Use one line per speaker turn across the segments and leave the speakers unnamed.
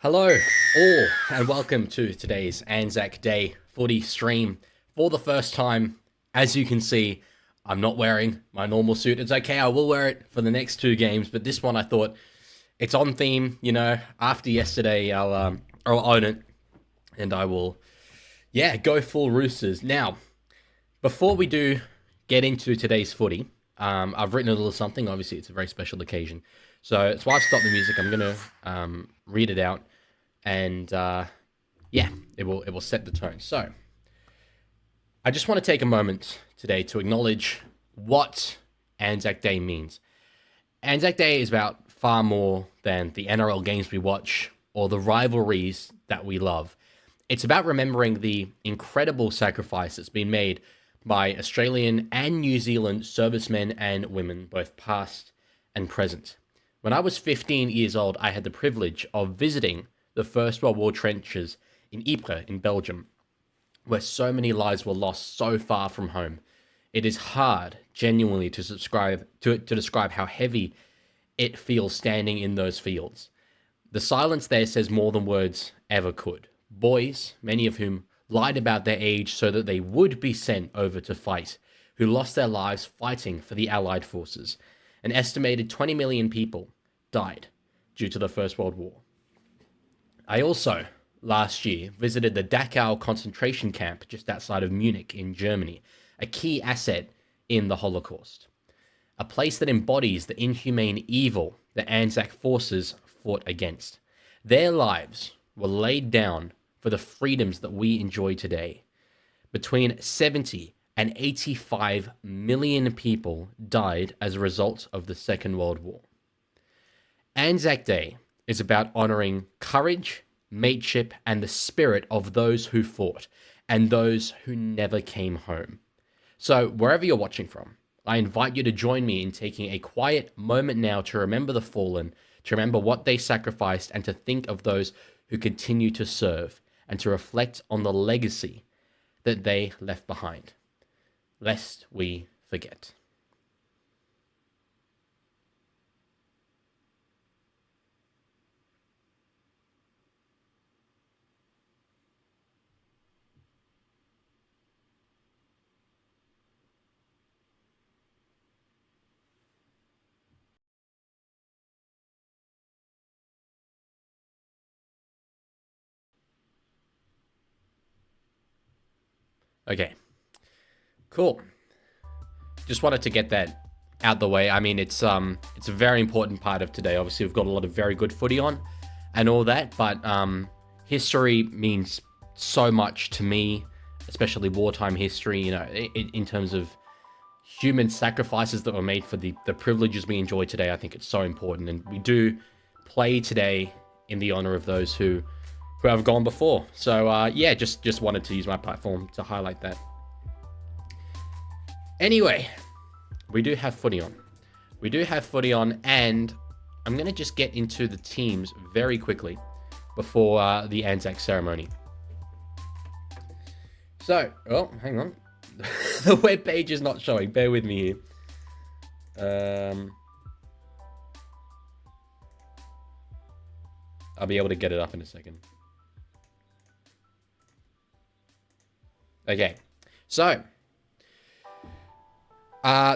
Hello all and welcome to today's ANZAC Day footy stream. For the first time, as you can see, I'm not wearing my normal suit. It's okay, I will wear it for the next two games, but this one I thought it's on theme, you know. After yesterday, I'll own it and I will, go full Roosters. Now, before we do get into today's footy, I've written a little something. Obviously, it's a very special occasion. So that's why I've stopped the music. I'm going to read it out. And it will set the tone. So I just want to take a moment today to acknowledge what ANZAC Day means. ANZAC Day is about far more than the NRL games we watch or the rivalries that we love. It's about remembering the incredible sacrifice that's been made by Australian and New Zealand servicemen and women, both past and present. When I was 15 years old, I had the privilege of visiting the First World War trenches in Ypres in Belgium, where so many lives were lost so far from home. It is hard, genuinely, to describe how heavy it feels standing in those fields. The silence there says more than words ever could. Boys, many of whom lied about their age so that they would be sent over to fight, who lost their lives fighting for the Allied forces. An estimated 20 million people died due to the First World War. I also, last year, visited the Dachau concentration camp just outside of Munich in Germany, a key asset in the Holocaust. A place that embodies the inhumane evil the ANZAC forces fought against. Their lives were laid down for the freedoms that we enjoy today. Between 70 and 85 million people died as a result of the Second World War. ANZAC Day is about honouring courage, mateship, and the spirit of those who fought and those who never came home. So, wherever you're watching from, I invite you to join me in taking a quiet moment now to remember the fallen, to remember what they sacrificed, and to think of those who continue to serve, and to reflect on the legacy that they left behind, lest we forget. Okay, cool. Just wanted to get that out the way. I mean, it's a very important part of today. Obviously, we've got a lot of very good footy on and all that, but history means so much to me, especially wartime history, you know, in terms of human sacrifices that were made for the privileges we enjoy today. I think it's so important, and we do play today in the honor of those who have gone before. So just wanted to use my platform to highlight that. Anyway, we do have footy on. And I'm going to just get into the teams very quickly before the ANZAC ceremony. So, hang on. The web page is not showing. Bear with me here. I'll be able to get it up in a second. Okay, so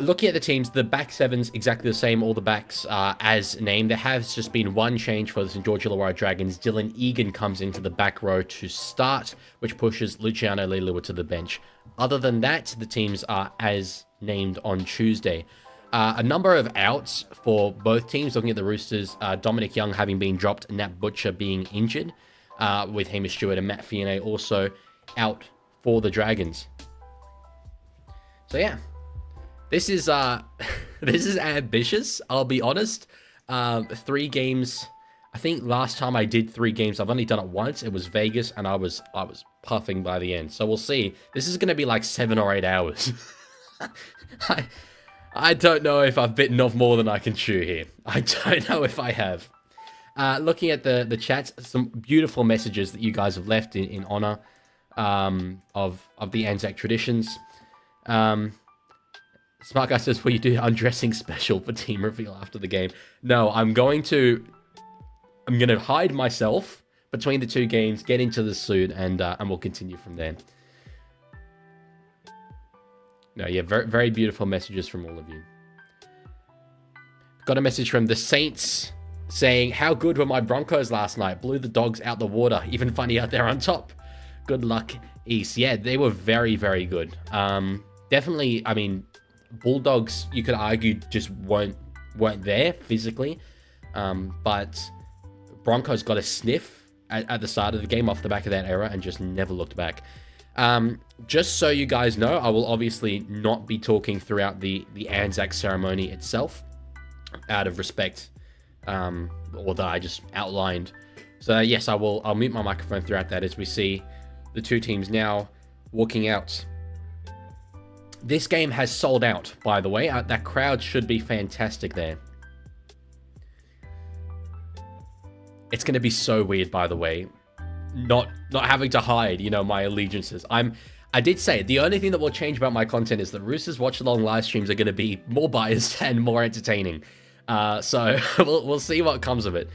looking at the teams, the back seven's exactly the same, all the backs as named. There has just been one change for the St George Illawarra Dragons. Dylan Egan comes into the back row to start, which pushes Luciano Leilua to the bench. Other than that, the teams are as named on Tuesday. A number of outs for both teams. Looking at the Roosters, Dominic Young having been dropped, Nat Butcher being injured, with Hamish Stewart and Matt Fionney also out for the Dragons. So yeah, this is this is ambitious, I'll be honest. 3 games. I think last time I did 3 games, I've only done it once. It was Vegas, and I was puffing by the end. So we'll see. This is going to be like 7 or 8 hours. I don't know if I've bitten off more than I can chew here. I don't know if I have. Looking at the chats, some beautiful messages that you guys have left in honor of the ANZAC traditions. Smart Guy says, will you do undressing special for team reveal after the game? No, I'm going to hide myself between the two games, get into the suit, and we'll continue from there. No, yeah, very, very beautiful messages from all of you. Got a message from the Saints saying, how good were my Broncos last night? Blew the Dogs out the water. Even funny out there on top. Good luck, East. Yeah, they were very, very good. Definitely, I mean, Bulldogs, you could argue, just weren't there physically. But Broncos got a sniff at the start of the game off the back of that error and just never looked back. Just so you guys know, I will obviously not be talking throughout the ANZAC ceremony itself, out of respect, or that I just outlined. So yes, I'll mute my microphone throughout that as we see the two teams now walking out. This game has sold out, by the way. That crowd should be fantastic there. It's going to be so weird, by the way, not having to hide, you know, my allegiances. I did say the only thing that will change about my content is that Roosters Watchalong live streams are going to be more biased and more entertaining. So we'll see what comes of it.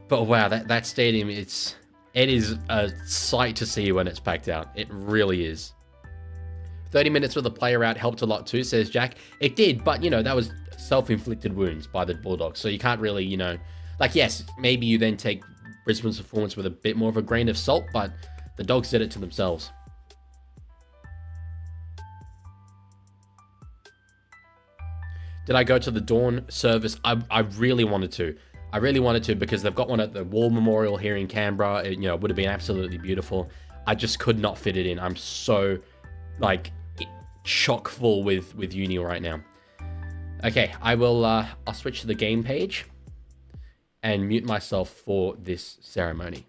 But wow, that stadium, it is a sight to see when it's packed out. It really is. 30 minutes with the player out helped a lot too, says Jack. It did, but you know, that was self-inflicted wounds by the Bulldogs. So you can't really, you know, like, yes, maybe you then take Brisbane's performance with a bit more of a grain of salt, but the Dogs did it to themselves. Did I go to the Dawn service? I really wanted to. I really wanted to because they've got one at the War Memorial here in Canberra. It, you know, would have been absolutely beautiful. I just could not fit it in. I'm so, like, chock full with uni right now. Okay, I'll switch to the game page and mute myself for this ceremony.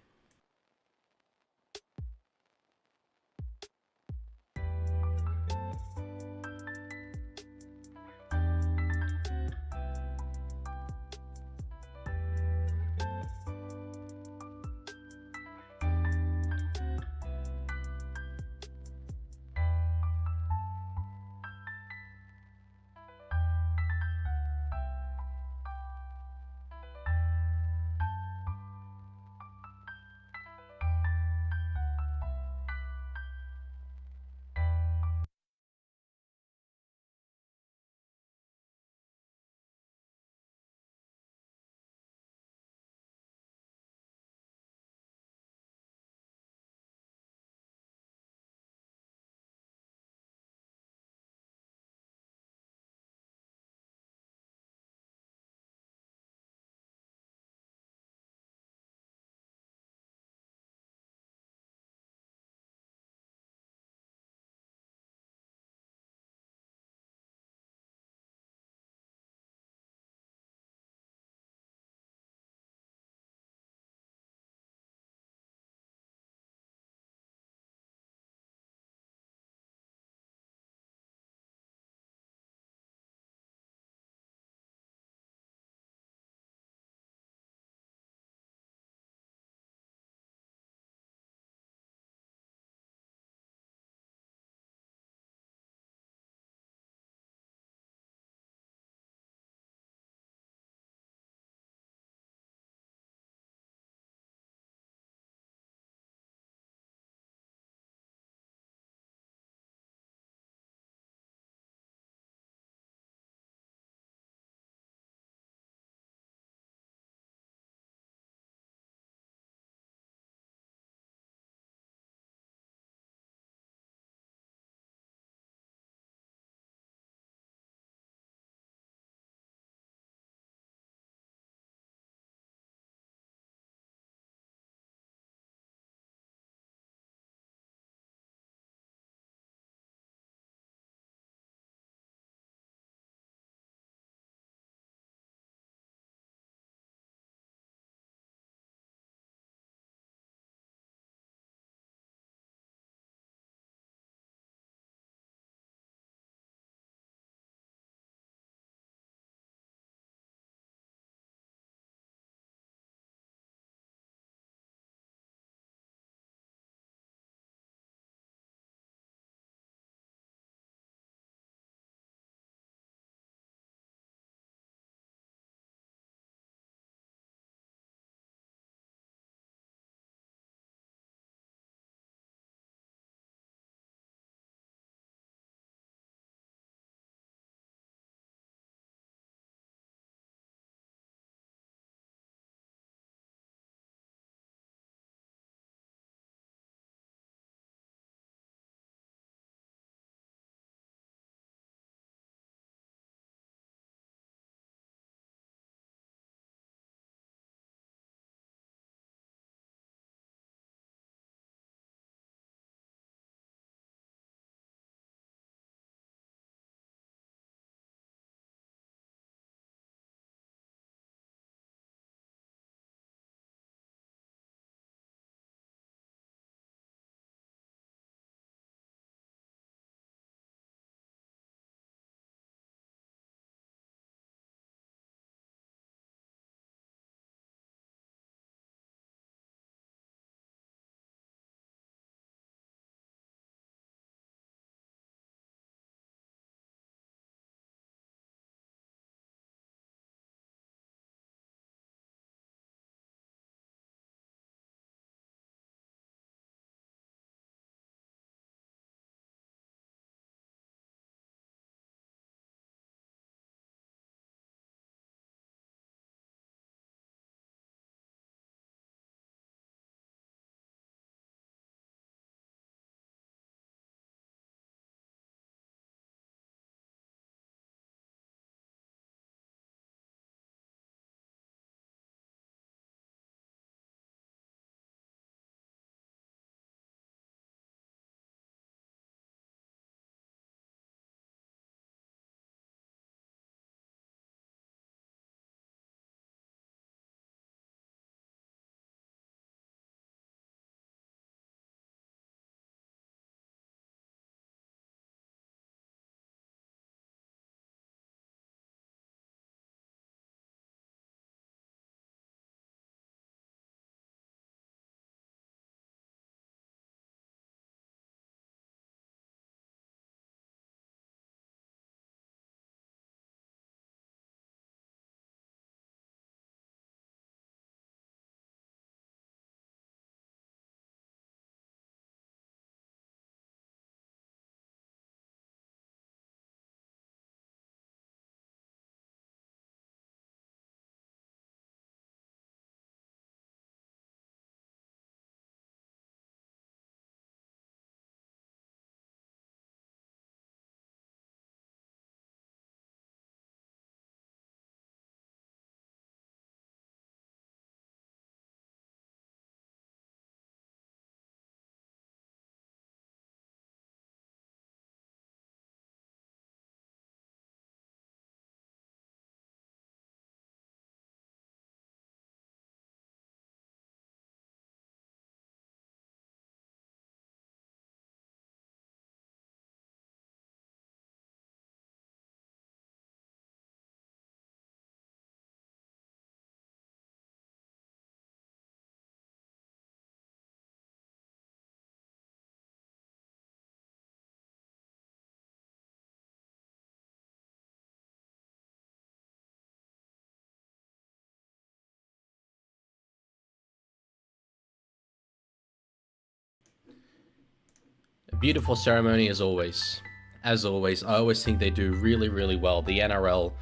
beautiful ceremony as always. As always, I always think they do really, really well. The NRL,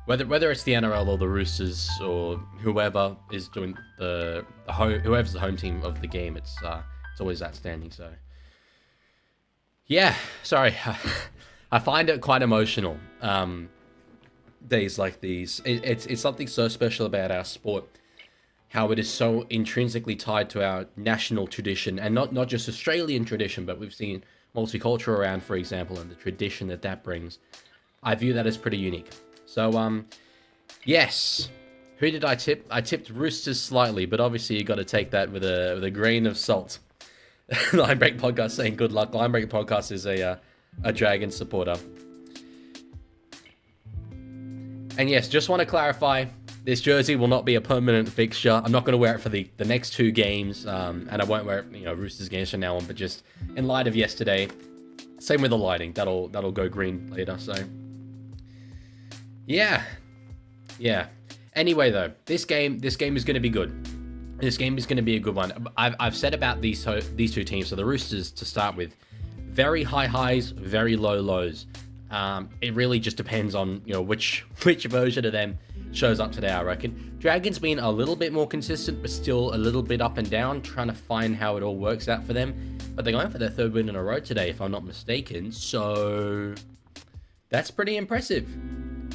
whether it's the NRL or the Roosters or whoever is doing whoever's the home team of the game, it's always outstanding. So, yeah, sorry, I find it quite emotional. Days like these, it's something so special about our sport. How it is so intrinsically tied to our national tradition, and not just Australian tradition, but we've seen multicultural around, for example, and the tradition that brings. I view that as pretty unique. So, yes. Who did I tip? I tipped Roosters slightly, but obviously you got to take that with a grain of salt. Line Break Podcast saying good luck. Line Break Podcast is a Dragon supporter. And yes, just want to clarify, this jersey will not be a permanent fixture. I'm not going to wear it for the next 2 games, and I won't wear it, Roosters games from now on. But just in light of yesterday, same with the lighting. That'll go green later. So yeah. Anyway, though, this game is going to be good. This game is going to be a good one. I've said about these 2 teams. So the Roosters to start with, very high highs, very low lows. It really just depends on which version of them shows up today, I reckon. Dragons been a little bit more consistent, but still a little bit up and down, trying to find how it all works out for them. But they're going for their 3rd win in a row today, if I'm not mistaken. So that's pretty impressive.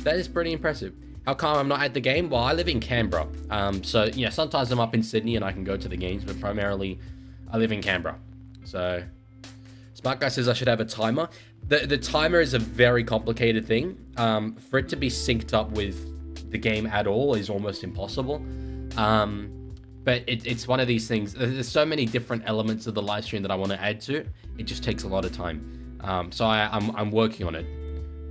That is pretty impressive. How come I'm not at the game? Well, I live in Canberra. So sometimes I'm up in Sydney and I can go to the games, but primarily I live in Canberra. So Smart Guy says I should have a timer. The timer is a very complicated thing. For it to be synced up with the game at all is almost impossible. But it's one of these things. There's so many different elements of the live stream that I want to add to. It just takes a lot of time. So I'm working on it.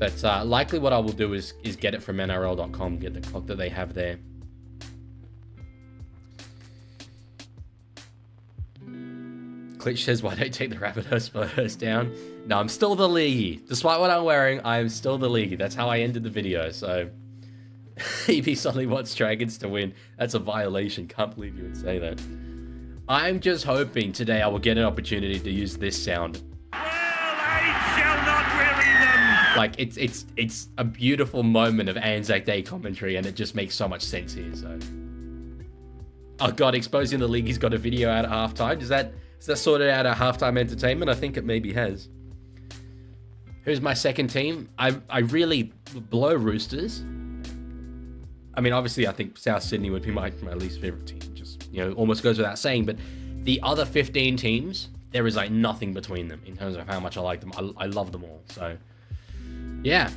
But likely what I will do is get it from NRL.com, get the clock that they have there. Glitch says, why don't take the Rabbitohs photos down? No, I'm still the Leaguie. Despite what I'm wearing, I am still the Leaguie. That's how I ended the video, so... EB suddenly wants Dragons to win. That's a violation. Can't believe you would say that. I'm just hoping today I will get an opportunity to use this sound.
Well, I shall not weary them.
Like, it's a beautiful moment of ANZAC Day commentary, and it just makes so much sense here, so... Oh god, exposing the League's got a video out at halftime. Is that sorted out at halftime entertainment? I think it maybe has. Who's my second team? I really blow Roosters. I mean, obviously, I think South Sydney would be my least favorite team. Just, almost goes without saying. But the other 15 teams, there is like nothing between them in terms of how much I like them. I love them all. So, yeah.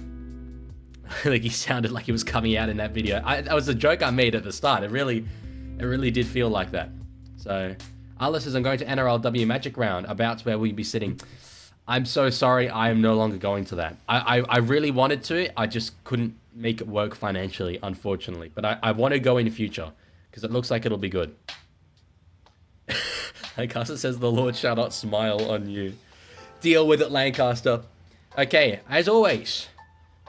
Like he sounded like he was coming out in that video. That was a joke I made at the start. It really did feel like that. So, Arla says, I'm going to NRL Magic Round, about where we'd be sitting. I'm so sorry. I am no longer going to that. I really wanted to. I just couldn't make it work financially, unfortunately. But I want to go in the future because it looks like it'll be good. Lancaster says, the Lord shall not smile on you. Deal with it, Lancaster. Okay, as always.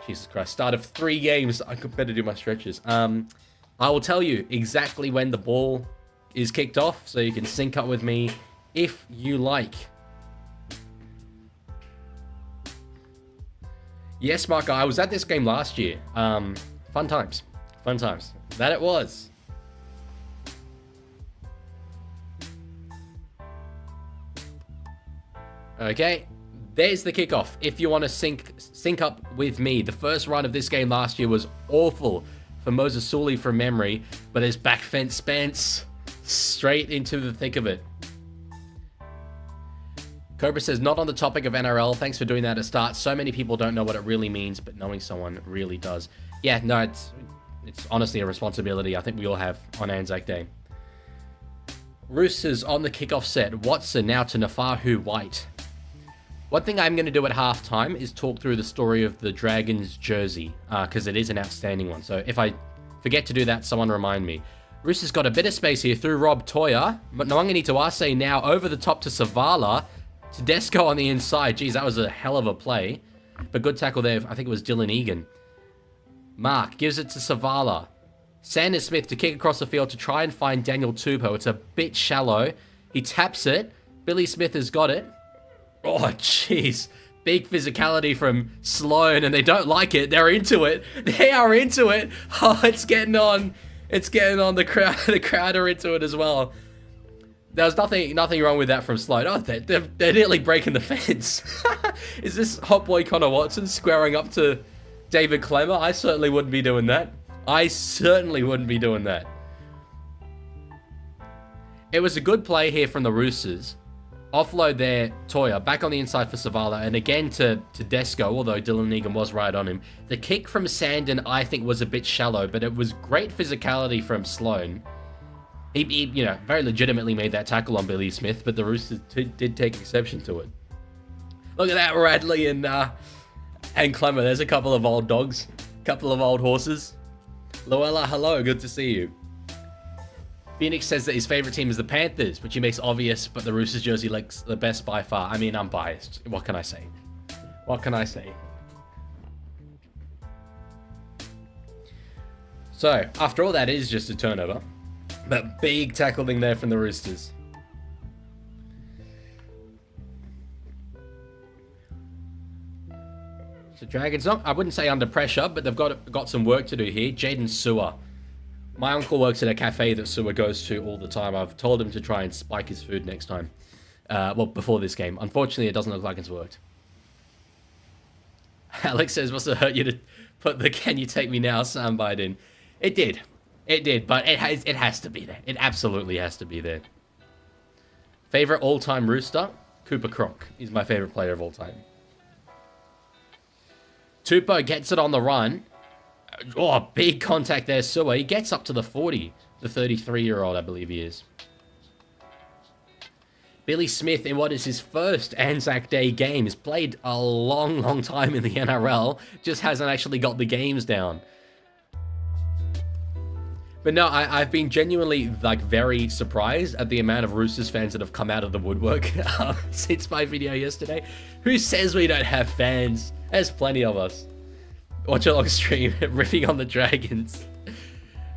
Jesus Christ, start of 3 games. I could better do my stretches. I will tell you exactly when the ball is kicked off, so you can sync up with me if you like. Yes, Mark, I was at this game last year. Fun times. That it was. Okay, there's the kickoff. If you want to sync up with me, the first run of this game last year was awful for Moses Sully from memory, but it's back fence Spence straight into the thick of it. Cobra says, not on the topic of NRL. Thanks for doing that at start. So many people don't know what it really means, but knowing someone really does. Yeah, no, it's honestly a responsibility I think we all have on Anzac Day. Roosters on the kickoff set. Watson now to Nafahu White. One thing I'm going to do at halftime is talk through the story of the Dragons jersey, because it is an outstanding one. So if I forget to do that, someone remind me. Roosters got a bit of space here through Rob Toya, but Nwangani to Arce now over the top to Savala. Tedesco on the inside. Geez, that was a hell of a play. But good tackle there. I think it was Dylan Egan. Mark gives it to Savala. Sanders Smith to kick across the field to try and find Daniel Tupou. It's a bit shallow. He taps it. Billy Smith has got it. Oh, jeez. Big physicality from Sloan, and they don't like it. They're into it. They are into it. Oh, it's getting on. It's getting on. The crowd are into it as well. There's nothing wrong with that from Sloan. Oh, they're nearly breaking the fence. Is this hot boy Connor Watson squaring up to David Clemmer? I certainly wouldn't be doing that. I certainly wouldn't be doing that. It was a good play here from the Roosters. Offload there, Toya, back on the inside for Savala, and again to Desco, although Dylan Egan was right on him. The kick from Sandon, I think, was a bit shallow, but it was great physicality from Sloan. He you know, very legitimately made that tackle on Billy Smith, but the Roosters did take exception to it. Look at that, Radley and Clemmer. There's a couple of old dogs, couple of old horses. Luella, hello, good to see you. Phoenix says that his favorite team is the Panthers, which he makes obvious, but the Roosters jersey looks the best by far. I mean, I'm biased. What can I say? What can I say? So, after all, that is just a turnover. But big tackling there from the Roosters. So Dragons, not, I wouldn't say under pressure, but they've got some work to do here. Jaden Sewer. My uncle works at a cafe that Sewer goes to all the time. I've told him to try and spike his food next time. Well, before this game. Unfortunately, it doesn't look like it's worked. Alex says, must have hurt you to put the "Can you take me now" soundbite in. It did. It did, but it has to be there. It absolutely has to be there. Favorite all-time Rooster? Cooper Cronk. He's my favorite player of all time. Tupou gets it on the run. Oh, big contact there, Sewer. He gets up to the 40. The 33-year-old, I believe he is. Billy Smith, in what is his first ANZAC Day game, has played a long time in the NRL. Just hasn't actually got the games down. But no, I've been genuinely, like, very surprised at the amount of Roosters fans that have come out of the woodwork since my video yesterday. Who says we don't have fans? There's plenty of us. Watchalong stream, riffing on the Dragons.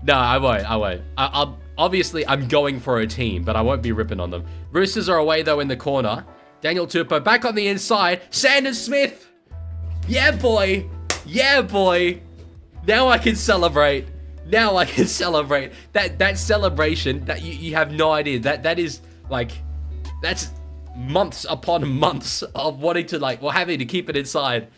No, I won't. Obviously, I'm going for a team, but I won't be ripping on them. Roosters are away, though, in the corner. Daniel Tupou back on the inside. Sanders Smith. Yeah, boy. Yeah, boy. Now I can celebrate. Now I can celebrate. That celebration, that you have no idea. That is, like, that's months upon months of wanting to, like, well, having to keep it inside.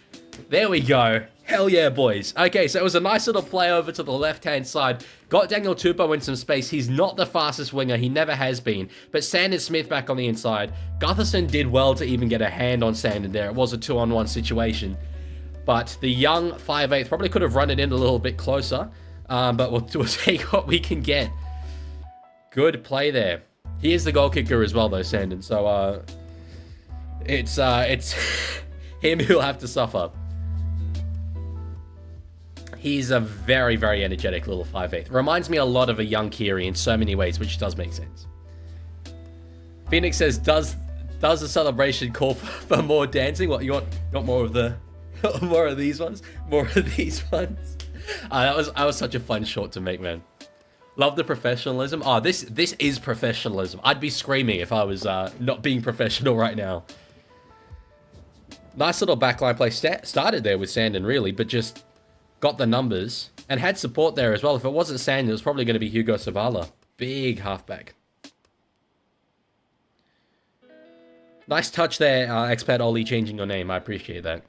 There we go. Hell yeah, boys. Okay, so it was a nice little play over to the left-hand side. Got Daniel Tupou in some space. He's not the fastest winger. He never has been. But Sandon Smith back on the inside. Gutherson did well to even get a hand on Sandon there. It was a 2-on-1 situation. But the young 5'8" probably could have run it in a little bit closer. But we'll take what we can get. Good play there. He is the goal kicker as well, though, Sandon. So, it's him who'll have to suffer. He's a very, very energetic little 5'8". Reminds me a lot of a young Kiri in so many ways, which does make sense. Phoenix says, does the celebration call for more dancing? What, you want more of the more of these ones? More of these ones? That was such a fun short to make, man. Love the professionalism. Oh, this is professionalism. I'd be screaming if I was not being professional right now. Nice little backline play. Started there with Sandon, really, but just got the numbers and had support there as well. If it wasn't Sandon, it was probably going to be Hugo Savala. Big halfback. Nice touch there, expat Ollie, changing your name. I appreciate that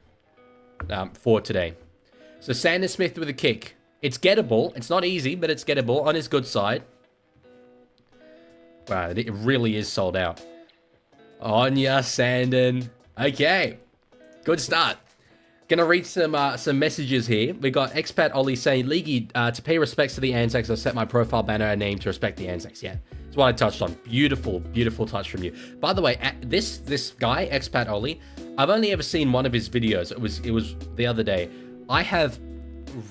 for today. So Sandon Smith with a kick. It's gettable. It's not easy, but it's gettable on his good side. Wow, it really is sold out. On ya, Sandon. Okay. Good start. Gonna read some messages here. We got expat Ollie saying, Leaguie, to pay respects to the ANZACs, I've set my profile banner and name to respect the ANZACs. Yeah, that's what I touched on. Beautiful, beautiful touch from you. By the way, this guy, expat Ollie, I've only ever seen one of his videos. It was the other day. I have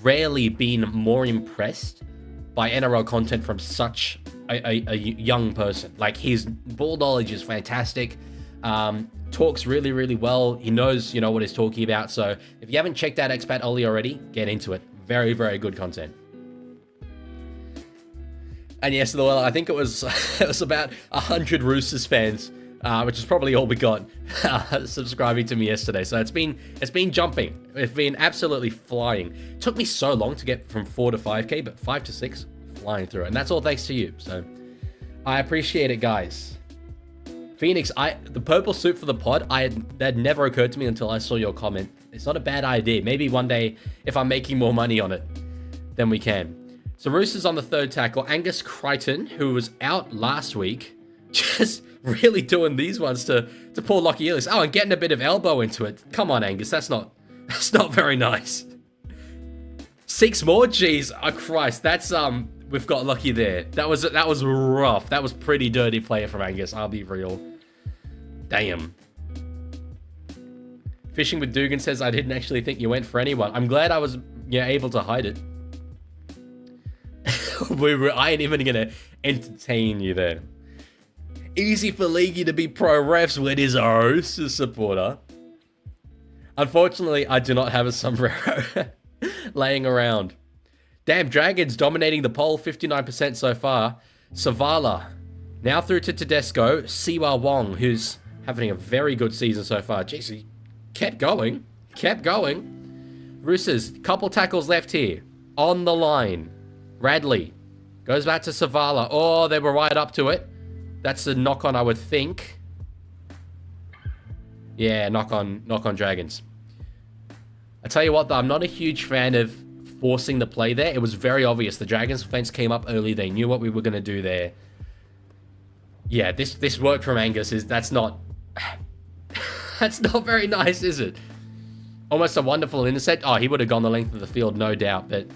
rarely been more impressed by NRL content from such a young person. Like, his ball knowledge is fantastic. Talks really, really well. He knows, what he's talking about. So if you haven't checked out Expat Ollie already, get into it. Very, very good content. And yes, I think it was about 100 Roosters fans which is probably all we got subscribing to me yesterday. So it's been jumping. It's been absolutely flying. It took me so long to get from 4 to 5k, but 5 to 6, flying through it. And that's all thanks to you. So I appreciate it, guys. Phoenix, the purple suit for the pod, that never occurred to me until I saw your comment. It's not a bad idea. Maybe one day, if I'm making more money on it, then we can. So Roosters on the third tackle. Angus Crichton, who was out last week, just really doing these ones to poor Lockie Ellis. Oh, and getting a bit of elbow into it. Come on, Angus. That's not very nice. 6 more? Jeez. Oh, Christ. That's, we've got lucky there. That was rough. That was pretty dirty play from Angus. I'll be real. Damn. Fishing with Dugan says, I didn't actually think you went for anyone. I'm glad I was able to hide it. I ain't even going to entertain you there. Easy for Leaguie to be pro refs when he's a Roosters supporter. Unfortunately, I do not have a sombrero laying around. Damn, Dragons dominating the poll, 59% so far. Savala now through to Tedesco. Siwa Wong, who's having a very good season so far. Jeez, he kept going. Roosters, couple tackles left here. On the line. Radley goes back to Savala. Oh, they were right up to it. That's a knock-on, I would think. Yeah, knock-on Dragons. I tell you what, though, I'm not a huge fan of forcing the play there. It was very obvious. The Dragons' fence came up early. They knew what we were going to do there. Yeah, this work from Angus that's not... that's not very nice, is it? Almost a wonderful intercept. Oh, he would have gone the length of the field, no doubt, but...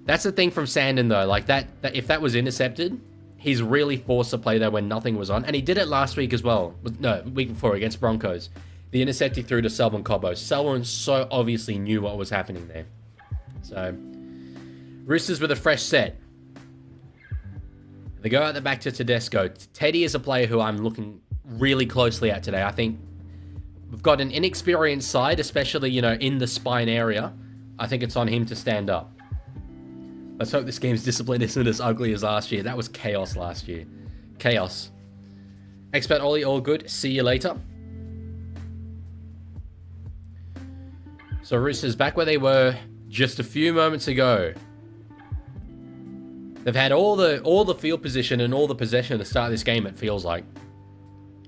That's the thing from Sandon, though. Like, that if that was intercepted... He's really forced to play there when nothing was on. And he did it last week as well. No, week before against Broncos. The intercept he threw to Selwyn Cobbo. Selwyn so obviously knew what was happening there. So, Roosters with a fresh set. They go out the back to Tedesco. Teddy is a player who I'm looking really closely at today. I think we've got an inexperienced side, especially, in the spine area. I think it's on him to stand up. Let's hope this game's discipline isn't as ugly as last year. That was chaos last year. Chaos. Expert Ollie, all good. See you later. So Roosters back where they were just a few moments ago. They've had all the field position and all the possession to start this game, it feels like.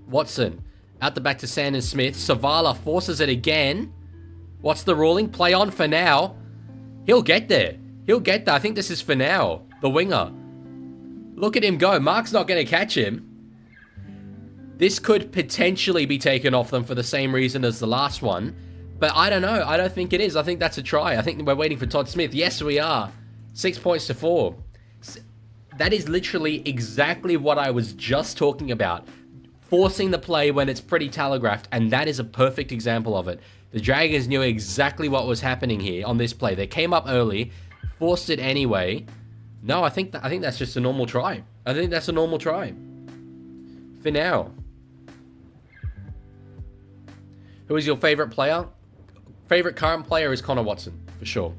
Watson out the back to Sandon Smith. Savala forces it again. What's the ruling? Play on for now. He'll get there. I think this is for now. The winger. Look at him go. Mark's not going to catch him. This could potentially be taken off them for the same reason as the last one. But I don't know. I don't think it is. I think that's a try. I think we're waiting for Todd Smith. Yes, we are. 6 points to 4. That is literally exactly what I was just talking about. Forcing the play when it's pretty telegraphed. And that is a perfect example of it. The Dragons knew exactly what was happening here on this play. They came up early. Forced it anyway. No, I think that's just a normal try. I think that's a normal try. For now. Who is your favorite player? Favorite current player is Connor Watson, for sure.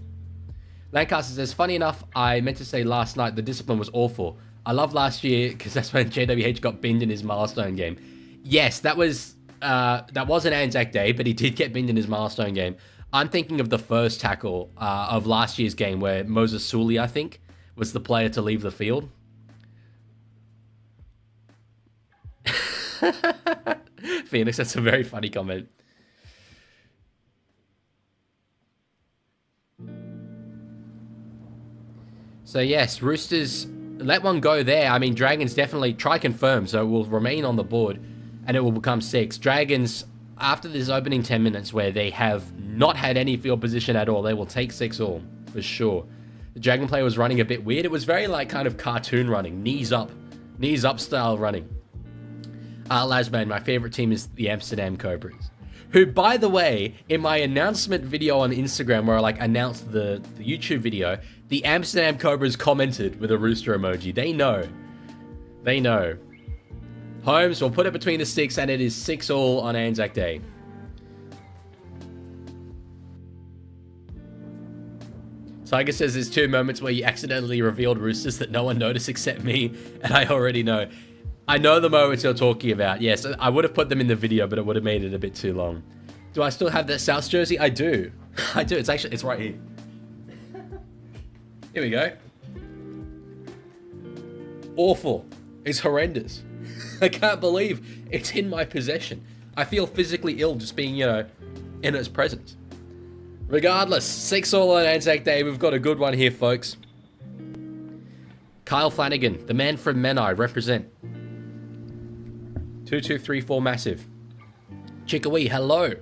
Lancaster says, funny enough, I meant to say last night the discipline was awful. I love last year because that's when JWH got binned in his milestone game. Yes, that was an ANZAC day, but he did get binned in his milestone game. I'm thinking of the first tackle of last year's game where Moses Sully, I think, was the player to leave the field. Phoenix, that's a very funny comment. So yes, Roosters let one go there. I mean, Dragons definitely try confirm, so it will remain on the board and it will become 6. Dragons, after this opening 10 minutes where they have not had any field position at all, they will take 6 all, for sure. The Dragon player was running a bit weird. It was very like kind of cartoon running, knees up style running. Lasman, my favorite team is the Amsterdam Cobras. Who, by the way, in my announcement video on Instagram where I like announced the YouTube video, the Amsterdam Cobras commented with a rooster emoji. They know. They know. Holmes will put it between the 6 and it is 6 all on Anzac Day. Tiger says there's 2 moments where you accidentally revealed Roosters that no one noticed except me, and I already know. I know the moments you're talking about. Yes, I would have put them in the video, but it would have made it a bit too long. Do I still have that South jersey? I do. I do. It's right here. Here we go. Awful. It's horrendous. I can't believe it's in my possession. I feel physically ill just being, in its presence. Regardless, 6-all on Anzac Day. We've got a good one here, folks. Kyle Flanagan, the man from Menai, represent. 2234 massive. Chickawee, hello.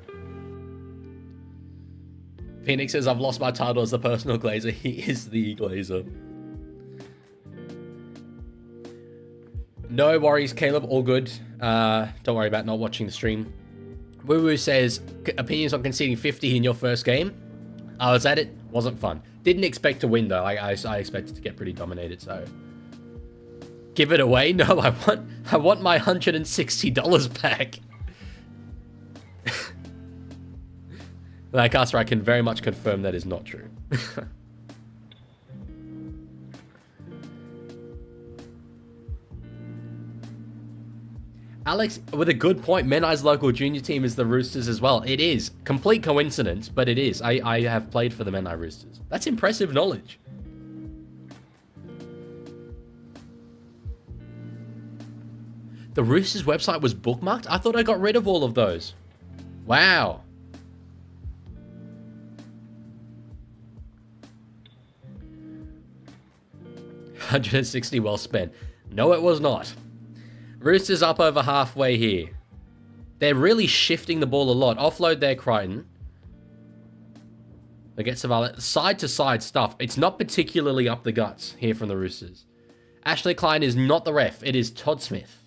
Phoenix says, I've lost my title as the personal glazer. He is the glazer. No worries, Caleb. All good. Don't worry about not watching the stream. Woo Woo says, opinions on conceding 50 in your first game. I was at it. Wasn't fun. Didn't expect to win, though. I expected to get pretty dominated, so... Give it away? No, I want my $160 back. Lancaster, I can very much confirm that is not true. Alex, with a good point, Menai's local junior team is the Roosters as well. It is. Complete coincidence, but it is. I have played for the Menai Roosters. That's impressive knowledge. The Roosters website was bookmarked? I thought I got rid of all of those. Wow. $160 well spent. No, it was not. Roosters up over halfway here. They're really shifting the ball a lot. Offload there, Crichton. They get Savala. Side-to-side stuff. It's not particularly up the guts here from the Roosters. Ashley Klein is not the ref. It is Todd Smith.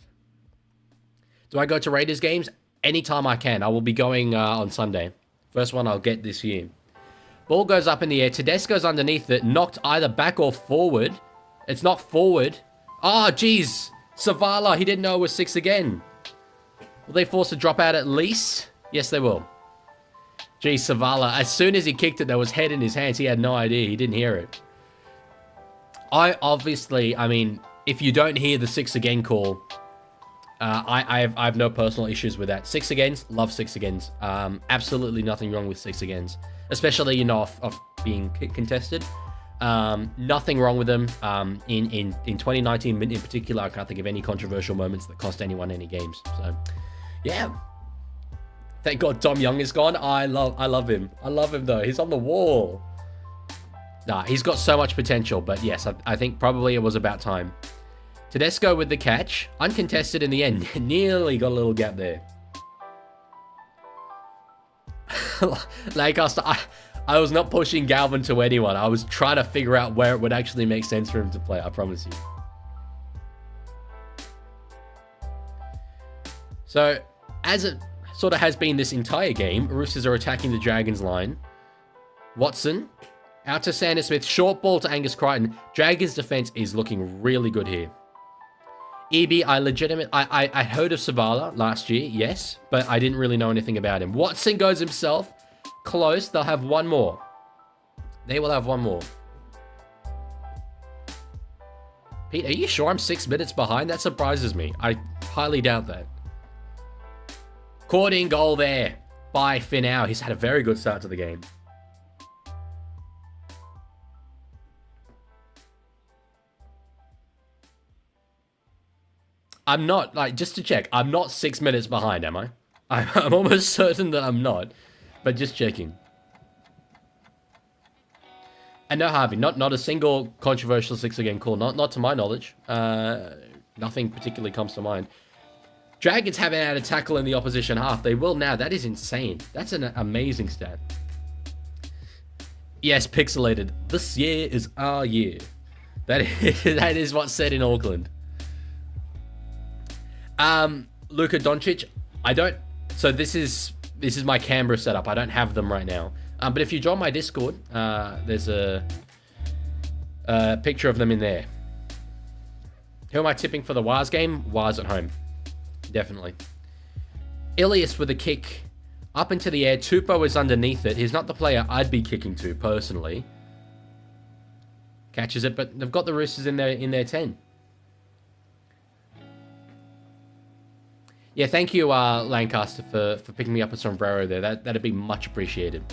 Do I go to Raiders games? Anytime I can. I will be going on Sunday. First one I'll get this year. Ball goes up in the air. Tedesco's underneath it. Knocked either back or forward. It's not forward. Oh, geez. Savala, he didn't know it was 6 again. Will they force a drop out at least? Yes, they will. Geez, Savala. As soon as he kicked it, there was head in his hands. He had no idea. He didn't hear it. I mean, if you don't hear the 6 again call... I have no personal issues with that. 6 agains, love 6 agains. Absolutely nothing wrong with 6 agains, especially off being contested. Nothing wrong with them. In 2019 in particular, I can't think of any controversial moments that cost anyone any games. So, yeah. Thank God Tom Young is gone. I love him. I love him though. He's on the wall. Nah, he's got so much potential. But yes, I think probably it was about time. Tedesco with the catch. Uncontested in the end. Nearly got a little gap there. Lancaster, I was not pushing Galvin to anyone. I was trying to figure out where it would actually make sense for him to play. I promise you. So, as it sort of has been this entire game, Roosters are attacking the Dragons line. Watson, out to Sanders Smith. Short ball to Angus Crichton. Dragons defense is looking really good here. EB, I heard of Savala last year, yes, but I didn't really know anything about him. Watson goes himself. Close. They'll have one more. They will have one more. Pete, are you sure I'm 6 minutes behind? That surprises me. I highly doubt that. Caught in goal there by Finau. He's had a very good start to the game. I'm not, just to check, I'm not 6 minutes behind, am I? I'm almost certain that I'm not, but just checking. And no, Harvey, not a single controversial 6 again call, not to my knowledge. Nothing particularly comes to mind. Dragons haven't had a tackle in the opposition half. They will now. That is insane. That's an amazing stat. Yes, pixelated. This year is our year. That is what's said in Auckland. Luka Doncic, so this is my Canberra setup. I don't have them right now. But if you join my Discord, there's a picture of them in there. Who am I tipping for the Wars game? Wars at home. Definitely. Ilias with a kick up into the air. Tupou is underneath it. He's not the player I'd be kicking to, personally. Catches it, but they've got the Roosters in their 10. Yeah, thank you, Lancaster, for picking me up a sombrero there. That'd be much appreciated.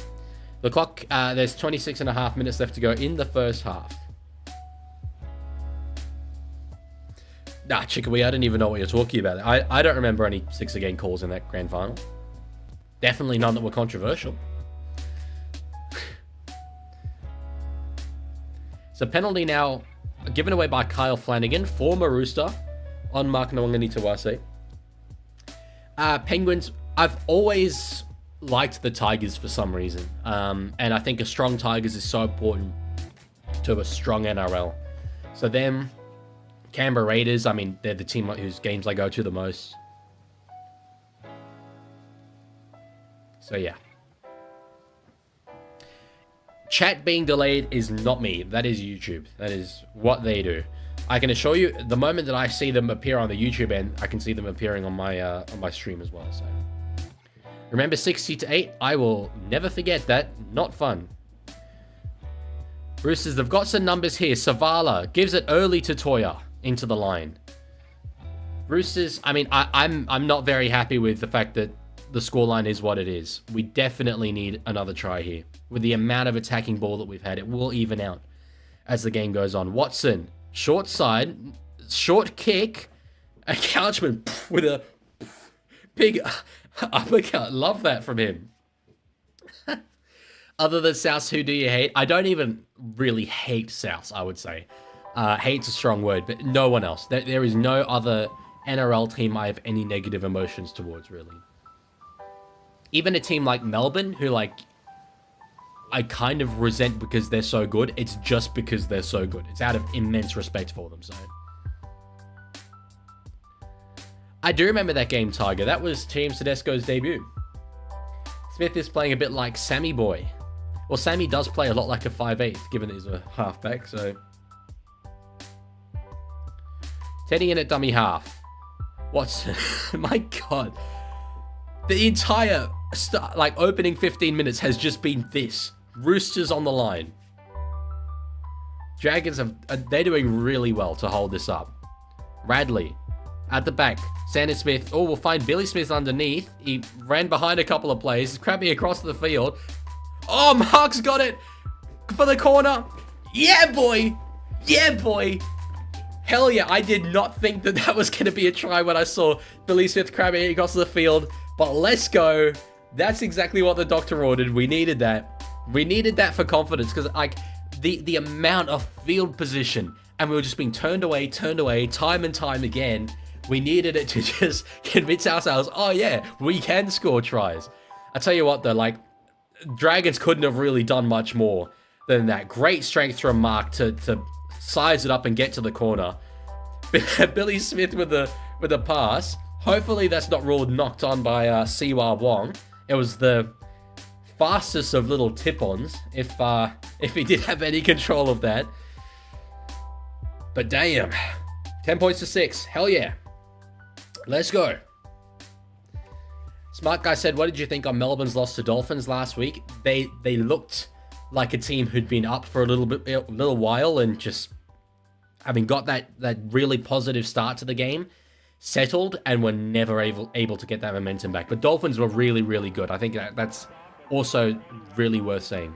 The clock, there's 26 and a half minutes left to go in the first half. Nah, Chickawee, I don't even know what you're talking about. I don't remember any 6-again calls in that grand final. Definitely none that were controversial. So penalty now given away by Kyle Flanagan, former Rooster, on Mark Nawangani-Tawase. Penguins, I've always liked the Tigers for some reason. And I think a strong Tigers is so important to a strong NRL. So them, Canberra Raiders, I mean, they're the team whose games I go to the most. So yeah. Chat being delayed is not me. That is YouTube. That is what they do. I can assure you, the moment that I see them appear on the YouTube end, I can see them appearing on my stream as well. So remember 60-8. I will never forget that. Not fun. Roosters, they've got some numbers here. Savala gives it early to Toya into the line. Roosters, I mean, I'm not very happy with the fact that the scoreline is what it is. We definitely need another try here. With the amount of attacking ball that we've had, it will even out as the game goes on. Watson, short side, short kick. A Couchman with a big uppercut. Love that from him. Other than South, who do you hate? I don't even really hate South, I would say. Hate's a strong word, but no one else. There is no other NRL team I have any negative emotions towards, really. Even a team like Melbourne, who, like, I kind of resent because they're so good. It's just because they're so good. It's out of immense respect for them, so. I do remember that game, Tiger. That was Team Tedesco's debut. Smith is playing a bit like Sammy Boy. Well, Sammy does play a lot like a 5'8", given that he's a halfback, so. Teddy in at dummy half. What's... My God. The entire opening 15 minutes has just been this. Roosters on the line. Dragons they're doing really well to hold this up. Radley at the back. Sandon Smith. Oh, we'll find Billy Smith underneath. He ran behind a couple of plays. He's crabbing across the field. Oh, Mark's got it for the corner. Yeah, boy. Yeah, boy. Hell yeah. I did not think that was going to be a try when I saw Billy Smith crabbing across the field. But let's go. That's exactly what the doctor ordered. We needed that. We needed that for confidence because, like, the amount of field position, and we were just being turned away, time and time again. We needed it to just convince ourselves, oh yeah, we can score tries. I tell you what though, like, Dragons couldn't have really done much more than that. Great strength from Mark to size it up and get to the corner. Billy Smith with a pass. Hopefully that's not ruled knocked on by Siwa Wong. It was the fastest of little tip-ons, if he did have any control of that. But damn. 10 points to 6. Hell yeah. Let's go. Smart Guy said, what did you think on Melbourne's loss to Dolphins last week? They looked like a team who'd been up for a little while and just having got that really positive start to the game, settled, and were never able to get that momentum back. But Dolphins were really, really good. I think that's also really worth saying.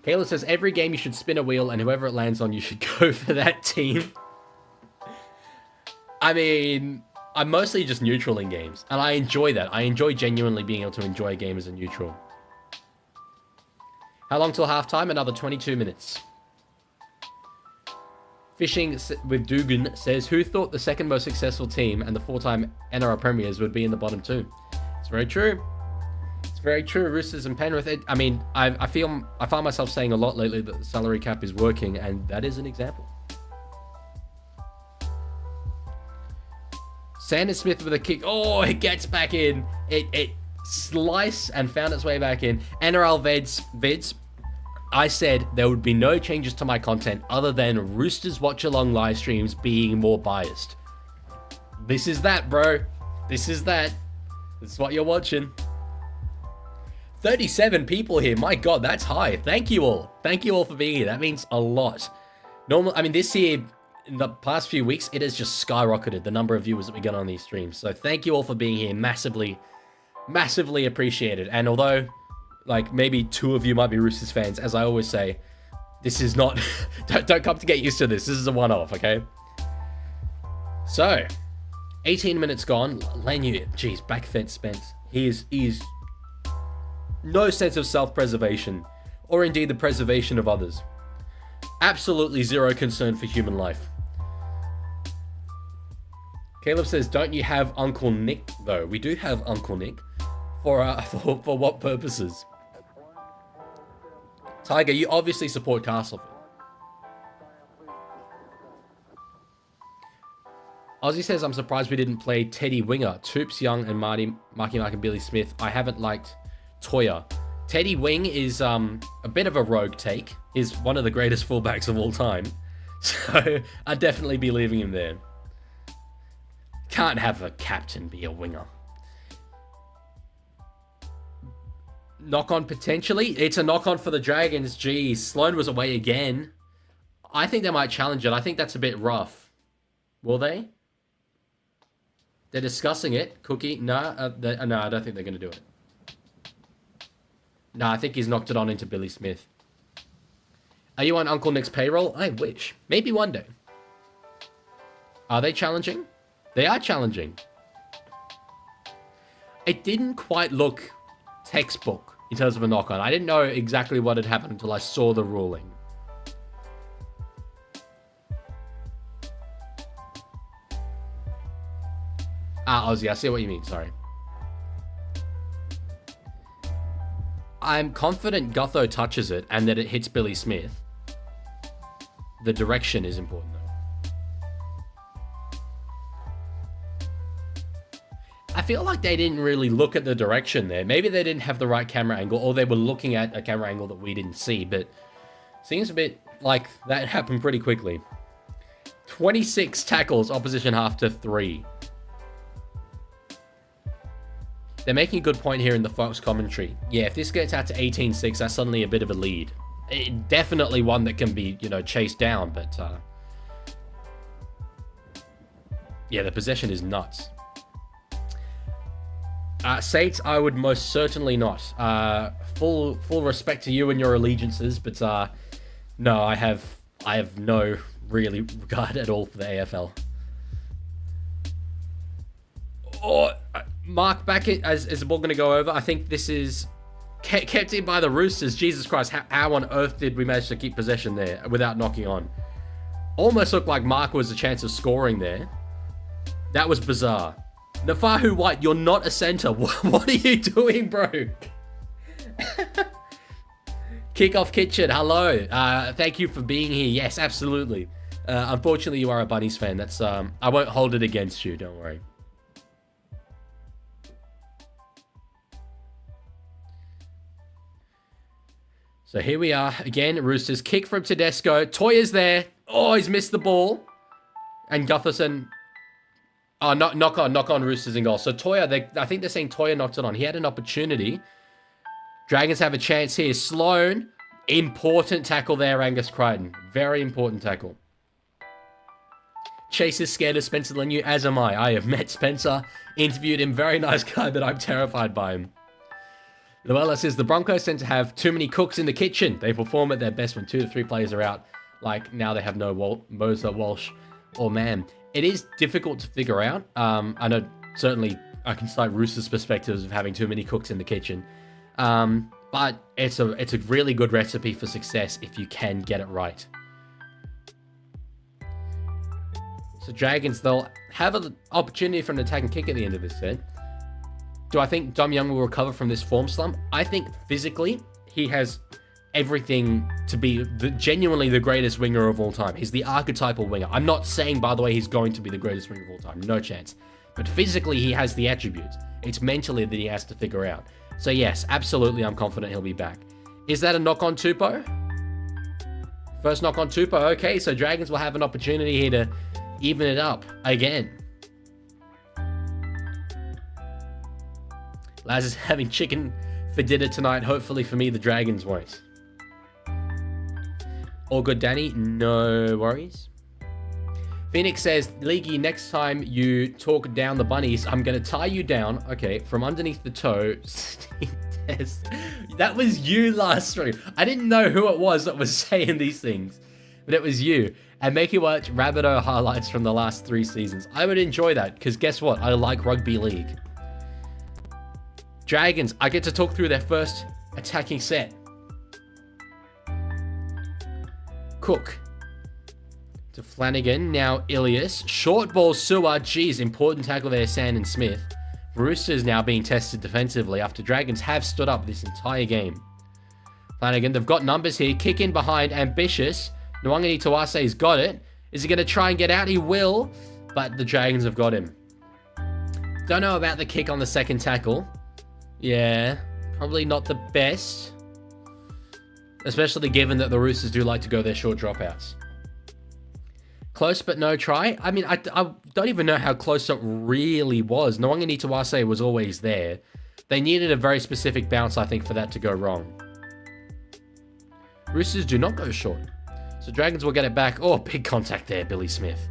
Kayla says, every game you should spin a wheel and whoever it lands on, you should go for that team. I mean, I'm mostly just neutral in games, and I enjoy that. I enjoy genuinely being able to enjoy a game as a neutral. How long till halftime? Another 22 minutes. Fishing with Dugan says, who thought the second most successful team and the 4-time NRL premiers would be in the bottom 2? It's very true. It's very true. Roosters and Penrith. I mean, I find myself saying a lot lately that the salary cap is working, and that is an example. Sandon Smith with a kick. Oh, it gets back in. It sliced and found its way back in. NRL vids. I said there would be no changes to my content other than Roosters Watchalong live streams being more biased. This is that, bro. This is that. This is what you're watching. 37 people here. My God, that's high. Thank you all. Thank you all for being here. That means a lot. Normal. I mean, this year, in the past few weeks, it has just skyrocketed, the number of viewers that we get on these streams. So thank you all for being here. Massively, massively appreciated. And although, like, maybe 2 of you might be Roosters fans, as I always say, this is not... don't come to get used to this. This is a one-off, okay? So, 18 minutes gone. Lanu, geez, back fence Spence. He is no sense of self-preservation, or indeed the preservation of others. Absolutely zero concern for human life. Caleb says, don't you have Uncle Nick, though? We do have Uncle Nick. For what purposes? Tiger, you obviously support Castleford. Ozzy says, I'm surprised we didn't play Teddy Winger. Toops, Young, and Marky Mark, and Billy Smith. I haven't liked Toya. Teddy Wing is a bit of a rogue take. He's one of the greatest fullbacks of all time. So I'd definitely be leaving him there. Can't have a captain be a winger. Knock-on potentially? It's a knock-on for the Dragons. Geez, Sloan was away again. I think they might challenge it. I think that's a bit rough. Will they? They're discussing it. Cookie? No, I don't think they're going to do it. No, I think he's knocked it on into Billy Smith. Are you on Uncle Nick's payroll? I wish. Maybe one day. Are they challenging? They are challenging. It didn't quite look textbook in terms of a knock-on. I didn't know exactly what had happened until I saw the ruling. Ozzy, I see what you mean. Sorry. I'm confident Gutho touches it and that it hits Billy Smith. The direction is important, though. I feel like they didn't really look at the direction there. Maybe they didn't have the right camera angle, or they were looking at a camera angle that we didn't see, but seems a bit like that happened pretty quickly. 26 tackles, opposition half to 3. They're making a good point here in the Fox commentary. Yeah, if this gets out to 18-6, that's suddenly a bit of a lead. Definitely one that can be, chased down, but... yeah, the possession is nuts. Sates, I would most certainly not. Full respect to you and your allegiances, but no, I have no really regard at all for the AFL. Oh, Mark, back as the ball going to go over. I think this is kept in by the Roosters. Jesus Christ, how on earth did we manage to keep possession there without knocking on? Almost looked like Mark was a chance of scoring there. That was bizarre. Nafahu White, you're not a center. What are you doing, bro? Kickoff Kitchen, hello. Thank you for being here. Yes, absolutely. Unfortunately, you are a Bunnies fan. That's I won't hold it against you. Don't worry. So here we are again. Roosters kick from Tedesco. Toya's there. Oh, he's missed the ball. And Gutherson. Oh, knock on Roosters in goal. So Toya, I think they're saying Toya knocked it on. He had an opportunity. Dragons have a chance here. Sloan. Important tackle there, Angus Crichton. Very important tackle. Chase is scared of Spencer Leniu, as am I. I have met Spencer, interviewed him. Very nice guy, but I'm terrified by him. Luella says, the Broncos tend to have too many cooks in the kitchen. They perform at their best when 2 to 3 players are out. Like, now they have no Moser, Walsh, or Mann. It is difficult to figure out. I know, certainly, I can cite Roosters' perspectives of having too many cooks in the kitchen. But it's a really good recipe for success if you can get it right. So Dragons, they'll have an opportunity for an attack and kick at the end of this set. Do I think Dom Young will recover from this form slump? I think physically, he has everything to be genuinely the greatest winger of all time. He's the archetypal winger. I'm not saying, by the way, he's going to be the greatest winger of all time. No chance. But physically, he has the attributes. It's mentally that he has to figure out. So yes, absolutely, I'm confident he'll be back. Is that a knock on Tupou? First knock on Tupou. Okay, so Dragons will have an opportunity here to even it up again. Laz is having chicken for dinner tonight. Hopefully for me, the Dragons won't. All good, Danny. No worries. Phoenix says, Leaguie, next time you talk down the bunnies, I'm going to tie you down, okay, from underneath the toe. That was you last stream. I didn't know who it was that was saying these things, but it was you. And make you watch Rabbitoh highlights from the last 3 seasons. I would enjoy that, because guess what? I like rugby league. Dragons, I get to talk through their first attacking set. Cook. To Flanagan, now Ilias. Short ball, Sewer. Geez, important tackle there, Sand and Smith. Roosters now being tested defensively after Dragons have stood up this entire game. Flanagan, they've got numbers here. Kick in behind, ambitious. Nwangani Tawase's got it. Is he going to try and get out? He will, but the Dragons have got him. Don't know about the kick on the second tackle. Yeah, probably not the best. Especially given that the Roosters do like to go their short dropouts. Close but no try. I mean, I don't even know how close it really was. Nwangani Tawase was always there. They needed a very specific bounce, I think, for that to go wrong. Roosters do not go short. So Dragons will get it back. Oh, big contact there, Billy Smith.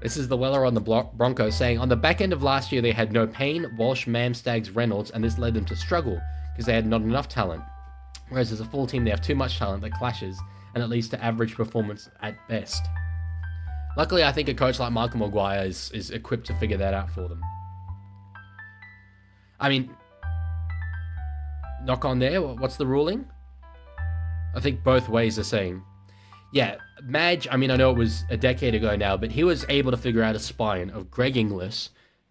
This is the Weller on the Broncos saying, on the back end of last year, they had no Payne, Walsh, Mamstags, Reynolds, and this led them to struggle because they had not enough talent. Whereas as a full team, they have too much talent that clashes, and it leads to average performance at best. Luckily, I think a coach like Michael Maguire is equipped to figure that out for them. I mean, knock on there, what's the ruling? I think both ways are saying. Yeah, Madge, I mean, I know it was a decade ago now, but he was able to figure out a spine of Greg Inglis,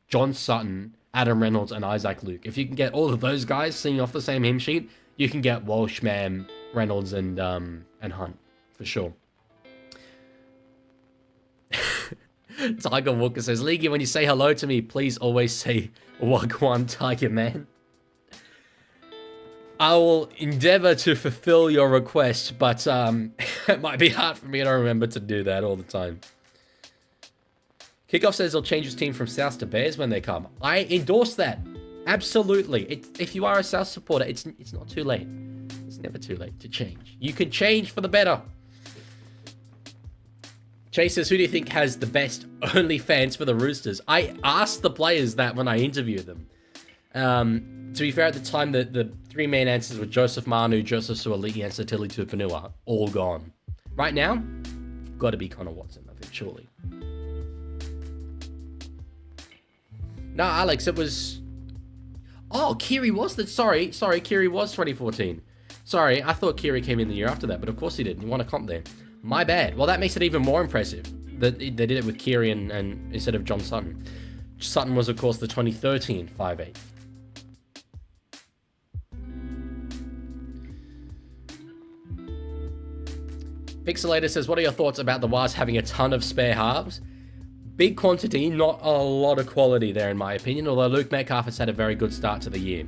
John Sutton, Adam Reynolds, and Isaac Luke. If you can get all of those guys singing off the same hymn sheet, you can get Walsh, Mam, Reynolds, and Hunt, for sure. Tiger Walker says, Leaguie, when you say hello to me, please always say Wagwan Tiger Man. I will endeavor to fulfill your request, but it might be hard for me to remember to do that all the time. Kickoff says he'll change his team from South to Bears when they come. I endorse that. Absolutely. If you are a South supporter, it's not too late. It's never too late to change. You can change for the better. Chase says, who do you think has the best OnlyFans for the Roosters? I asked the players that when I interviewed them. To be fair, at the time, the 3 main answers were Joseph Manu, Joseph Suaalii, and Satili Tupanua. All gone. Right now, got to be Connor Watson, I think, surely. No, Alex, it was... Oh, Kiri was the... Sorry, Kiri was 2014. Sorry, I thought Kiri came in the year after that, but of course he did. He won a comp there. My bad. Well, that makes it even more impressive that they did it with Kiri and instead of John Sutton. Sutton was, of course, the 2013 5'8". Pixelator says, what are your thoughts about the Wars having a ton of spare halves? Big quantity, not a lot of quality there in my opinion, although Luke Metcalf has had a very good start to the year.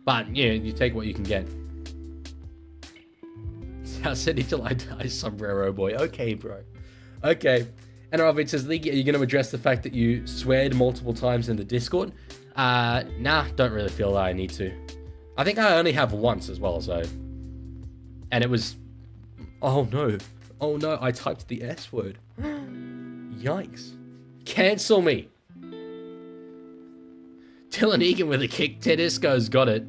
But, yeah, you take what you can get. South Sydney till I die, sombrero boy. Okay, bro. Okay. NRL Vid says, League, are you going to address the fact that you sweared multiple times in the Discord? Nah, don't really feel that I need to. I think I only have once as well, so... And it was... Oh no, I typed the S word. Yikes. Cancel me. Dylan Egan with a kick. Tedesco's got it.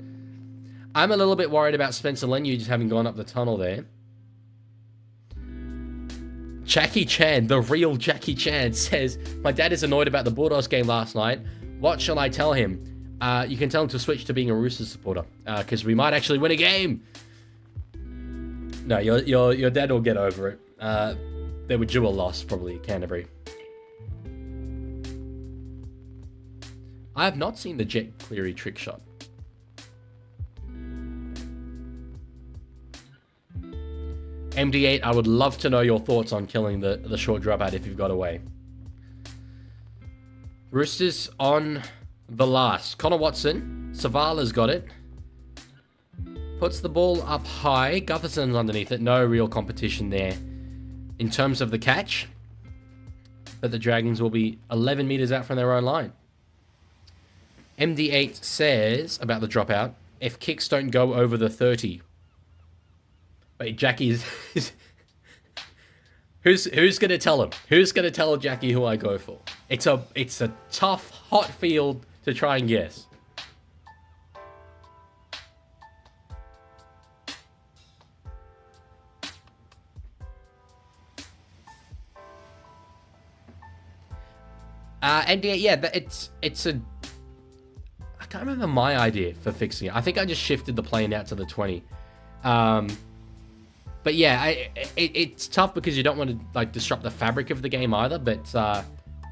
I'm a little bit worried about Spencer Lenu just having gone up the tunnel there. Jackie Chan, the real Jackie Chan, says, my dad is annoyed about the Bulldogs game last night. What shall I tell him? You can tell him to switch to being a Roosters supporter, because we might actually win a game. No, your dad will get over it. They were due a loss, probably, Canterbury. I have not seen the Jet Cleary trick shot. MD8, I would love to know your thoughts on killing the short dropout if you've got away. Roosters on the last. Connor Watson. Savala's got it. Puts the ball up high. Gutherson's underneath it. No real competition there in terms of the catch. But the Dragons will be 11 meters out from their own line. MD8 says about the dropout, if kicks don't go over the 30. Wait, Jackie's... Who's gonna tell him? Who's gonna tell Jackie who I go for? It's a tough, hot field to try and guess. And yeah, it's a... I can't remember my idea for fixing it. I think I just shifted the plane out to the 20. But yeah, it's tough because you don't want to like disrupt the fabric of the game either. But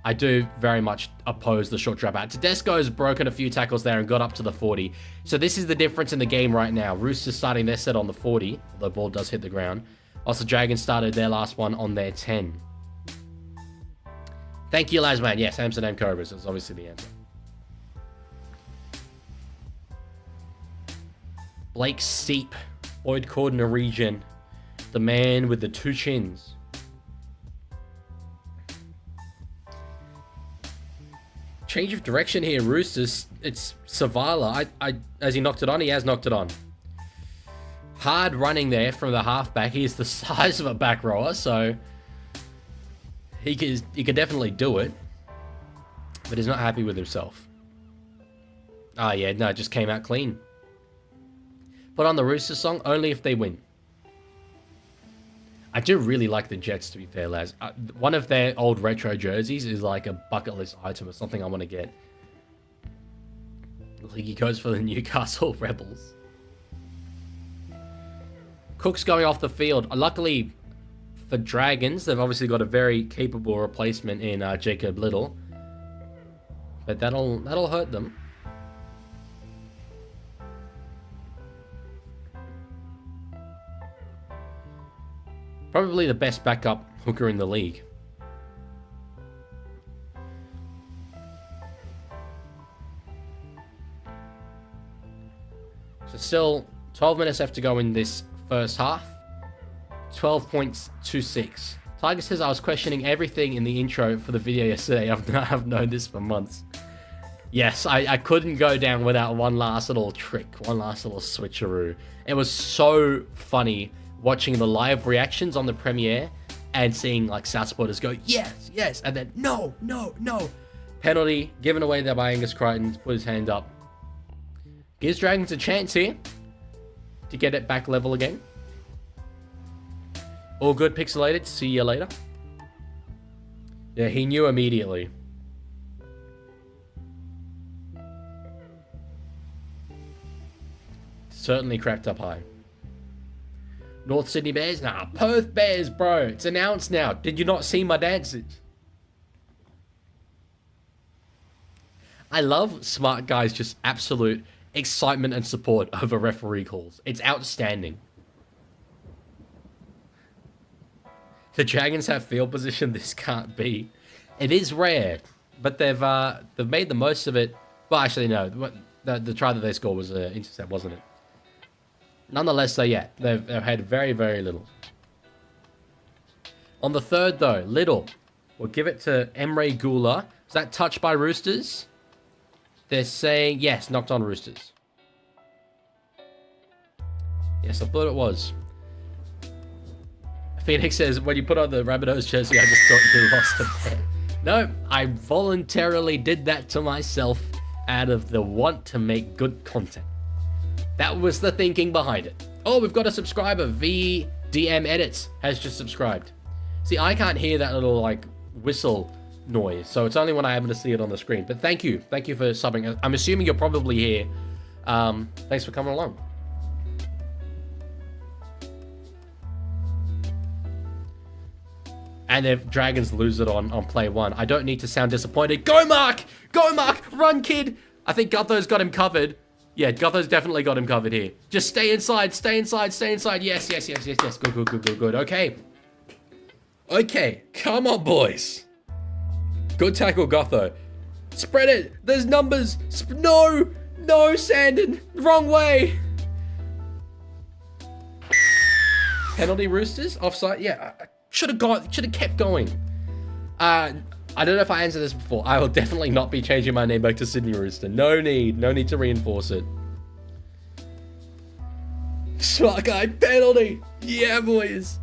I do very much oppose the short drop out. Tedesco's broken a few tackles there and got up to the 40. So this is the difference in the game right now. Roosters starting their set on the 40. The ball does hit the ground. Also, Dragons started their last one on their 10. Thank you, Lasman. Yes, Amsterdam Cobras is obviously the answer. Blake Steep, Boyd Cordner region. The man with the two chins. Change of direction here, Roosters. It's Savala. As he knocked it on, he has knocked it on. Hard running there from the halfback. He is the size of a back rower, so he could definitely do it. But he's not happy with himself. Ah, yeah, no, it just came out clean. Put on the Roosters song only if they win. I do really like the Jets, to be fair, lads. One of their old retro jerseys is like a bucket list item or something I want to get. Leaguie goes for the Newcastle Rebels. Cook's going off the field. Luckily for Dragons, they've obviously got a very capable replacement in Jacob Little. But that'll hurt them. Probably the best backup hooker in the league. So still 12 minutes left to go in this first half. 12.26. Tiger says, I was questioning everything in the intro for the video yesterday. I've known this for months. Yes, I couldn't go down without one last little trick, one last little switcheroo. It was so funny watching the live reactions on the premiere and seeing like South supporters go, yes, yes, and then no, no, no. Penalty given away there by Angus Crichton. Put his hand up. Gives Dragons a chance here to get it back level again. All good, Pixelated. See you later. Yeah, he knew immediately. Certainly cracked up high. North Sydney Bears? Nah, Perth Bears, bro. It's announced now. Did you not see my dances? I love smart guys' just absolute excitement and support over referee calls. It's outstanding. The Dragons have field position. This can't be. It is rare, but they've made the most of it. Well, actually, no. The try that they scored was an intercept, wasn't it? Nonetheless, though, yeah, they've had very, very little. On the third, though, Little will give it to Emre Gula. Was that touched by Roosters? They're saying, yes, knocked on Roosters. Yes, I thought it was. Phoenix says, when you put on the Rabbitohs jersey, I just thought you lost a bet. No, I voluntarily did that to myself out of the want to make good content. That was the thinking behind it. Oh, we've got a subscriber. VDM Edits has just subscribed. See, I can't hear that little, like, whistle noise, so it's only when I'm able to see it on the screen. But thank you. Thank you for subbing. I'm assuming you're probably here. Thanks for coming along. And if Dragons lose it on play one, I don't need to sound disappointed. Go, Mark! Go, Mark! Run, kid! I think Gutho's got him covered. Yeah, Gutho's definitely got him covered here. Just stay inside, stay inside, stay inside. Yes, yes, yes, yes, yes. Good, good, good, good, good. Okay. Okay. Come on, boys. Good tackle, Gutho. Spread it. There's numbers. No! No, Sandon. Wrong way. Penalty, Roosters? Offside? Yeah. Should have kept going. I don't know if I answered this before. I will definitely not be changing my name back to Sydney Rooster. No need to reinforce it. Smart guy penalty. Yeah, boys.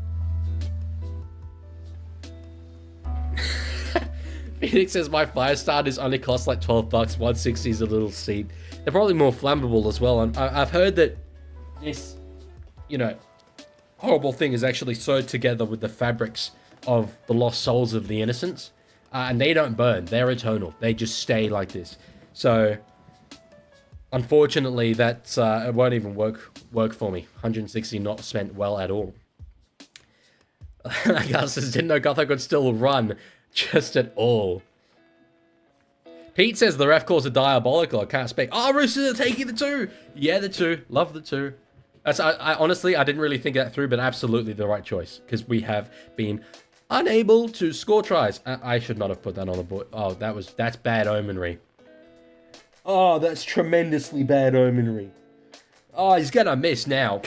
Phoenix says my fire starters only cost like $12. 160 is a little seed. They're probably more flammable as well. And I've heard that this, horrible thing is actually sewed together with the fabrics of the lost souls of the innocents. And they don't burn. They're eternal. They just stay like this. So, unfortunately, that it won't even work for me. 160 not spent well at all. Gus says, didn't know Gotha could still run just at all. Pete says the ref calls it diabolical. I can't speak. Oh, Roosters are taking the 2. Yeah, the 2. Love the 2. I honestly, I didn't really think that through, but absolutely the right choice. Because we have been unable to score tries. I should not have put that on the board. Oh, that's bad omenry. Oh, that's tremendously bad omenry. Oh, he's gonna miss now.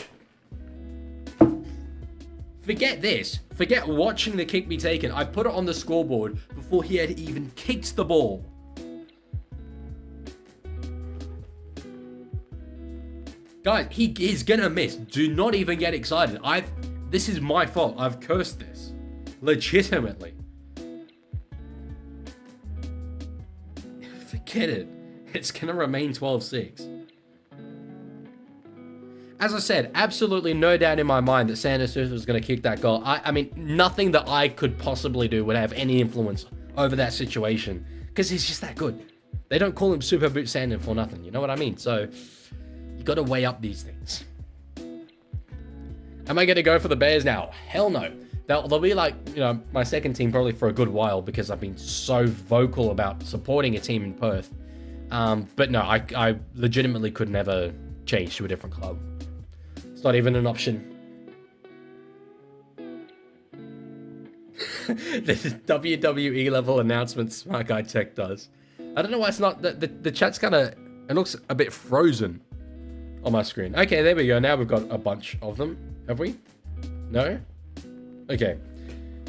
Forget this. Forget watching the kick be taken. I put it on the scoreboard before he had even kicked the ball. Guys, he is gonna miss. Do not even get excited. This is my fault. I've cursed this. Legitimately. Forget it. It's gonna remain 12-6. As I said, absolutely no doubt in my mind that Sanders Smith was going to kick that goal. I mean, nothing that I could possibly do would have any influence over that situation. Because he's just that good. They don't call him Super Boot Sanders for nothing. You know what I mean? So, you got to weigh up these things. Am I going to go for the Bears now? Hell no. They'll be like, my second team probably for a good while because I've been so vocal about supporting a team in Perth. But no, I legitimately could never change to a different club. Not even an option. This is WWE level announcements Smart Guy Tech does. I don't know why it's not. The chat's kind of, it looks a bit frozen on my screen. Okay, there we go. Now we've got a bunch of them. Have we? No? Okay.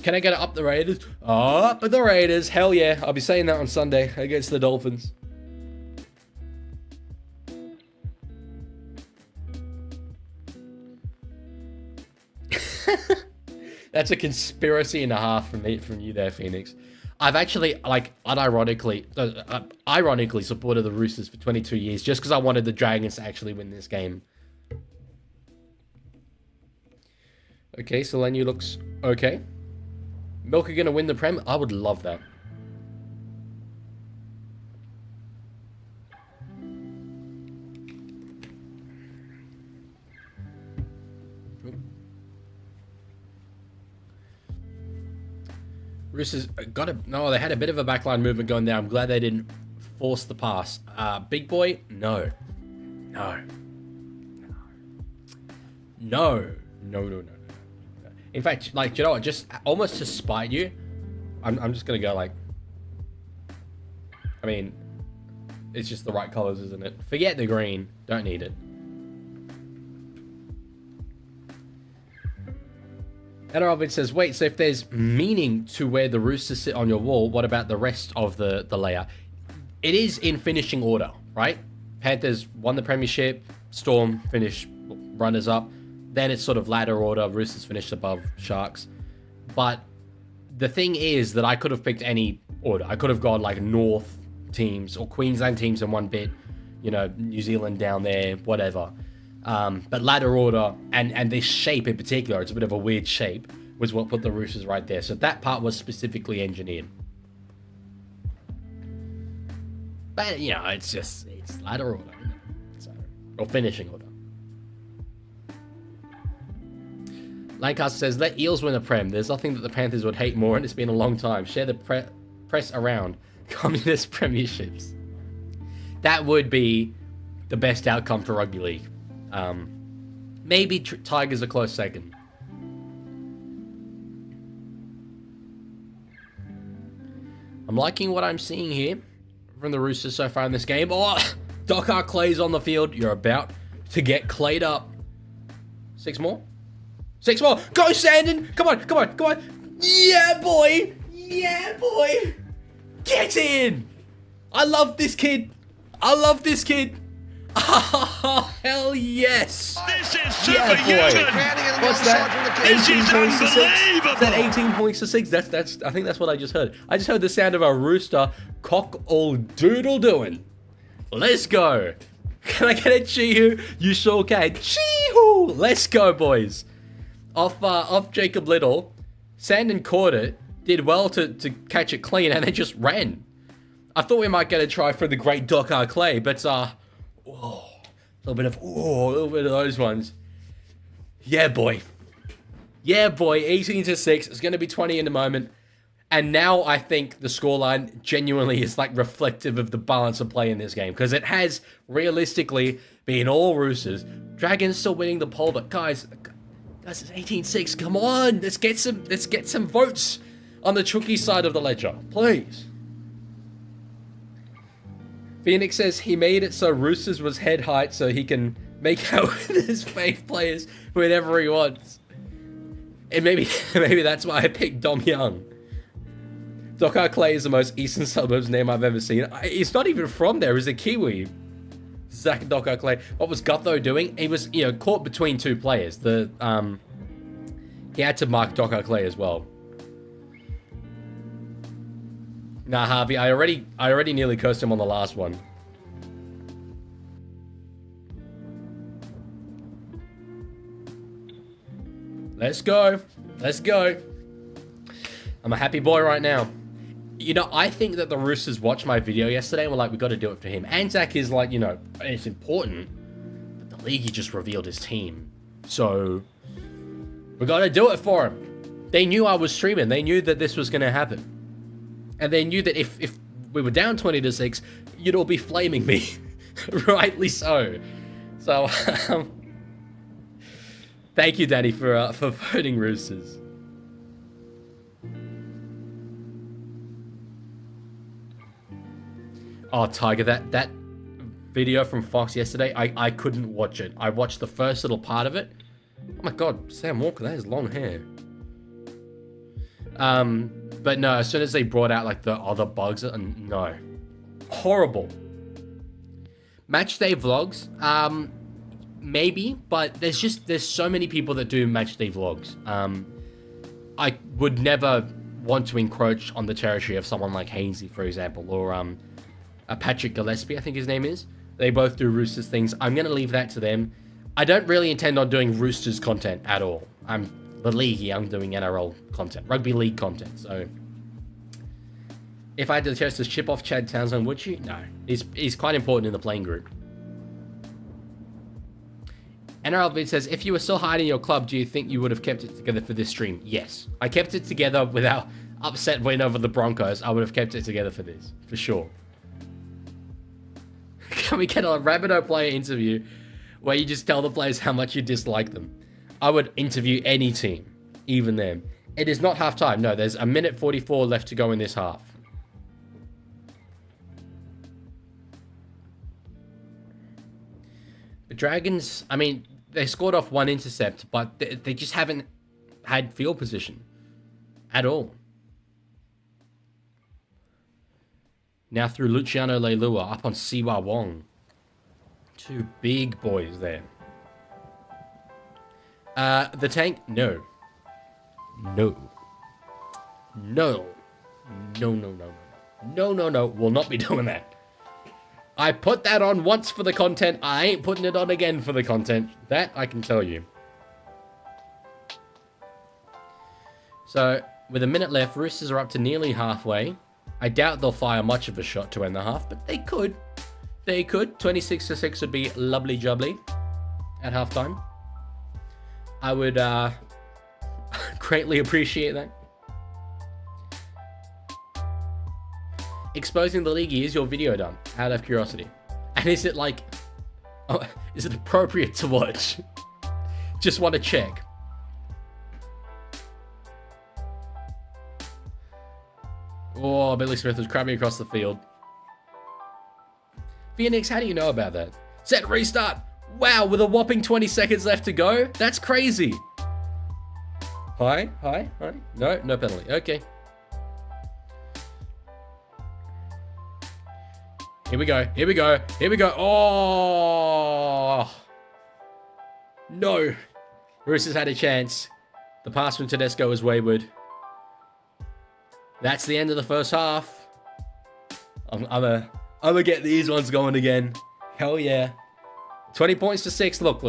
Can I get it up the Raiders? Up the Raiders. Hell yeah. I'll be saying that on Sunday against the Dolphins. That's a conspiracy and a half from you there, Phoenix. I've actually, ironically supported the Roosters for 22 years just because I wanted the Dragons to actually win this game. Okay, Selenu looks okay. Milk are going to win the Prem? I would love that. Roosters they had a bit of a backline movement going there. I'm glad they didn't force the pass. Big boy, no. No. In fact, you know what? Just almost to spite you, I'm just gonna go I mean, it's just the right colors, isn't it? Forget the green. Don't need it. NRL says, wait, so if there's meaning to where the Roosters sit on your wall, what about the rest of the layout? It is in finishing order, right? Panthers won the premiership, Storm finished runners up, then it's sort of ladder order, Roosters finished above Sharks. But the thing is that I could have picked any order. I could have gone North teams or Queensland teams in one bit, New Zealand down there, whatever. But ladder order and this shape in particular, it's a bit of a weird shape, was what put the Roosters right there. So that part was specifically engineered. But, it's ladder order, or finishing order. Lancaster says, let Eels win a Prem. There's nothing that the Panthers would hate more, and it's been a long time. Share the press around. Communist premierships. That would be the best outcome for rugby league. Maybe Tigers a close second. I'm liking what I'm seeing here from the Roosters so far in this game. Oh, Docker Clay's on the field. You're about to get clayed up. 6 more? 6 more. Go, Sandon. Come on. Yeah, boy. Get in. I love this kid. Oh, hell yes.
This is
Yeah,
superhuman.
boy. What's that?
This
18
is
points to 6. Is that
unbelievable.
18 points to 6? That's. I think that's what I just heard. I just heard the sound of a rooster cock all doodle doing. Let's go. Can I get a chee-hoo? You sure can. Chee-hoo. Let's go, boys. Off Jacob Little. Sandon caught it. Did well to catch it clean and then just ran. I thought we might get a try for the great Docker Clay, but a little bit of those ones. Yeah, boy. Yeah, boy. 18 to 6. It's going to be 20 in a moment. And now I think the scoreline genuinely is like reflective of the balance of play in this game, because it has realistically been all Roosters. Dragons still winning the poll, but guys, it's 18-6. Come on, let's get some votes on the Chucky side of the ledger, please. Phoenix says he made it so Roosters was head height so he can make out with his fave players whenever he wants. And maybe that's why I picked Dom Young. Docker Clay is the most eastern suburbs name I've ever seen. He's not even from there. He's a Kiwi. Zach Docker Clay. What was Gutho doing? He was, caught between two players. He had to mark Docker Clay as well. Nah, Harvey, I already nearly cursed him on the last one. Let's go. Let's go. I'm a happy boy right now. I think that the Roosters watched my video yesterday and were like, we got to do it for him. ANZAC is like, it's important. But the Leaguie just revealed his team. So, we got to do it for him. They knew I was streaming. They knew that this was going to happen. And they knew that if we were down 20 to 6, you'd all be flaming me. Rightly so. So, thank you, Danny, for voting Roosters. Oh, Tiger, that video from Fox yesterday, I couldn't watch it. I watched the first little part of it. Oh my god, Sam Walker, that is long hair. But no, as soon as they brought out like the other bugs, no. Horrible. Match day vlogs, maybe, but there's so many people that do match day vlogs. I would never want to encroach on the territory of someone like Hainsey, for example, or Patrick Gillespie, I think his name is. They both do Roosters things. I'm going to leave that to them. I don't really intend on doing Roosters content at all. I'm the Leaguie, I'm doing NRL content, rugby league content. So if I had the chance to chip off Chad Townsend, would you? No. He's quite important in the playing group. NRL Vid says, if you were still hiding your club, do you think you would have kept it together for this stream? Yes. I kept it together with our upset win over the Broncos. I would have kept it together for this, for sure. Can we get a Rabbitoh player interview where you just tell the players how much you dislike them? I would interview any team, even them. It is not half time. No, there's 1:44 left to go in this half. The Dragons, I mean, they scored off one intercept, but they just haven't had field position at all. Now through Luciano Leilua, up on Siwa Wong. Two big boys there. The tank, no. No. No. No, no, no. No, no, no. We'll not be doing that. I put that on once for the content. I ain't putting it on again for the content. That I can tell you. So, with a minute left, Roosters are up to nearly halfway. I doubt they'll fire much of a shot to end the half, but they could. They could. 26 to 6 would be lovely jubbly at halftime. I would greatly appreciate that. Exposing the Leaguie, is your video done? Out of curiosity. And is it like... Oh, is it appropriate to watch? Just want to check. Oh, Billy Smith was crabbing across the field. Phoenix, how do you know about that? Set restart. Wow, with a whopping 20 seconds left to go? That's crazy. Hi. No penalty. Okay. Here we go. Here we go. Here we go. Oh! No. Roosters had a chance. The pass from Tedesco was wayward. That's the end of the first half. I'm gonna get these ones going again. Hell yeah. 20 points to 6. Look.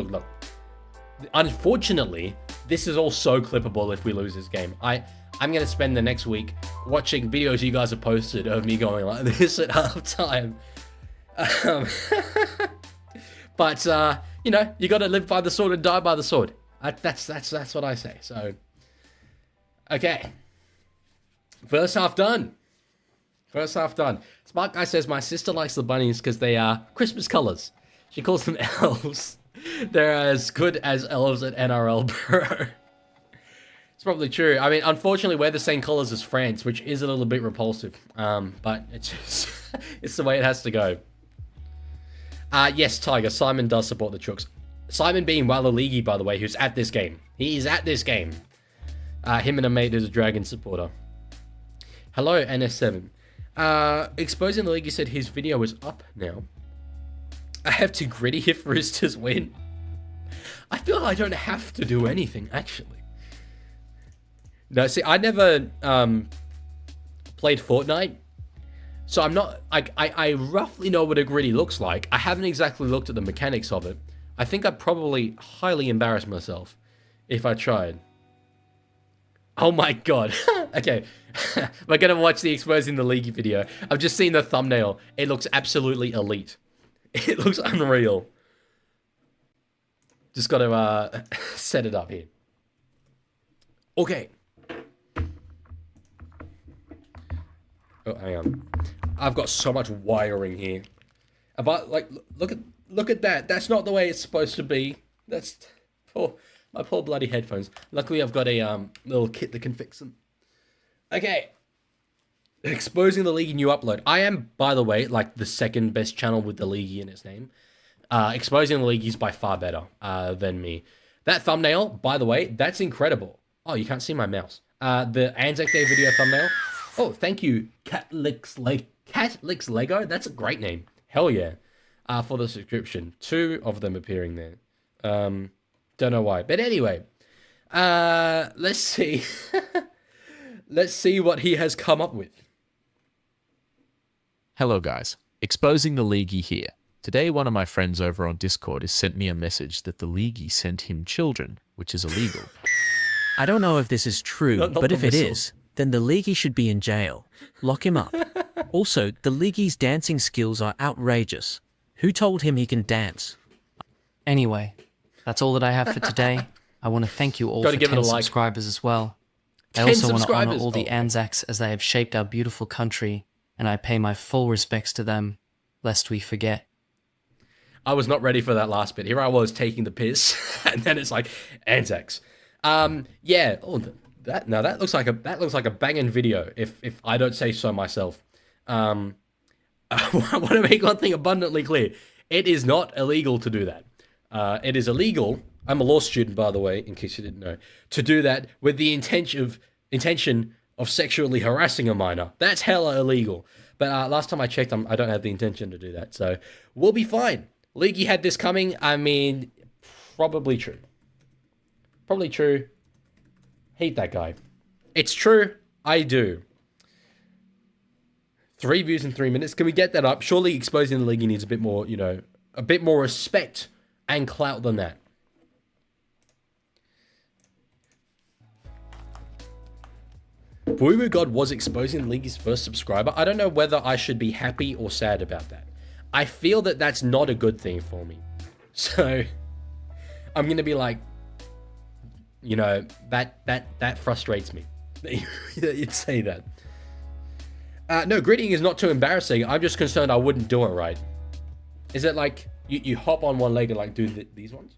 Unfortunately, this is all so clippable if we lose this game. I'm going to spend the next week watching videos you guys have posted of me going like this at halftime. But, you know, you got to live by the sword and die by the sword. That's what I say. So, okay. First half done. Smart Guy says, my sister likes the bunnies because they are Christmas colors. She calls them elves. They're as good as elves at NRL, bro. It's probably true. I mean, unfortunately, we're the same colors as France, which is a little bit repulsive. But it's just, it's the way it has to go. Yes, Tiger. Simon does support the Chooks. Simon being Leaguie, by the way, who's at this game. He is at this game. Him and a mate who's a Dragon supporter. Hello, NS7. Exposing the League, said his video is up now. I have to gritty if Roosters win. I feel I don't have to do anything, actually. No, see, I never played Fortnite, so I'm not... I roughly know what a gritty looks like. I haven't exactly looked at the mechanics of it. I think I'd probably highly embarrass myself if I tried. Oh my god. Okay. We're going to watch the Exposing the League video. I've just seen the thumbnail. It looks absolutely elite. It looks unreal. Just got to set it up here. Okay. Oh, hang on. I've got so much wiring here. About like, look at that. That's not the way it's supposed to be. That's my poor bloody headphones. Luckily, I've got a little kit that can fix them. Okay. Exposing the League new upload. I am, by the way, like the second best channel with the League in its name. Exposing the League is by far better than me. That thumbnail, by the way, that's incredible. Oh, you can't see my mouse. The ANZAC Day video thumbnail. Oh, thank you, Cat Licks Lego. That's a great name. Hell yeah. For the subscription. 2 of them appearing there. Don't know why. But anyway, let's see. Let's see what he has come up with.
Hello guys, Exposing the Leaguie here. Today one of my friends over on Discord has sent me a message that the Leaguie sent him children, which is illegal.
I don't know if this is true,
Not
but
the
if it
whistle.
is, then the Leaguie should be in jail. Lock him up. Also, the Leaguie's dancing skills are outrageous. Who told him he can dance?
Anyway, that's all that I have for today. I want to thank you all
Gotta
for
give it
10
a like.
subscribers as well. I
10
also want to honor
subscribers.
all the
Oh.
ANZACs as they have shaped our beautiful country, and I pay my full respects to them, lest we forget.
I was not ready for that last bit. Here I was taking the piss, and then it's like ANZACs. Yeah. Oh, that looks like a banging video. If I don't say so myself. I want to make one thing abundantly clear. It is not illegal to do that. It is illegal. I'm a law student, by the way, in case you didn't know, to do that with the intention of sexually harassing a minor. That's hella illegal. But last time I checked, I don't have the intention to do that, so we'll be fine. Leaguey had this coming. I mean, probably true. Probably true. Hate that guy. It's true. I do. 3 views in 3 minutes. Can we get that up? Surely Exposing the Leaguey needs a bit more, you know, a bit more respect and clout than that. Boo God was Exposing the League's first subscriber. I don't know whether I should be happy or sad about that. I feel that that's not a good thing for me. So I'm going to be like, you know, that frustrates me that you'd say that. No, gritting is not too embarrassing. I'm just concerned I wouldn't do it right. Is it like you hop on one leg and like do these ones?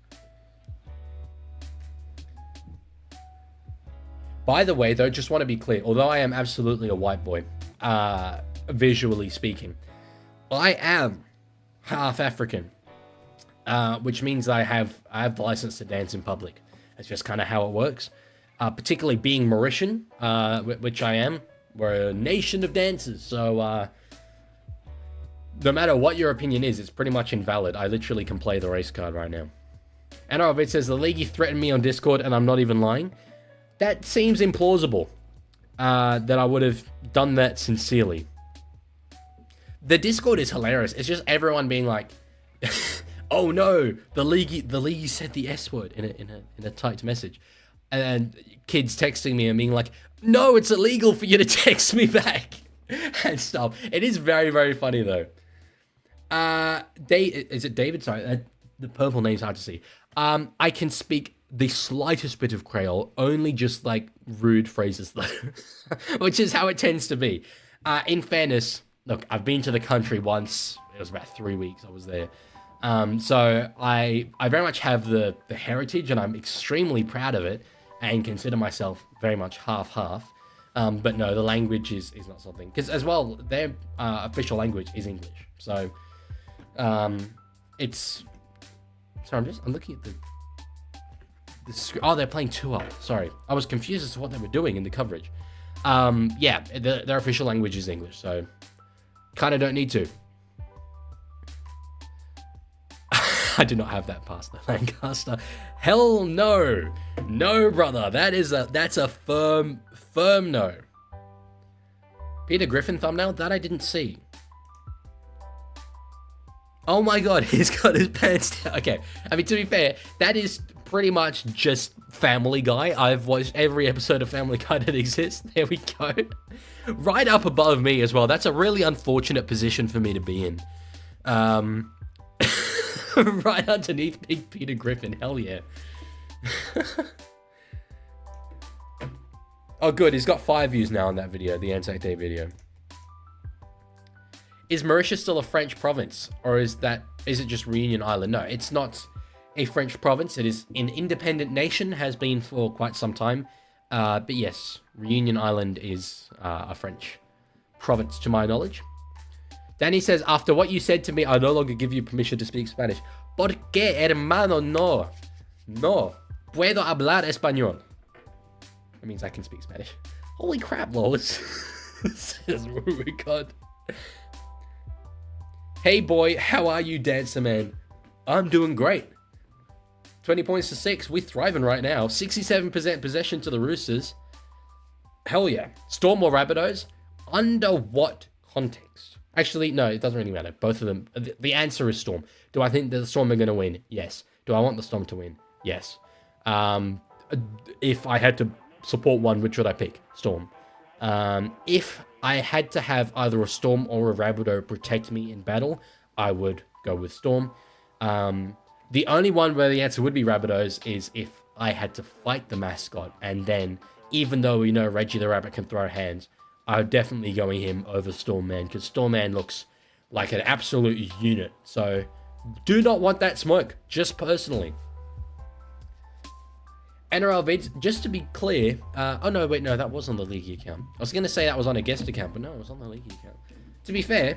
By the way, though, just want to be clear. Although I am absolutely a white boy, visually speaking, I am half African, which means I have the license to dance in public. That's just kind of how it works. Particularly being Mauritian, which I am. We're a nation of dancers, so no matter what your opinion is, it's pretty much invalid. I literally can play the race card right now. NRL Vid says, the Leaguie threatened me on Discord and I'm not even lying. That seems implausible. That I would have done that sincerely. The Discord is hilarious. It's just everyone being like, oh no, the Leaguie said the S word in a typed message. And kids texting me and being like, no, it's illegal for you to text me back. And stuff. It is very, very funny though. Is it David? Sorry, the purple name's hard to see. I can speak the slightest bit of Creole, only just like rude phrases though, which is how it tends to be. In fairness, look, I've been to the country once. It was about 3 weeks I was there. So I very much have the heritage, and I'm extremely proud of it, and consider myself very much half. But no, the language is not something, because as well, their official language is English. So it's... Sorry, I'm looking at the oh, they're playing 2-0. Sorry, I was confused as to what they were doing in the coverage. Yeah, their official language is English, so kind of don't need to. I do not have that past the Lancaster. Hell no. No, brother. That's a firm no. Peter Griffin thumbnail? That I didn't see. Oh my god, he's got his pants down. Okay, I mean, to be fair, that is pretty much just Family Guy. I've watched every episode of Family Guy that exists. There we go. Right up above me as well. That's a really unfortunate position for me to be in. Right underneath Big Peter Griffin. Hell yeah. Oh, good. He's got 5 views now on that video, the Anzac Day video. Is Mauritius still a French province, or is it just Reunion Island? No, it's not a French province. It is an independent nation, has been for quite some time. But yes, Reunion Island is a French province, to my knowledge. Danny says, after what you said to me, I no longer give you permission to speak Spanish. ¿Por qué, hermano? No. No. Puedo hablar español. That means I can speak Spanish. Holy crap, Lois. Says Rubicon. Hey boy, how are you, Dancer Man? I'm doing great. 20 points to 6. We're thriving right now. 67% possession to the Roosters. Hell yeah. Storm or Rabbitohs? Under what context? Actually, no, it doesn't really matter. Both of them. The answer is Storm. Do I think that the Storm are going to win? Yes. Do I want the Storm to win? Yes. If I had to support one, which would I pick? Storm. If I had to have either a Storm or a Rabbitoh protect me in battle, I would go with Storm. The only one where the answer would be Rabbitohs is if I had to fight the mascot, and then, even though we know Reggie the Rabbit can throw hands, I'm definitely going him over Stormman, because Stormman looks like an absolute unit. So, do not want that smoke, just personally. NRL Vids, just to be clear, oh no, wait, no, that was on the Leaguie account. I was going to say that was on a guest account, but no, it was on the Leaguie account. To be fair,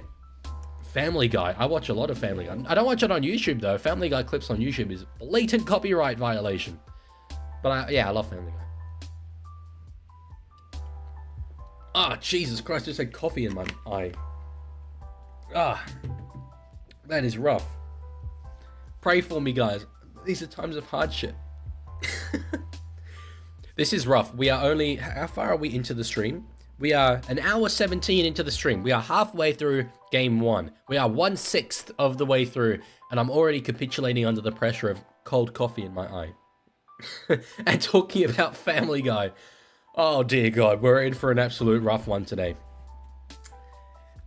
Family Guy, I watch a lot of Family Guy. I don't watch it on YouTube, though. Family Guy clips on YouTube is blatant copyright violation. But yeah, I love Family Guy. Ah, Jesus Christ, I just had coffee in my eye. Ah, that is rough. Pray for me, guys. These are times of hardship. This is rough. We are only... How far are we into the stream? We are an hour 17 into the stream. We are halfway through game 1. We are 1/6 of the way through, and I'm already capitulating under the pressure of cold coffee in my eye. And talking about Family Guy. Oh dear God, we're in for an absolute rough one today.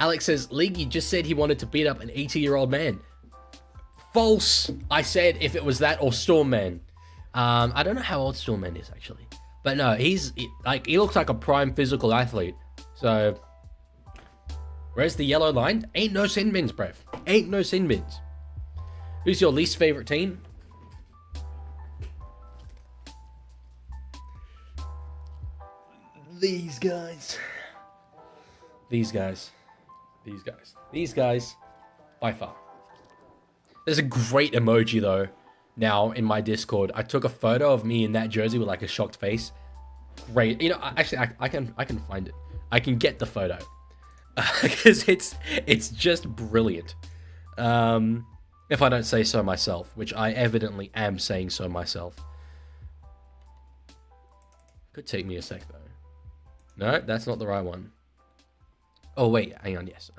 Alex says, Leaguie just said he wanted to beat up an 80-year-old man. False. I said if it was that or Stormman. I don't know how old Stormman is actually, but no, he looks like a prime physical athlete. So, where's the yellow line? Ain't no sin bins, bruv. Ain't no sin bins. Who's your least favorite team? These guys. These guys. These guys. These guys. By far. There's a great emoji though. Now in my Discord, I took a photo of me in that jersey with like a shocked face. Great. You know, actually, I can find it. I can get the photo. because it's just brilliant. If I don't say so myself, which I evidently am saying so myself. Could take me a sec though. No, that's not the right one. Oh wait, hang on, yes.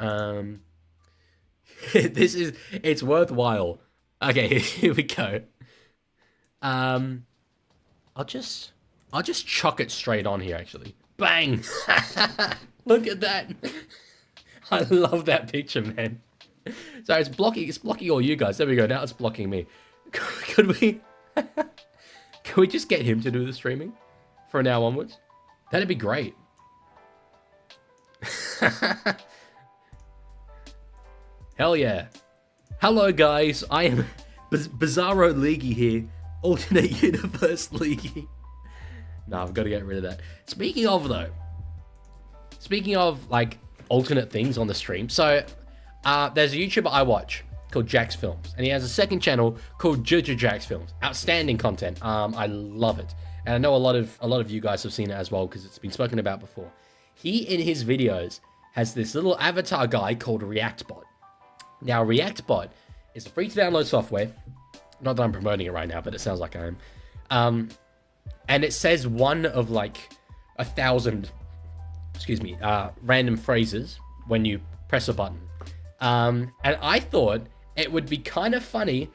It's worthwhile. Okay, here we go. I'll just chuck it straight on here actually. Bang! Look at that. I love that picture, man. So it's blocking all you guys. There we go. Now it's blocking me. Could we can we just get him to do the streaming from now onwards? That'd be great. Hell yeah. Hello guys, I am Bizarro Leaguie here. Alternate Universe Leaguie. No, I've got to get rid of that. Speaking of like alternate things on the stream, so there's a YouTuber I watch called Jack's Films, and he has a second channel called Jack's Films. Outstanding content. I love it, and I know a lot of you guys have seen it as well because it's been spoken about before. He in his videos has this little avatar guy called ReactBot. Now ReactBot is a free to download software. Not that I'm promoting it right now, but it sounds like I am. And it says one of like 1,000, random phrases when you press a button. And I thought it would be kind of funny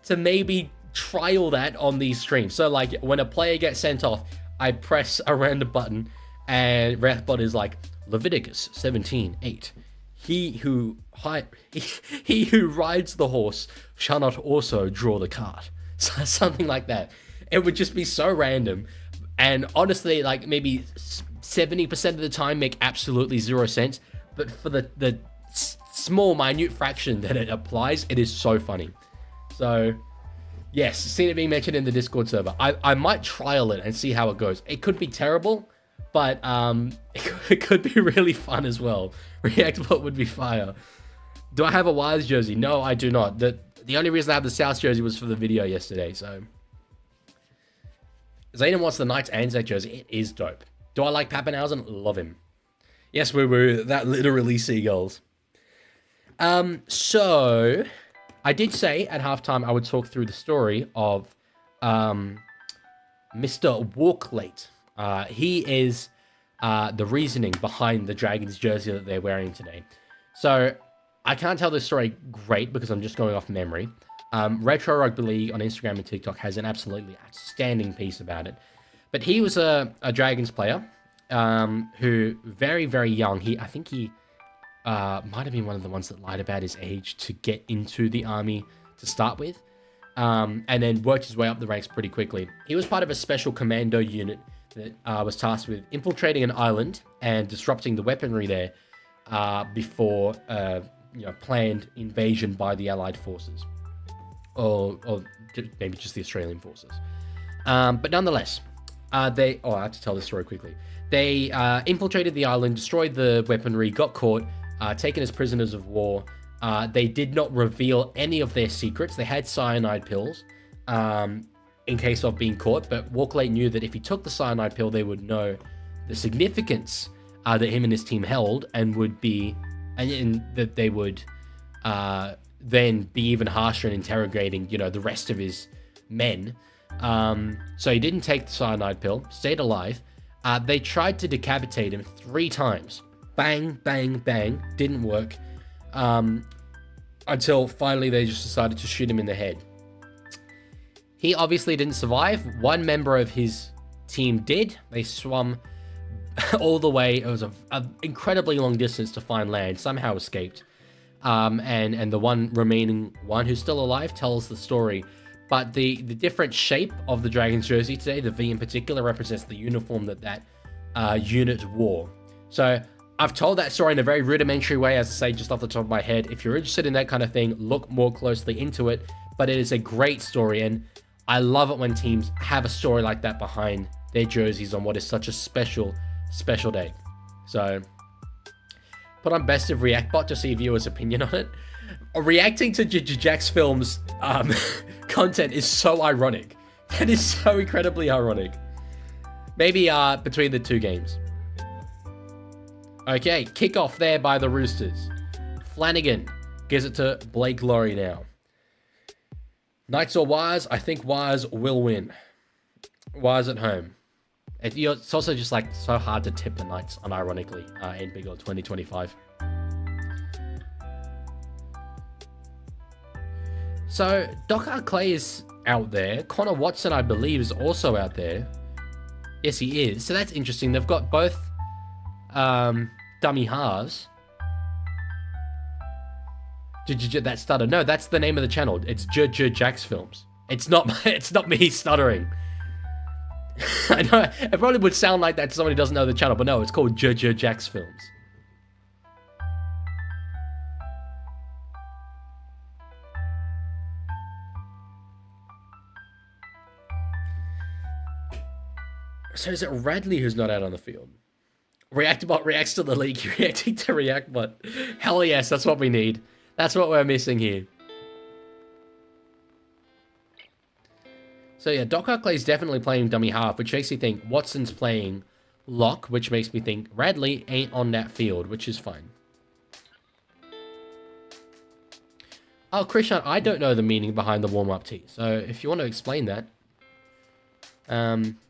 to maybe trial that on these streams. So like when a player gets sent off, I press a random button and ReactBot is like, Leviticus 17:8. He who rides the horse shall not also draw the cart. So something like that. It would just be so random. And honestly, like maybe 70% of the time make absolutely 0 sense. But for the small, minute fraction that it applies, it is so funny. So, yes, seen it being mentioned in the Discord server. I might trial it and see how it goes. It could be terrible, but it could be really fun as well. ReactBot would be fire. Do I have a Wires jersey? No, I do not. The only reason I have the South jersey was for the video yesterday, so. Zayden wants the Knights ANZAC jersey. It is dope. Do I like Pappenhausen? Love him. Yes, woo-woo. That literally seagulls. So, I did say at halftime I would talk through the story of Mr. Walklate. He is the reasoning behind the Dragons jersey that they're wearing today. So, I can't tell this story great because I'm just going off memory. Retro Rugby League on Instagram and TikTok has an absolutely outstanding piece about it. But he was a Dragons player who very, very young. I think he might have been one of the ones that lied about his age to get into the army to start with. And then worked his way up the ranks pretty quickly. He was part of a special commando unit that was tasked with infiltrating an island and disrupting the weaponry there before planned invasion by the Allied forces. Or maybe just the Australian forces. But nonetheless, I have to tell this story quickly. They infiltrated the island, destroyed the weaponry, got caught, taken as prisoners of war. They did not reveal any of their secrets. They had cyanide pills in case of being caught, but Walklate knew that if he took the cyanide pill, they would know the significance that him and his team held and that they would then be even harsher in interrogating, the rest of his men. So he didn't take the cyanide pill, stayed alive. They tried to decapitate him 3 times. Bang, bang, bang. Didn't work. Until finally they just decided to shoot him in the head. He obviously didn't survive. One member of his team did. They swam all the way. It was an incredibly long distance to find land. Somehow escaped. And the one remaining one who's still alive tells the story. But the different shape of the Dragons jersey today, the V in particular, represents the uniform that unit wore. So I've told that story in a very rudimentary way, as I say, just off the top of my head. If you're interested in that kind of thing, look more closely into it. But it is a great story, and I love it when teams have a story like that behind their jerseys on what is such a special, special day. So put on best of ReactBot to see viewers' opinion on it. Reacting to Jack's Films content is so ironic. That is so incredibly ironic. Maybe between the 2 games. Okay, kickoff there by the Roosters. Flanagan gives it to Blake Laurie now. Knights or Wires? I think Wires will win. Wires at home. It's also just like so hard to tip the Knights, unironically, in Big O 2025. So, Docker Clay is out there. Connor Watson, I believe, is also out there. Yes, he is. So that's interesting. They've got both dummy halves. That stutter. No, that's the name of the channel. It's Jack's Films. It's not me stuttering. I know it probably would sound like that to somebody who doesn't know the channel, but no, it's called Jack's Films. So is it Radley who's not out on the field? Reactbot reacts to the league, reacting to Reactbot. Hell yes, that's what we need. That's what we're missing here. So yeah, Docker Clay's definitely playing dummy half, which makes me think Watson's playing lock, which makes me think Radley ain't on that field, which is fine. Oh, Krishan, I don't know the meaning behind the warm-up tee, so if you want to explain that,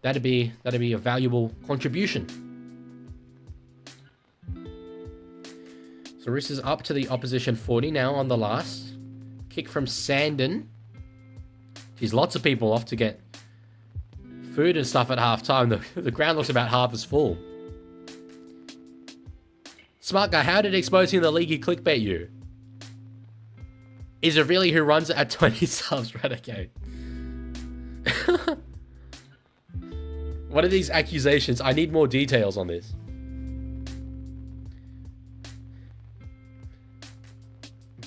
that'd be a valuable contribution. So Roosters up to the opposition 40 now on the last. Kick from Sandon. Geez, lots of people off to get food and stuff at halftime. The ground looks about half as full. Smart guy, how did exposing the Leaguie clickbait you? Is it really who runs it at 20 subs? Right, okay. What are these accusations? I need more details on this.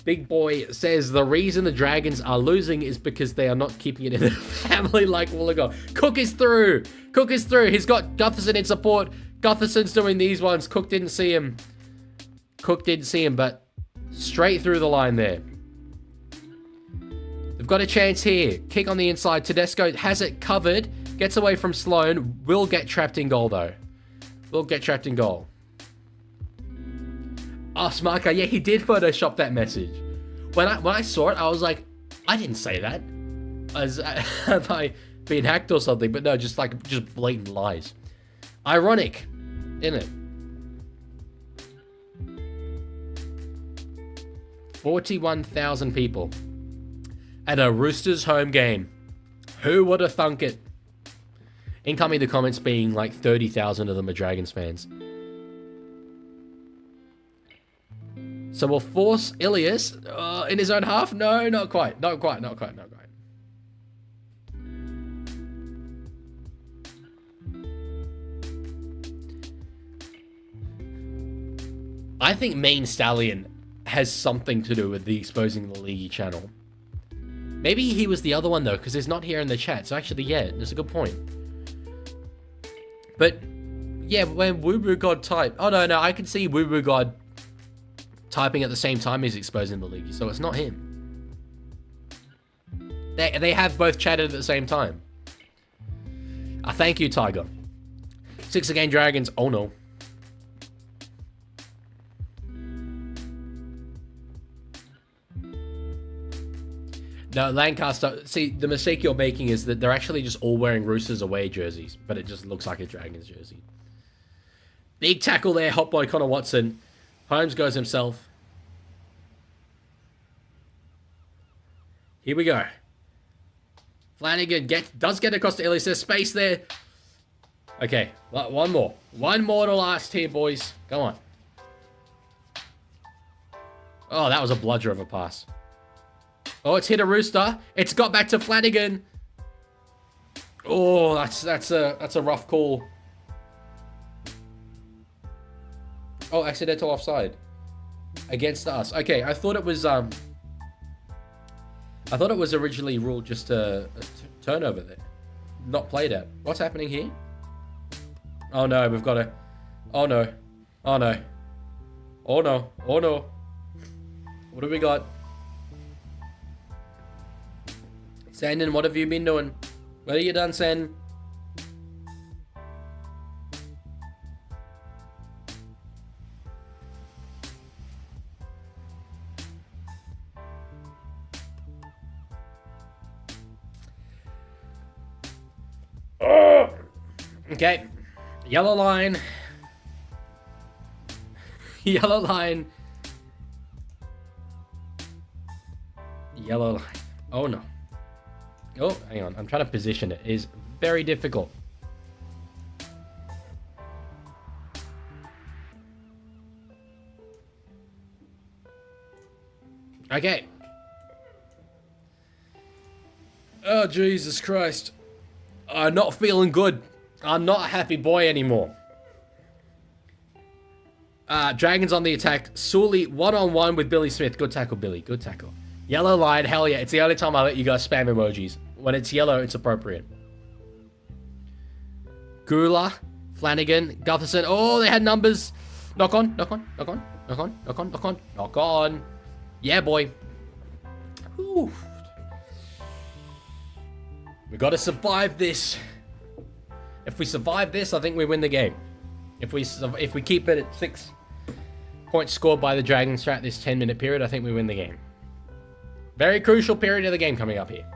Big Boy says the reason the Dragons are losing is because they are not keeping it in their family like Wollongong. Cook is through. Cook is through. He's got Gutherson in support. Gutherson's doing these ones. Cook didn't see him. Cook didn't see him, but straight through the line there. They've got a chance here. Kick on the inside. Tedesco has it covered. Gets away from Sloan. Will get trapped in goal, though. Will get trapped in goal. Oh, smart guy. Yeah, he did Photoshop that message. When I saw it, I was like, I didn't say that. Have I been hacked or something? But no, just blatant lies. Ironic, isn't it? 41,000 people at a Roosters home game. Who would have thunk it? Incoming the comments being like 30,000 of them are Dragons fans. So we'll force Ilias in his own half? No, not quite. Not quite. I think Main Stallion has something to do with the exposing the Leaguie channel. Maybe he was the other one, though, because he's not here in the chat. So actually, yeah, that's a good point. But, yeah, when Woo Woo God typed... Oh, no, I can see Woo Woo God typing at the same time he's exposing the Leaguie, so it's not him. They have both chatted at the same time. Thank you, Tiger. 6 again, Dragons. Oh, no. No, Lancaster, see, the mistake you're making is that they're actually just all wearing Roosters away jerseys, but it just looks like a Dragons jersey. Big tackle there, hot boy Connor Watson. Holmes goes himself. Here we go. Flanagan does get across to Ellis. There's space there. Okay, one more. One more to last here, boys. Go on. Oh, that was a bludger of a pass. Oh, it's hit a Rooster. It's got back to Flanagan. Oh, that's a rough call. Oh, accidental offside. Against us. Okay, I thought it was originally ruled just a turnover there. Not played out. What's happening here? Oh no, we've got a... Oh no. Oh no. Oh no. Oh no. What do we got? Sandon, what have you been doing? What have you done, Sandon? Okay. Yellow line. Yellow line. Yellow line. Oh, no. Oh, hang on. I'm trying to position it. It is very difficult. Okay. Oh, Jesus Christ. I'm not feeling good. I'm not a happy boy anymore. Dragons on the attack. Sully one-on-one with Billy Smith. Good tackle, Billy. Good tackle. Yellow line. Hell yeah. It's the only time I let you guys spam emojis. When it's yellow, it's appropriate. Gula, Flanagan, Gutherson. Oh, they had numbers. Knock on, knock on, knock on, knock on, knock on, knock on, knock on. Yeah, boy. Whew. We got to survive this. If we survive this, I think we win the game. If we keep it at 6 points scored by the Dragons throughout this 10-minute period, I think we win the game. Very crucial period of the game coming up here.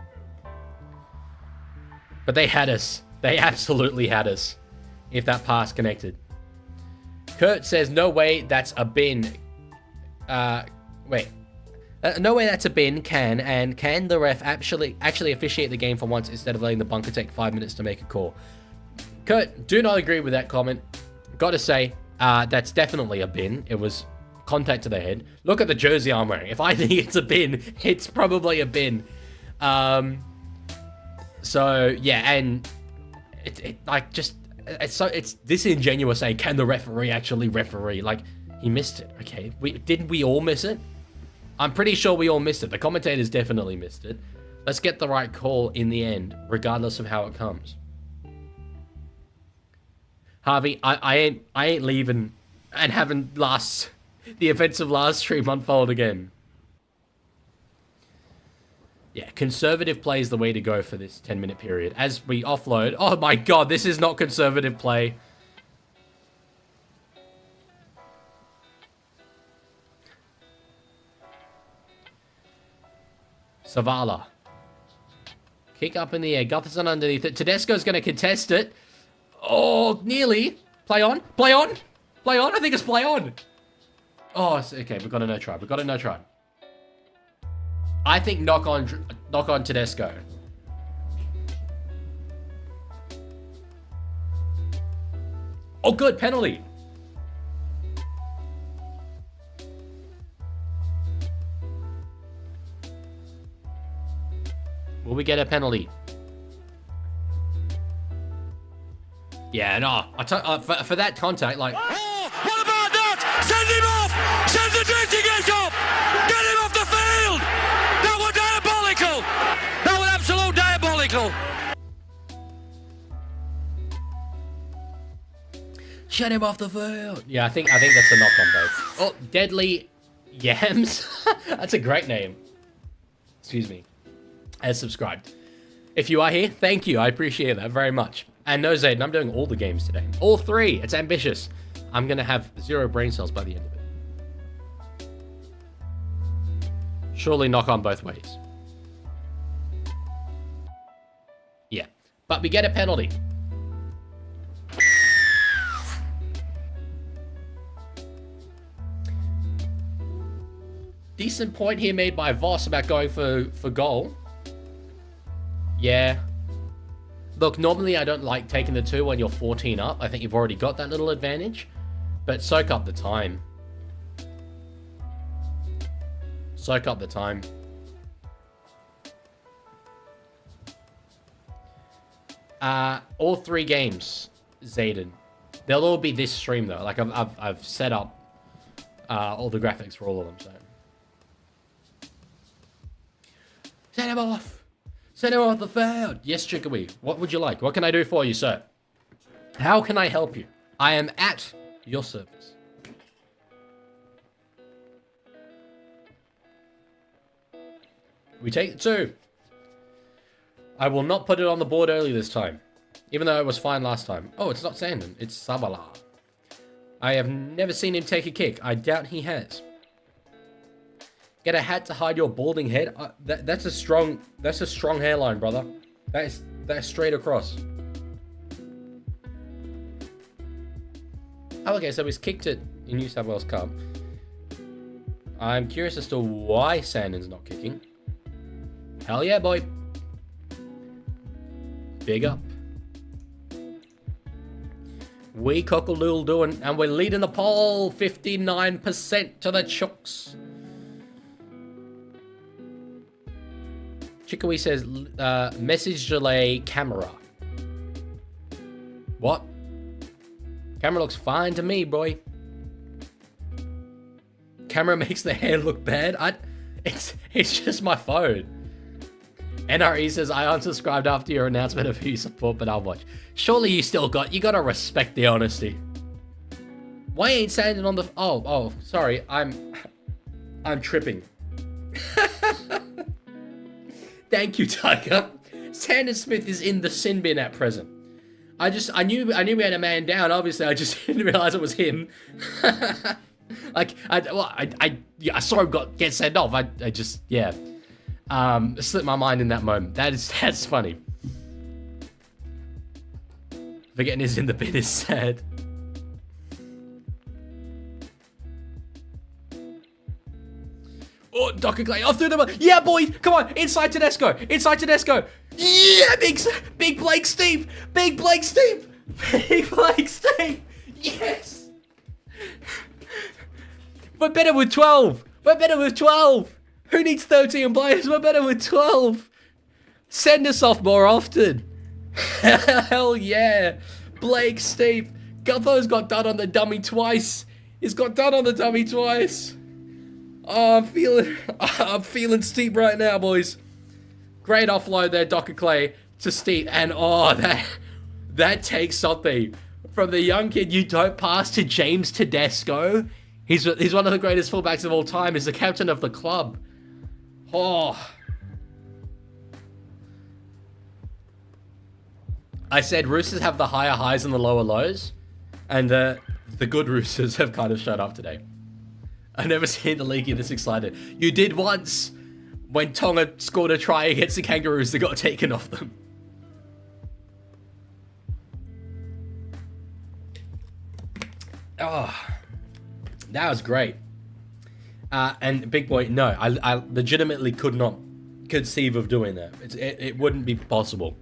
But they had us. They absolutely had us. If that pass connected. Kurt says, no way that's a bin. Wait. No way that's a bin, can the ref actually officiate the game for once instead of letting the bunker take 5 minutes to make a call? Kurt, do not agree with that comment. Gotta say, that's definitely a bin. It was contact to the head. Look at the jersey I'm wearing. If I think it's a bin, it's probably a bin. So, yeah, and it's disingenuous saying, can the referee actually referee? Like, he missed it, okay? Didn't we all miss it? I'm pretty sure we all missed it. The commentators definitely missed it. Let's get the right call in the end, regardless of how it comes. Harvey, I ain't leaving and having the events of last stream unfold again. Yeah, conservative play is the way to go for this 10-minute period. As we offload... Oh my god, this is not conservative play. Savala. Kick up in the air. Gutherson underneath it. Tedesco's going to contest it. Oh, nearly. Play on. Play on. Play on. I think it's play on. Oh, okay. We've got a no try. We've got a no try. I think knock on Tedesco. Oh, good. Penalty. Will we get a penalty? Yeah, no. For that contact, like...
Oh, what about that? Send him off! Send the dressing gate off! Get him off the field! That was diabolical! That was absolute diabolical!
Shut him off the field! Yeah, I think that's a knock on both. Oh, Deadly Yams? That's a great name. Excuse me. As subscribed. If you are here, thank you. I appreciate that very much. And no, Zayden, I'm doing all the games today. All 3. It's ambitious. I'm going to have 0 brain cells by the end of it. Surely knock on both ways. Yeah. But we get a penalty. Decent point here made by Voss about going for goal. Yeah. Look, normally I don't like taking the 2 when you're 14 up. I think you've already got that little advantage. But soak up the time. Soak up the time. All 3 games, Zayden. They'll all be this stream though. Like I've set up all the graphics for all of them. So set him off. Send him off the field. Yes, Chickawee. What would you like? What can I do for you, sir? How can I help you? I am at your service. We take 2. I will not put it on the board early this time. Even though it was fine last time. Oh, it's not Sandon. It's Sabala. I have never seen him take a kick. I doubt he has. Get a hat to hide your balding head. That's a strong hairline, brother. That's straight across. Oh, okay, so he's kicked it in New South Wales Cup. I'm curious as to why Sandon's not kicking. Hell yeah, boy. Big up. We cock-a-doodle doing, and we're leading the poll 59% to the Chooks. Chickawee says, message delay camera. What? Camera looks fine to me, boy. Camera makes the hair look bad. It's just my phone. NRE says, I unsubscribed after your announcement of who you support, but I'll watch. Surely you gotta respect the honesty. Why ain't Sandon on the... Oh, sorry. I'm tripping. Thank you, Tiger. Sandon Smith is in the sin bin at present. I knew we had a man down. Obviously, I just didn't realize it was him. Like, I saw him get sent off. I just, yeah. Slipped my mind in that moment. That's funny. Forgetting he's in the bin is sad. Oh, Docker Clay off through the... Yeah, boy! Come on! Inside Tedesco! Inside Tedesco! Yeah! Big Blake Steve! Big Blake Steve! Big Blake Steve! Yes! We're better with 12! We're better with 12! Who needs 13 players? We're better with 12! Send us off more often! Hell yeah! Blake Steve! Gutho's got done on the dummy twice! He's got done on the dummy twice! Oh, I'm feeling steep right now, boys. Great offload there, Docker Clay to Steve, and that takes something from the young kid you don't pass to James Tedesco. He's one of the greatest fullbacks of all time. He's the captain of the club. Oh, I said Roosters have the higher highs and the lower lows, and the good Roosters have kind of shut up today. I've never seen the Leaguie this excited. You did once when Tonga scored a try against the Kangaroos that got taken off them. Oh, that was great. And Big Boy, no, I legitimately could not conceive of doing that. It wouldn't be possible.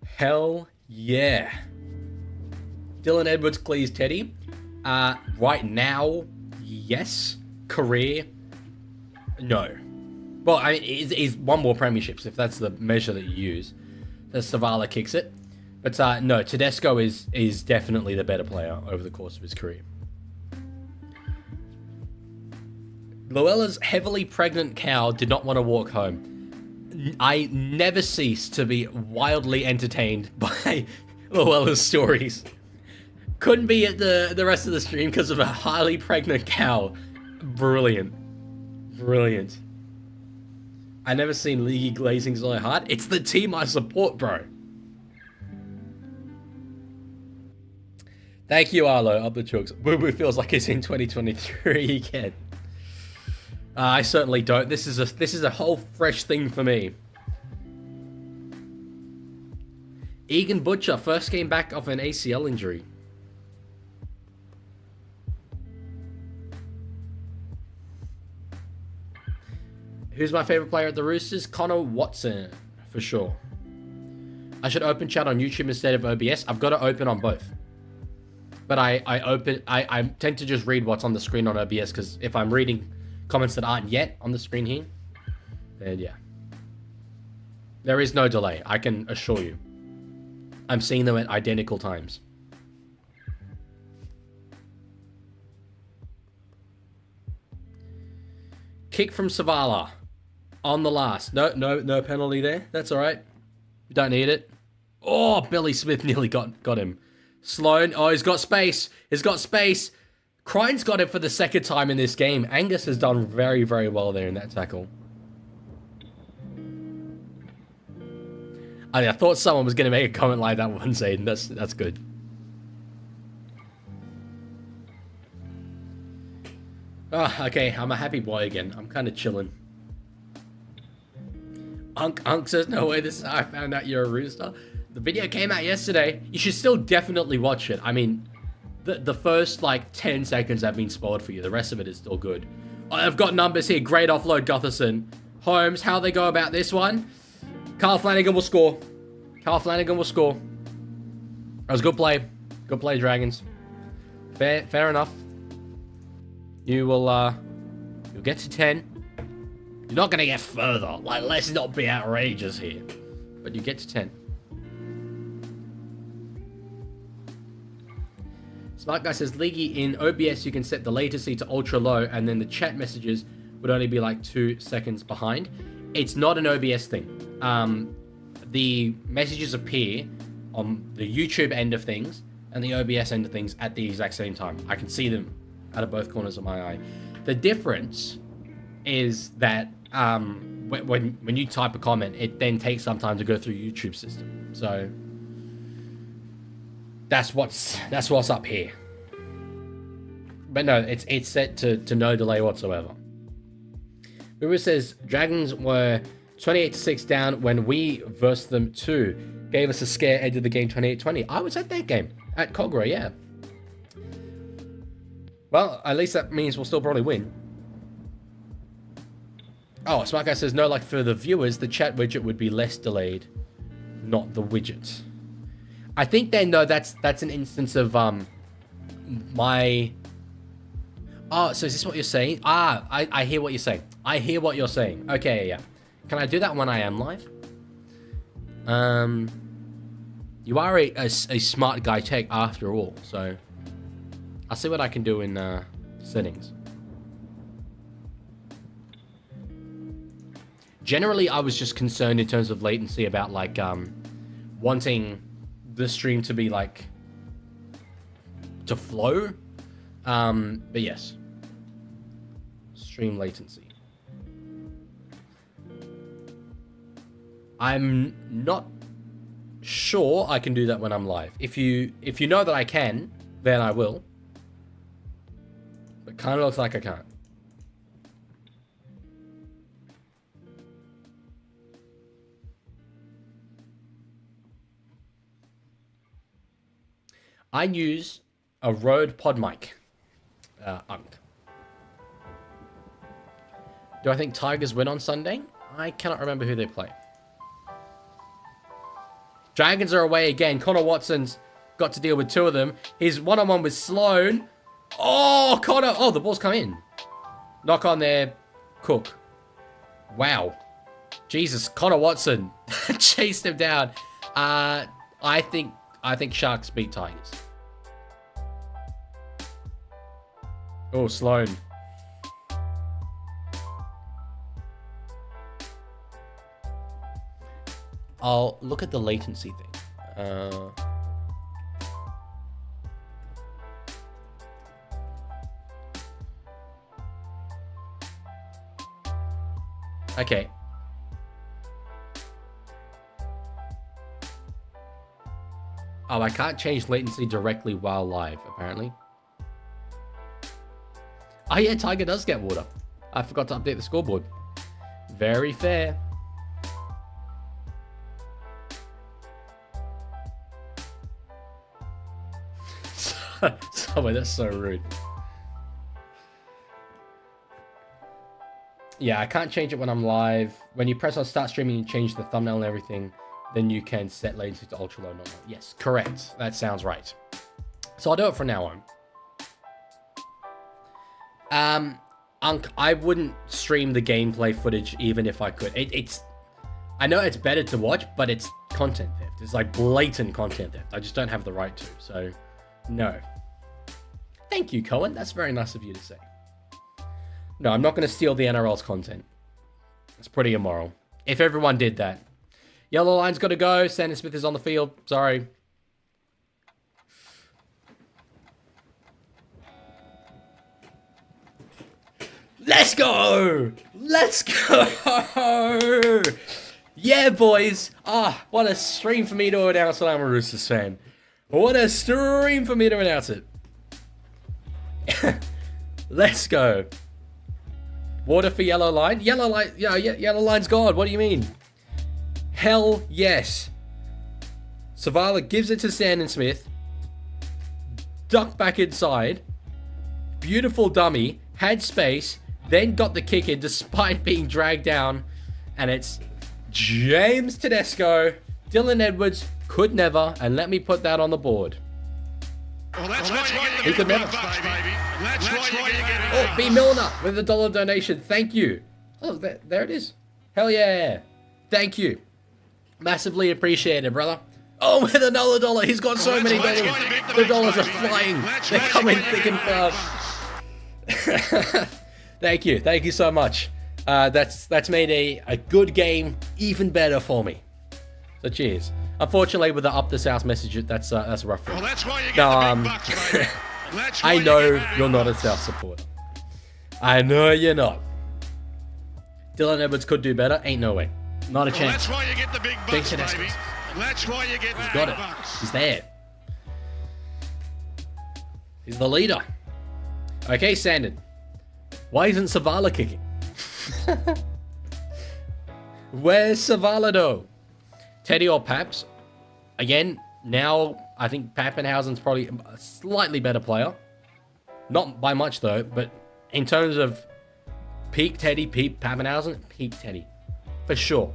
Hell yeah. Dylan Edwards clears Teddy. Right now, yes. Career, no. Well, I mean, he's won more premierships, if that's the measure that you use. The Savala kicks it. But no, Tedesco is definitely the better player over the course of his career. Luella's heavily pregnant cow did not want to walk home. I never cease to be wildly entertained by Luella's stories. Couldn't be at the rest of the stream because of a highly pregnant cow. Brilliant. Brilliant. I never seen Leaguie glazing so hard. It's the team I support, bro. Thank you, Arlo. Up the chooks. Boo Boo feels like it's in 2023 again. I certainly don't. This is a whole fresh thing for me. Egan Butcher, first game back off an ACL injury. Who's my favorite player at the Roosters? Connor Watson, for sure. I should open chat on YouTube instead of OBS. I've got to open on both. But I tend to just read what's on the screen on OBS, because if I'm reading comments that aren't yet on the screen here, then yeah. There is no delay, I can assure you. I'm seeing them at identical times. Kick from Savala. On the last. No penalty there. That's all right. We don't need it. Oh, Billy Smith nearly got him. Sloan. Oh, he's got space. He's got space. Crine's got it for the second time in this game. Angus has done very, very well there in that tackle. I thought someone was going to make a comment like that one, Zayden. That's good. Oh, okay. I'm a happy boy again. I'm kind of chilling. Unk says, no way, this is how I found out you're a Rooster. The video came out yesterday. You should still definitely watch it. I mean, The first like 10 seconds have been spoiled for you. The rest of it is still good. I've got numbers here. Great offload, Gutherson. Holmes, how they go about this one? Carl Flanagan will score. Carl Flanagan will score. That was good play. Good play, Dragons. Fair enough. You will, you'll get to 10. You're not going to get further. Like, let's not be outrageous here. But you get to 10. Smart Guy says, Leaguie, in OBS, you can set the latency to ultra low, and then the chat messages would only be like 2 seconds behind. It's not an OBS thing. The messages appear on the YouTube end of things and the OBS end of things at the exact same time. I can see them out of both corners of my eye. The difference is that when you type a comment, it then takes some time to go through YouTube system. So that's what's up here. But no, it's set to no delay whatsoever. Boomer says Dragons were 28-6 down when we versed them too. Gave us a scare, ended the game 28-20. I was at that game at Cogra, yeah. Well, at least that means we'll still probably win. Oh, Smart Guy says, no, like for the viewers, the chat widget would be less delayed, not the widget. I think then, though, that's an instance of my... Oh, so is this what you're saying? Ah, I hear what you're saying. I hear what you're saying. Okay, yeah. Can I do that when I am live? You are a smart guy tech after all, so I'll see what I can do in settings. Generally, I was just concerned in terms of latency about like wanting the stream to be like to flow. But yes, stream latency. I'm not sure I can do that when I'm live. If you know that I can, then I will. But kind of looks like I can't. I use a Rode pod mic. Do I think Tigers win on Sunday? I cannot remember who they play. Dragons are away again. Connor Watson's got to deal with two of them. He's one-on-one with Sloan. Oh, Connor. Oh, the ball's come in. Knock on there. Cook. Wow. Jesus, Connor Watson chased him down. I think Sharks beat Tigers. Oh, Sloan. I'll look at the latency thing. Okay. Oh, I can't change latency directly while live, apparently. Oh yeah, Tiger does get water. I forgot to update the scoreboard. Very fair. Sorry, that's so rude. Yeah, I can't change it when I'm live. When you press on start streaming, you change the thumbnail and everything. Then you can set latency to ultra low normal. Yes, correct. That sounds right. So I'll do it from now on. I wouldn't stream the gameplay footage even if I could. I know it's better to watch, but it's content theft. It's like blatant content theft. I just don't have the right to. So, no. Thank you, Cohen. That's very nice of you to say. No, I'm not going to steal the NRL's content. It's pretty immoral. If everyone did that. Yellow line's got to go. Sandon Smith is on the field. Sorry. Let's go! Let's go! Yeah, boys. Ah, what a stream for me to announce that I'm a Roosters fan. What a stream for me to announce it. Let's go. Water for yellow line. Yellow line. Yeah, yellow line's gone. What do you mean? Hell yes. Savala gives it to Sandon Smith. ducked back inside. Beautiful dummy. Had space. Then got the kick in despite being dragged down. And it's James Tedesco. Dylan Edwards could never. And let me put that on the board.
Well, that's why you get the
He could
big
never.
bucks, baby. That's why you get the
Oh, B. Milner with a $1 donation. Thank you. Oh, there it is. Hell yeah. Thank you. Massively appreciated, brother. Oh, with another $1. He's got so many dollars. The dollars are flying. They're coming thick and fast. Thank you. Thank you so much. That's made a good game even better for me. So cheers. Unfortunately, with the up the south message, that's a rough one.
Well, that's why you get
No,
the big bucks, baby. That's why
I
you
know
get-
you're not a South supporter. I know you're not. Dylan Edwards could do better. Ain't no way. Not a
Well,
chance.
that's why you get the big
Big
bucks,
Tedesco.
baby. That's why you get the
Got
big
it.
bucks.
He's there. He's the leader. Okay, Sandon. Why isn't Savala kicking? Where's Savala though? Teddy or Paps? Again, now I think Pappenhausen's probably a slightly better player. Not by much though, but in terms of peak Teddy, peak Pappenhausen, peak Teddy. For sure.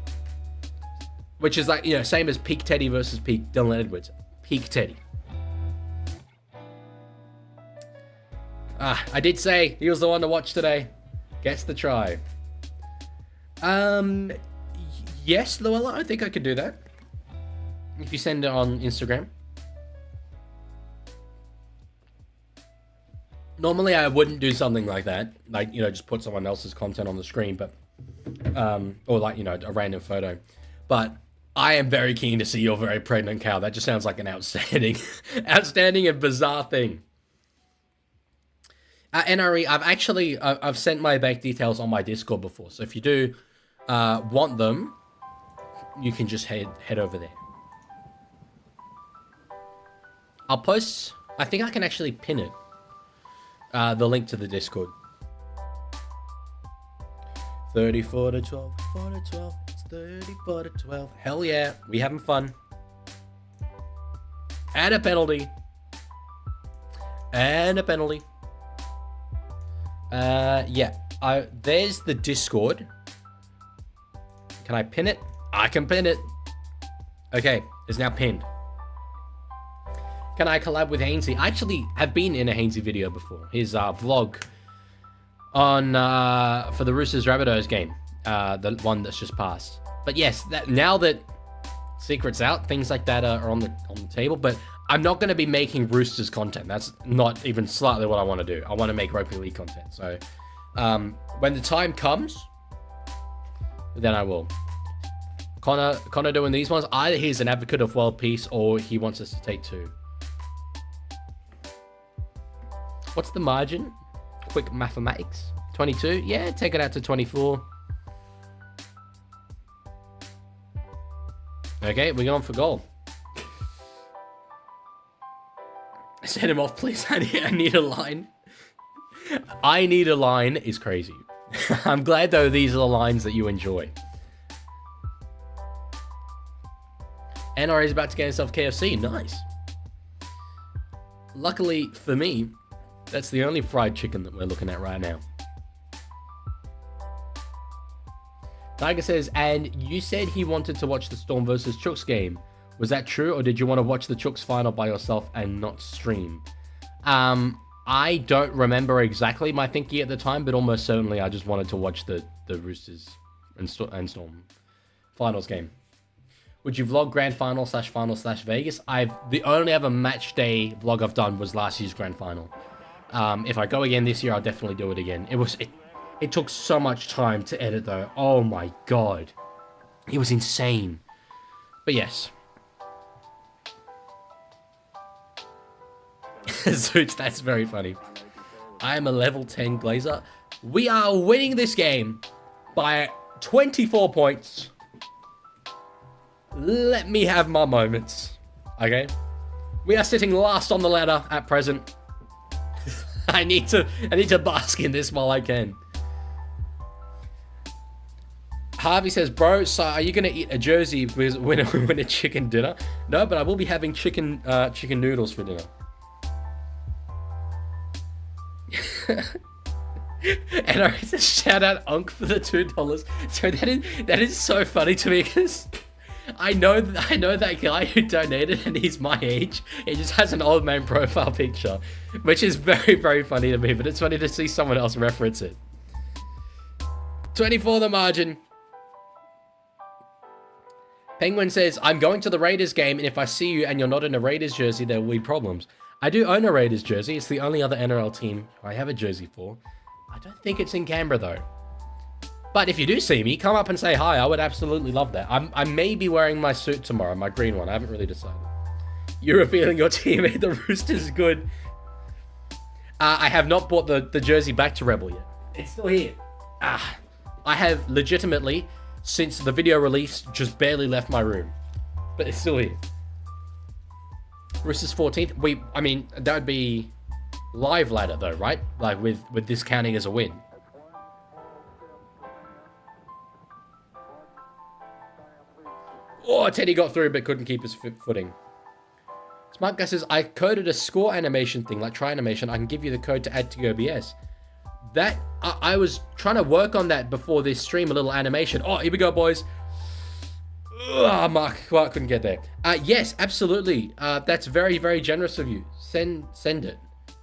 Which is like, same as peak Teddy versus peak Dylan Edwards. Peak Teddy. I did say he was the one to watch today. Gets the try. Yes, Luella, I think I could do that. If you send it on Instagram. Normally I wouldn't do something like that. Like, just put someone else's content on the screen, but or like, a random photo. But I am very keen to see your very pregnant cow. That just sounds like an outstanding and bizarre thing. NRE, I've sent my bank details on my Discord before. So if you do want them, you can just head over there. I'll post, I think I can actually pin it. The link to the Discord. 34 to 12, 4 to 12, it's 34 to 12. Hell yeah, we having fun. And a penalty. And a penalty. Yeah. There's the Discord. Can I pin it? I can pin it. Okay, it's now pinned. Can I collab with Hainsey? I actually have been in a Hainsey video before. His vlog on for the Roosters Rabbitohs game, the one that's just passed. But yes, now that secret's out, things like that are on the table. But I'm not going to be making Roosters content. That's not even slightly what I want to do. I want to make rugby league content. So when the time comes, then I will. Connor doing these ones. Either he's an advocate of world peace or he wants us to take 2. What's the margin? Quick mathematics. 22? Yeah, take it out to 24. Okay, we're going for goal. Send him off, please. I need a line. I need a line is crazy. I'm glad, though, these are the lines that you enjoy. NRA is about to get himself KFC. Nice. Luckily for me, that's the only fried chicken that we're looking at right now. Tiger says, and you said he wanted to watch the Storm versus Chooks game. Was that true, or did you want to watch the Chooks final by yourself and not stream? I don't remember exactly my thinking at the time, but almost certainly I just wanted to watch the Roosters and Storm finals game. Would you vlog grand final / Vegas? The only other match day vlog I've done was last year's grand final. If I go again this year, I'll definitely do it again. It took so much time to edit though. Oh my god. It was insane. But yes. Zoots, that's very funny. I am a level 10 Glazer. We are winning this game by 24 points. Let me have my moments. Okay? We are sitting last on the ladder at present. I need to bask in this while I can. Harvey says, bro, so are you gonna eat a jersey when a chicken dinner? No, but I will be having chicken noodles for dinner. And I said, shout out Unc for the $2. So that is so funny to me because I know that guy who donated and he's my age. He just has an old man profile picture, which is very, very funny to me, but it's funny to see someone else reference it. 24 the margin. Penguin says, I'm going to the Raiders game, and if I see you and you're not in a Raiders jersey, there will be problems. I do own a Raiders jersey. It's the only other NRL team I have a jersey for. I don't think it's in Canberra, though. But if you do see me, come up and say hi. I would absolutely love that. I may be wearing my suit tomorrow, my green one. I haven't really decided. You're revealing your teammate. The Roosters is good. I have not bought the jersey back to Rebel yet. It's still here. I have legitimately, since the video release, just barely left my room. But it's still here. Roosters 14th. I mean, that would be live ladder though, right? Like with this counting as a win. Oh, Teddy got through but couldn't keep his footing. Smart guy says, I coded a score animation thing, like try animation. I can give you the code to add to your OBS. That, I was trying to work on that before this stream, a little animation. Oh, here we go, boys. Mark couldn't get there. Yes, absolutely. That's very, very generous of you. Send it.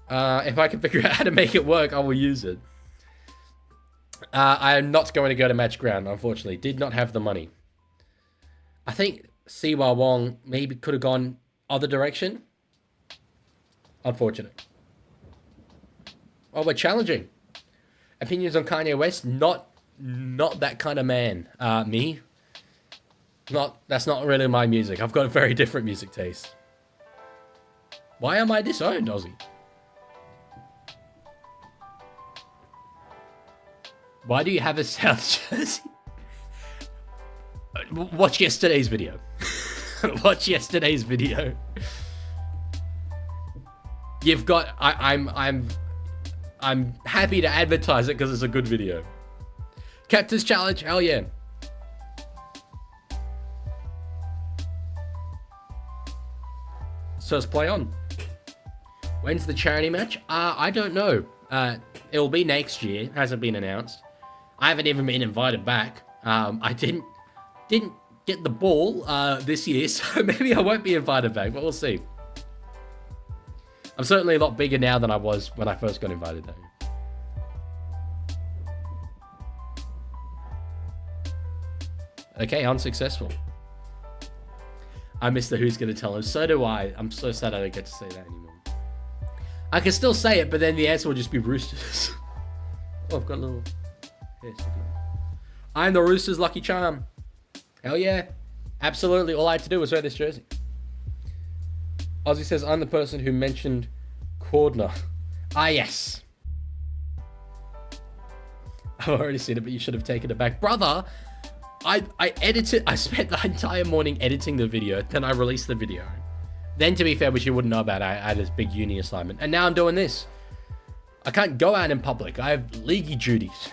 If I can figure out how to make it work, I will use it. I am not going to go to Match Ground, unfortunately. Did not have the money. I think Siwa Wong maybe could have gone other direction. Unfortunate. Oh, we're challenging. Opinions on Kanye West? Not that kind of man. Me? That's not really my music. I've got a very different music taste. Why am I disowned, Aussie? Why do you have a South Jersey? Watch yesterday's video. Watch yesterday's video. You've got. I'm happy to advertise it because it's a good video. Captain's Challenge, hell yeah. So let's play on. When's the charity match? I don't know. It'll be next year. Hasn't been announced. I haven't even been invited back. I didn't get the ball this year, so maybe I won't be invited back, but we'll see. I'm certainly a lot bigger now than I was when I first got invited, though. Okay, unsuccessful. I missed the who's going to tell him. So do I. I'm so sad I don't get to say that anymore. I can still say it, but then the answer will just be Roosters. Oh, I've got a little hair sticking. I'm the Roosters' lucky charm. Hell yeah. Absolutely. All I had to do was wear this jersey. Ozzy says, I'm the person who mentioned Cordner. Ah, yes. I've already seen it, but you should have taken it back. Brother, I edited. I spent the entire morning editing the video. Then I released the video. Then, to be fair, which you wouldn't know about, I had this big uni assignment. And now I'm doing this. I can't go out in public. I have leaguey duties.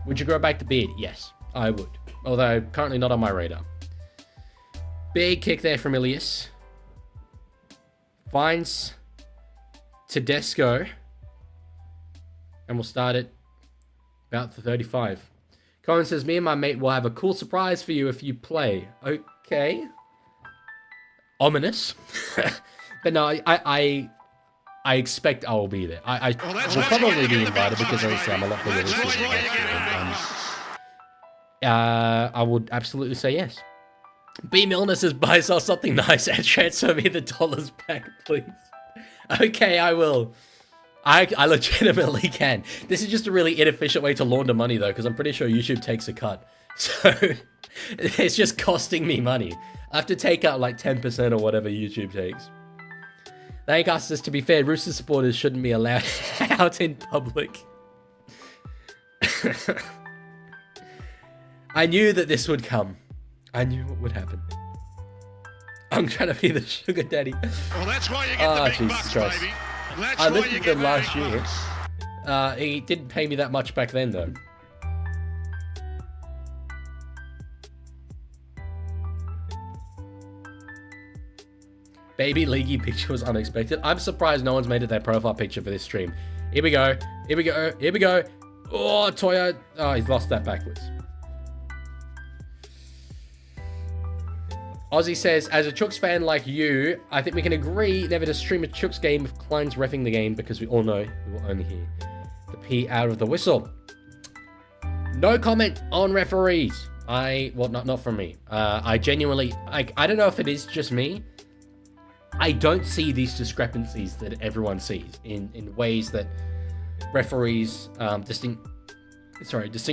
Would you grow back the beard? Yes, I would. Although, currently not on my radar. Big kick there from Ilias. Finds Tedesco. And we'll start it about the 35. Colin says, me and my mate will have a cool surprise for you if you play. Okay. Ominous. But no, I expect I will be there. I will probably be invited because obviously I'm a lot bigger this year. I would absolutely say yes. B. Milner says, buy yourself something nice and transfer me the dollars back, please. Okay, I will. I legitimately can. This is just a really inefficient way to launder money, though, because I'm pretty sure YouTube takes a cut. So it's just costing me money. I have to take out like 10% or whatever YouTube takes. Thank us. To be fair, Roosters supporters shouldn't be allowed out in public. I knew that this would come. I knew what would happen. I'm trying to be the sugar daddy.
Well, that's why you get the big bucks,
Christ.
baby. That's
I
why
lived
you
with
get
him
the
last
big
year.
bucks.
He didn't pay me that much back then, though. Baby Leaguey picture was unexpected. I'm surprised no one's made it their profile picture for this stream. Here we go. Here we go. Here we go. Oh, Toya. Oh, he's lost that backwards. Aussie says, as a Chooks fan like you, I think we can agree never to stream a Chooks game if Klein's reffing the game because we all know we will only hear the P out of the whistle. No comment on referees. Well, not from me. I genuinely, I don't know if it is just me. I don't see these discrepancies that everyone sees in ways that referees, distinct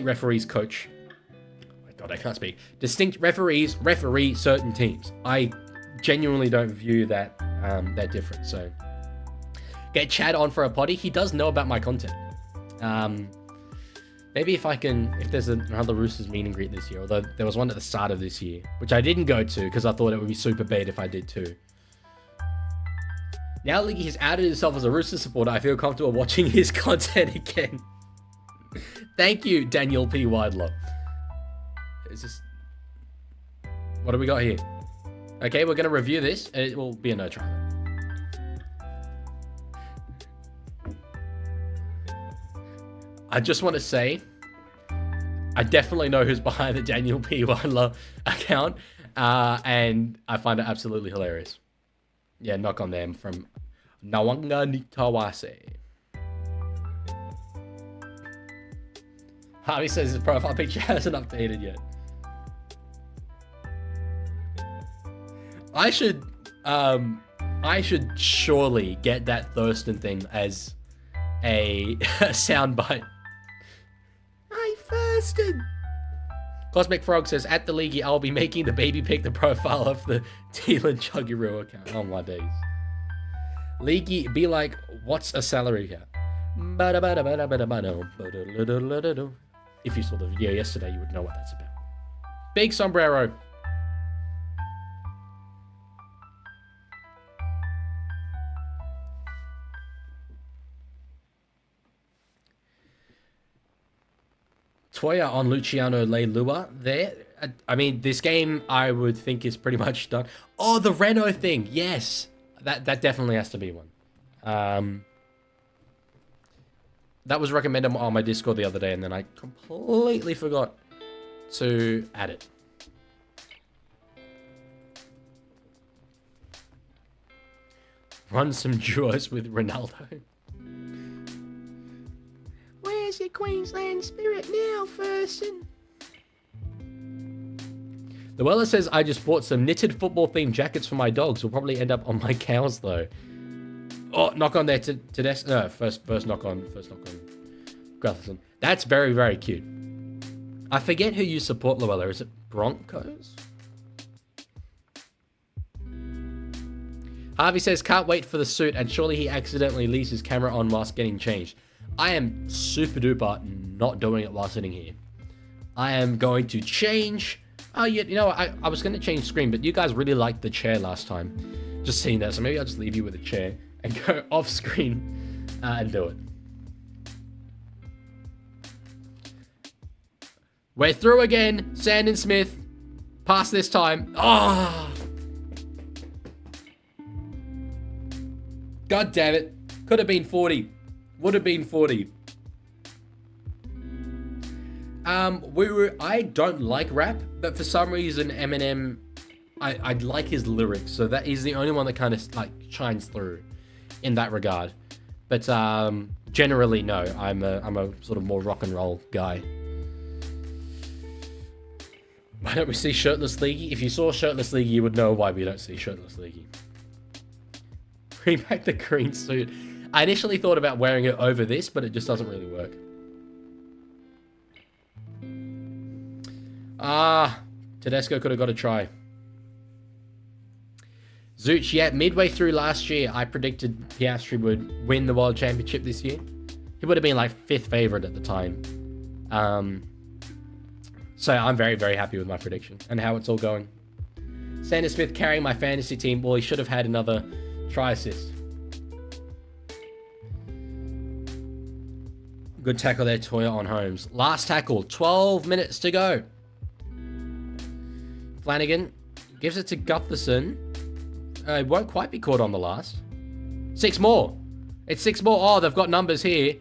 referees coach. Oh my God, I can't speak. Distinct referees referee certain teams. I genuinely don't view that that different. So get Chad on for a potty. He does know about my content. Maybe if there's another Roosters meet and greet this year, although there was one at the start of this year, which I didn't go to because I thought it would be super bait if I did too. Now Leaguie has outed himself as a Roosters supporter, I feel comfortable watching his content again. Thank you, Daniel P. Widelow. What do we got here? Okay, we're going to review this. It will be a no try. I just want to say, I definitely know who's behind the Daniel P. Widelow account, and I find it absolutely hilarious. Yeah, knock on them from Nawanga Nitawase. Harvey says his profile picture hasn't updated yet. I should surely get that Thurston thing as a soundbite. Hey, Thurston. Cosmic Frog says, at the Leaguie, I'll be making the baby pick the profile of the Teelan Chuggiru account. Oh my days. Leaguie, be like, what's a salary cap? If you saw the video yesterday, you would know what that's about. Big sombrero. Toya on Luciano Leilua there. I mean, this game I would think is pretty much done. Oh, the Renault thing. Yes. That definitely has to be one. That was recommended on my Discord the other day, and then I completely forgot to add it. Run some duos with Ronaldo. Where's your Queensland spirit now, Thurston? Luella says, I just bought some knitted football-themed jackets for my dogs. Will probably end up on my cows, though. Oh, knock on there to no, first knock on Gratherson. That's very, very cute. I forget who you support, Luella. Is it Broncos? Harvey says, can't wait for the suit, and surely he accidentally leaves his camera on whilst getting changed. I am super duper not doing it while sitting here. I am going to change. Oh, yeah, you know, I was going to change screen, but you guys really liked the chair last time. Just seeing that, so maybe I'll just leave you with a chair and go off screen and do it. We're through again. Sandon Smith. Pass this time. Oh! God damn it. Could have been 40. Would have been 40. I don't like rap, but for some reason Eminem, I like his lyrics, so that is the only one that kind of like shines through in that regard. But generally, no, I'm a sort of more rock and roll guy. Why don't we see Shirtless Leaguie? If you saw Shirtless Leaguie, you would know why we don't see Shirtless Leaguie. Bring back the green suit. I initially thought about wearing it over this, but it just doesn't really work. Tedesco could have got a try. Zooch, yeah, midway through last year, I predicted Piastri would win the World Championship this year. He would have been like 5th favourite at the time. So I'm very, very happy with my prediction and how it's all going. Sandon Smith carrying my fantasy team. Well, he should have had another try assist. Good tackle there, Toya on Holmes. Last tackle, 12 minutes to go. Flanagan gives it to Gutherson. It won't quite be caught on the last. 6 more. It's 6 more. Oh, they've got numbers here.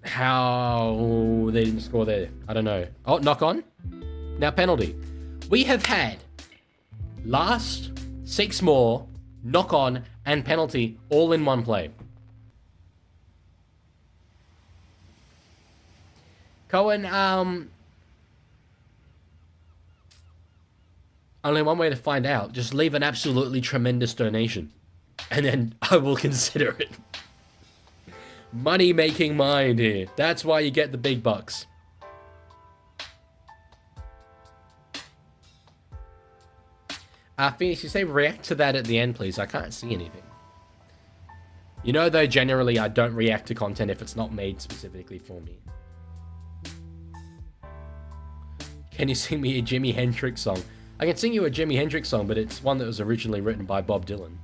How they didn't score there? I don't know. Oh, knock on. Now penalty. We have had last, 6 more, knock on, and penalty all in one play. Cohen, only one way to find out. Just leave an absolutely tremendous donation. And then I will consider it. Money making mind here. That's why you get the big bucks. Phoenix, you say react to that at the end, please. I can't see anything. You know, though, generally I don't react to content if it's not made specifically for me. Can you sing me a Jimi Hendrix song? I can sing you a Jimi Hendrix song, but it's one that was originally written by Bob Dylan.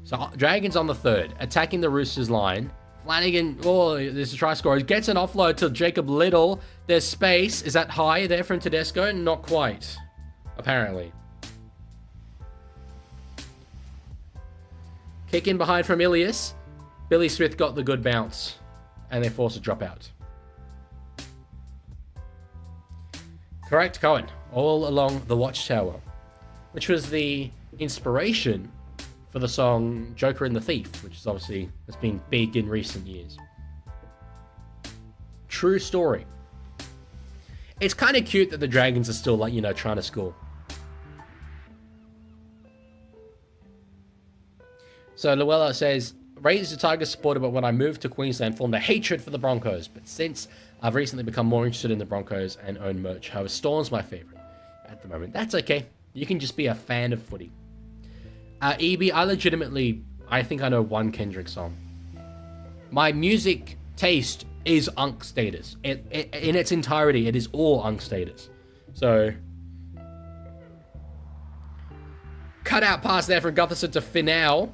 So, Dragons on the third, attacking the Roosters line. Flanagan, oh, there's a try scorer. Gets an offload to Jacob Little. There's space. Is that high there from Tedesco? Not quite, apparently. Kick in behind from Ilias. Billy Smith got the good bounce, and they force a dropout. Correct, Cohen. All along the Watchtower, which was the inspiration for the song Joker and the Thief, which is obviously has been big in recent years. True story. It's kind of cute that the Dragons are still, like, you know, trying to score. So Luella says, raised a Tiger supporter, but when I moved to Queensland, formed a hatred for the Broncos. But since I've recently become more interested in the Broncos and own merch. However, Storm's my favorite at the moment. That's okay. You can just be a fan of footy. EB, I think I know one Kendrick song. My music taste is Unk status. In its entirety, it is all Unk status. So, cut out pass there from Gutherson to Finau.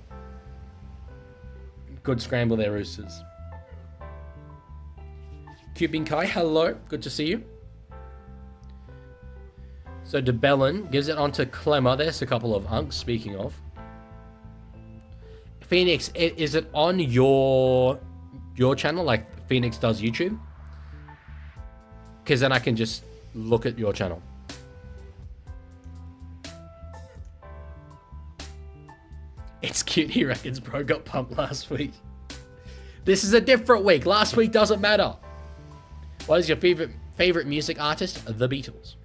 Good scramble there, Roosters. Cubing Kai, hello. Good to see you. So, DeBellin gives it on to Clemmer. There's a couple of Unks, speaking of. Phoenix, is it on your channel, like Phoenix does YouTube? Because then I can just look at your channel. It's cute, he reckons bro got pumped last week. This is a different week. Last week doesn't matter. What is your favorite music artist? The Beatles.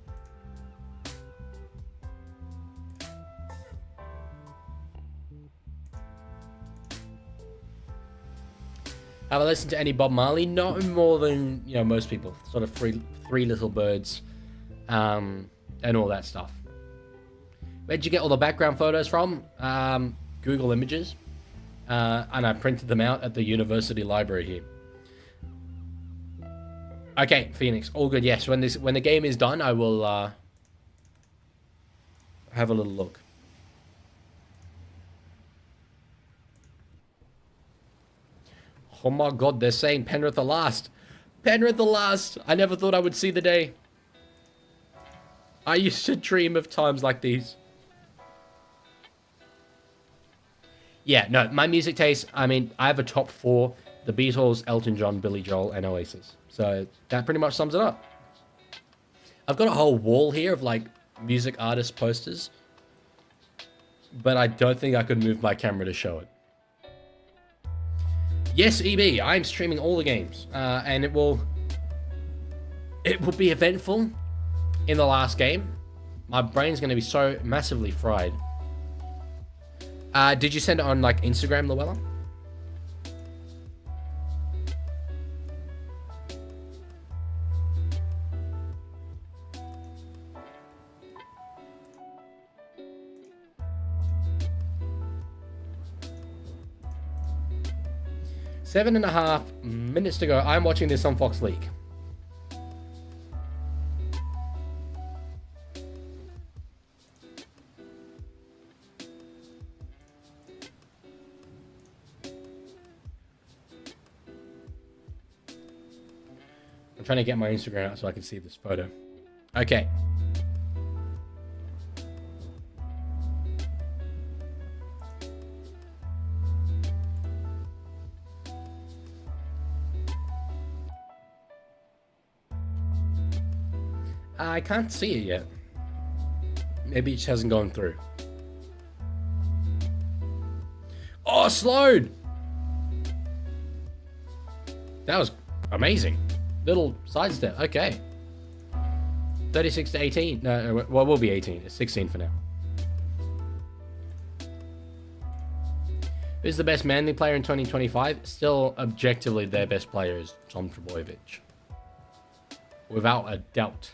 Have I listened to any Bob Marley? Not more than, you know, most people. Sort of three Little Birds, and all that stuff. Where'd you get all the background photos from? Google Images, and I printed them out at the university library here. Okay, Phoenix, all good. Yes, when the game is done, I will have a little look. Oh my god, they're saying Penrith are last. Penrith are last. I never thought I would see the day. I used to dream of times like these. Yeah, no, my music taste, I mean, I have a top 4. The Beatles, Elton John, Billy Joel, and Oasis. So that pretty much sums it up. I've got a whole wall here of, like, music artist posters. But I don't think I could move my camera to show it. Yes, EB, I'm streaming all the games, and it will be eventful in the last game. My brain's going to be so massively fried. Did you send it on, like, Instagram, Luella? Seven and a half minutes to go. I'm watching this on Fox League. I'm trying to get my Instagram out so I can see this photo. Okay. I can't see it yet. Maybe it just hasn't gone through. Oh, slowed! That was amazing. Little sidestep. Okay. 36 to 18. No, well, we'll be 18. It's 16 for now. Who's the best Manly player in 2025? Still, objectively, their best player is Tom Trbojevic. Without a doubt.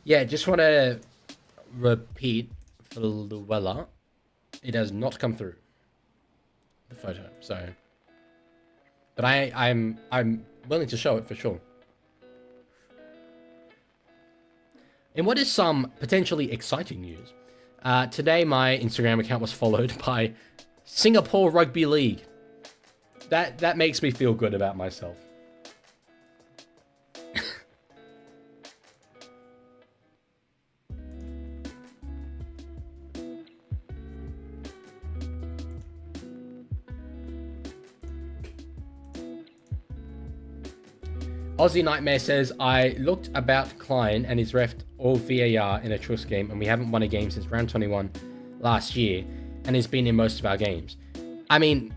Yeah, just want to repeat for Luella, it has not come through the photo. So, but I'm willing to show it for sure. And what is some potentially exciting news? Today, my Instagram account was followed by Singapore Rugby League. That makes me feel good about myself. Aussie Nightmare says, I looked about Klein and his ref all VAR in a trust game, and we haven't won a game since round 21 last year, and he's been in most of our games. I mean,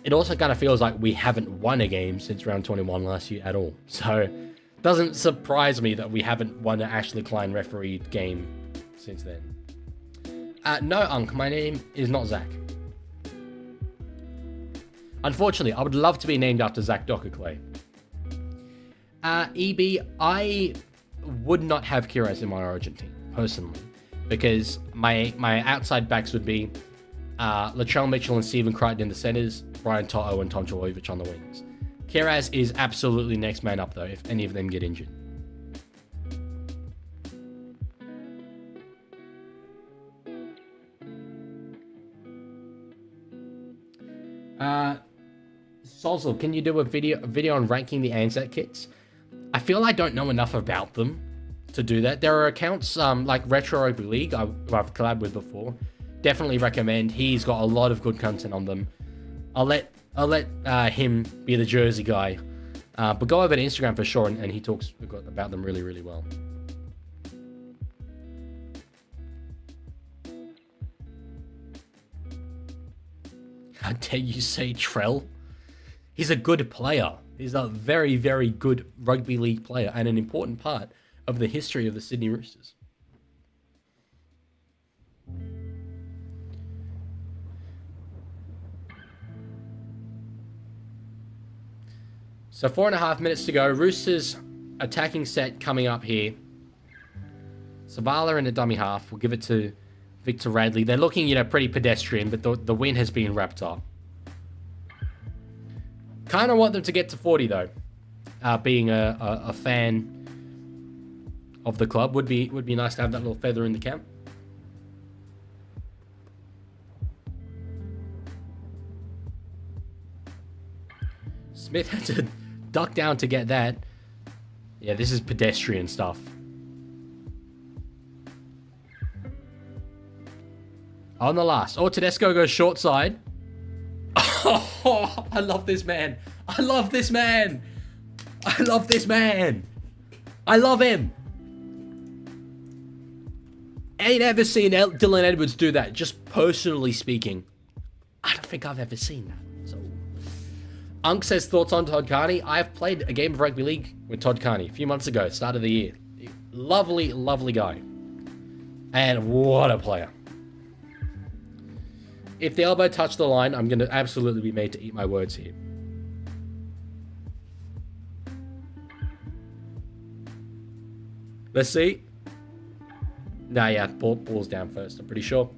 it also kind of feels like we haven't won a game since round 21 last year at all. So, it doesn't surprise me that we haven't won an Ashley Klein refereed game since then. No, Unc, my name is not Zach. Unfortunately, I would love to be named after Zach Docker-Clay. EB, I would not have Kiraz in my origin team, personally, because my outside backs would be Latrell Mitchell and Stephen Crichton in the centres, Brian Toto and Tom Trbojevic on the wings. Kiraz is absolutely next man up, though, if any of them get injured. Solzel, can you do a video on ranking the ANZAC kits? I feel I don't know enough about them to do that. There are accounts like Retro Rugby League, who I've collabed with before. Definitely recommend. He's got a lot of good content on them. I'll let him be the Jersey guy. But go over to Instagram for sure, and he talks about them really, really well. How dare you say Trell? He's a good player. He's a very, very good rugby league player and an important part of the history of the Sydney Roosters. So 4.5 minutes to go. Roosters attacking set coming up here. Savala in a dummy half. We'll give it to Victor Radley. They're looking, pretty pedestrian, but the win has been wrapped up. Kind of want them to get to 40 though. Being a fan of the club would be nice to have that little feather in the cap. Smith had to duck down to get that. Yeah, this is pedestrian stuff. On the last. Oh, Tedesco goes short side. Oh, I love this man. I love this man. I love this man. I love him. Ain't ever seen Dylan Edwards do that. Just personally speaking, I don't think I've ever seen that. So, Unk says thoughts on Todd Carney. I've played a game of rugby league with Todd Carney a few months ago, start of the year. Lovely, lovely guy. And what a player. If the elbow touched the line, I'm going to absolutely be made to eat my words here. Let's see. Nah, yeah, ball's down first, I'm pretty sure.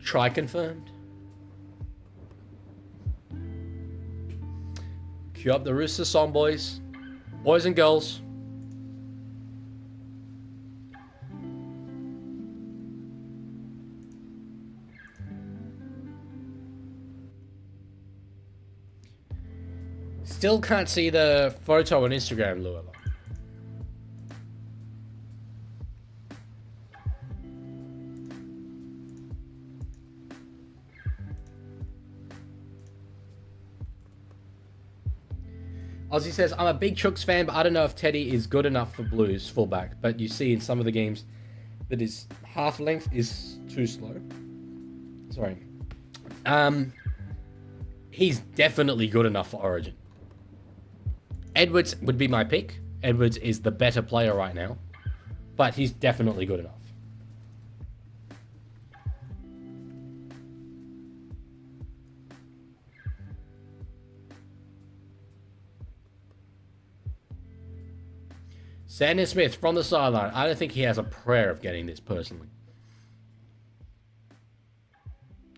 Try confirmed. Cue up the Roosters song, boys. Boys and girls. Still can't see the photo on Instagram, Luella. Ozzy says, I'm a big Chooks fan, but I don't know if Teddy is good enough for Blues fullback. But you see in some of the games that his half length is too slow. Sorry. He's definitely good enough for Origin. Edwards would be my pick. Edwards is the better player right now. But he's definitely good enough. Sandon Smith from the sideline. I don't think he has a prayer of getting this personally.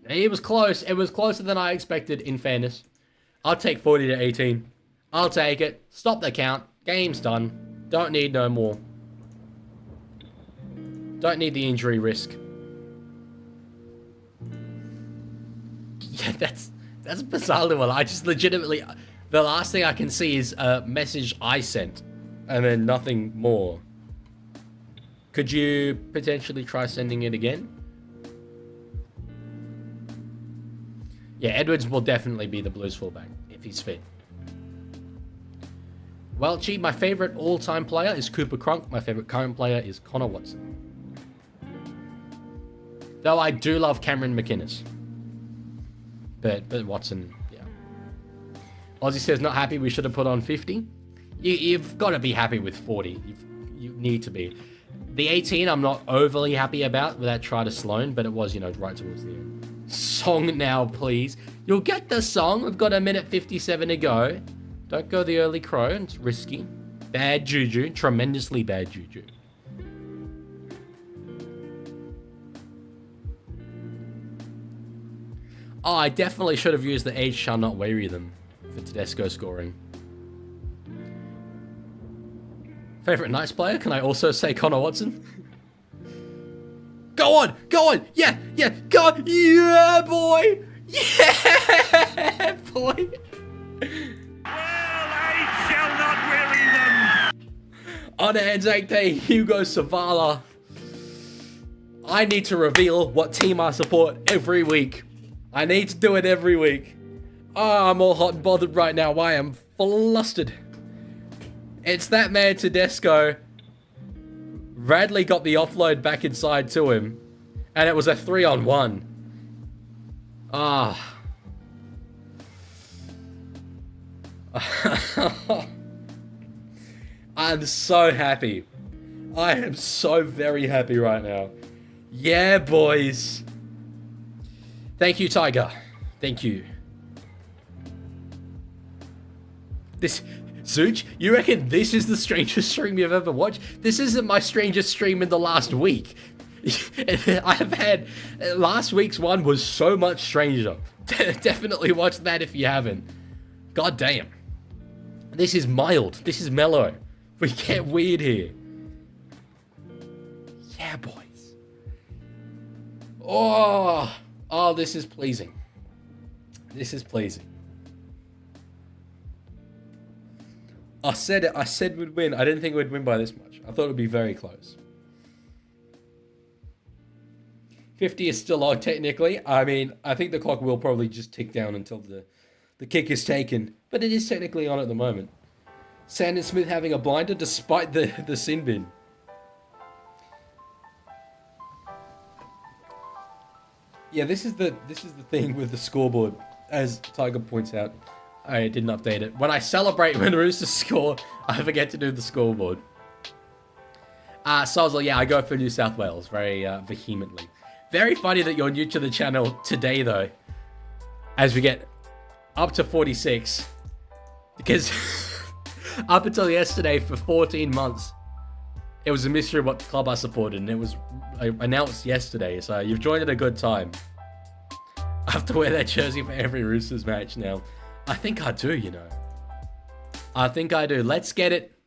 It was close. It was closer than I expected, in fairness. I'll take 40 to 18. I'll take it. Stop the count. Game's done. Don't need no more. Don't need the injury risk. Yeah, that's bizarrely well. I just legitimately... The last thing I can see is a message I sent. And then nothing more. Could you potentially try sending it again? Yeah, Edwards will definitely be the Blues fullback if he's fit. Welchie, my favorite all-time player is Cooper Cronk. My favorite current player is Connor Watson. Though I do love Cameron McInnes. But Watson, yeah. Ozzy says, not happy, we should have put on 50. You've got to be happy with 40. You need to be. The 18, I'm not overly happy about with that try to Sloan, but it was, right towards the end. Song now, please. You'll get the song. We've got 1:57 to go. Don't go the early crow. It's risky. Bad juju. Tremendously bad juju. Oh, I definitely should have used the age shall not weary them for Tedesco scoring. Favorite Knights player? Can I also say Connor Watson? Go on! Go on! Yeah! Yeah! Go on! Yeah, boy! Yeah, boy!
Well, age shall not weary them.
On Anzac Day, Hugo Savala. I need to reveal what team I support every week. I need to do it every week. Oh, I'm all hot and bothered right now. Why? I'm flustered. It's that man Tedesco. Radley got the offload back inside to him. And it was a 3-on-1. Ah. I'm so happy. I am so very happy right now. Yeah, boys. Thank you, Tiger. Thank you. This... Zooch, you reckon this is the strangest stream you've ever watched? This isn't my strangest stream in the last week. I have had... Last week's one was so much stranger. Definitely watch that if you haven't. God damn. This is mild. This is mellow. We get weird here. Yeah, boys. Oh, this is pleasing. This is pleasing. I said it. I said we'd win. I didn't think we'd win by this much. I thought it would be very close. 50 is still on technically. I mean, I think the clock will probably just tick down until the kick is taken. But it is technically on at the moment. Sandon Smith having a blinder despite the sin bin. Yeah, this is the thing with the scoreboard, as Tiger points out. I didn't update it. When I celebrate when the Roosters score, I forget to do the scoreboard. Sozzel, yeah, I go for New South Wales very vehemently. Very funny that you're new to the channel today, though, as we get up to 46. Because up until yesterday, for 14 months, it was a mystery what club I supported, and it was announced yesterday, so you've joined at a good time. I have to wear that jersey for every Roosters match now. I think I do, I think I do. Let's get it.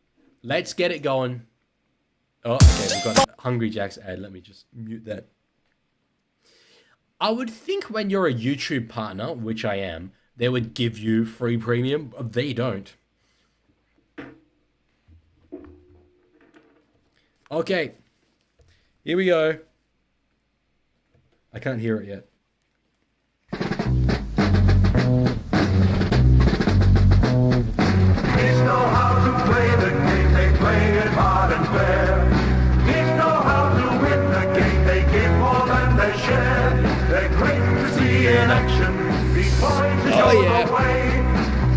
Let's get it going. Oh, okay, we've got a Hungry Jack's ad. Let me just mute that. I would think when you're a YouTube partner, which I am, they would give you free premium. They don't. Okay. Here we go. I can't hear it yet.
These know how to play the game, they play it hard and fair. These know how to win the game, they give more than they share. They're great to see in action, these boys to show the way.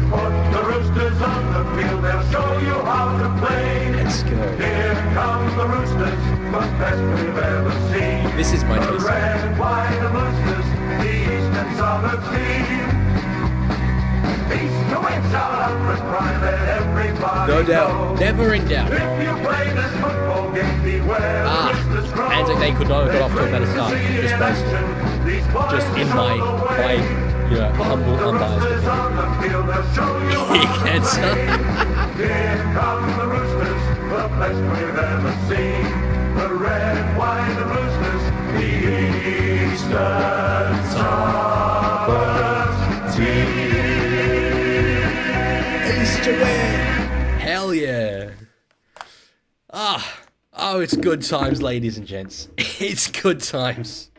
Put the Roosters on the field, they'll show you how to play.
Let's go.
Here come the Roosters, the best we've ever seen.
This is my
The
taste.
red, white and Roosters, the East and Southern team. East to win, shout out and cry, let everybody
No doubt.
know.
Never in doubt.
If you play this football game, beware the Roosters grow.
ANZAC, they could not have got off to a better start. Just in my humble, unbiased opinion. He gets
Here come the Roosters, the best we've ever seen. The red, white and Roosters, the Eastern Southern team.
East to win. Hell yeah. Oh, it's good times, ladies and gents. It's good times.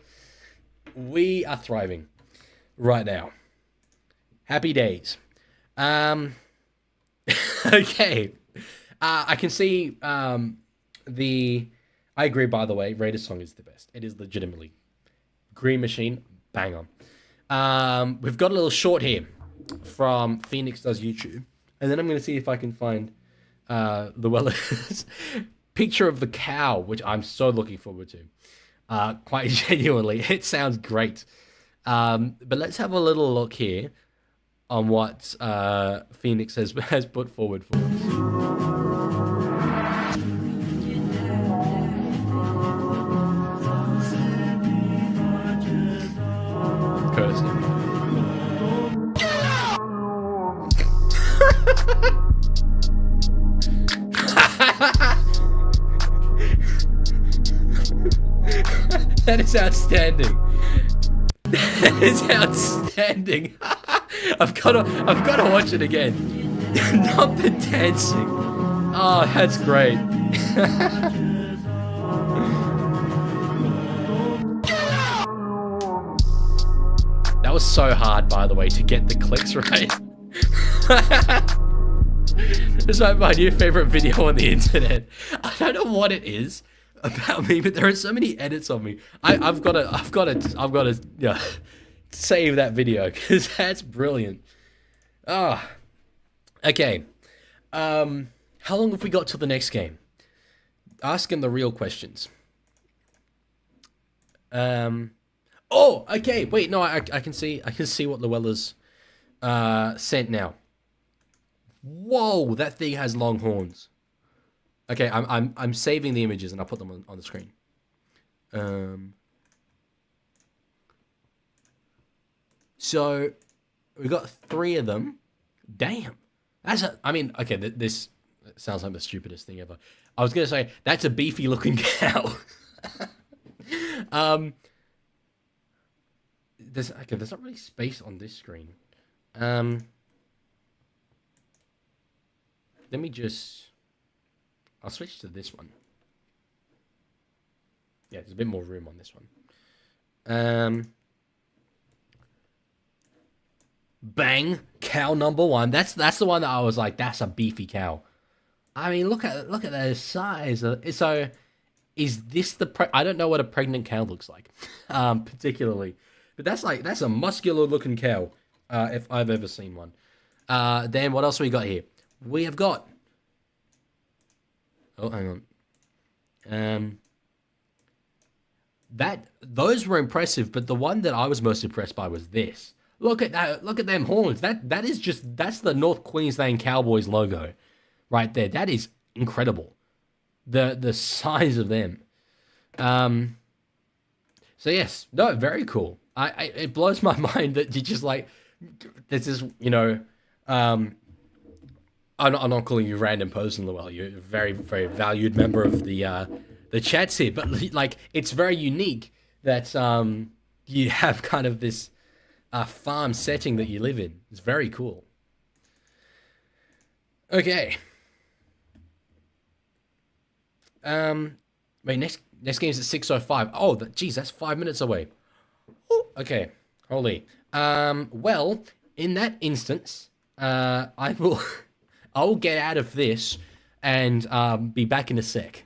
We are thriving right now. Happy days. Okay. I can see I agree, by the way, Raiders song is the best. It is legitimately. Green Machine, bang on. We've got a little short here from Phoenix Does YouTube. And then I'm going to see if I can find the Weller's picture of the cow, which I'm so looking forward to. Quite genuinely. It sounds great. But let's have a little look here on what Phoenix has put forward for us. Cursing. That is outstanding. That is outstanding. I've got to watch it again. Not the dancing. Oh, that's great. That was so hard, by the way, to get the clicks right. It's my new favorite video on the internet. I don't know what it is about me, but there are so many edits of me. I've got to save that video because that's brilliant. Okay. How long have we got till the next game? Asking the real questions. Oh, okay. Wait, no, I can see what Llewellyn's sent now. Whoa, that thing has long horns. Okay, I'm saving the images and I'll put them on the screen. So we got 3 of them. Damn, okay. This sounds like the stupidest thing ever. I was gonna say that's a beefy looking cow. There's not really space on this screen. Let me I'll switch to this one. Yeah, there's a bit more room on this one. Bang, cow number 1. That's the one that I was like, that's a beefy cow. I mean, look at the size. So, is this I don't know what a pregnant cow looks like, particularly, but that's a muscular looking cow, if I've ever seen one. Then what else we got here? We have got. Oh, hang on. Those were impressive, but the one that I was most impressed by was this. Look at that! Look at them horns. That's the North Queensland Cowboys logo, right there. That is incredible. The size of them. So yes, no, very cool. It blows my mind that you just like this is I'm not calling you random person, Llewellyn. You're a very, very valued member of the chats here. But like, it's very unique that you have kind of this farm setting that you live in. It's very cool. Okay. Wait, next game's at 6:05. Oh, geez, that's 5 minutes away. Ooh, okay, holy. Well, in that instance, I will get out of this and be back in a sec.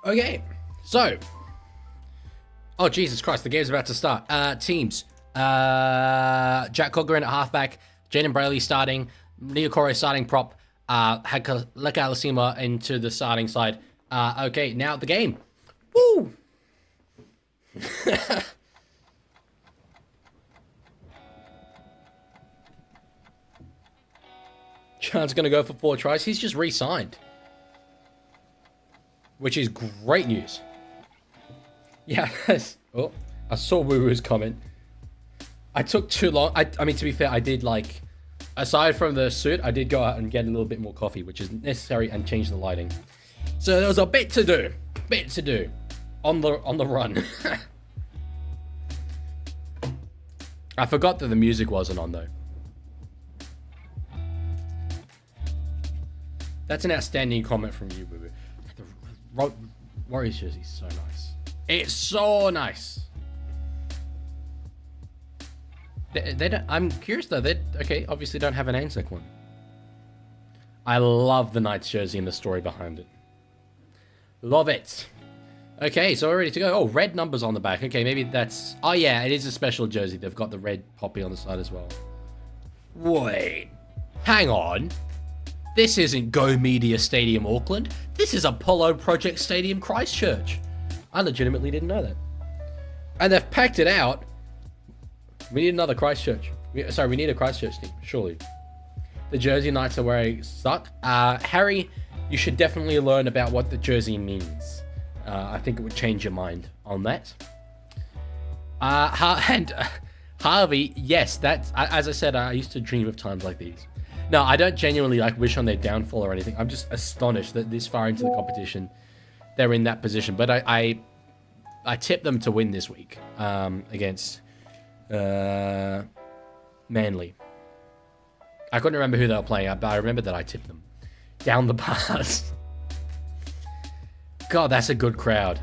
Okay, so, oh Jesus Christ, the game's about to start. Teams, Jack Cogran at halfback, Jaden Brayley starting, Neokore starting prop, Leka Alasima into the starting side. Okay, now the game. Woo! Chan's gonna go for 4 tries. He's just re-signed, which is great news. Yeah, oh, I saw Woo-Woo's comment. I took too long. I mean, to be fair, I did like, aside from the suit, I did go out and get a little bit more coffee, which is necessary, and change the lighting. So there was a bit to do. On the run. I forgot that the music wasn't on though. That's an outstanding comment from you, Boo Boo. The Warriors jersey is so nice. It's so nice. They don't, I'm curious though. They obviously don't have an ANZAC one. I love the Knights jersey and the story behind it. Love it. Okay, so we're ready to go. Oh, red numbers on the back. Okay, maybe that's... Oh yeah, it is a special jersey. They've got the red poppy on the side as well. Wait. Hang on. This isn't Go Media Stadium Auckland. This is Apollo Project Stadium Christchurch. I legitimately didn't know that. And they've packed it out. We need another Christchurch. We need a Christchurch team, surely. The jersey Knights are wearing suck. Harry, you should definitely learn about what the jersey means. I think it would change your mind on that. And Harvey, yes, that's... As I said, I used to dream of times like these. No, I don't genuinely wish on their downfall or anything. I'm just astonished that this far into the competition, they're in that position. But I tipped them to win this week against Manly. I couldn't remember who they were playing at, but I remember that I tipped them down the pass. God, that's a good crowd.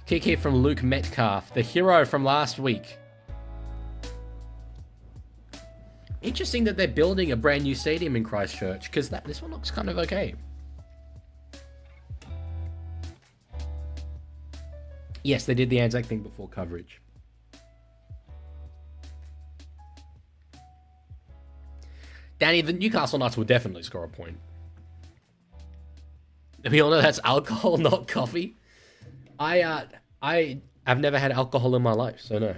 Kick here from Luke Metcalf, the hero from last week. Interesting that they're building a brand new stadium in Christchurch, because this one looks kind of okay. Yes, they did the ANZAC thing before coverage. Danny, the Newcastle Knights will definitely score a point. We all know that's alcohol, not coffee. I have never had alcohol in my life, so no.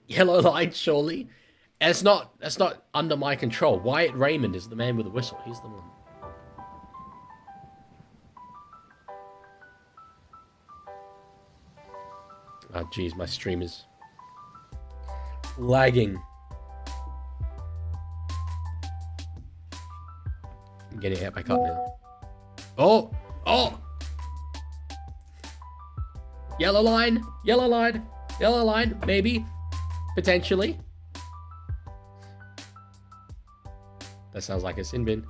Yellow line, surely. That's not under my control. Wyatt Raymond is the man with the whistle. He's the one. Oh, geez, my stream is lagging. I'm getting it back up now. Oh! Oh! Yellow line! Yellow line! Yellow line, maybe. Potentially. That sounds like a sin bin.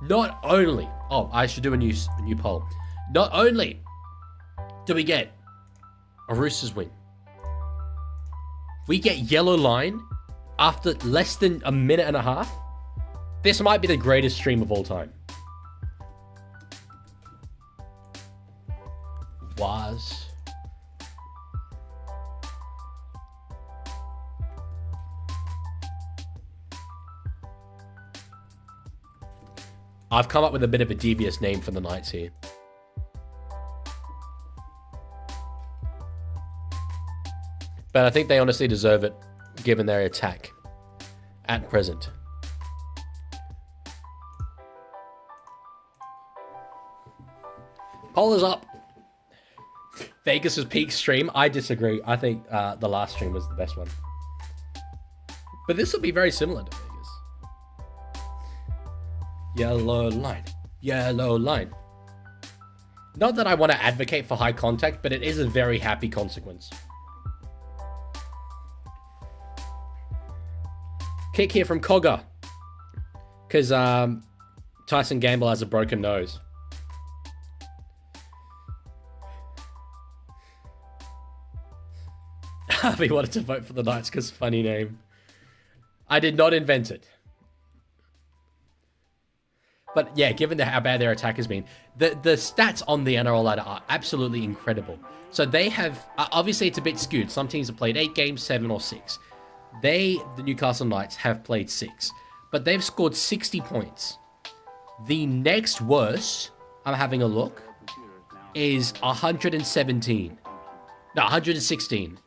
Not only... Oh, I should do a new poll. Not only do we get a Roosters win, we get yellow line after less than a minute and a half. This might be the greatest stream of all time. I've come up with a bit of a devious name for the Knights here. But I think they honestly deserve it, given their attack at present. Poll is up. Vegas' peak stream. I disagree. I think the last stream was the best one. But this will be very similar to Vegas. Yellow line. Yellow line. Not that I want to advocate for high contact, but it is a very happy consequence. Kick here from Cogger. Because Tyson Gamble has a broken nose. Harvey wanted to vote for the Knights because funny name. I did not invent it. But yeah, given how bad their attack has been, the stats on the NRL ladder are absolutely incredible. So they have, obviously it's a bit skewed. Some teams have played 8 games, 7 or 6. The Newcastle Knights, have played 6. But they've scored 60 points. The next worst, I'm having a look, is 117. No, 116.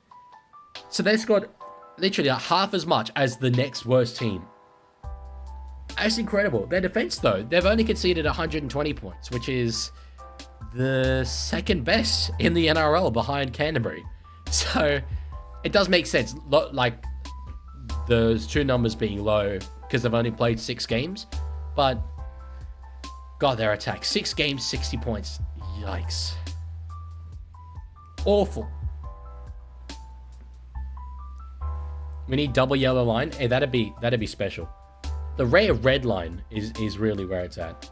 So they scored literally half as much as the next worst team. That's incredible. Their defense, though, they've only conceded 120 points, which is the second best in the NRL behind Canterbury. So it does make sense, like those two numbers being low because they've only played 6 games. But God, their attack, 6 games, 60 points. Yikes. Awful. We need double yellow line. Hey, that'd be special. The rare red line is really where it's at.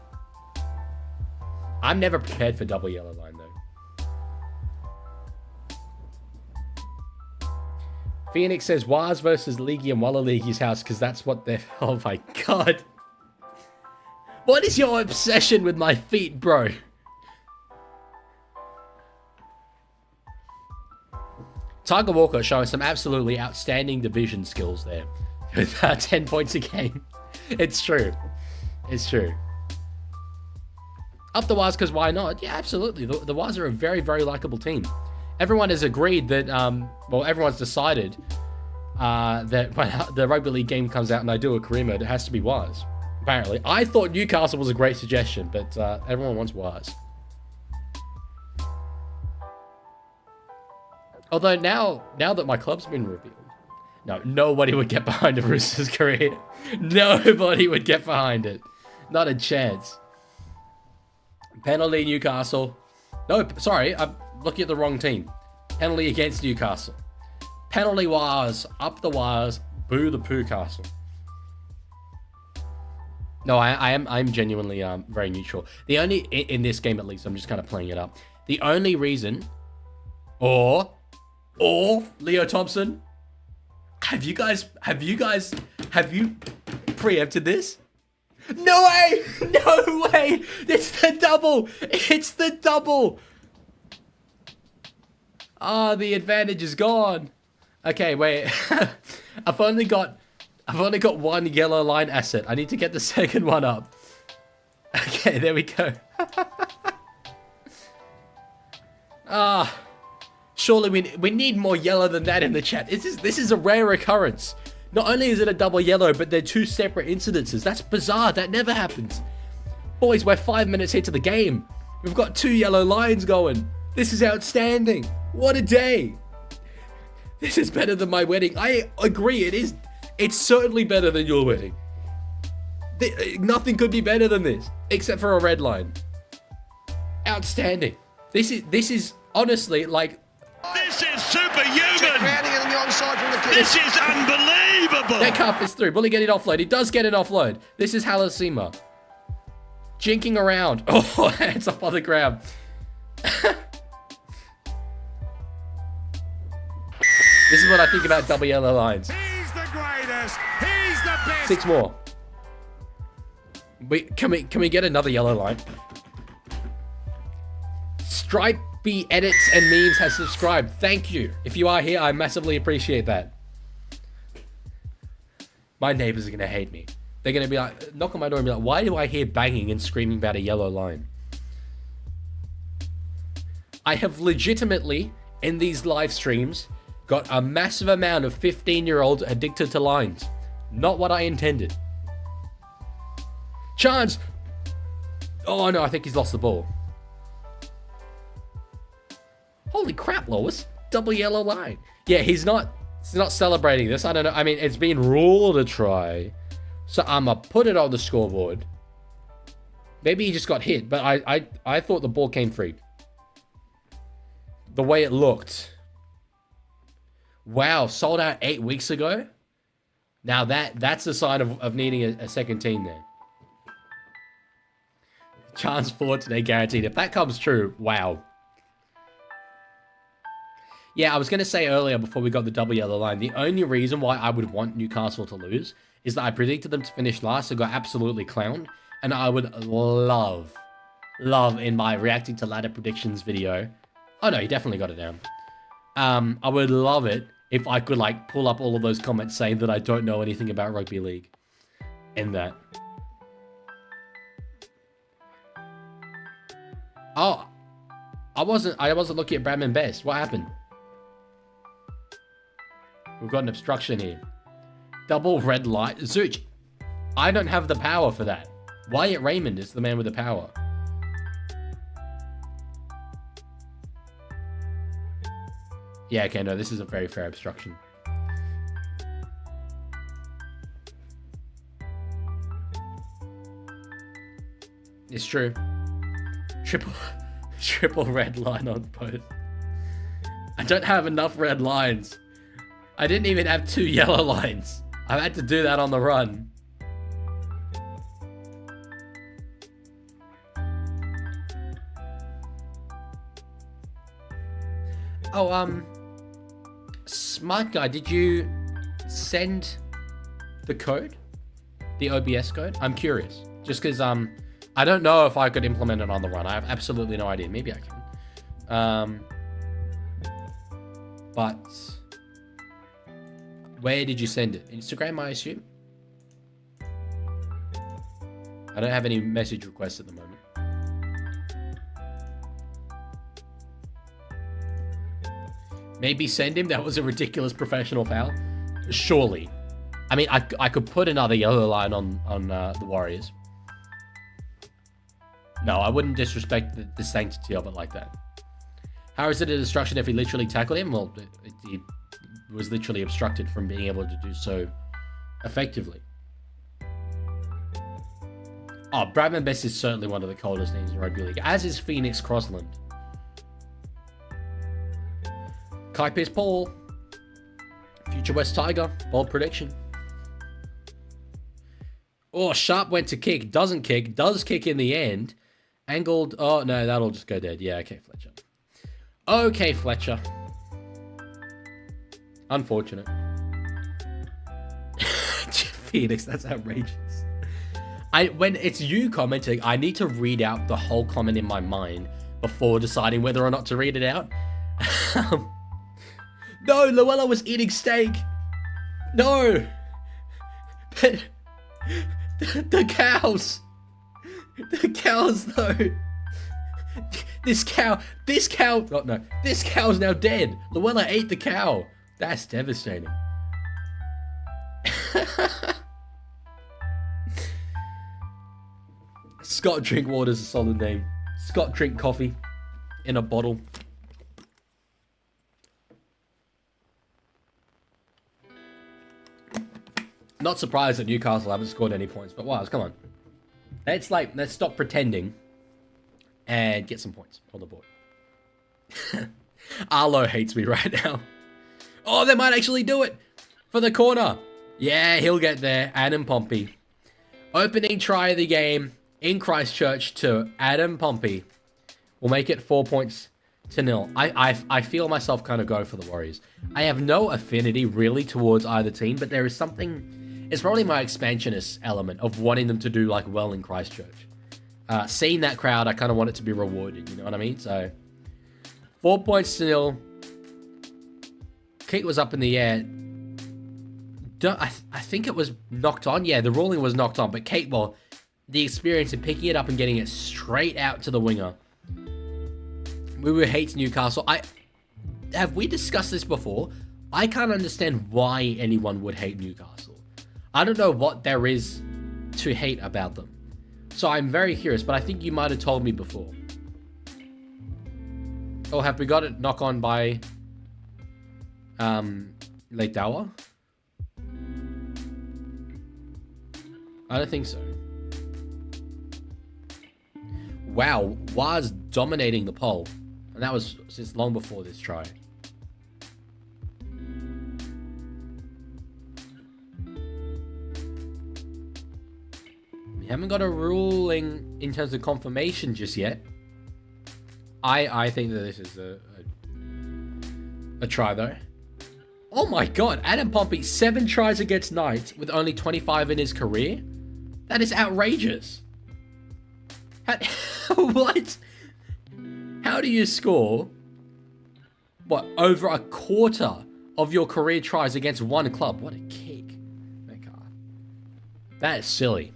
I'm never prepared for double yellow line though. Phoenix says Waz versus Leaguie and Walla Leaguie's house because that's what they're... Oh my god. What is your obsession with my feet, bro? Tiger Walker showing some absolutely outstanding division skills there. With 10 points a game. It's true. It's true. Up the Waz because why not? Yeah, absolutely. The Waz are a very, very likable team. Everyone has agreed that, well, everyone's decided that when the rugby league game comes out and I do a career mode, it has to be Waz. Apparently. I thought Newcastle was a great suggestion, but everyone wants Waz. Although now that my club's been revealed, no, nobody would get behind a Roosters career. Nobody would get behind it. Not a chance. Penalty Newcastle. No, sorry, I'm looking at the wrong team. Penalty against Newcastle. Penalty Waz, up the Waz, boo the Poo Castle. No, I'm genuinely very neutral. The only, in this game at least, I'm just kind of playing it up. The only reason, or Leo Thompson, have you preempted this? No way! No way! It's the double! It's the double! Ah, the advantage is gone. Okay, wait. I've only got one yellow line asset. I need to get the second one up. Okay, there we go. Surely we need more yellow than that in the chat. This is a rare occurrence. Not only is it a double yellow, but they're two separate incidences. That's bizarre. That never happens. Boys, we're 5 minutes into the game. We've got 2 yellow lines going. This is outstanding. What a day. This is better than my wedding. I agree, it is. It's certainly better than your wedding. Nothing could be better than this, except for a red line. Outstanding. This is honestly like...
This is superhuman. This is unbelievable.
That cup is through. Will he get it offload? He does get it offload. This is Halasima. Jinking around. Oh, hands up on the ground. This is what I think about double yellow lines.
He's the greatest. He's the best.
6 more. Can we get another yellow line? Stripey Edits and Memes has subscribed. Thank you. If you are here, I massively appreciate that. My neighbors are going to hate me. They're going to be like, knock on my door and be like, why do I hear banging and screaming about a yellow line? I have legitimately, in these live streams, got a massive amount of 15-year-olds addicted to lines. Not what I intended. Chance! Oh no, I think he's lost the ball. Holy crap, Lois. Double yellow line. Yeah, he's not celebrating this. I don't know. I mean, it's been ruled a try. So I'ma put it on the scoreboard. Maybe he just got hit, but I thought the ball came free. The way it looked. Wow, sold out 8 weeks ago? Now that's a sign of needing a second team there. Chance for today guaranteed. If that comes true, wow. Yeah, I was going to say earlier before we got the double yellow line, the only reason why I would want Newcastle to lose is that I predicted them to finish last and got absolutely clowned. And I would love in my reacting to ladder predictions video. Oh no, he definitely got it down. I would love it if I could like pull up all of those comments saying that I don't know anything about rugby league in that. Oh, I wasn't looking at Bradman Best. What happened? We've got an obstruction here. Double red light. Zooch, I don't have the power for that. Wyatt Raymond is the man with the power. Yeah, okay, no, this is a very fair obstruction. It's true. Triple red line on both. I don't have enough red lines. I didn't even have 2 yellow lines. I had to do that on the run. Oh, Smart Guy, did you send the code? The OBS code? I'm curious. Just because I don't know if I could implement it on the run. I have absolutely no idea. Maybe I can. But where did you send it? Instagram, I assume? I don't have any message requests at the moment. Maybe send him. That was a ridiculous professional foul. Surely. I mean, I could put another yellow line on the Warriors. No, I wouldn't disrespect the sanctity of it like that. How is it a destruction if he literally tackled him? Well, he was literally obstructed from being able to do so effectively. Oh, Bradman Best is certainly one of the coldest names in rugby league, as is Phoenix Crossland. Kai Pierce Paul. Future West Tiger. Bold prediction. Oh, Sharp went to kick. Doesn't kick. Does kick in the end. Angled. Oh, no, that'll just go dead. Yeah, okay, Fletcher. Okay, Fletcher. Unfortunate. Phoenix, that's outrageous. When it's you commenting, I need to read out the whole comment in my mind before deciding whether or not to read it out. No, Luella was eating steak. No. But the cows. The cows, though. This cow. Oh, no. This cow's now dead. Luella ate the cow. That's devastating. Scott Drinkwater's a solid name. Scott Drink Coffee in a bottle. Not surprised that Newcastle haven't scored any points, but wow, come on. Let's stop pretending and get some points on the board. Arlo hates me right now. Oh, they might actually do it for the corner. Yeah, he'll get there. Adam Pompey. Opening try of the game in Christchurch to Adam Pompey will make it 4-0. I feel myself kind of go for the Warriors. I have no affinity really towards either team, but there is something, it's probably my expansionist element of wanting them to do like well in Christchurch. Seeing that crowd, I kind of want it to be rewarded, you know what I mean? So 4-0. Kick was up in the air. I think it was knocked on. Yeah, the ruling was knocked on, but Kate, well, the experience of picking it up and getting it straight out to the winger. We were hating Newcastle. Have we discussed this before? I can't understand why anyone would hate Newcastle. I don't know what there is to hate about them. So I'm very curious, but I think you might have told me before. Oh, have we got it knock on by Leitawa? I don't think so. Wow, was dominating the poll. And that was since long before this try. We haven't got a ruling in terms of confirmation just yet. I think that this is a try though. Oh my god, Adam Pompey, 7 tries against Knights with only 25 in his career? That is outrageous. What? How do you score, what, over a quarter of your career tries against one club? What a kick. That is silly.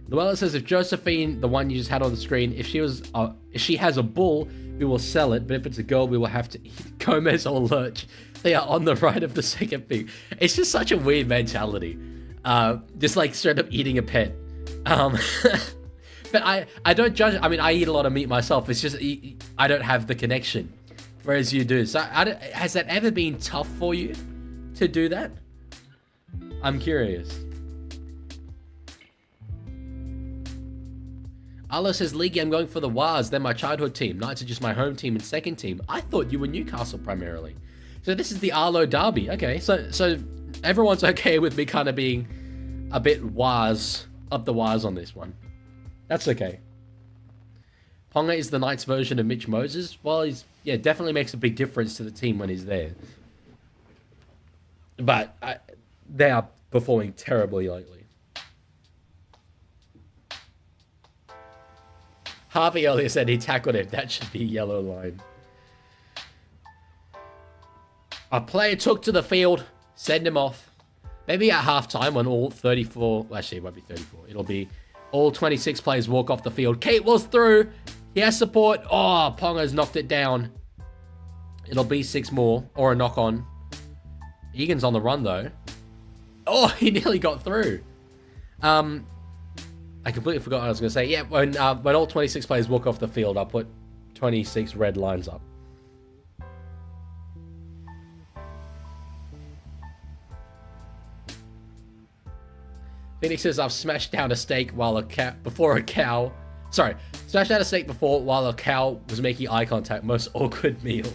Luella says, if Josephine, the one you just had on the screen, if she has a bull, we will sell it, but if it's a girl, we will have to eat Gomez or Lurch. They are on the right of the second pick. It's just such a weird mentality. Just like straight up eating a pet. But I don't judge. I mean, I eat a lot of meat myself. It's just I don't have the connection, whereas you do. So has that ever been tough for you to do that? I'm curious. Arlo says, Leaguie, I'm going for the Wars. They're my childhood team. Knights are just my home team and second team. I thought you were Newcastle primarily. So this is the Arlo derby. Okay, so everyone's okay with me kind of being a bit Wars, up the Wars on this one. That's okay. Ponga is the Knights version of Mitch Moses. Well, he's yeah, definitely makes a big difference to the team when he's there. But they are performing terribly lately. Harvey earlier said he tackled him. That should be yellow line. A player took to the field, send him off. Maybe at halftime when all 34... Well, actually, it won't be 34. It'll be all 26 players walk off the field. Kate was through. He has support. Oh, Ponga's knocked it down. It'll be 6 more. Or a knock-on. Egan's on the run, though. Oh, he nearly got through. I completely forgot what I was going to say. Yeah, when all 26 players walk off the field, I'll put 26 red lines up. Phoenix says, I've smashed down a steak while a cow... Sorry. Smashed down a steak before while a cow was making eye contact. Most awkward meal.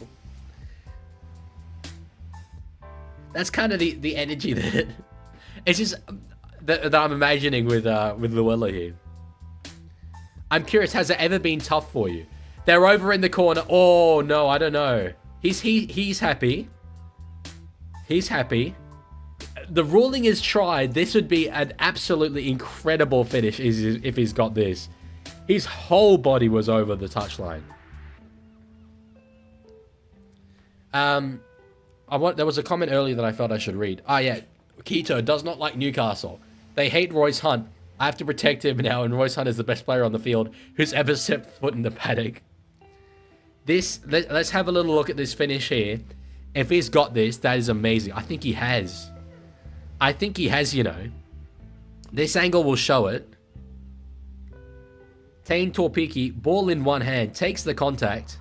That's kind of the energy that... It's just... That I'm imagining with Luella here. I'm curious, has it ever been tough for you? They're over in the corner. Oh, no, I don't know. He's happy. He's happy. The ruling is tried. This would be an absolutely incredible finish if he's got this. His whole body was over the touchline. There was a comment earlier that I felt I should read. Ah, yeah. Keto does not like Newcastle. They hate Royce Hunt. I have to protect him now, and Royce Hunt is the best player on the field who's ever set foot in the paddock. Let's have a little look at this finish here. If he's got this, that is amazing. I think he has. You know. This angle will show it. Tane Torpiki, ball in one hand, takes the contact.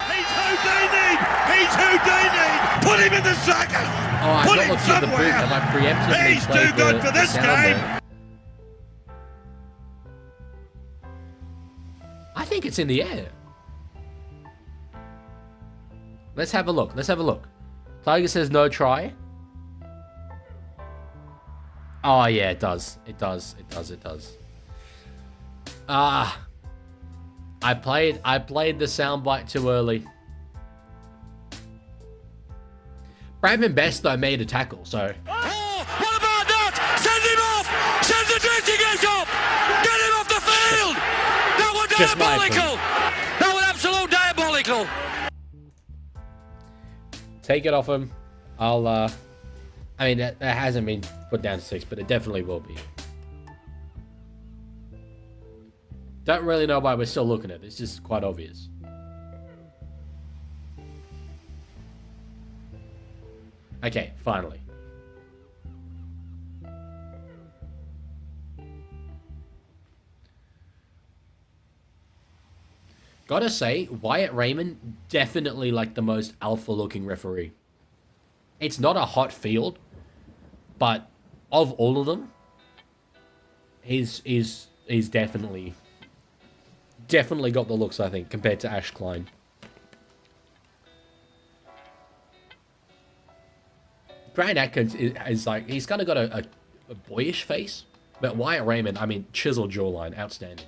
He's Houdini! He's Houdini! Put him in the suckers!
Oh, I've not looked at the boot. Have I preemptively
He's
played
too good for this
sound
game!
there? I think it's in the air. Let's have a look. Tiger says no try. Oh, yeah, it does. It does. I played the soundbite too early. Bradman Best, though, made a tackle, so...
Oh, what about that? Send him off! Send the drifting edge off! Get him off the field! That was
Just my
diabolical! That was absolute diabolical!
Take it off him. I'll, I mean, that hasn't been put down to 6, but it definitely will be. Don't really know why we're still looking at this. It's just quite obvious. Okay, finally. Gotta say, Wyatt Raymond, definitely like the most alpha looking referee. It's not a hot field, but of all of them, he's definitely got the looks, I think, compared to Ash Klein. Grant Atkins is like, he's kind of got a boyish face, but Wyatt Raymond, I mean, chiseled jawline, outstanding.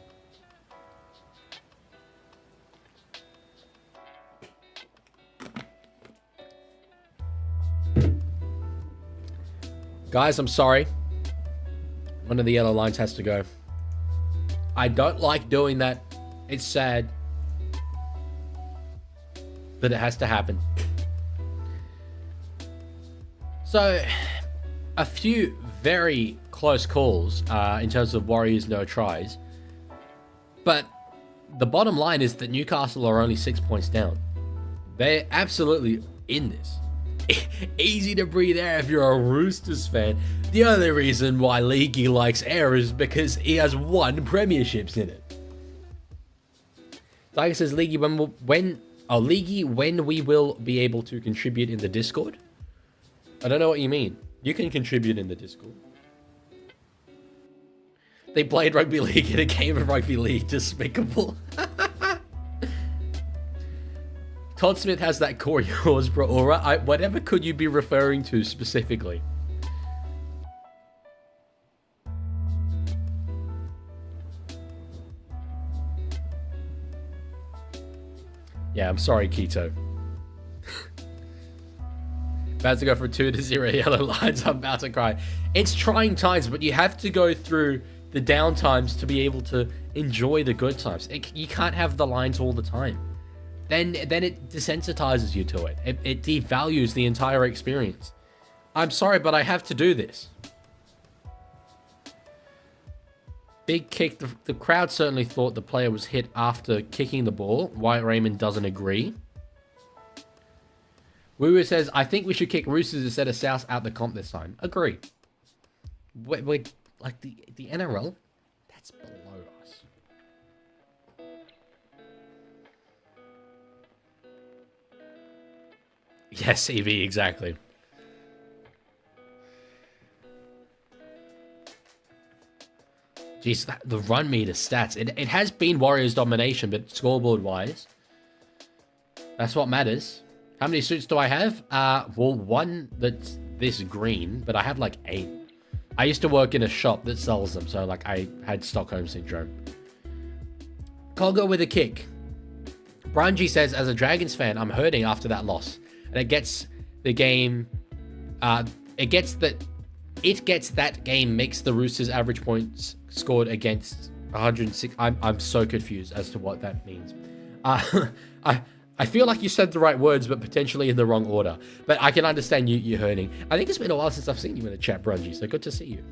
Guys, I'm sorry. One of the yellow lines has to go. I don't like doing that. It's sad. But it has to happen. So, a few very close calls in terms of Warriors no tries. But the bottom line is that Newcastle are only 6 points down. They're absolutely in this. Easy to breathe air if you're a Roosters fan. The only reason why Leaguie likes air is because he has won premierships in it. Tiger says, Leaguie, when we will be able to contribute in the Discord? I don't know what you mean. You can contribute in the Discord. They played rugby league in a game of rugby league. Despicable. Todd Smith has that Corey Horsburgh aura. Whatever could you be referring to specifically? Yeah, I'm sorry, Keto. About to go for 2-0 yellow lines. I'm about to cry. It's trying times, but you have to go through the down times to be able to enjoy the good times. You can't have the lines all the time. Then it desensitizes you to it. It devalues the entire experience. I'm sorry, but I have to do this. Big kick. The crowd certainly thought the player was hit after kicking the ball. Wyatt Raymond doesn't agree. Woo says, I think we should kick Roosters instead of South out the comp this time. Agree. We're like the NRL, that's below us. Yes, EV, exactly. Jeez, the run meter stats. It has been Warriors domination, but scoreboard-wise, that's what matters. How many suits do I have? Well, one that's this green, but I have like 8. I used to work in a shop that sells them, so like I had Stockholm Syndrome. Colgo with a kick. Brungy says, as a Dragons fan, I'm hurting after that loss. And it gets the game... It gets that game makes the Roosters average points scored against 106. I'm so confused as to what that means. I feel like you said the right words, but potentially in the wrong order. But I can understand you hurting. I think it's been a while since I've seen you in the chat, Brungy, so good to see you.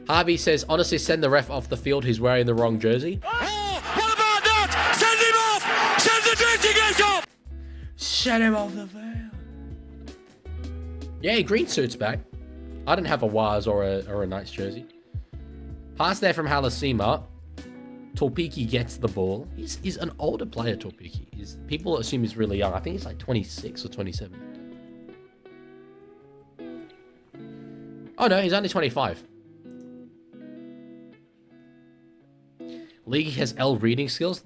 Harvey says, honestly, send the ref off the field. He's wearing the wrong jersey.
Oh, what about that? Send him off! Send the drinking age off!
Send him off the field. Yeah, green suit's back. I didn't have a Waz or a Knights jersey. Pass there from Halasima. Torpiki gets the ball. He's an older player, Torpiki. People assume he's really young. I think he's like 26 or 27. Oh no, he's only 25. League has L reading skills.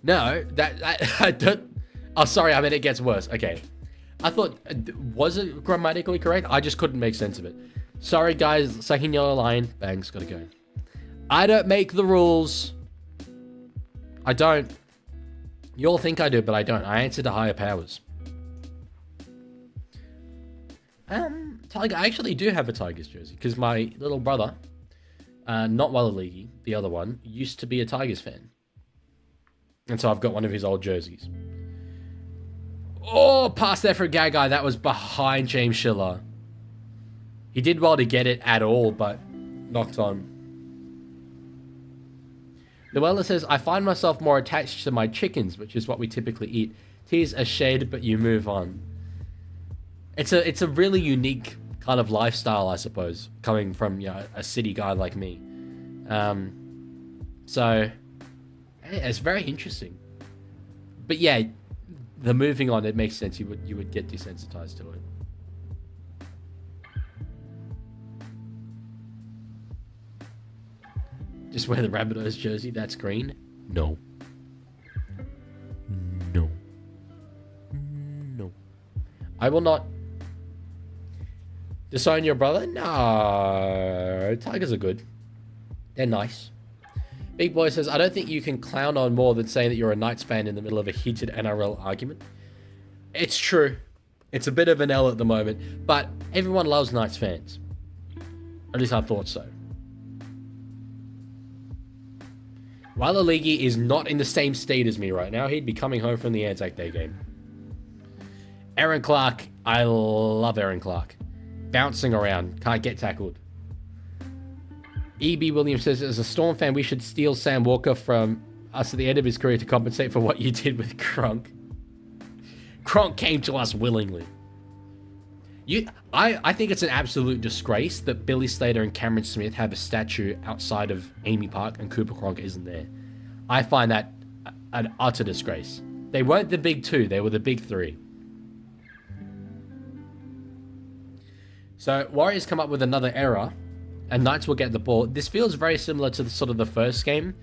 No, I don't... Oh, sorry, I mean, it gets worse. Okay. I thought, was it grammatically correct? I just couldn't make sense of it. Sorry, guys. Second yellow line. Bang's gotta go. I don't make the rules. I don't. You all think I do, but I don't. I answer to higher powers. Tiger. I actually do have a Tigers jersey because my little brother, not Leaguie, the other one, used to be a Tigers fan. And so I've got one of his old jerseys. Oh, pass there for Gagai. That was behind James Schiller. He did well to get it at all, but knocked on. Noella says, I find myself more attached to my chickens, which is what we typically eat. Tears a shade, but you move on. It's a really unique kind of lifestyle, I suppose, coming from, you know, a city guy like me. So it's very interesting. But yeah, the moving on, it makes sense. You would get desensitized to it. Just wear the Rabbitohs jersey. That's green. No. No. No. I will not disown your brother. No. Tigers are good. They're nice. Big Boy says, I don't think you can clown on more than saying that you're a Knights fan in the middle of a heated NRL argument. It's true. It's a bit of an L at the moment, but everyone loves Knights fans. At least I thought so. While the Leaguie is not in the same state as me right now, he'd be coming home from the ANZAC Day game. Aaron Clark. I love Aaron Clark. Bouncing around. Can't get tackled. E.B. Williams says, as a Storm fan, we should steal Sam Walker from us at the end of his career to compensate for what you did with Kronk. Kronk came to us willingly. I think it's an absolute disgrace that Billy Slater and Cameron Smith have a statue outside of Amy Park and Cooper Cronk isn't there. I find that an utter disgrace. They weren't the big two, they were the big three. So Warriors come up with another error and Knights will get the ball. This feels very similar to the first game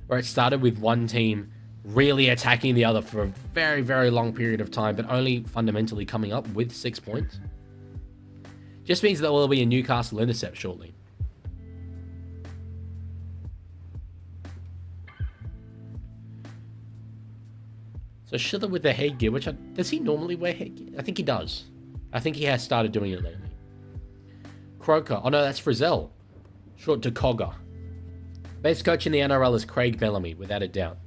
where it started with one team really attacking the other for a very, very long period of time, but only fundamentally coming up with 6 points. Just means there will be a Newcastle intercept shortly. So Schiller with the headgear, does he normally wear headgear? I think he does. I think he has started doing it lately. Croker. Oh no, that's Frizzell. Short to Cogger. Best coach in the NRL is Craig Bellamy, without a doubt.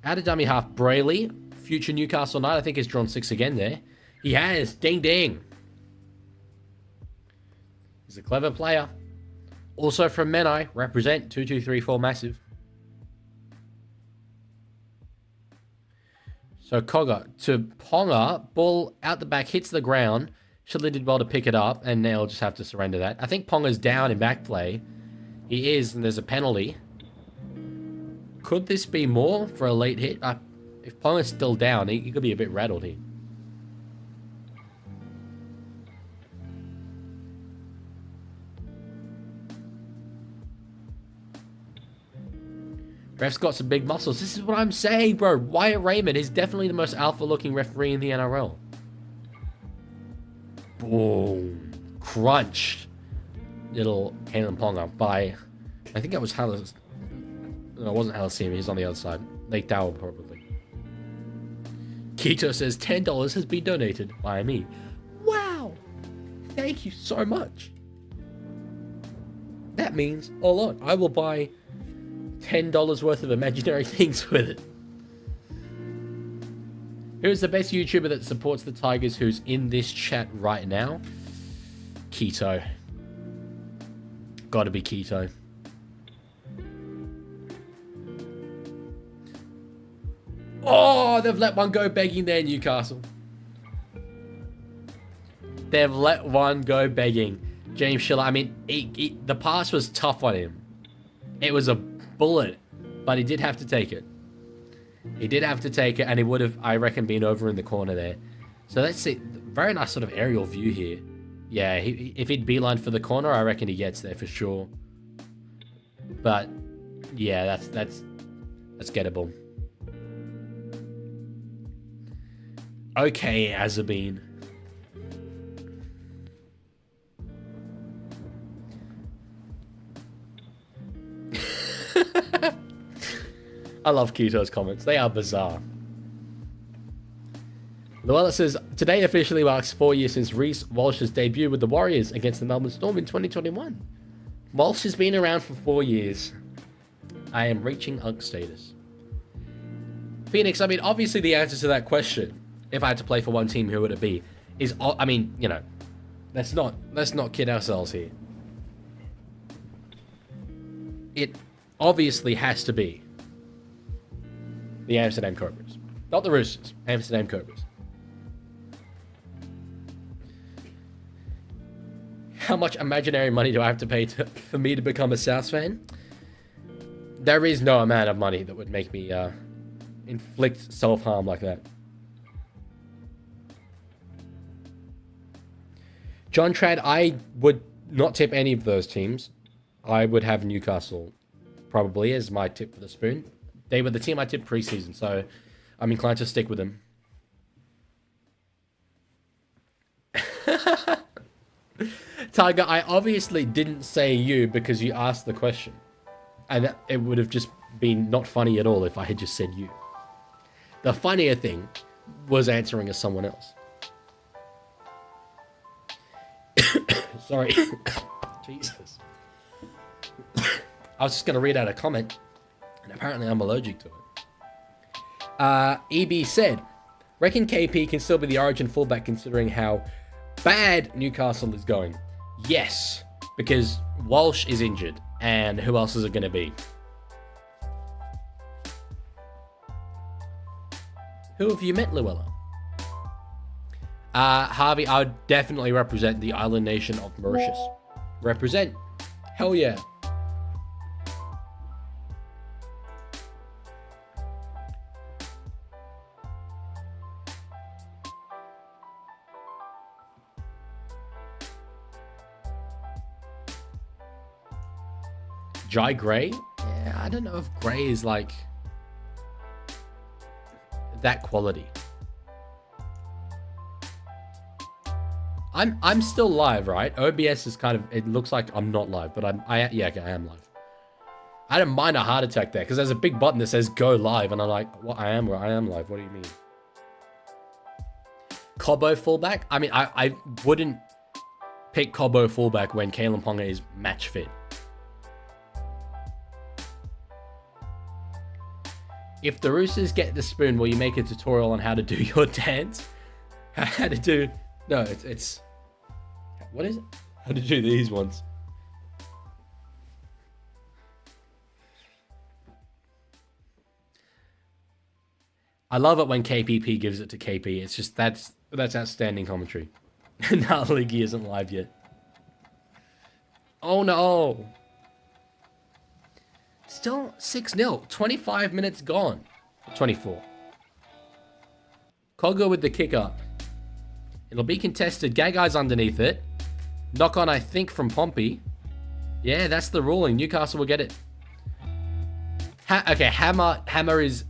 Out of dummy half, Brayley. Future Newcastle Knight, I think has drawn 6 again there. He has. Ding ding. He's a clever player. Also from Menai, represent 2234 massive. So Cogger to Ponga, ball out the back, hits the ground. Schiller did well to pick it up, and now will just have to surrender that. I think Ponga's down in back play. He is, and there's a penalty. Could this be more for a late hit? If Ponga's still down, he could be a bit rattled here. Ref's got some big muscles. This is what I'm saying, bro. Wyatt Raymond is definitely the most alpha-looking referee in the NRL. Boom. Crunch. Little Kalen Ponga by... I think that was Hallis... No, it wasn't Hallis. He's on the other side. Lake Dowell, probably. Keto says $10 has been donated by me. Wow. Thank you so much. That means a lot. I will buy... $10 worth of imaginary things with it. Who's the best YouTuber that supports the Tigers who's in this chat right now? Keto. Gotta be Keto. Oh, they've let one go begging there, Newcastle. They've let one go begging. James Schiller, I mean, the pass was tough on him. It was a bullet, but he did have to take it. He did have to take it, and he would have, I reckon, been over in the corner there. So let's see. Very nice sort of aerial view here. Yeah, if he'd beeline for the corner, I reckon he gets there for sure. But yeah, that's gettable. Okay, Azabine. I love Keto's comments. They are bizarre. Llewellyn says, today officially marks 4 years since Reece Walsh's debut with the Warriors against the Melbourne Storm in 2021. Walsh has been around for 4 years. I am reaching UNC status. Phoenix, I mean, obviously the answer to that question, if I had to play for one team, who would it be? Is, I mean, you know, let's not kid ourselves here. It obviously has to be the Amsterdam Cobras. Not the Roosters. Amsterdam Cobras. How much imaginary money do I have to pay for me to become a South fan? There is no amount of money that would make me inflict self-harm like that. John Trad, I would not tip any of those teams. I would have Newcastle probably as my tip for the spoon. They were the team I tipped preseason, so I'm inclined to stick with them. Tiger, I obviously didn't say you because you asked the question. And it would have just been not funny at all if I had just said you. The funnier thing was answering as someone else. Sorry. Jesus. I was just going to read out a comment, and apparently I'm allergic to it. EB said, reckon KP can still be the origin fullback considering how bad Newcastle is going. Yes, because Walsh is injured, and who else is it going to be? Who have you met, Llewellyn? Harvey, I would definitely represent the island nation of Mauritius. Represent. Hell yeah. Jai Gray? Yeah, I don't know if Gray is like that quality. I'm still live, right? OBS is kind of, it looks like I'm not live, but I am live. I didn't mind a heart attack there because there's a big button that says go live. And I'm like, well, I am live. What do you mean? Cobbo fullback? I mean, I wouldn't pick Cobbo fullback when Kalen Ponga is match fit. If the Roosters get the spoon, will you make a tutorial on how to do your dance? How to do... No, it's... What is it? How to do these ones. I love it when KPP gives it to KP. It's just, that's outstanding commentary. Now Leaguie isn't live yet. Oh no! Still 6-0. 25 minutes gone. 24. Cogger with the kick up. It'll be contested. Gagai's underneath it. Knock on, I think, from Pompey. Yeah, that's the ruling. Newcastle will get it. Okay, Hammer is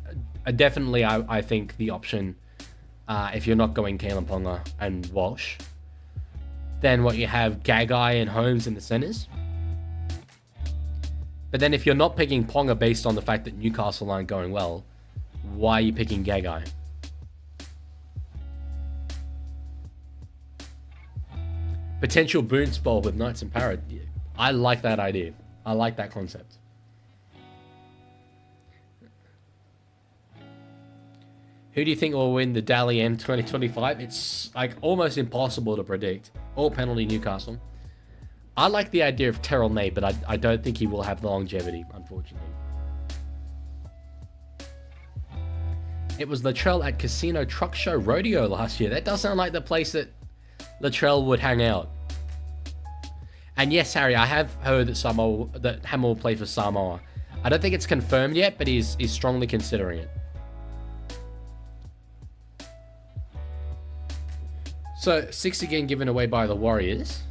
definitely, I think, the option if you're not going Kalen Ponga and Walsh. Then what you have, Gagai and Holmes in the centres. But then if you're not picking Ponga based on the fact that Newcastle aren't going well, why are you picking Gagai? Potential Boots Bowl with Knights and Parrot. I like that idea. I like that concept. Who do you think will win the Dally M 2025? It's like almost impossible to predict. All penalty Newcastle. I like the idea of Terrell May, but I don't think he will have the longevity, unfortunately. It was Latrell at Casino Truck Show Rodeo last year. That does sound like the place that Latrell would hang out. And yes, Harry, I have heard that Hammer will play for Samoa. I don't think it's confirmed yet, but he's strongly considering it. So, 6 again given away by the Warriors.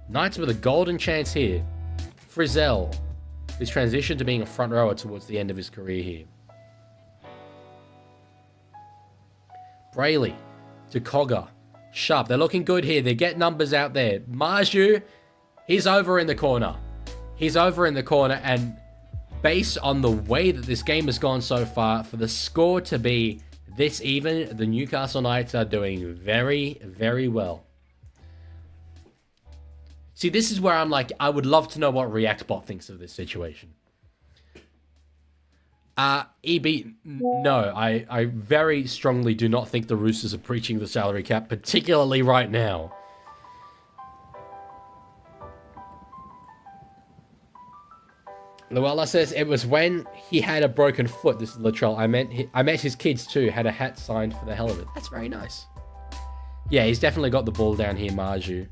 Knights with a golden chance here. Frizzell, who's transitioned to being a front rower towards the end of his career here. Brayley to Cogger. Sharp, they're looking good here. They get numbers out there. Marju, he's over in the corner. He's over in the corner, and based on the way that this game has gone so far, for the score to be this even, the Newcastle Knights are doing very, very well. See, this is where I'm like, I would love to know what ReactBot thinks of this situation. EB, no, I very strongly do not think the Roosters are breaching the salary cap, particularly right now. Luella says, it was when he had a broken foot, this is Latrell, I met his kids too, had a hat signed for the hell of it. That's very nice. Yeah, he's definitely got the ball down here, Marju.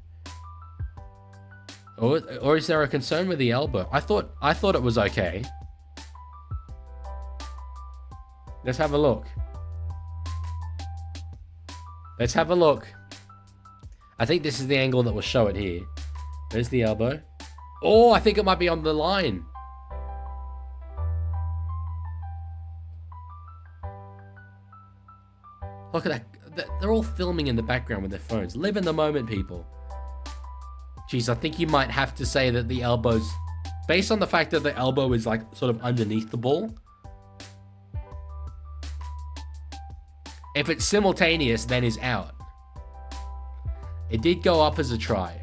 Or is there a concern with the elbow? I thought it was okay. Let's have a look. Let's have a look. I think this is the angle that will show it here. There's the elbow. Oh, I think it might be on the line. Look at that. They're all filming in the background with their phones. Live in the moment, people. Jeez, I think you might have to say that the elbow's... Based on the fact that the elbow is like sort of underneath the ball. If it's simultaneous, then is out. It did go up as a try.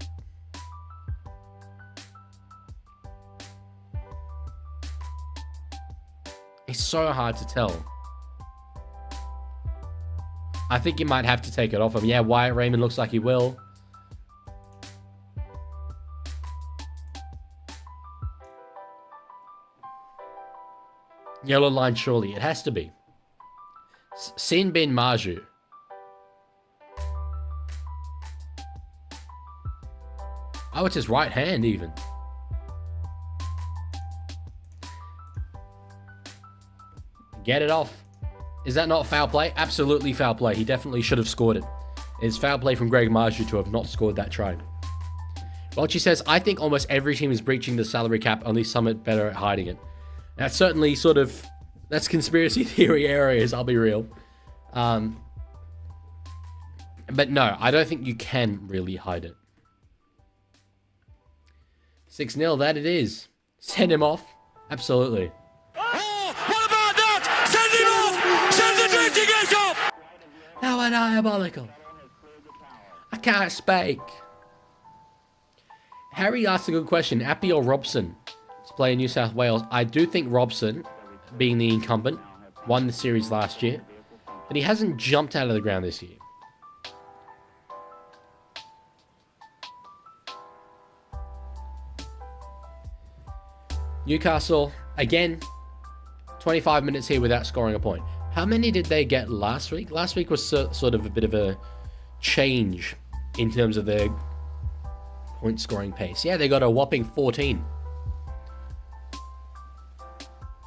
It's so hard to tell. I think you might have to take it off him. Yeah, Wyatt Raymond looks like he will. Yellow line, surely. It has to be. Sin bin Marju. Oh, it's his right hand even. Get it off. Is that not foul play? Absolutely foul play. He definitely should have scored it. It's foul play from Greg Marju to have not scored that try. Welchie says, I think almost every team is breaching the salary cap, only some are better at hiding it. That's certainly sort of... That's conspiracy theory areas, I'll be real. But no, I don't think you can really hide it. 6-0, that it is. Send him off. Absolutely.
Oh, what about that? Send him off! Send the drifting edge off!
How are diabolical? I can't speak. Harry asked a good question. Appy or Robson to play in New South Wales? I do think Robson, being the incumbent, won the series last year, but he hasn't jumped out of the ground this year. Newcastle, again, 25 minutes here without scoring a point. How many did they get last week? Last week was sort of a bit of a change in terms of their point scoring pace. Yeah, they got a whopping 14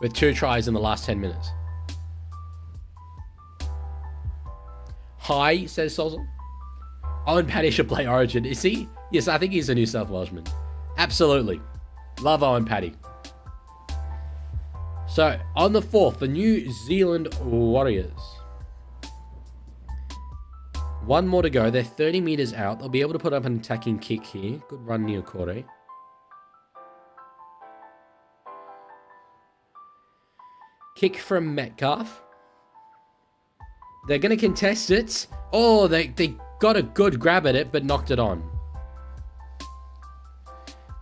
with 2 tries in the last 10 minutes. Hi, says Sozel. Owen Paddy should play Origin. Is he? Yes, I think he's a New South Welshman. Absolutely. Love Owen Paddy. So, on the 4th, the New Zealand Warriors. 1 more to go. They're 30 meters out. They'll be able to put up an attacking kick here. Good run, Neil Corey. Kick from Metcalf. They're going to contest it. Oh, they got a good grab at it, but knocked it on.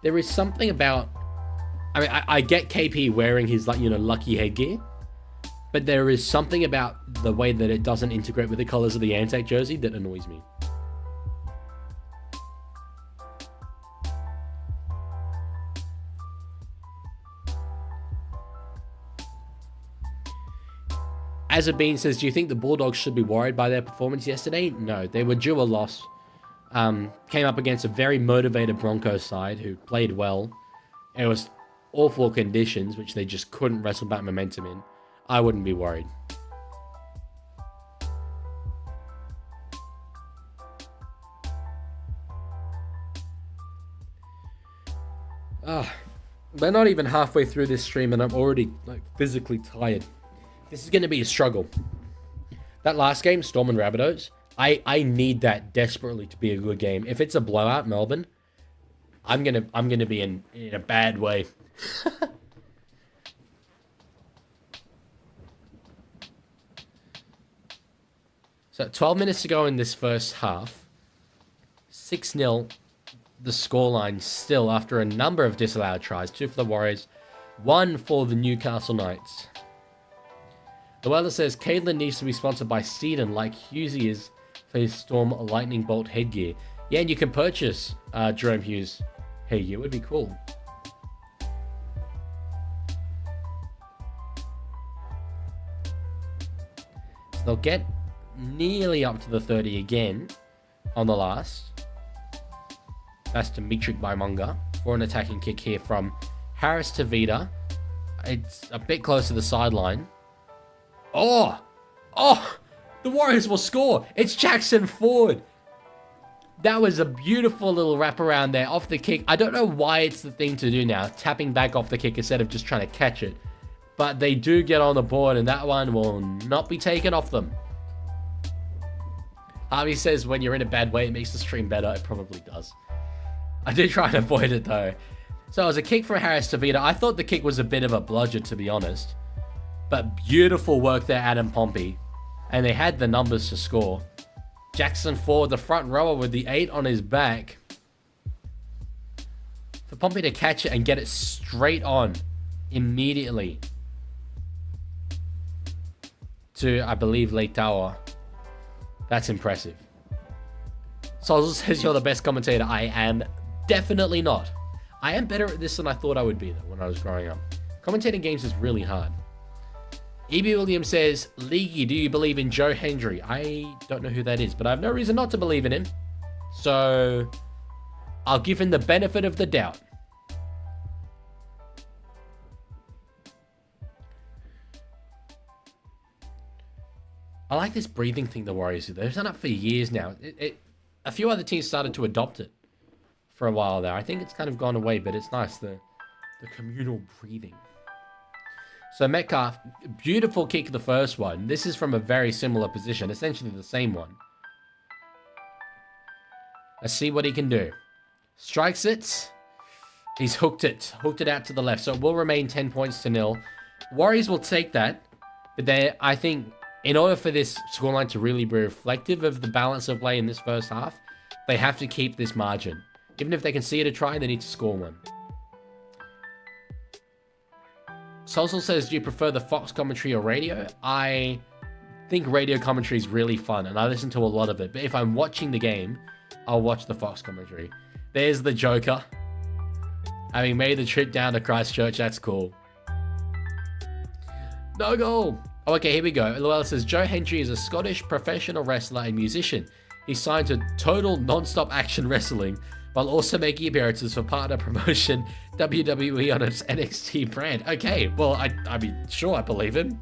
There is something about... I mean, I get KP wearing his, like, lucky headgear, but there is something about the way that it doesn't integrate with the colors of the ANZAC jersey that annoys me. Azabine says, do you think the Bulldogs should be worried by their performance yesterday? No, they were due a loss. Came up against a very motivated Broncos side who played well. It was awful conditions, which they just couldn't wrestle back momentum in. I wouldn't be worried. We're not even halfway through this stream and I'm already physically tired. This is going to be a struggle. That last game, Storm and Rabbitohs, I need that desperately to be a good game. If it's a blowout, Melbourne, I'm gonna be in a bad way. So 12 minutes to go in this first half. 6-0 the scoreline still after a number of disallowed tries. 2 for the Warriors, 1 for the Newcastle Knights. Luella says, Caelan needs to be sponsored by Seedon like Hughesy is for his Storm Lightning Bolt headgear. Yeah, and you can purchase Jerome Hughes headgear. It would be cool. So they'll get nearly up to the 30 again on the last. That's Dimitri Baimunga for an attacking kick here from Harris to Vida. It's a bit close to the sideline. Oh! The Warriors will score. It's Jackson Ford. That was a beautiful little wraparound there off the kick. I don't know why it's the thing to do now, tapping back off the kick instead of just trying to catch it. But they do get on the board, and that one will not be taken off them. Harvey says when you're in a bad way, it makes the stream better. It probably does. I did try and avoid it, though. So it was a kick from Harris to Vida. I thought the kick was a bit of a bludgeon, to be honest. But beautiful work there, Adam Pompey. And they had the numbers to score. Jackson Ford, the front rower with the 8 on his back. For Pompey to catch it and get it straight on immediately to, I believe, Lake Tower. That's impressive. Sozel says you're the best commentator. I am definitely not. I am better at this than I thought I would be, though, when I was growing up. Commentating games is really hard. E.B. Williams says, Leaguie, do you believe in Joe Hendry? I don't know who that is, but I have no reason not to believe in him. So, I'll give him the benefit of the doubt. I like this breathing thing the Warriors do. They've done it for years now. A few other teams started to adopt it for a while there. I think it's kind of gone away, but it's nice, the communal breathing. So Metcalf, beautiful kick the first one. This is from a very similar position, essentially the same one. Let's see what he can do. Strikes it. He's hooked it out to the left. So it will remain 10 points to 0. Warriors will take that. But I think in order for this scoreline to really be reflective of the balance of play in this first half, they have to keep this margin. Even if they can see it a try, they need to score one. Solsel says, do you prefer the Fox commentary or radio? I think radio commentary is really fun, and I listen to a lot of it. But if I'm watching the game, I'll watch the Fox commentary. There's the Joker. Having made the trip down to Christchurch, that's cool. No goal. Oh, okay, here we go. Llewellyn says, Joe Hendry is a Scottish professional wrestler and musician. He signed to Total Non-Stop Action Wrestling, while also making appearances for partner promotion WWE on its NXT brand. Okay, well, I mean, sure, I believe him.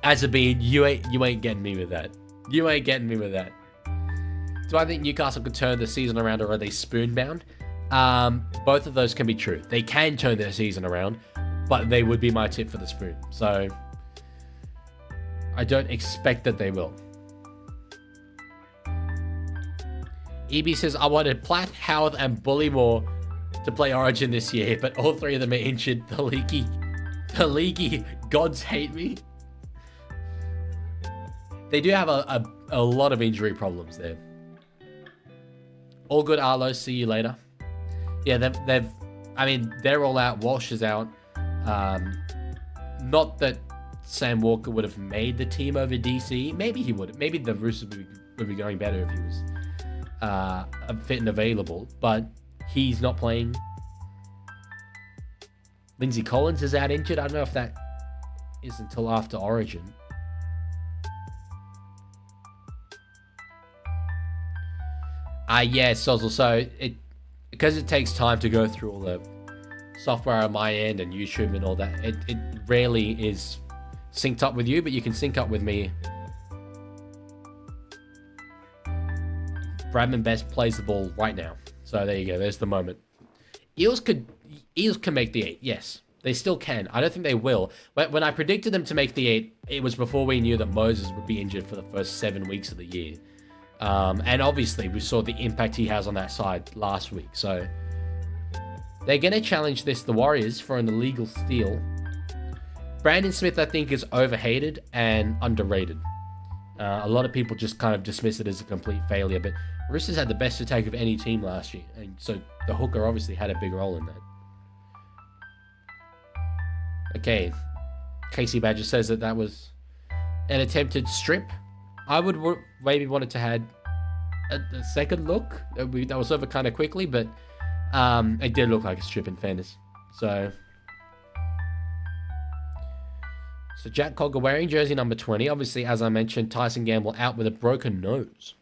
As a being, you ain't getting me with that. You ain't getting me with that. Do I think Newcastle could turn the season around, or are they spoon-bound? Both of those can be true. They can turn their season around, but they would be my tip for the spoon. So, I don't expect that they will. EB says, I wanted Platt, Howard, and Bullymore to play Origin this year, but all three of them are injured. The Leaguie gods hate me. They do have a lot of injury problems there. All good, Arlo. See you later. Yeah, they're all out. Walsh is out. Not that Sam Walker would have made the team over DC. Maybe he would. Maybe the Roosters would be going better if he was fit and available, but he's not playing. Lindsay Collins is out injured. I don't know if that is until after Origin. Yeah, Sozzle. So because it takes time to go through all the software on my end and YouTube and all that, it rarely is synced up with you, but you can sync up with me. Bradman Best plays the ball right now. So there you go. There's the moment. Eels can make the 8. Yes, they still can. I don't think they will. When I predicted them to make the 8, it was before we knew that Moses would be injured for the first 7 weeks of the year. And obviously we saw the impact he has on that side last week. So they're going to challenge the Warriors for an illegal steal. Brandon Smith, I think, is overhated and underrated. A lot of people just kind of dismiss it as a complete failure, but Roosters had the best attack of any team last year, and so the hooker obviously had a big role in that. Okay, Casey Badger says that was an attempted strip. I would maybe wanted to have a second look. That was over kind of quickly, but it did look like a strip in fairness. So Jack Cogger wearing jersey number 20. Obviously, as I mentioned, Tyson Gamble out with a broken nose.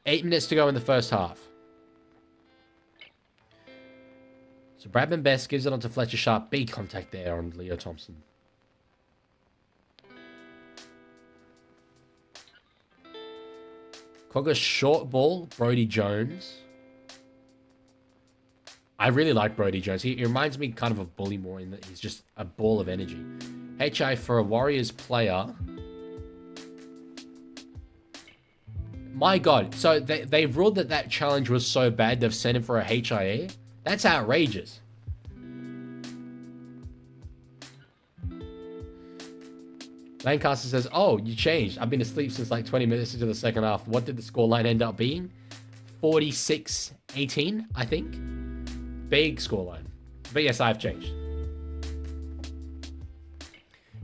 8 minutes to go in the first half. So Bradman Best gives it on to Fletcher Sharp. Big contact there on Leo Thompson. Cogger's short ball, Brodie Jones. I really like Brodie Jones. He reminds me kind of Bullymore in that he's just a ball of energy. HI for a Warriors player. My God. So they've ruled that challenge was so bad they've sent him for a HIA? That's outrageous. Lancaster says, oh, you changed. I've been asleep since like 20 minutes into the second half. What did the scoreline end up being? 46-18, I think. Big scoreline. But yes, I've changed.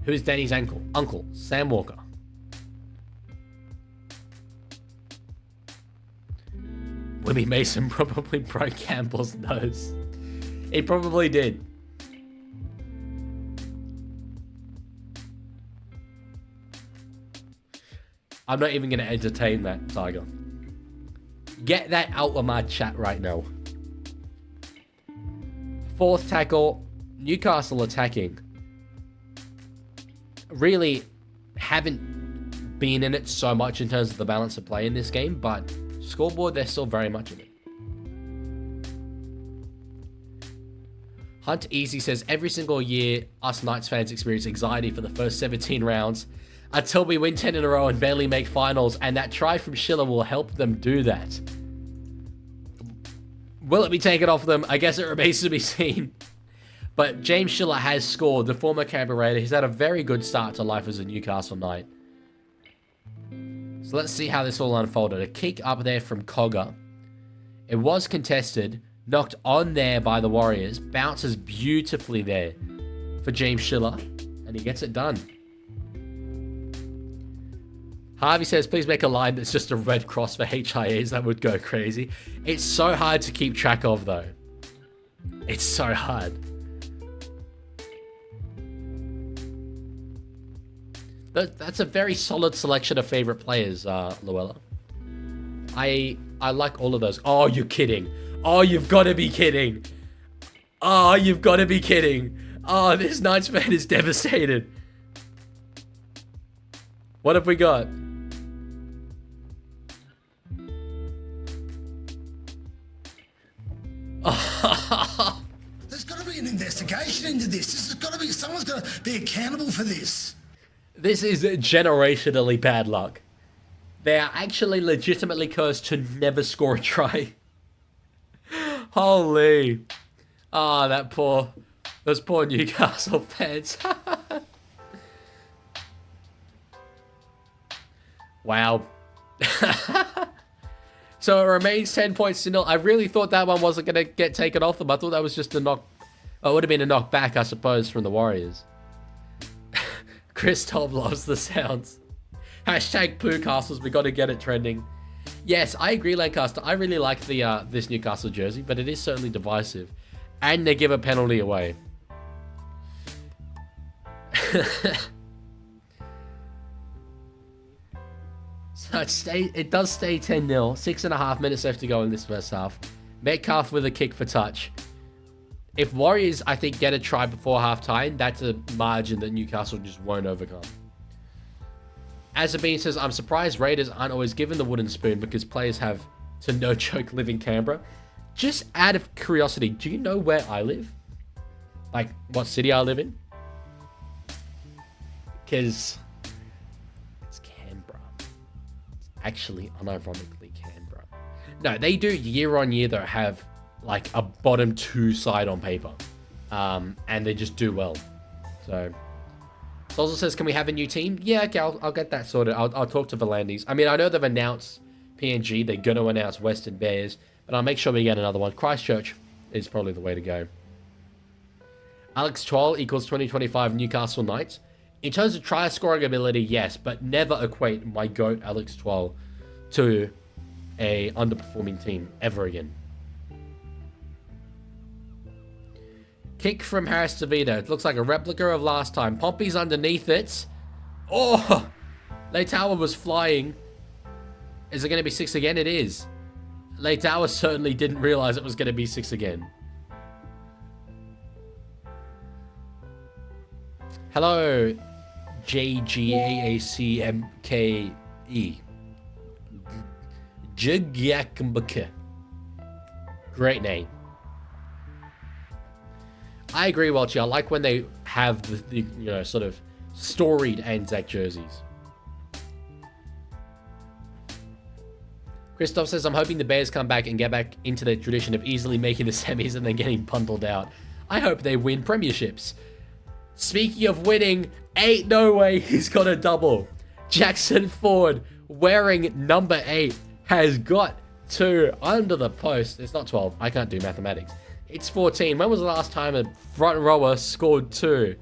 Who's Danny's uncle? Sam Walker. Willie Mason probably broke Campbell's nose. He probably did. I'm not even going to entertain that, Tiger. Get that out of my chat right now. Fourth tackle, Newcastle attacking. Really haven't been in it so much in terms of the balance of play in this game, but scoreboard, they're still very much in it. Hunt Easy says, every single year, us Knights fans experience anxiety for the first 17 rounds until we win 10 in a row and barely make finals, and that try from Schiller will help them do that. Will it be taken off them? I guess it remains to be seen. But James Schiller has scored, the former Canberra Raider. He's had a very good start to life as a Newcastle Knight. So let's see how this all unfolded. A kick up there from Cogger. It was contested, knocked on there by the Warriors. Bounces beautifully there for James Schiller, and he gets it done. Harvey says, please make a line that's just a red cross for HIAs. That would go crazy. It's so hard to keep track of, though. It's so hard. That's a very solid selection of favorite players, Luella. I like all of those. Oh, you're kidding. Oh, you've got to be kidding. Oh, you've got to be kidding. Oh, this Knights fan is devastated. What have we got?
There's got to be an investigation into this. This has got to be, someone's got to be accountable for this.
This is generationally bad luck. They are actually legitimately cursed to never score a try. Holy. Ah, those poor Newcastle fans. Wow. So it remains 10 points to 0. I really thought that one wasn't going to get taken off them. I thought that was just a knock. Oh, it would have been a knock back, I suppose, from the Warriors. Christoph loves the sounds. Hashtag Poo Castles. We got to get it trending. Yes, I agree, Lancaster. I really like the this Newcastle jersey, but it is certainly divisive. And they give a penalty away. So it does stay 10-0. 6.5 minutes left to go in this first half. Metcalf with a kick for touch. If Warriors, I think, get a try before halftime, that's a margin that Newcastle just won't overcome. Azabine says, I'm surprised Raiders aren't always given the wooden spoon because players have to no-joke live in Canberra. Just out of curiosity, do you know where I live? Like, what city I live in? Because it's Canberra. It's actually, unironically, Canberra. No, they do year on year, though, have like a bottom 2 side on paper. And they just do well. So, Solza says, can we have a new team? Yeah, okay, I'll get that sorted. I'll talk to Volandis. I mean, I know they've announced PNG. They're going to announce Western Bears. But I'll make sure we get another one. Christchurch is probably the way to go. Alex Twal equals 2025 Newcastle Knights. In terms of try scoring ability, yes. But never equate my GOAT Alex Twal to a underperforming team ever again. Kick from Harris DeVito. It looks like a replica of last time. Pompey's underneath it. Oh! Leitauer was flying. Is it going to be 6 again? It is. Leitauer certainly didn't realize it was going to be 6 again. Hello, JGAACMKE. Jigyakmbake. Great name. I agree, Welchie. I like when they have the sort of storied ANZAC jerseys. Christoph says, I'm hoping the Bears come back and get back into their tradition of easily making the semis and then getting bundled out. I hope they win premierships. Speaking of winning, ain't no way he's got a double. Jackson Ford, wearing number 8, has got 2 under the post. It's not 12. I can't do mathematics. It's 14. When was the last time a front rower scored 2?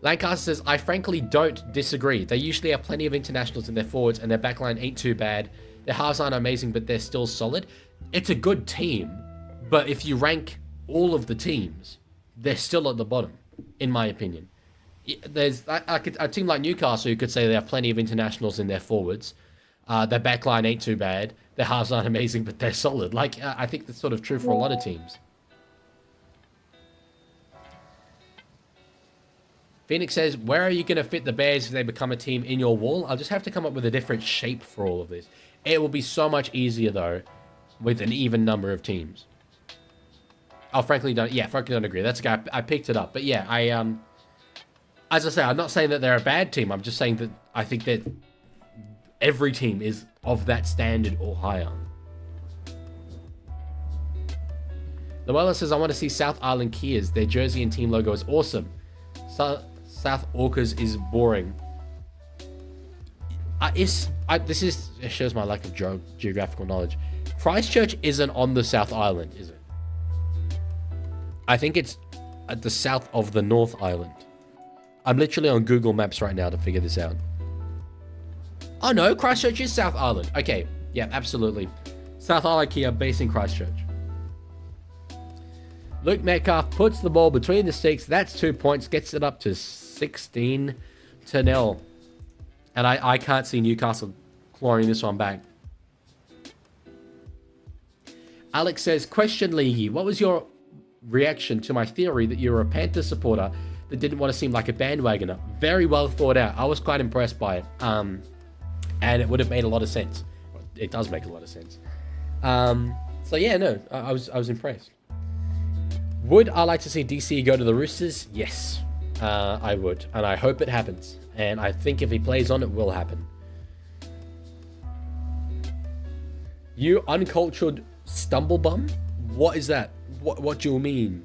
Lancaster says, I frankly don't disagree. They usually have plenty of internationals in their forwards and their backline ain't too bad. Their halves aren't amazing, but they're still solid. It's a good team, but if you rank all of the teams, they're still at the bottom, in my opinion. There's a team like Newcastle who could say they have plenty of internationals in their forwards. Their backline ain't too bad. Their halves aren't amazing, but they're solid. I think that's sort of true for a lot of teams. Phoenix says, where are you going to fit the Bears if they become a team in your wall? I'll just have to come up with a different shape for all of this. It will be so much easier, though, with an even number of teams. Oh, frankly don't agree. That's a guy, I picked it up. But yeah, as I say, I'm not saying that they're a bad team. I'm just saying that I think that every team is of that standard or higher. Luella says, I want to see South Island Kias. Their jersey and team logo is awesome. South Orcas is boring. This it shows my lack of geographical knowledge. Christchurch isn't on the South Island, is it? I think it's at the south of the North Island. I'm literally on Google Maps right now to figure this out. Oh no, Christchurch is South Island. Okay, yeah, absolutely. South Island Kia based in Christchurch. Luke Metcalf puts the ball between the sticks. That's 2 points. Gets it up to 16-0. And I can't see Newcastle clawing this one back. Alex says, question Leaguie, what was your reaction to my theory that you were a Panthers supporter that didn't want to seem like a bandwagoner? Very well thought out. I was quite impressed by it. And it would have made a lot of sense. It does make a lot of sense. So yeah, no, I was impressed. Would I like to see DC go to the Roosters? Yes, I would. And I hope it happens. And I think if he plays on, it will happen. You uncultured stumblebum? What is that? What do you mean?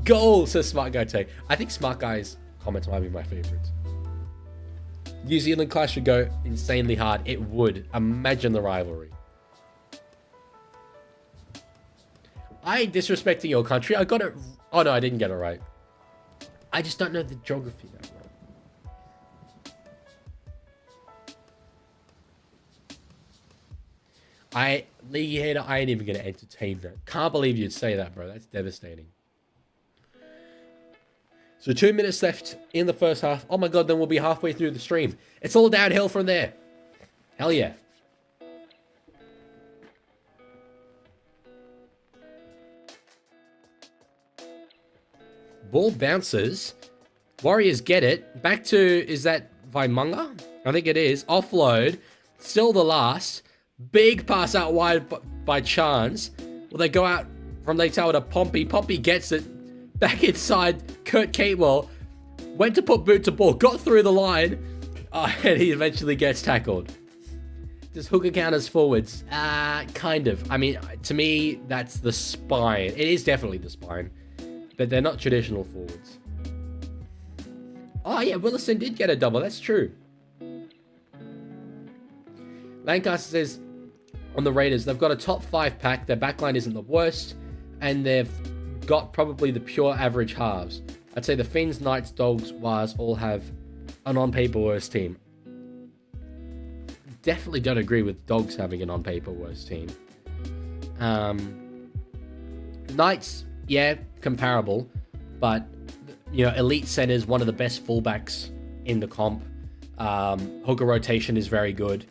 Goal, says Smart Guy Tay. I think Smart Guy's comments might be my favorites. New Zealand clash should go insanely hard. It would. Imagine the rivalry. I ain't disrespecting your country. I got it. Oh no, I didn't get it right. I just don't know the geography that well. League hater, I ain't even gonna entertain that. Can't believe you'd say that, bro. That's devastating. So 2 minutes left in the first half. Oh my god, then we'll be halfway through the stream. It's all downhill from there. Hell yeah. Ball bounces. Warriors get it. Back to, is that Vaimunga? I think it is. Offload. Still the last. Big pass out wide by Chance. Well, they go out from Lake Tower to Pompey. Pompey gets it. Back inside. Kurt Catewell went to put boot to ball. Got through the line. And he eventually gets tackled. Does hooker count as forwards? Kind of. I mean, to me, that's the spine. It is definitely the spine. But they're not traditional forwards. Oh, yeah, Williston did get a double. That's true. Lancaster says, on the Raiders, they've got a top 5 pack. Their backline isn't the worst. And they've got probably the pure average halves. I'd say the Finns, Knights, Dogs, Wars all have an on-paper worst team. Definitely don't agree with Dogs having an on-paper worst team. Knights, yeah, comparable. But, you know, elite centers, one of the best fullbacks in the comp. Hooker rotation is very good.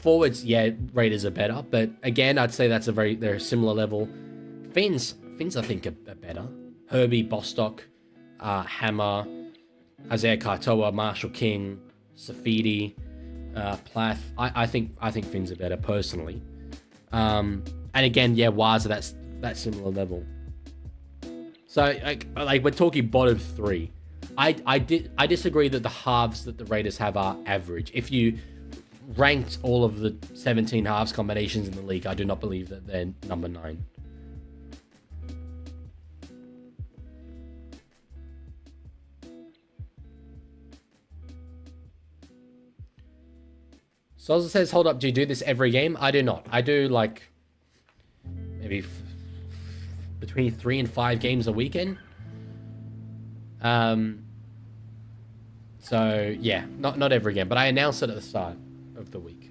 Forwards, yeah, Raiders are better. But again, I'd say they're a similar level. Finns I think are better. Herbie, Bostock, Hammer, Isaiah Katoa, Marshall King, Safidi, Plath. I think Finns are better personally. And again, yeah, Waz are that similar level. So like we're talking bottom 3. I disagree that the halves that the Raiders have are average. If you ranked all of the 17 halves combinations in the league, I do not believe that they're number 9. Soza says, hold up, do you do this every game? I do not. I do like maybe between 3 and 5 games a weekend. So yeah, not every game, but I announce it at the start of the week.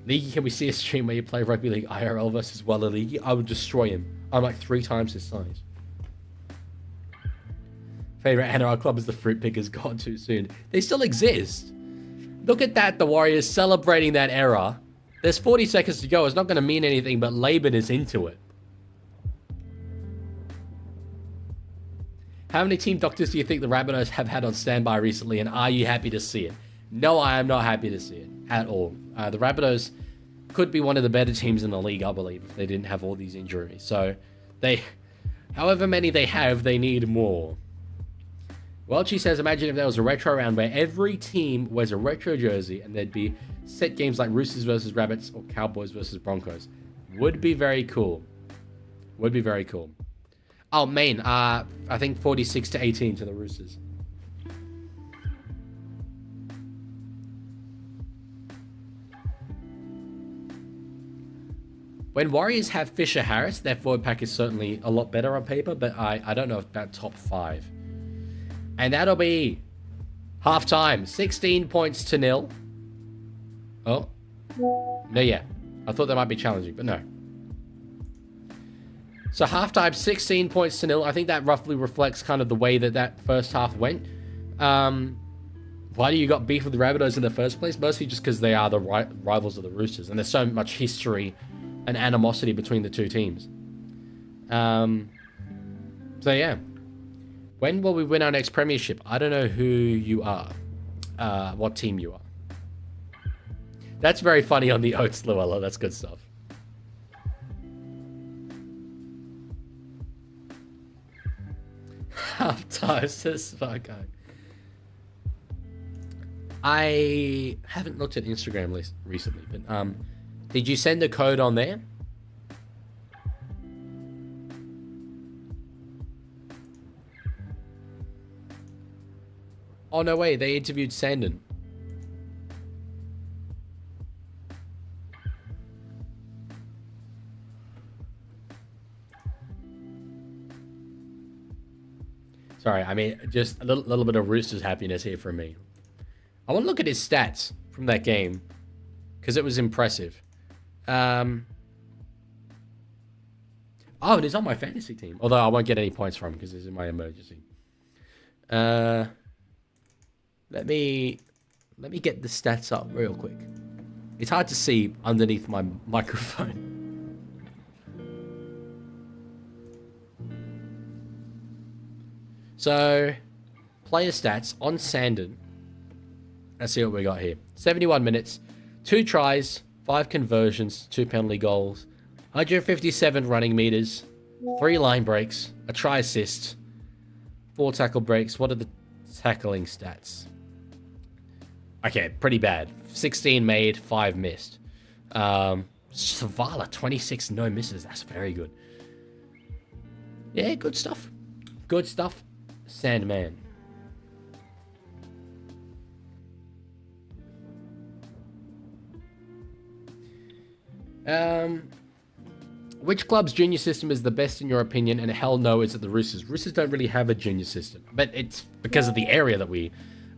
League, can we see a stream where you play rugby league IRL versus Walla League? I would destroy him. I'm like 3 times his size. Favorite NRL club is the Fruit Pickers. Gone too soon. They still exist. Look at that, the Warriors celebrating that era. There's 40 seconds to go. It's not going to mean anything, but Laban is into it. How many team doctors do you think the Rabbitohs have had on standby recently, and are you happy to see it? No, I am not happy to see it at all. The Rabbitohs could be one of the better teams in the league, I believe, if they didn't have all these injuries. So, however many they have, they need more. Well, she says, imagine if there was a retro round where every team wears a retro jersey and there'd be set games like Roosters versus Rabbits or Cowboys versus Broncos. Would be very cool. Would be very cool. Oh, Maine. I think 46-18 to the Roosters. When Warriors have Fisher Harris, their forward pack is certainly a lot better on paper, but I don't know about top 5. And that'll be halftime. 16 points to 0. Oh. No, yeah. I thought that might be challenging, but no. So halftime, 16 points to 0. I think that roughly reflects kind of the way that first half went. Why do you got beef with the Rabbitohs in the first place? Mostly just because they are the rivals of the Roosters, and there's so much history and animosity between the two teams. So yeah. When will we win our next premiership? I don't know who you are. What team you are. That's very funny on the Oats, Luella. That's good stuff. Half-time, says Sparko. I haven't looked at Instagram recently, but did you send a code on there? Oh, no way. They interviewed Sandon. Sorry, I mean, just a little bit of Roosters happiness here from me. I want to look at his stats from that game, because it was impressive. Oh, it is on my fantasy team. Although I won't get any points from him because it's in my emergency. Let me get the stats up real quick. It's hard to see underneath my microphone. So, player stats on Sandon. Let's see what we got here. 71 minutes, 2 tries, 5 conversions, 2 penalty goals, 157 running meters, 3 line breaks, a try assist, 4 tackle breaks. What are the tackling stats? Okay, pretty bad. 16 made, 5 missed. Savala, 26 no misses. That's very good. Yeah, good stuff. Good stuff. Sandman. Which club's junior system is the best in your opinion? And hell no, is it the Roosters? Roosters don't really have a junior system, but it's because of the area that we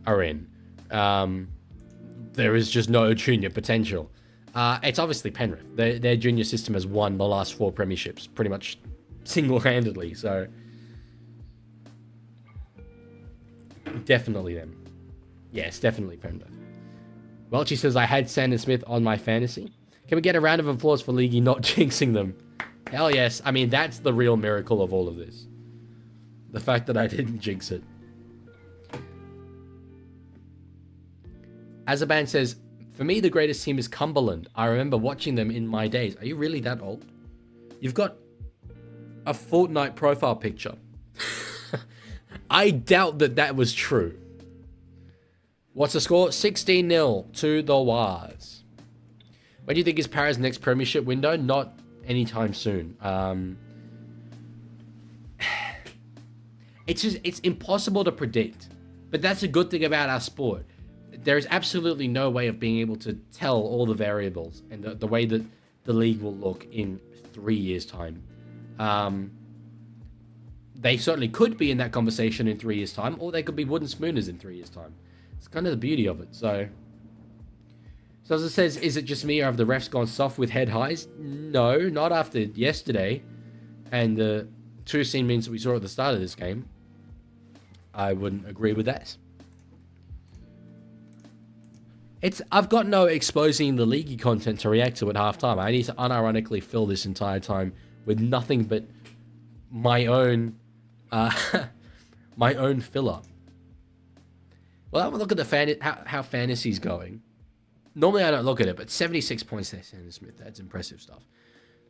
are in. There is just no junior potential. It's obviously Penrith. Their junior system has won the last 4 premierships pretty much single-handedly, so definitely them. Yes, definitely Penrith. Welchie says, I had Sandon Smith on my fantasy. Can we get a round of applause for Leaguie not jinxing them? Hell yes. I mean, that's the real miracle of all of this. The fact that I didn't jinx it. Azaban says, for me, the greatest team is Cumberland. I remember watching them in my days. Are you really that old? You've got a Fortnite profile picture. I doubt that was true. What's the score? 16-0 to the Wars. When do you think is Para's next premiership window? Not anytime soon. It's impossible to predict. But that's a good thing about our sport. There is absolutely no way of being able to tell all the variables and the way that the league will look in 3 years' time. They certainly could be in that conversation in 3 years' time, or they could be wooden spooners in 3 years' time. It's kind of the beauty of it. So as it says, is it just me or have the refs gone soft with head highs? No, not after yesterday and the 2 scene minutes that we saw at the start of this game. I wouldn't agree with that. I've got no exposing the Leaguie content to react to at halftime. I need to unironically fill this entire time with nothing but my own my own filler. Well, have a look at the how fantasy's going. Normally I don't look at it, but 76 points there, Sandon Smith. That's impressive stuff.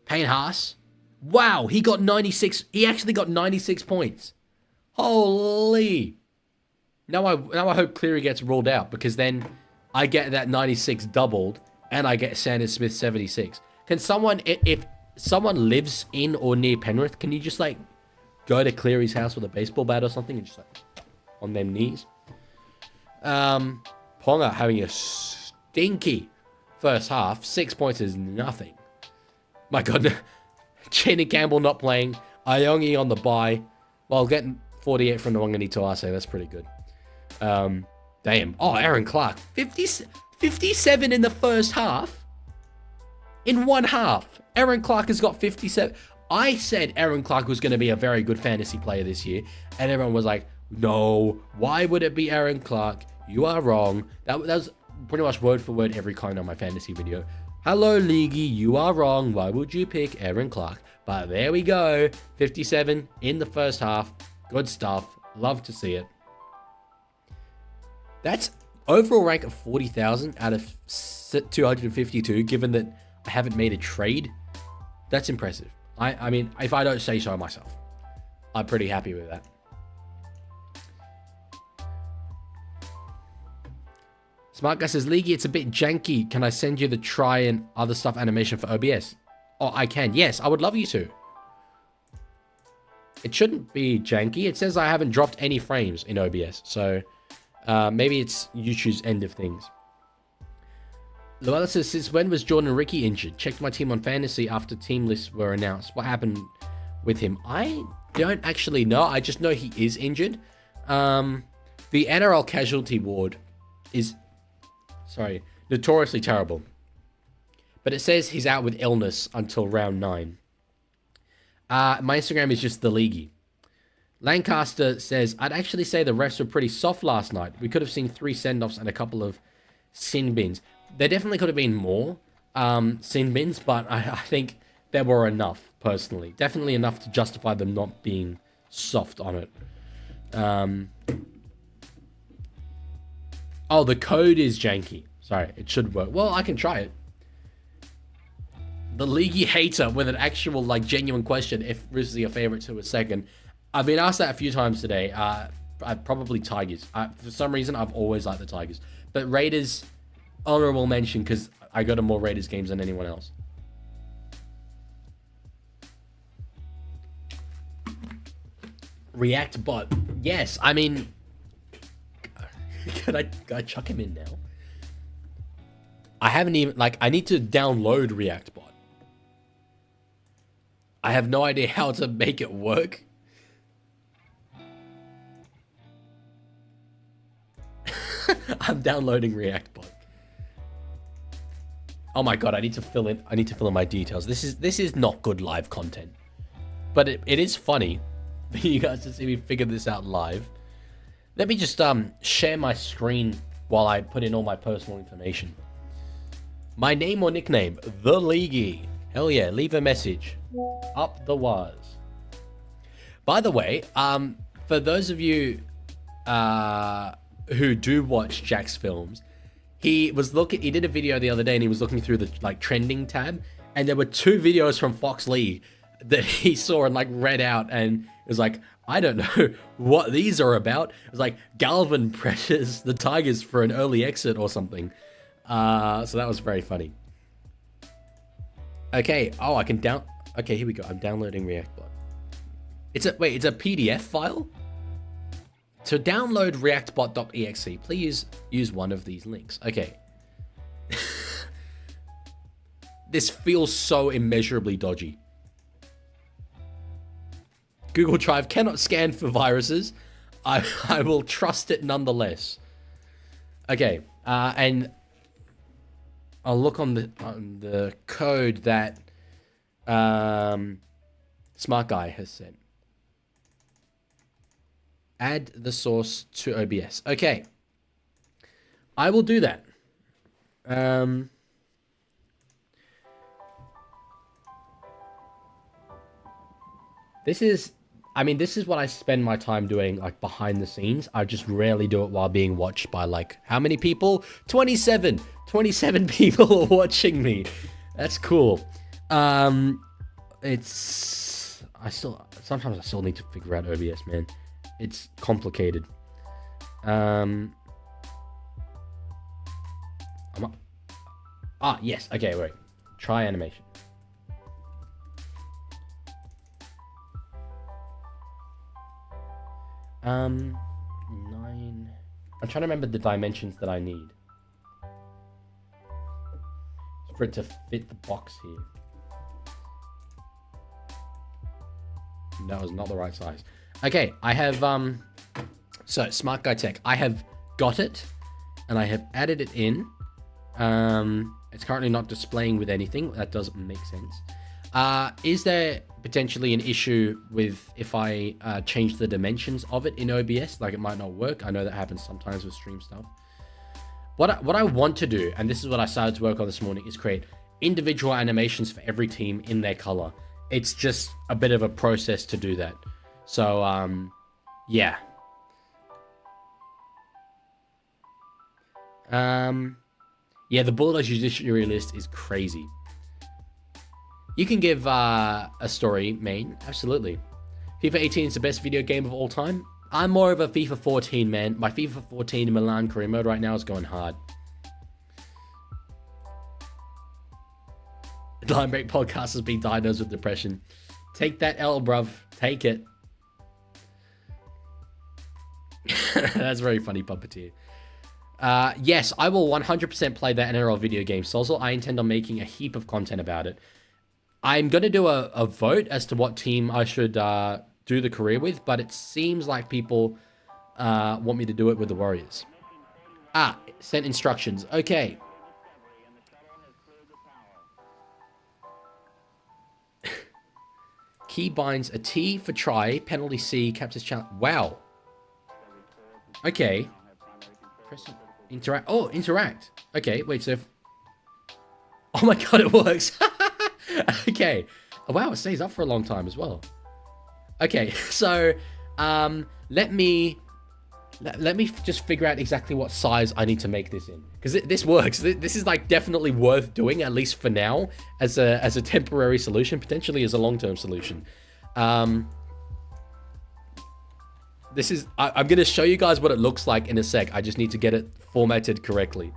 Payne Haas. Wow, he got 96. He actually got 96 points. Holy. Now I hope Cleary gets ruled out, because then I get that 96 doubled and I get Sandon Smith 76. Can someone, if someone lives in or near Penrith, can you just like go to Cleary's house with a baseball bat or something and just like on them knees? Ponga having a stinky first half. 6 points is nothing. My God. Chin and Campbell not playing. Iongi on the bye. Well, getting 48 from the Wangani Tuase. That's pretty good. Damn. Oh, Aaron Clark. 57 in the first half. In one half. Aaron Clark has got 57. I said Aaron Clark was going to be a very good fantasy player this year. And everyone was like, no, why would it be Aaron Clark? You are wrong. That was pretty much word for word every comment on my fantasy video. Hello, Leaguie, you are wrong. Why would you pick Aaron Clark? But there we go. 57 in the first half. Good stuff. Love to see it. That's overall rank of 40,000 out of 252, given that I haven't made a trade. That's impressive. I mean, if I don't say so myself, I'm pretty happy with that. Smart Guy says, Leaguie, it's a bit janky. Can I send you the try and other stuff animation for OBS? Oh, I can. Yes, I would love you to. It shouldn't be janky. It says I haven't dropped any frames in OBS. So maybe it's YouTube's end of things. Luella says, since when was Jordan Ricky injured? Checked my team on fantasy after team lists were announced. What happened with him? I don't actually know. I just know he is injured. The NRL casualty ward is... notoriously terrible. But it says he's out with illness until round 9. My Instagram is just the Leaguie. Lancaster says, I'd actually say the refs were pretty soft last night. We could have seen 3 send-offs and a couple of sin bins. There definitely could have been more sin bins, but I think there were enough, personally. Definitely enough to justify them not being soft on it. Oh, the code is janky. Sorry, it should work. Well, I can try it. The Leaguie hater with an actual, like, genuine question if Roosters are your favourite to a second. I've been asked that a few times today. Probably Tigers. For some reason, I've always liked the Tigers. But Raiders, honourable mention, because I go to more Raiders games than anyone else. React bot. Yes, I mean... Can I chuck him in now? I haven't even... Like, I need to download React bot. I have no idea how to make it work. I'm downloading React bot. Oh my God, I need to fill in my details. This is not good live content. But it is funny for you guys to see me figure this out live. Let me just share my screen while I put in all my personal information. My name or nickname, The Leaguie. Hell yeah, leave a message. Up the wires. By the way, for those of you who do watch Jack's films, he did a video the other day and he was looking through the like trending tab, and there were 2 videos from Fox League that he saw and like read out, and it was like, I don't know what these are about. It was like Galvin pressures the Tigers for an early exit or something. So that was very funny. Okay. Oh, I can okay, here we go. I'm downloading ReactBot. It's a PDF file? To download reactbot.exe, please use one of these links. Okay. This feels so immeasurably dodgy. Google Drive cannot scan for viruses. I will trust it nonetheless. Okay, and I'll look on the code that Smart Guy has sent. Add the source to OBS. Okay, I will do that. This is what I spend my time doing, like, behind the scenes. I just rarely do it while being watched by, like, how many people? 27! 27 people are watching me. That's cool. Sometimes I still need to figure out OBS, man. It's complicated. Yes. Okay, wait. Try animation. 9. I'm trying to remember the dimensions that I need for it to fit the box here. That was not the right size. Okay, I have so Smart Guy Tech. I have got it, and I have added it in. It's currently not displaying with anything. That doesn't make sense. Is there potentially an issue with if I change the dimensions of it in OBS? Like, it might not work. I know that happens sometimes with stream stuff. What I want to do, and this is what I started to work on this morning, is create individual animations for every team in their color. It's just a bit of a process to do that. So, yeah. Yeah, the Bulldogs judiciary list is crazy. You can give a story, main. Absolutely. FIFA 18 is the best video game of all time. I'm more of a FIFA 14, man. My FIFA 14 Milan career mode right now is going hard. The Line Break podcast has been diagnosed with depression. Take that L, bruv. Take it. That's very funny, Puppeteer. Yes, I will 100% play that NRL video game, Sozzle. I intend on making a heap of content about it. I'm going to do a vote as to what team I should do the career with, but it seems like people want me to do it with the Warriors. Sent instructions. Okay. Key binds a T for try, penalty C, captain's challenge. Wow. Okay. Press interact. Oh, interact. Okay, wait, so if... Oh my god, it works. Okay. Oh, wow, it stays up for a long time as well. Okay, so let me just figure out exactly what size I need to make this in, because this works. This is like definitely worth doing, at least for now, as a temporary solution, potentially as a long-term solution. This is I'm gonna show you guys what it looks like in a sec. I just need to get it formatted correctly.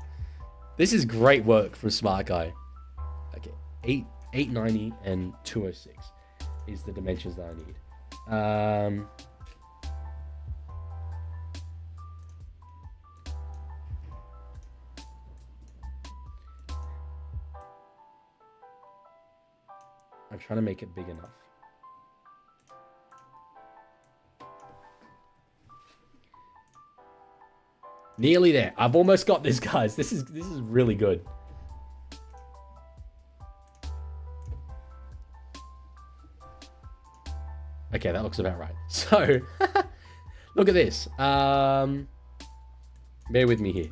This is great work from Smart Guy. Okay, 890 and 206 is the dimensions that I need. I'm trying to make it big enough. Nearly there. I've almost got this, guys. This is really good. Okay, that looks about right. So, look at this. Bear with me here.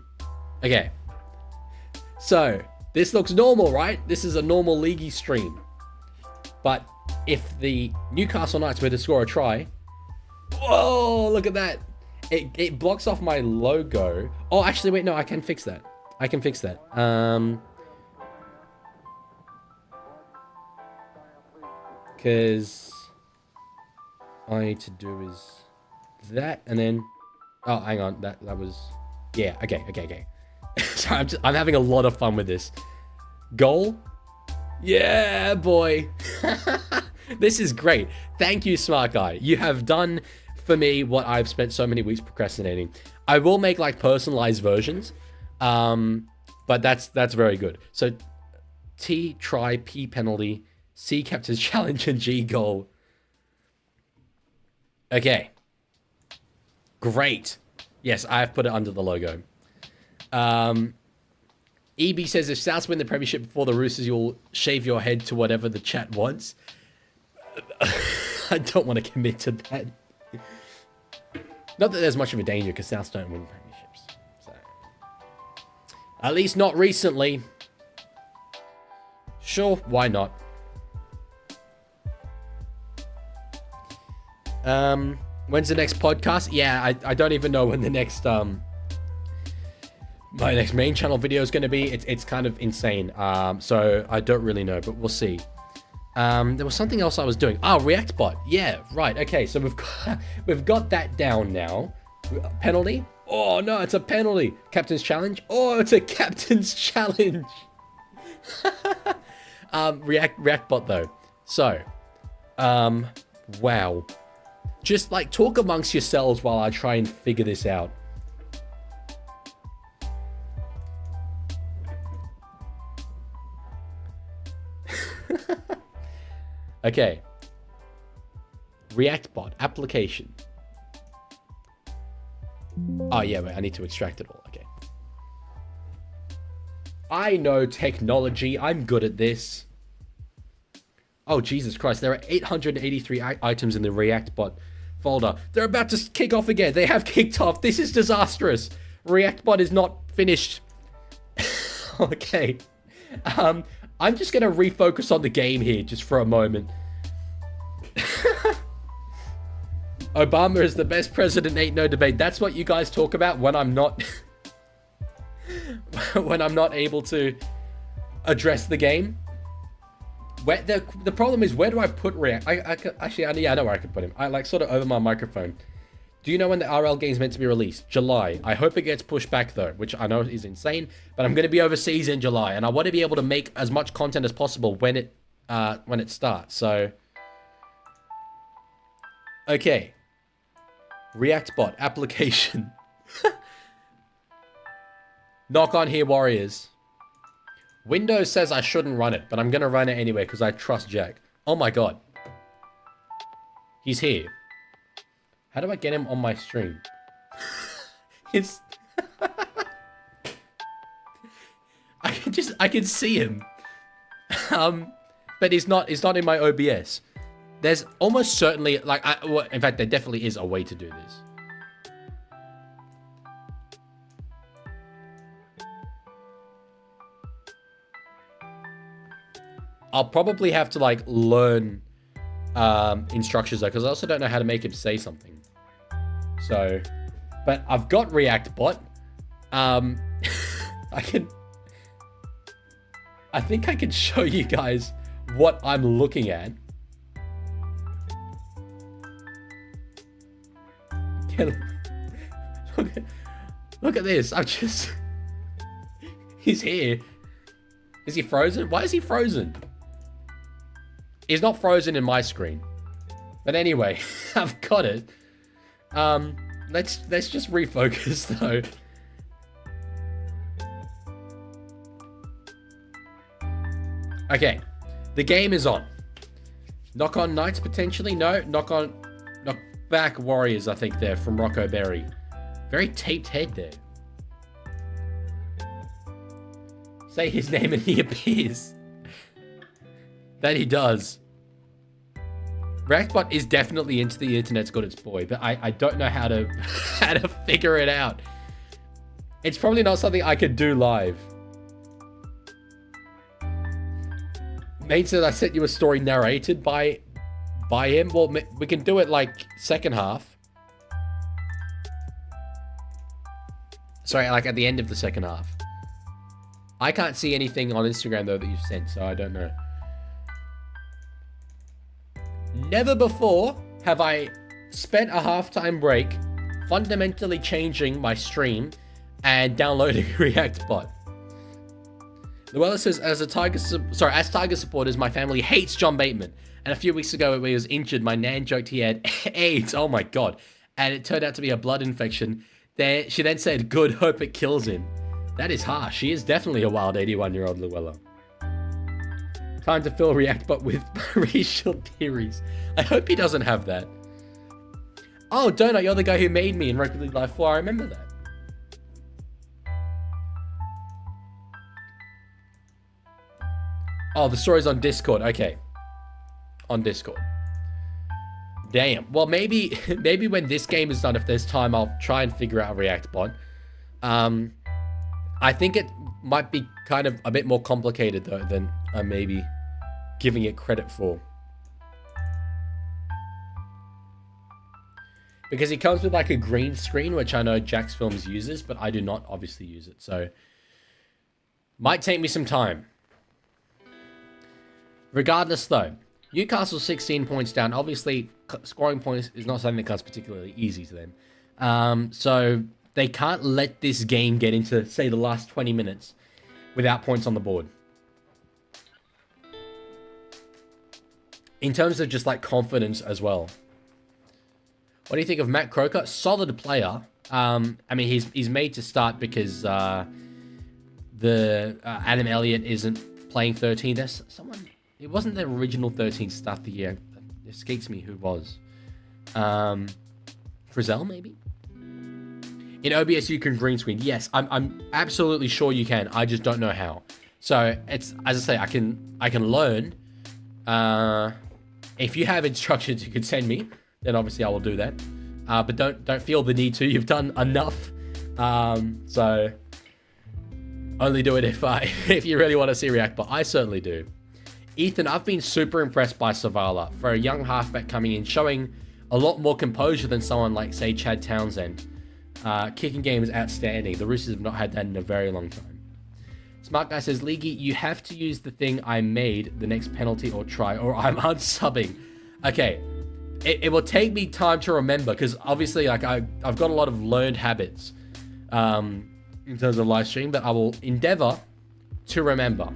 Okay. So, this looks normal, right? This is a normal Leaguie stream. But if the Newcastle Knights were to score a try... Whoa, look at that. It blocks off my logo. Oh, actually, wait, no, I can fix that. I can fix that. Because... all I need to do is that, and then... Oh, hang on. That was... Yeah, okay. Sorry, I'm having a lot of fun with this. Goal? Yeah, boy. This is great. Thank you, Smart Guy. You have done for me what I've spent so many weeks procrastinating. I will make like personalized versions, but that's very good. So T try, P penalty, C captain's challenge, and G goal. Okay. Great. Yes, I have put it under the logo. EB says, if Souths win the premiership before the Roosters, you'll shave your head to whatever the chat wants. I don't want to commit to that. Not that there's much of a danger, because Souths don't win premierships. So. At least not recently. Sure, why not? When's the next podcast? Yeah, I don't even know when the next my next main channel video is going to be. It's kind of insane. So I don't really know, but we'll see. There was something else I was doing. Oh, ReactBot. Yeah, right. Okay, so we've got that down now. Penalty? Oh no, it's a penalty. Captain's challenge? Oh, it's a captain's challenge. ReactBot though. So, wow. Just like talk amongst yourselves while I try and figure this out. Okay. React bot application. Oh yeah, wait, I need to extract it all. Okay. I know technology. I'm good at this. Oh, Jesus Christ. There are 883 items in the React bot folder. They're about to kick off again. They have kicked off. This is disastrous. React bot is not finished. Okay. I'm just going to refocus on the game here just for a moment. Obama is the best president, ain't no debate. That's what you guys talk about when I'm not... when I'm not able to address the game. Where the problem is, where do I put React? I know where I could put him. I like sort of over my microphone. Do you know when the RL game's meant to be released? July. I hope it gets pushed back though, which I know is insane, but I'm going to be overseas in July and I want to be able to make as much content as possible when it starts. So okay. React bot application. Knock on here, Warriors. Windows says I shouldn't run it, but I'm going to run it anyway because I trust Jack. Oh my god. He's here. How do I get him on my stream? It's... I can see him. But he's not in my OBS. There's almost certainly, like, in fact, there definitely is a way to do this. I'll probably have to like learn instructions though, because I also don't know how to make him say something. So, but I've got React bot. I think I can show you guys what I'm looking at. Look at this. He's here. Is he frozen? Why is he frozen? He's not frozen in my screen. But anyway, I've got it. Let's just refocus though. Okay. The game is on. Knock on Knights potentially? No. Knock back Warriors, I think there from Rocco Berry. Very taped head there. Say his name and he appears. That he does. Reactbot is definitely into the internet's got its boy, but I don't know how to figure it out. It's probably not something I could do live. Mate said I sent you a story narrated by him. Well, we can do it like second half. Sorry, like at the end of the second half. I can't see anything on Instagram though that you've sent, so I don't know. Never before have I spent a halftime break fundamentally changing my stream and downloading Reactbot. Llewellyn says, as Tiger supporters, my family hates John Bateman. And a few weeks ago when he was injured, my nan joked he had AIDS. Oh my god. And it turned out to be a blood infection. She then said, good, hope it kills him. That is harsh. She is definitely a wild 81-year-old Llewellyn. Time to fill Reactbot with racial theories. I hope he doesn't have that. Oh, Donut, you're the guy who made me in Rugby League Live 4. I remember that. Oh, the story's on Discord. Okay. On Discord. Damn. Well, maybe when this game is done, if there's time, I'll try and figure out Reactbot. I think it might be kind of a bit more complicated, though, than I'm maybe giving it credit for. Because it comes with like a green screen, which I know Jack's Films uses, but I do not obviously use it. So, might take me some time. Regardless, though, Newcastle 16 points down. Obviously, scoring points is not something that comes particularly easy to them. So, they can't let this game get into, say, the last 20 minutes without points on the board. In terms of just, like, confidence as well. What do you think of Matt Croker? Solid player. I mean, he's made to start because Adam Elliott isn't playing 13. There's someone. It wasn't the original 13 start the year. It escapes me who was. Frizzell, maybe? In OBS, you can green screen. Yes, I'm absolutely sure you can. I just don't know how. So it's, as I say, I can learn. If you have instructions you could send me, then obviously I will do that. But don't feel the need to. You've done enough. So only do it if you really want to see React. But I certainly do. Ethan, I've been super impressed by Savala for a young halfback coming in, showing a lot more composure than someone like, say, Chad Townsend. Kicking game is outstanding. The Roosters have not had that in a very long time. Smart Guy says, Leaguie, you have to use the thing I made the next penalty or try, or I'm unsubbing. Okay, it will take me time to remember, because obviously, like, I've got a lot of learned habits in terms of live stream, but I will endeavor to remember.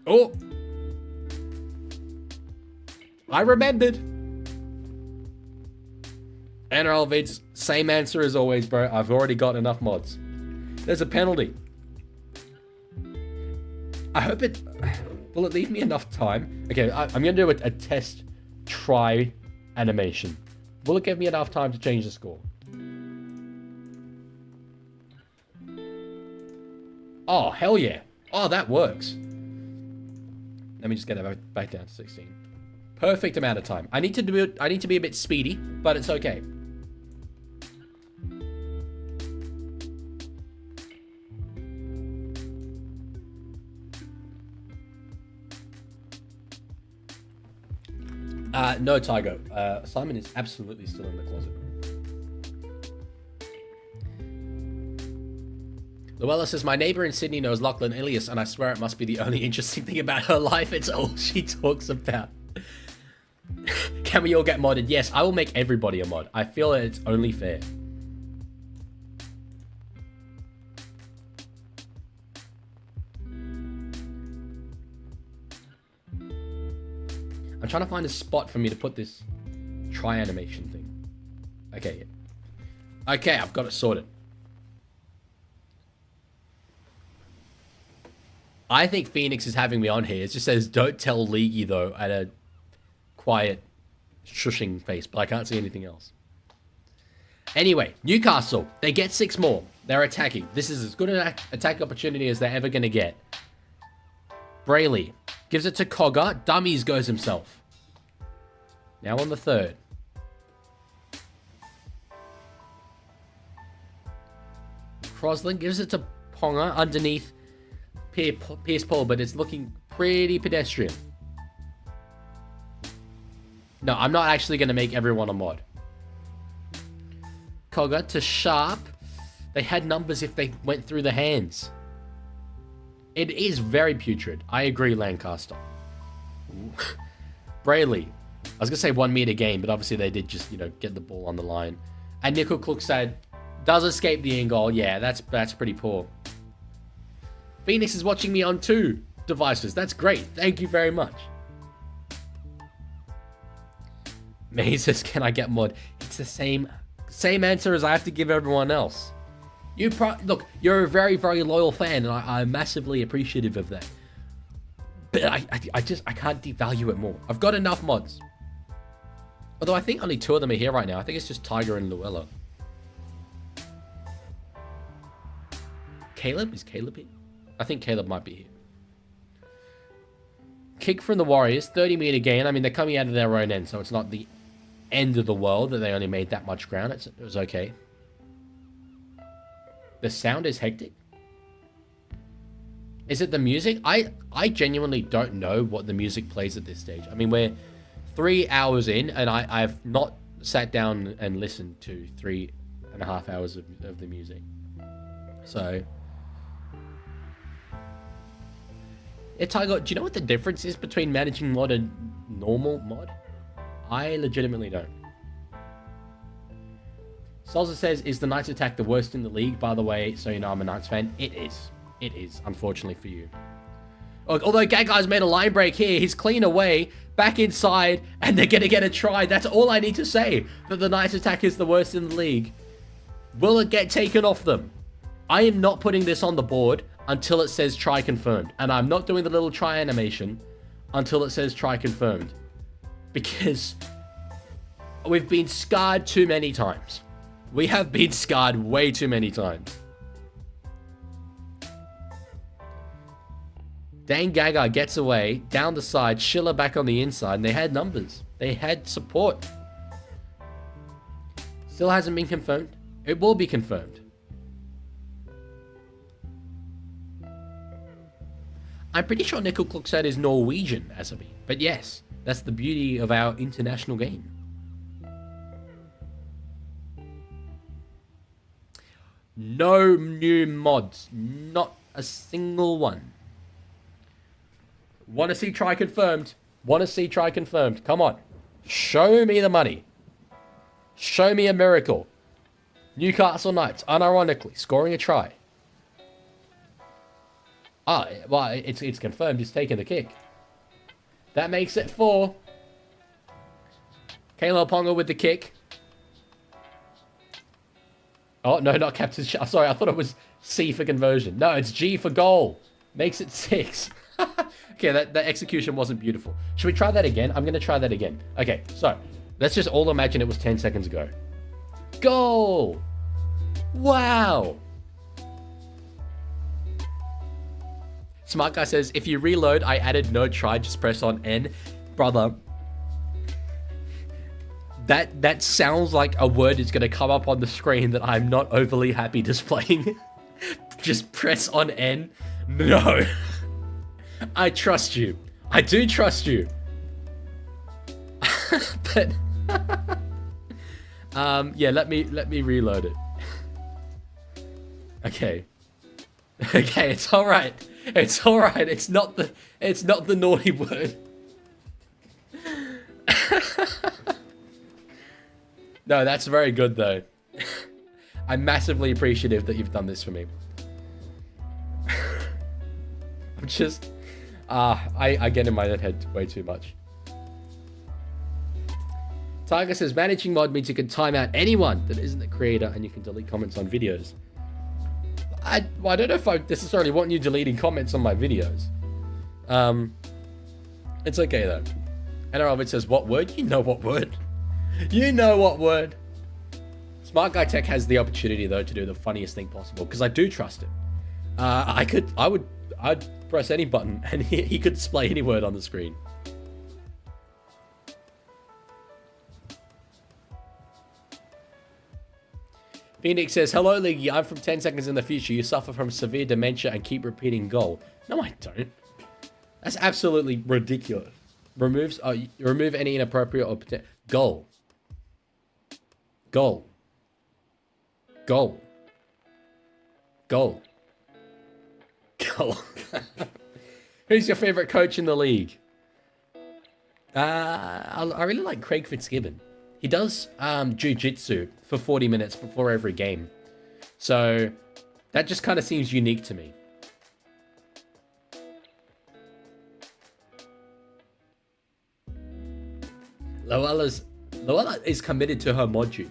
Oh, I remembered. NRL vids, same answer as always, bro. I've already got enough mods. There's a penalty. I hope it... Will it leave me enough time? Okay, I'm going to do a test try animation. Will it give me enough time to change the score? Oh, hell yeah. Oh, that works. Let me just get it back down to 16. Perfect amount of time. I need to be a bit speedy, but it's okay. No, Tygo. Simon is absolutely still in the closet. Luella says, my neighbor in Sydney knows Lachlan Ilias, and I swear it must be the only interesting thing about her life. It's all she talks about. Can we all get modded? Yes, I will make everybody a mod. I feel that it's only fair. I'm trying to find a spot for me to put this try animation thing. Okay, yeah. Okay, I've got it sorted. I think Phoenix is having me on here. It just says, don't tell Leaguie, though, at a quiet, shushing face, but I can't see anything else. Anyway, Newcastle, they get 6 more. They're attacking. This is as good an attack opportunity as they're ever going to get. Brayley gives it to Cogger. Dummies goes himself. Now on the 3rd. Crosland gives it to Ponga underneath Pierce Paul, but it's looking pretty pedestrian. No, I'm not actually going to make everyone a mod. Cogger to Sharp. They had numbers if they went through the hands. It is very putrid. I agree, Lancaster. Brayley. I was going to say 1 meter gain, but obviously they did just, get the ball on the line. And Nickel Cook said, does escape the in goal. Yeah, that's pretty poor. Phoenix is watching me on 2 devices. That's great. Thank you very much. May says, can I get mod? It's the same answer as I have to give everyone else. Look, you're a very, very loyal fan, and I'm massively appreciative of that. But I can't devalue it more. I've got enough mods. Although I think only 2 of them are here right now. I think it's just Tiger and Luella. Caleb? Is Caleb here? I think Caleb might be here. Kick from the Warriors, 30 meter gain. I mean, they're coming out of their own end, so it's not the end of the world that they only made that much ground. It was okay. The sound is hectic. Is it the music? I genuinely don't know what the music plays at this stage. I mean, we're 3 hours in, and I've not sat down and listened to 3.5 hours of the music. So... Yeah, Tiger, do you know what the difference is between managing mod and normal mod? I legitimately don't. Salsa says, is the Knights attack the worst in the league? By the way, so you know I'm a Knights fan. It is. It is, unfortunately for you. Although Gagai's made a line break here, he's clean away, back inside, and they're going to get a try. That's all I need to say, that the Knights attack is the worst in the league. Will it get taken off them? I am not putting this on the board until it says try confirmed. And I'm not doing the little try animation until it says try confirmed. Because we've been scarred too many times. We have been scarred way too many times. Dane Gagai gets away, down the side, Schiller back on the inside, and they had numbers. They had support. Still hasn't been confirmed. It will be confirmed. I'm pretty sure Nickel Klukstad is Norwegian, as a beat. But yes, that's the beauty of our international game. No new mods. Not a single one. Want to see try confirmed. Want to see try confirmed. Come on. Show me the money. Show me a miracle. Newcastle Knights, unironically, scoring a try. Ah, well, it's confirmed. He's taking the kick. That makes it 4. Kayla Ponga with the kick. Oh, no, not Captain Shah. Sorry, I thought it was C for conversion. No, it's G for goal. Makes it 6. Okay, that execution wasn't beautiful. Should we try that again? I'm going to try that again. Okay, so let's just all imagine it was 10 seconds ago. Goal! Wow! Smart Guy says, if you reload, I added no try, just press on N. Brother, that sounds like a word is going to come up on the screen that I'm not overly happy displaying. Just press on N. No. I trust you. I do trust you. But yeah, let me reload it. Okay. Okay, it's all right. It's all right. It's not the naughty word. No, that's very good though. I'm massively appreciative that you've done this for me. I'm just I get in my head way tui much. Tiger says, managing mod means you can time out anyone that isn't the creator and you can delete comments on videos. I don't know if I necessarily want you deleting comments on my videos. It's okay though. NRL says, what word? You know what word. You know what word. Smart Guy Tech has the opportunity though to do the funniest thing possible because I do trust him. I'd press any button and he could display any word on the screen. Phoenix says, hello, Leaguie. I'm from 10 seconds in the future. You suffer from severe dementia and keep repeating goal. No, I don't. That's absolutely ridiculous. Remove any inappropriate or goal. Goal. Goal. Goal. Goal. Who's your favorite coach in the league? I really like Craig Fitzgibbon. He does jiu-jitsu for 40 minutes before every game. So that just kind of seems unique to me. Luella is committed to her mod duties.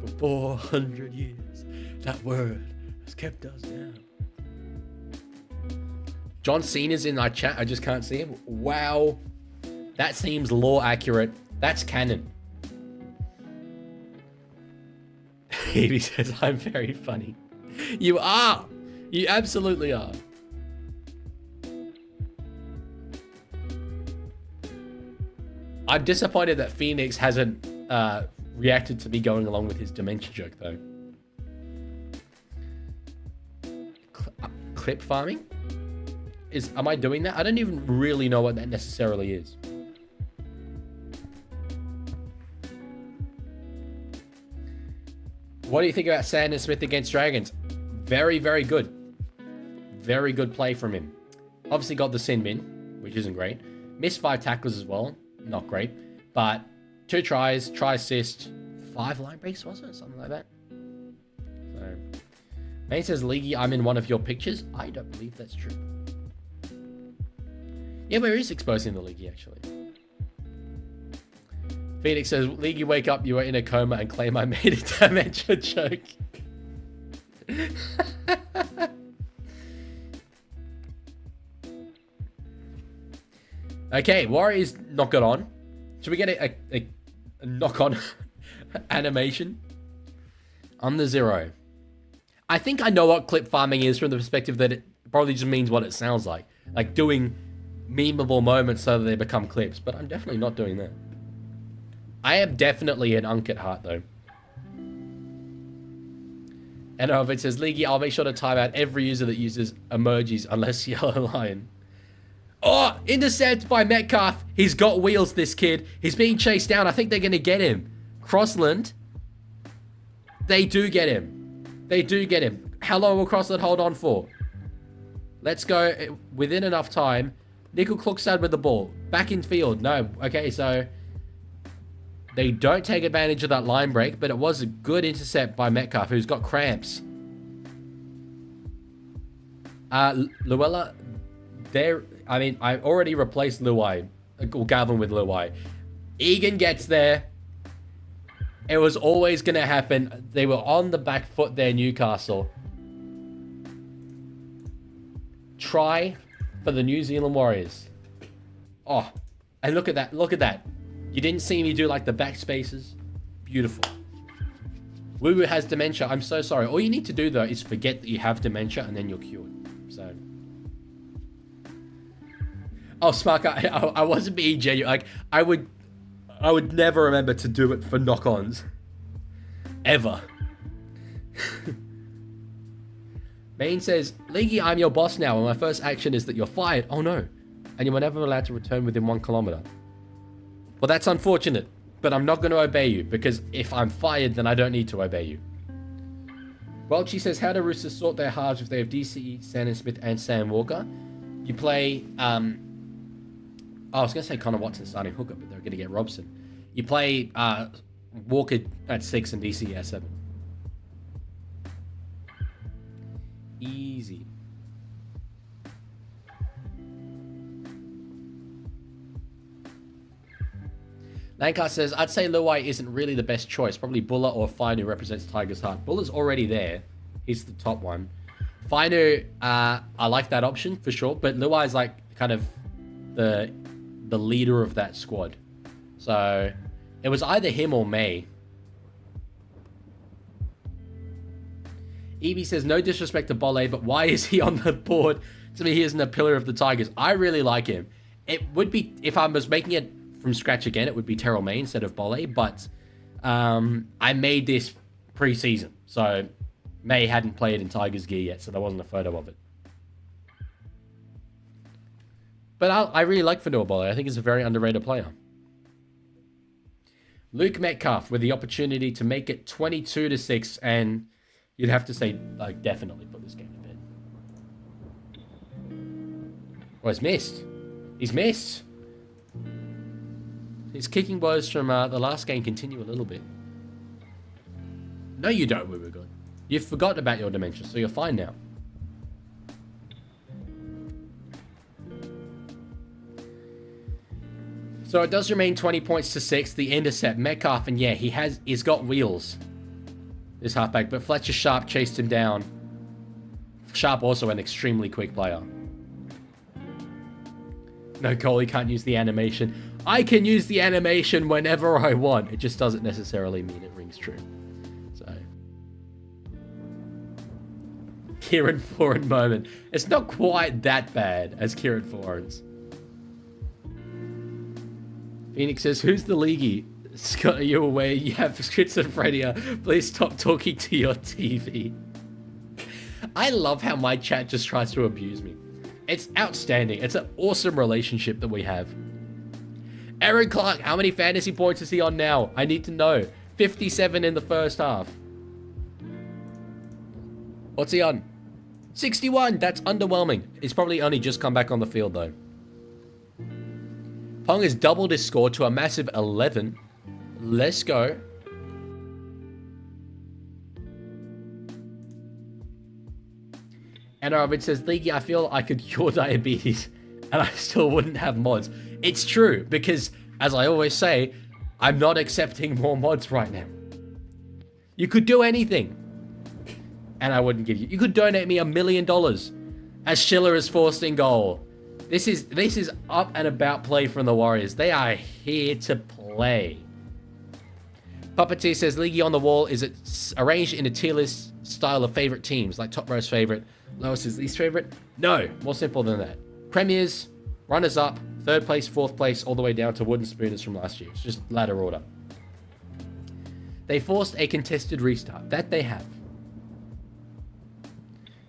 For 400 years, that word has kept us down. John Cena's in our chat. I just can't see him. Wow. That seems lore accurate. That's canon. He says, I'm very funny. You are. You absolutely are. I'm disappointed that Phoenix hasn't reacted to me going along with his dementia joke, though. Clip farming? Am I doing that? I don't even really know what that necessarily is. What do you think about Sandon Smith against Dragons? Very, very good. Very good play from him. Obviously got the sin bin, which isn't great. Missed 5 tackles as well. Not great. But 2 tries, try assist, 5 line breaks, was it? Something like that. May says, Leaguie, I'm in one of your pictures. I don't believe that's true. Yeah, where is exposing the Leaguie, actually? Phoenix says, Leaguie, wake up. You are in a coma and claim I made a dementia joke. Okay, Warriors knock it on. Should we get a knock on animation? On the 0. I think I know what clip farming is from the perspective that it probably just means what it sounds like. Like doing memeable moments so that they become clips. But I'm definitely not doing that. I am definitely an Unk at heart, though. And it says, Leaguie, I'll make sure to time out every user that uses emojis unless Yellow Lion. Oh, intercept by Metcalf. He's got wheels, this kid. He's being chased down. I think they're going to get him. Crossland. They do get him. They do get him. How long will Crossland hold on for? Let's go within enough time. Nickel Klukstad with the ball. Back in field. No. Okay, so they don't take advantage of that line break, but it was a good intercept by Metcalf, who's got cramps. Luella, there. I mean, I already replaced Luai, or Gavin with Luai. Egan gets there. It was always going to happen. They were on the back foot there, Newcastle. Try for the New Zealand Warriors. Oh, and look at that. Look at that. You didn't see me do like the back spaces. Beautiful. Woo Woo has dementia. I'm so sorry. All you need to do, though, is forget that you have dementia and then you're cured. So... Oh, Smark, I wasn't being genuine. Like, I would never remember to do it for knock-ons. Ever. Maine says, Leaguie, I'm your boss now, and my first action is that you're fired. Oh, no. And you were never allowed to return within 1 kilometer. Well, that's unfortunate, but I'm not going to obey you, because if I'm fired, then I don't need to obey you. Welchie says, how do Roosters sort their halves if they have DCE, Sandon Smith, and Sam Walker? You play... I was going to say Connor Watson starting hooker, but they're going to get Robson. You play Walker at 6 and DC at 7. Easy. Lankar says, I'd say Luai isn't really the best choice. Probably Buller or Fine, who represents Tiger's heart. Buller's already there. He's the top one. Fine, I like that option for sure, but Luai's like kind of the leader of that squad. So it was either him or May. Evie says, no disrespect to Bolle, but why is he on the board? To me, he isn't a pillar of the Tigers. I really like him. It would be, if I was making it from scratch again, it would be Terrell May instead of Bolle, but I made this pre-season. So May hadn't played in Tigers gear yet, so there wasn't a photo of it. But I really like Fanua Bolle. I think he's a very underrated player. Luke Metcalf with the opportunity to make it 22-6, and you'd have to say, like, definitely put this game to bed. Oh, he's missed. He's missed. His kicking woes from the last game continue a little bit. No, you don't, Woo God. You've forgotten about your dementia, so you're fine now. So it does remain 20 points to 6. The intercept, Metcalf, and yeah, he's got wheels, this halfback, but Fletcher Sharp chased him down. Sharp also an extremely quick player. No, Coley can't use the animation. I can use the animation whenever I want. It just doesn't necessarily mean it rings true. So, Kieran Foran moment. It's not quite that bad as Kieran Foran's. Phoenix says, who's the Leaguie? Scott, are you aware you have schizophrenia? Please stop talking to your TV. I love how my chat just tries to abuse me. It's outstanding. It's an awesome relationship that we have. Aaron Clark, how many fantasy points is he on now? I need to know. 57 in the first half. What's he on? 61. That's underwhelming. He's probably only just come back on the field, though. Pong has doubled his score to a massive 11. Let's go. NRL Vid says, Leaguie, I feel I could cure diabetes and I still wouldn't have mods. It's true, because as I always say, I'm not accepting more mods right now. You could do anything and I wouldn't give you. You could donate me $1 million as Schiller is forced in goal. This is up and about play from the Warriors. They are here to play. Puppeteer says, Leaguie on the wall, is it arranged in a tier list style of favorite teams, like top row's favorite, lowest is least favorite? No, more simple than that. Premiers, runners up, third place, fourth place, all the way down to wooden spooners from last year. It's just ladder order. They forced a contested restart. That they have.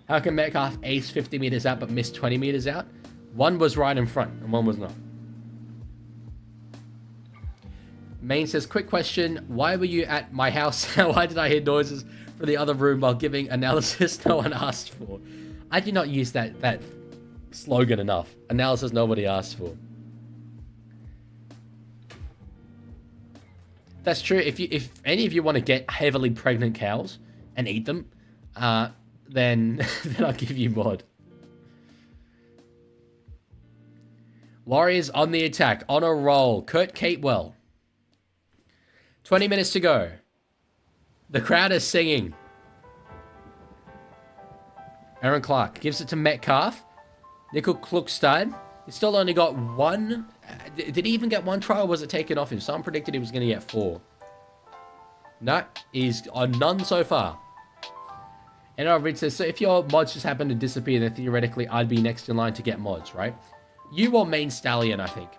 How can Metcalf ace 50 meters out but miss 20 meters out? One was right in front and one was not. Main says, quick question. Why were you at my house? Why did I hear noises from the other room while giving analysis no one asked for? I did not use that slogan enough. Analysis nobody asked for. That's true. If any of you want to get heavily pregnant cows and eat them, then I'll give you mod. Warriors on the attack, on a roll. Kurt Capewell. 20 minutes to go. The crowd is singing. Aaron Clark gives it to Metcalf. Nickel Klukstad. He's still only got one. Did he even get one try or was it taken off him? Someone predicted he was going to get 4. No, he's on none so far. NRL Vid says, so if your mods just happen to disappear, then theoretically I'd be next in line to get mods, right? You or Main Stallion, I think.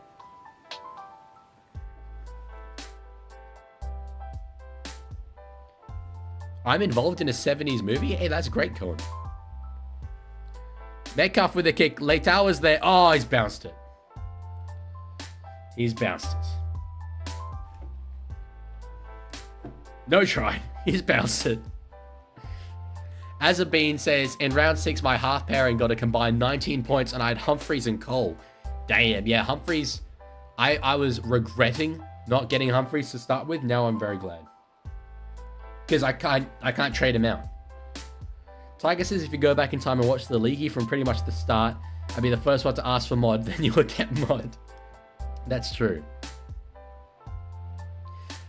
I'm involved in a 70s movie? Hey, that's great, Cohen. Metcalf with a kick. Leitao was there. Oh, he's bounced it. He's bounced it. No try. He's bounced it. Azabeen says, in round 6, my half pairing got a combined 19 points and I had Humphreys and Cole. Damn, yeah, Humphreys. I was regretting not getting Humphreys to start with. Now I'm very glad. Because I can't trade him out. Tiger says, if you go back in time and watch the Leaguie from pretty much the start, I'd be the first one to ask for mod, then you would get mod. That's true.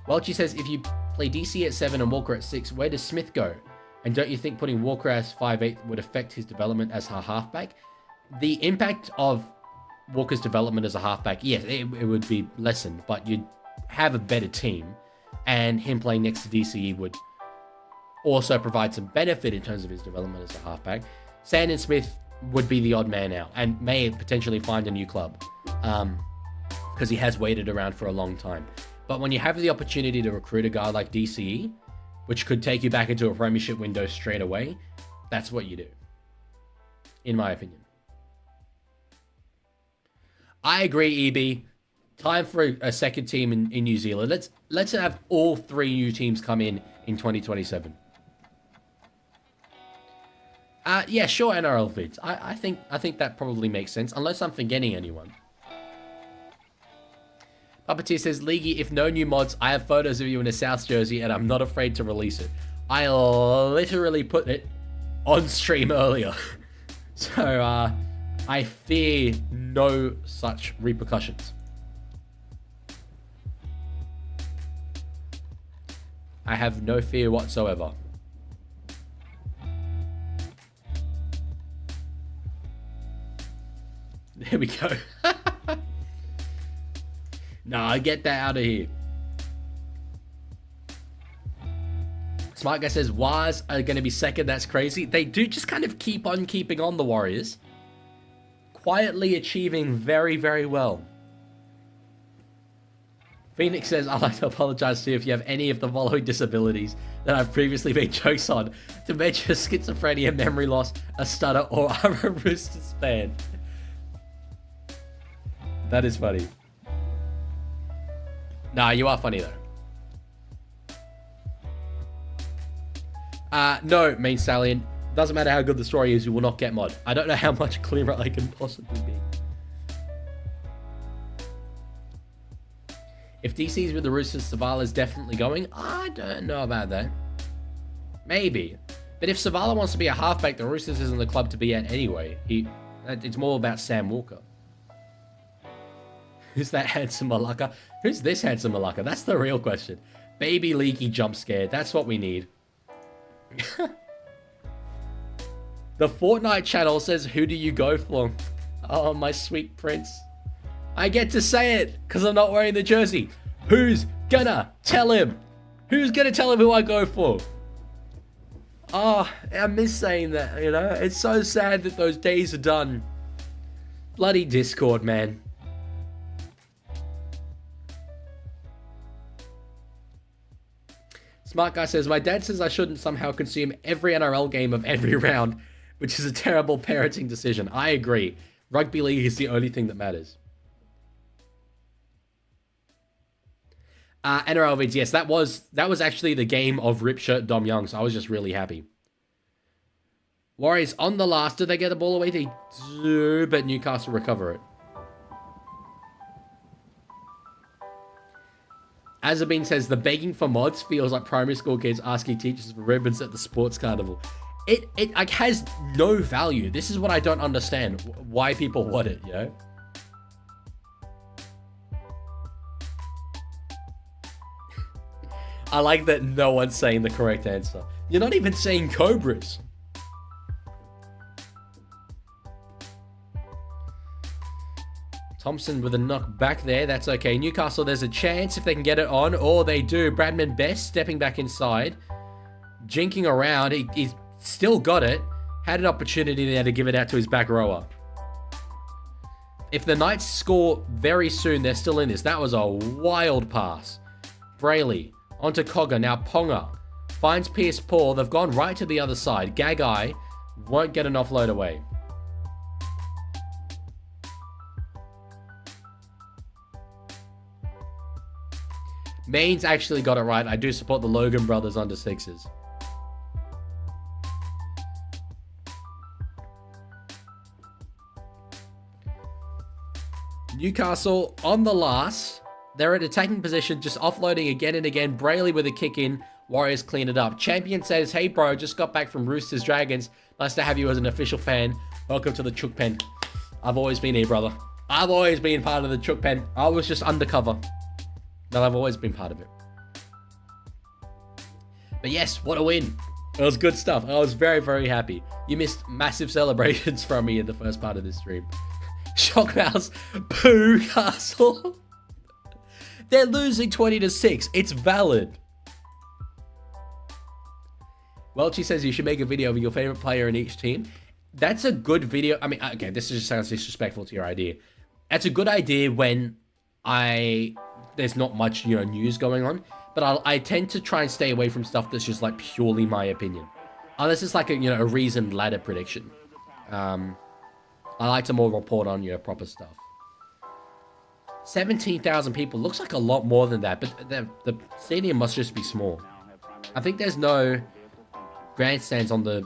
Welchie says, if you play DC at 7 and Walker at 6, where does Smith go? And don't you think putting Walker as 5'8" would affect his development as a halfback? The impact of Walker's development as a halfback, yes, it would be lessened, but you'd have a better team. And him playing next to DCE would also provide some benefit in terms of his development as a halfback. Sandon Smith would be the odd man out and may potentially find a new club because he has waited around for a long time. But when you have the opportunity to recruit a guy like DCE, which could take you back into a premiership window straight away, that's what you do, in my opinion. I agree, EB. Time for a second team in New Zealand. Let's have all 3 new teams come in 2027. Yeah, sure, NRL Vids. I think that probably makes sense, unless I'm forgetting anyone. Puppeteer says, Leaguie, if no new mods, I have photos of you in a South jersey and I'm not afraid to release it. I literally put it on stream earlier. So, I fear no such repercussions. I have no fear whatsoever. There we go. Nah, get that out of here. Smart Guy says, Wars are going to be second. That's crazy. They do just kind of keep on keeping on, the Warriors. Quietly achieving very, very well. Phoenix says, I'd like to apologize to you if you have any of the following disabilities that I've previously made jokes on. Dementia, schizophrenia, memory loss, a stutter, or are a Roosters fan. That is funny. Nah, you are funny though. No, Main Stallion. Doesn't matter how good the story is, you will not get mod. I don't know how much clearer I can possibly be. If DC's with the Roosters, Savala's definitely going. I don't know about that. Maybe. But if Savala wants to be a halfback, the Roosters isn't the club to be at anyway. It's more about Sam Walker. Who's that handsome Malacca? Who's this handsome Malacca? That's the real question. Baby Leaky jump scared. That's what we need. The Fortnite channel says, who do you go for? Oh, my sweet prince. I get to say it because I'm not wearing the jersey. Who's gonna tell him? Who's gonna tell him who I go for? Oh, I miss saying that, you know? It's so sad that those days are done. Bloody Discord, man. Smart Guy says, my dad says I shouldn't somehow consume every NRL game of every round, which is a terrible parenting decision. I agree. Rugby league is the only thing that matters. NRL vids, yes, that was actually the game of Rip Shirt Dom Young, so I was just really happy. Warriors on the last. Did they get the ball away? They do, but Newcastle recover it. Azabine says, the begging for mods feels like primary school kids asking teachers for ribbons at the sports carnival. It like has no value. This is what I don't understand. Why people want it, you know? I like that no one's saying the correct answer. You're not even saying Cobras. Thompson with a knock back there. That's okay. Newcastle, there's a chance if they can get it on. Or they do. Bradman Best stepping back inside. Jinking around. He's still got it. Had an opportunity there to give it out to his back rower. If the Knights score very soon, they're still in this. That was a wild pass. Brayley onto Cogger. Now Ponga finds Pierce Paul. They've gone right to the other side. Gagai won't get an offload away. Maine's actually got it right. I do support the Logan brothers under sixes. Newcastle on the last. They're at attacking position, just offloading again and again. Brayley with a kick in. Warriors clean it up. Champion says, hey bro, just got back from Roosters Dragons. Nice to have you as an official fan. Welcome to the Chook Pen. I've always been here, brother. I've always been part of the Chook Pen. I was just undercover. But I've always been part of it. But yes, what a win. It was good stuff. I was very, very happy. You missed massive celebrations from me in the first part of this stream. Shockmouse, Pooh Castle. They're losing 20-6. It's valid. Welchie says you should make a video of your favorite player in each team. That's a good video. I mean, okay, this just sounds disrespectful to your idea. That's a good idea when there's not much, news going on. But I tend to try and stay away from stuff that's just like purely my opinion. Unless it's like a reasoned ladder prediction. I like to more report on proper stuff. 17,000 people looks like a lot more than that, but the stadium must just be small. I think there's no grandstands on the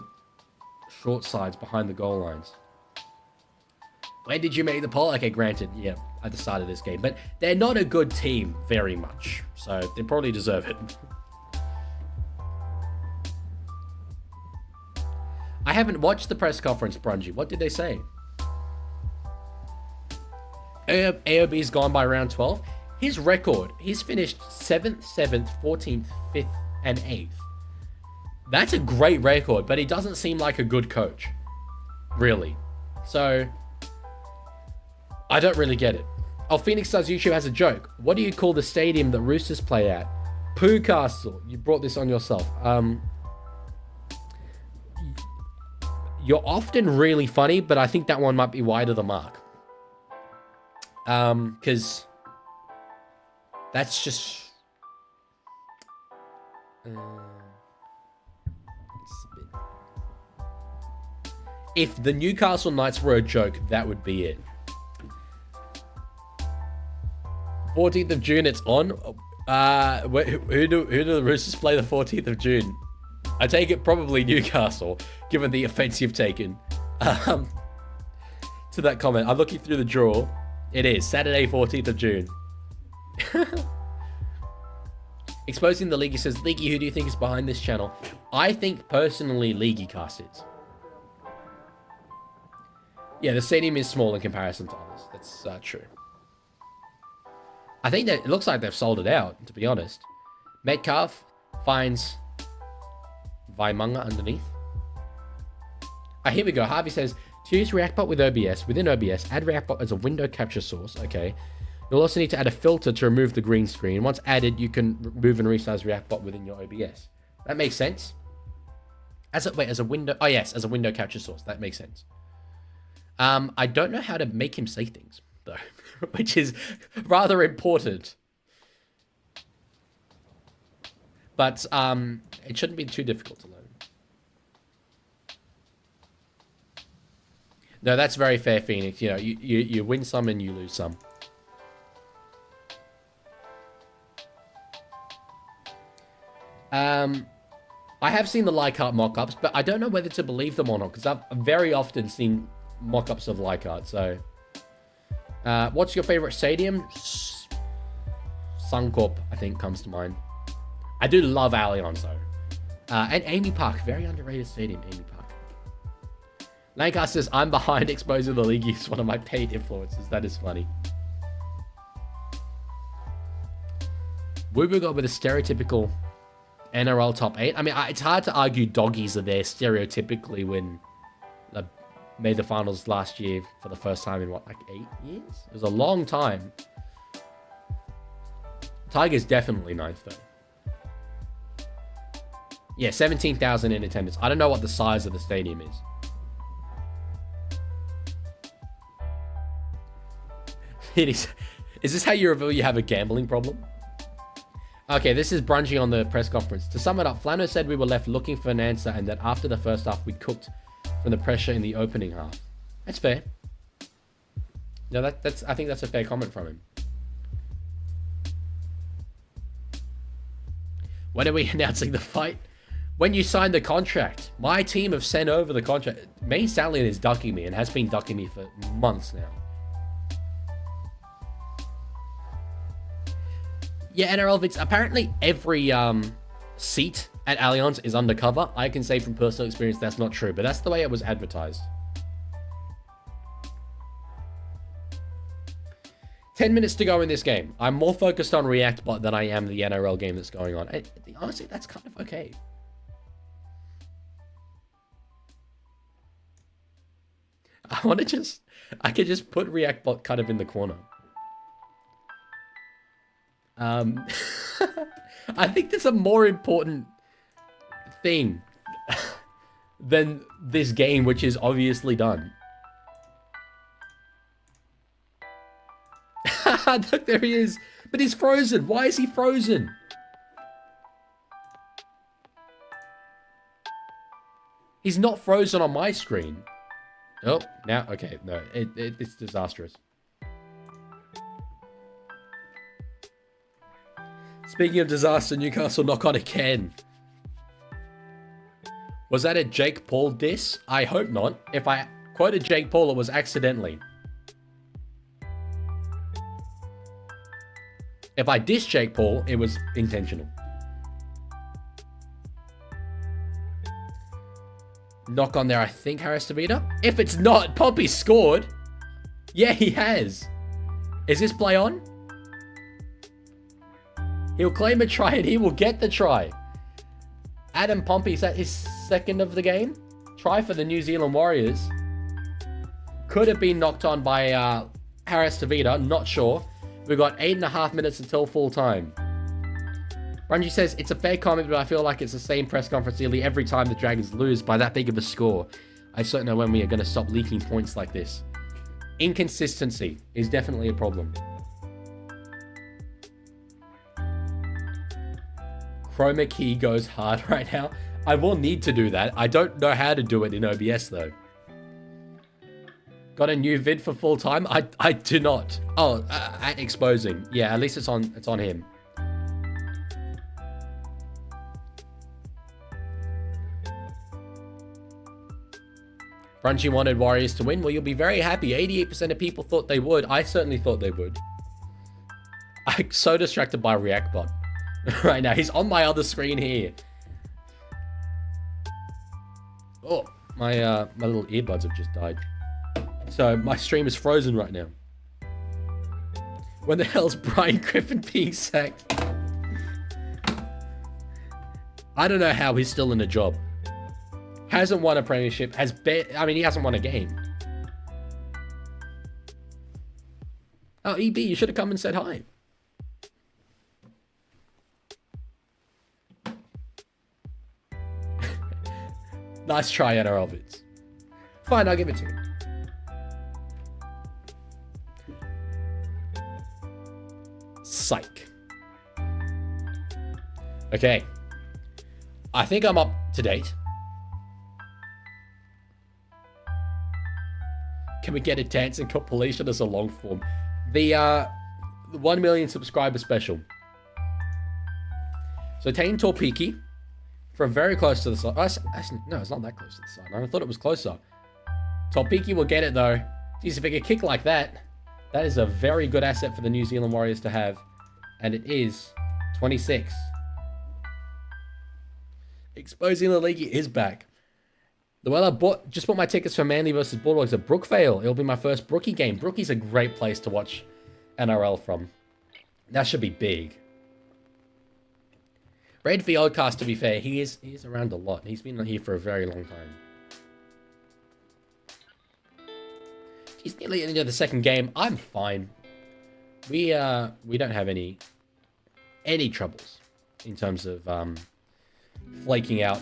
short sides behind the goal lines. When did you make the poll? Okay, granted, yeah, at the start of this game. But they're not a good team very much. So they probably deserve it. I haven't watched the press conference, Brungy. What did they say? AOB's gone by round 12. His record, he's finished 7th, 7th, 14th, 5th, and 8th. That's a great record, but he doesn't seem like a good coach. Really. So I don't really get it. Oh, Phoenix Stars YouTube has a joke. What do you call the stadium that Roosters play at? Pooh Castle. You brought this on yourself. You're often really funny, but I think that one might be wide of the mark. Because that's just... if the Newcastle Knights were a joke, that would be it. 14th of June, it's on. Who do the Roosters play the 14th of June? I take it probably Newcastle, given the offense you've taken. To that comment, I'm looking through the draw. It is Saturday, 14th of June. Exposing the Leaguie says, Leaguie, who do you think is behind this channel? I think personally Leaguie Cast is. Yeah, the stadium is small in comparison to others. That's true. I think that it looks like they've sold it out, to be honest. Metcalf finds Vaimanga underneath. Here we go. Harvey says, to use ReactBot with OBS, within OBS, add ReactBot as a window capture source. Okay. You'll also need to add a filter to remove the green screen. Once added, you can remove and resize ReactBot within your OBS. That makes sense. As a window. Oh yes, as a window capture source. That makes sense. I don't know how to make him say things though, which is rather important. But it shouldn't be too difficult to learn. No, that's very fair, Phoenix. You know, you win some and you lose some. I have seen the Leichhardt mock-ups, but I don't know whether to believe them or not, because I've very often seen mock-ups of Leichhardt, so... what's your favorite stadium? Suncorp, I think, comes to mind. I do love Allianz, though. And Amy Park, very underrated stadium, Amy Park. Lancaster says, I'm behind exposing the League. He's one of my paid influencers. That is funny. Woobo got with a stereotypical NRL top 8. I mean, it's hard to argue doggies are there stereotypically when made the finals last year for the first time in, what, like 8 years? It was a long time. Tigers definitely 9th, though. Yeah, 17,000 in attendance. I don't know what the size of the stadium is. Is this how you reveal you have a gambling problem? Okay, this is Brungy on the press conference. To sum it up, Flano said we were left looking for an answer and that after the first half, we cooked from the pressure in the opening half. That's fair. No, that's I think that's a fair comment from him. When are we announcing the fight? When you sign the contract. My team have sent over the contract. Main Stallion is ducking me and has been ducking me for months now. Yeah, NRL Vids, apparently every seat at Allianz is undercover. I can say from personal experience that's not true, but that's the way it was advertised. 10 minutes to go in this game. I'm more focused on ReactBot than I am the NRL game that's going on. Honestly, that's kind of okay. I could just put ReactBot kind of in the corner. I think there's a more important thing than this game, which is obviously done. Look, there he is. But he's frozen. Why is he frozen? He's not frozen on my screen. Oh, now, okay, no, it's disastrous. Speaking of disaster, Newcastle knock on again. Was that a Jake Paul diss? I hope not. If I quoted Jake Paul, it was accidentally. If I dissed Jake Paul, it was intentional. Knock on there, I think, Harris Tavita. If it's not, Poppy scored. Yeah, he has. Is this play on? He'll claim a try and he will get the try. Adam Pompey, is that his second of the game? Try for the New Zealand Warriors. Could have been knocked on by Harris Tavita, not sure. We've got 8.5 minutes until full time. Runji says, it's a fair comment, but I feel like it's the same press conference nearly every time the Dragons lose by that big of a score. I certainly know when we are going to stop leaking points like this. Inconsistency is definitely a problem. Chroma key goes hard right now. I will need to do that. I don't know how to do it in OBS though. Got a new vid for full time? I do not. Oh, at exposing. Yeah, at least it's on him. Brunchy wanted Warriors to win. Well, you'll be very happy. 88% of people thought they would. I certainly thought they would. I'm so distracted by ReactBot. right now. He's on my other screen here. Oh, my little earbuds have just died. So my stream is frozen right now. When the hell's Brian Griffin being sacked? I don't know how he's still in a job. Hasn't won a premiership. I mean, he hasn't won a game. Oh, EB, you should have come and said hi. Nice try, NRL Vids. Fine, I'll give it to you. Psych. Okay. I think I'm up to date. Can we get a dancing compilation as a long form? The 1 million subscriber special. So Tane Torpiki from very close to the side. No, it's not that close to the side. I thought it was closer. Torpiki will get it though. Geez, if he could kick like that, that is a very good asset for the New Zealand Warriors to have. And it is 26. Exposing the League is back. The well, I just bought my tickets for Manly versus Bulldogs at Brookvale. It'll be my first Brookie game. Brookie's a great place to watch NRL from. That should be big. Red for Oddcast, to be fair, he is around a lot. He's been here for a very long time. He's nearly into the second game. I'm fine. We don't have any troubles in terms of flaking out.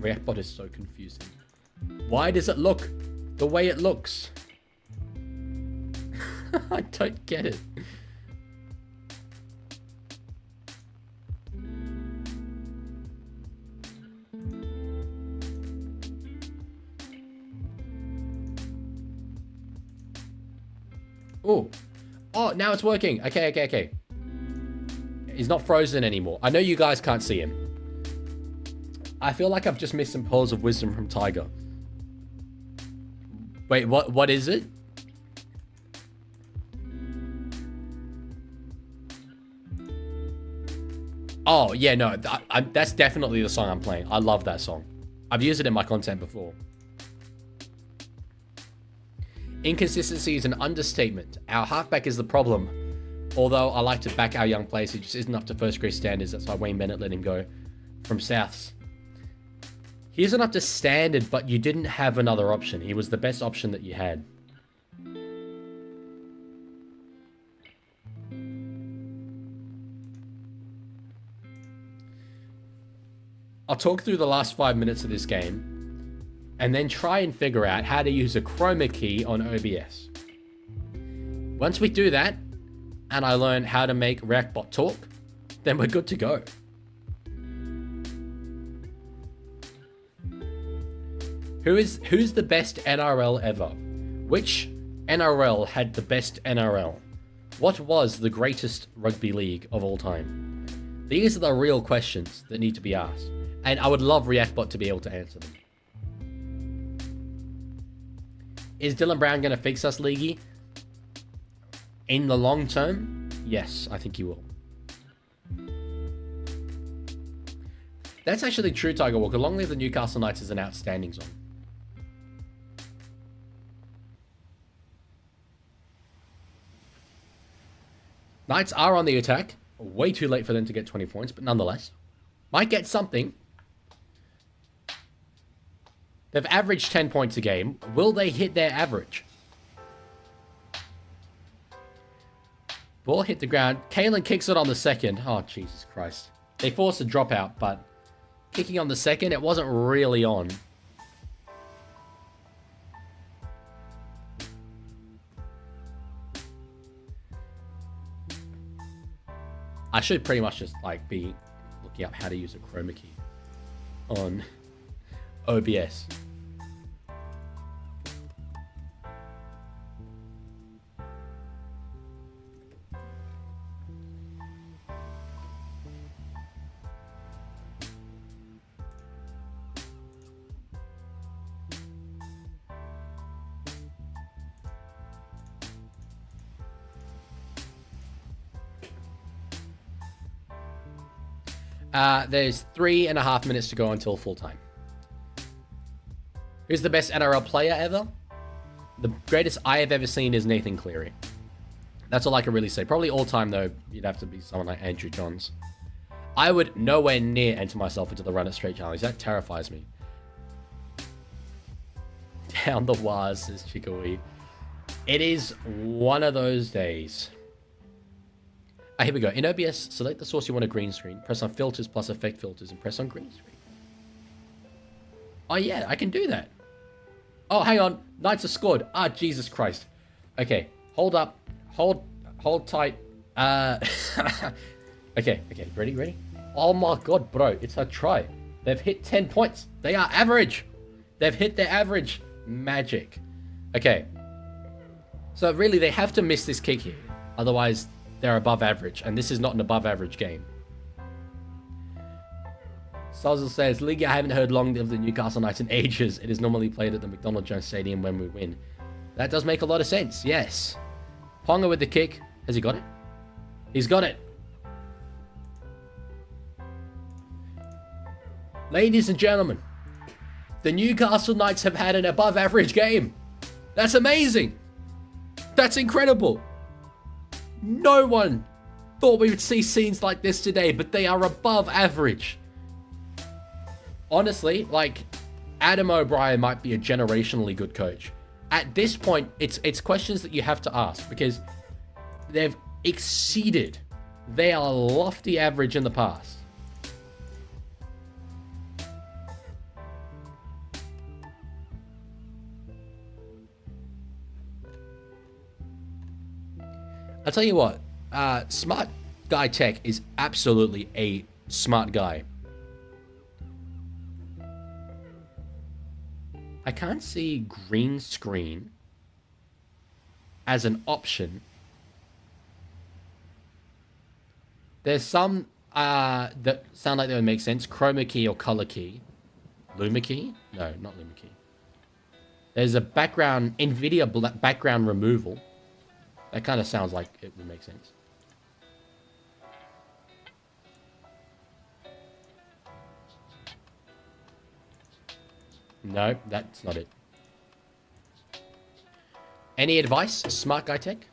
Reactbot is so confusing. Why does it look the way it looks? I don't get it. Oh, now it's working. Okay. He's not frozen anymore. I know you guys can't see him. I feel like I've just missed some pearls of wisdom from Tiger. Wait, what is it? Oh, yeah, no. That's definitely the song I'm playing. I love that song. I've used it in my content before. Inconsistency is an understatement. Our halfback is the problem. Although I like to back our young players, he just isn't up to first grade standards. That's why Wayne Bennett let him go from Souths. He isn't up to standard, but you didn't have another option. He was the best option that you had. I'll talk through the last 5 minutes of this game and then try and figure out how to use a chroma key on OBS. Once we do that, and I learn how to make Reactbot talk, then we're good to go. Who's the best NRL ever? Which NRL had the best NRL? What was the greatest rugby league of all time? These are the real questions that need to be asked. And I would love Reactbot to be able to answer them. Is Dylan Brown going to fix us, Leaguie? In the long term? Yes, I think he will. That's actually true, Tiger Walker. Long live the Newcastle Knights is an outstanding zone. Knights are on the attack. Way too late for them to get 20 points, but nonetheless. Might get something. They've averaged 10 points a game. Will they hit their average? Ball hit the ground. Kalen kicks it on the second. Oh, Jesus Christ. They forced a dropout, but kicking on the second, it wasn't really on. I should pretty much just be looking up how to use a chroma key on OBS. There's 3.5 minutes to go until full time. Who's the best NRL player ever? The greatest I have ever seen is Nathan Cleary. That's all I can really say. Probably all time, though, you'd have to be someone like Andrew Johns. I would nowhere near enter myself into the run it straight challenge. That terrifies me. Down the wires, says Chicoee. It is one of those days. Here we go. In OBS, select the source you want to green screen. Press on filters plus effect filters and press on green screen. Oh, yeah, I can do that. Oh, hang on. Knights have scored. Ah, Jesus Christ. Okay, hold up. Hold tight. Okay, ready? Oh my God, bro, it's a try. They've hit 10 points. They are average. They've hit their average. Magic. Okay. So really, they have to miss this kick here. Otherwise, they're above average. And this is not an above average game. Sozzle says, League, I haven't heard long of the Newcastle Knights in ages. It is normally played at the McDonald Jones Stadium when we win. That does make a lot of sense, yes. Ponga with the kick. Has he got it? He's got it. Ladies and gentlemen, the Newcastle Knights have had an above average game. That's amazing. That's incredible. No one thought we would see scenes like this today, but they are above average. Honestly, like, Adam O'Brien might be a generationally good coach. At this point, it's questions that you have to ask because they've exceeded their lofty average in the past. I'll tell you what, Smart Guy Tech is absolutely a smart guy. I can't see green screen as an option. There's some that sound like they would make sense. Chroma key or color key. Luma key? No, not Luma key. There's a background, NVIDIA background removal. That kind of sounds like it would make sense. No, that's not it. Any advice, Smart Guy Tech?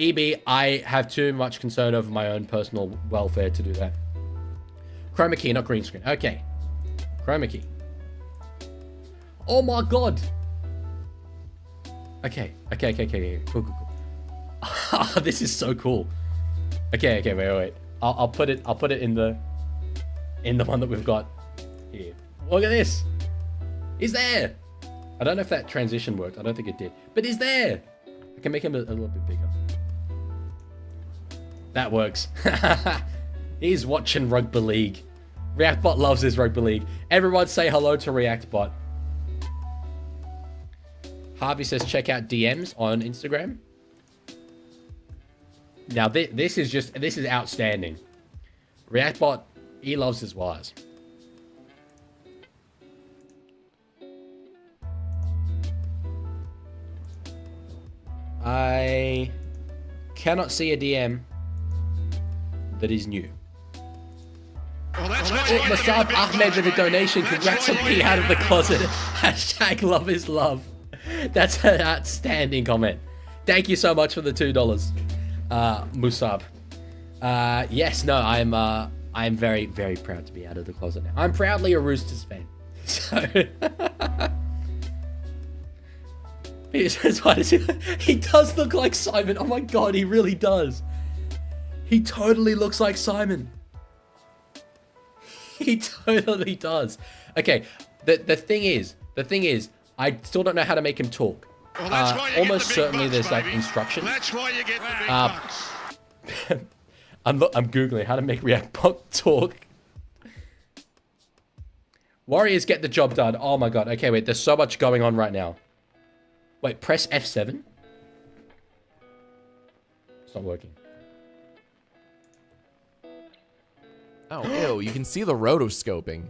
EB, I have too much concern over my own personal welfare to do that. Chroma key, not green screen. Okay. Chroma key. Oh my God. Okay. Cool. This is so cool. Okay, wait. I'll put it in the one that we've got here. Look at this. He's there. I don't know if that transition worked. I don't think it did. But he's there. I can make him a little bit bigger. That works. He's watching Rugby League. ReactBot loves his Rugby League. Everyone say hello to ReactBot. Harvey says check out DMs on Instagram. Now this is outstanding. ReactBot, he loves his wires. I cannot see a DM that is new. Masab Ahmed with a donation. Congrats on being out of the closet. Hashtag love is love. That's an outstanding comment. Thank you so much for the $2, Musab. Yes, no, I'm very, very proud to be out of the closet now. I'm proudly a Roosters fan. So he does look like Simon. Oh my God, he really does. He totally looks like Simon. He totally does. Okay, the thing is, I still don't know how to make him talk. Almost certainly there's like instructions.
That's why you get the big bucks.
I'm Googling how to make ReactBot talk. Warriors get the job done. Oh my God. Okay, wait, there's so much going on right now. Wait, press F7. It's not working.
Oh, ew, you can see the rotoscoping.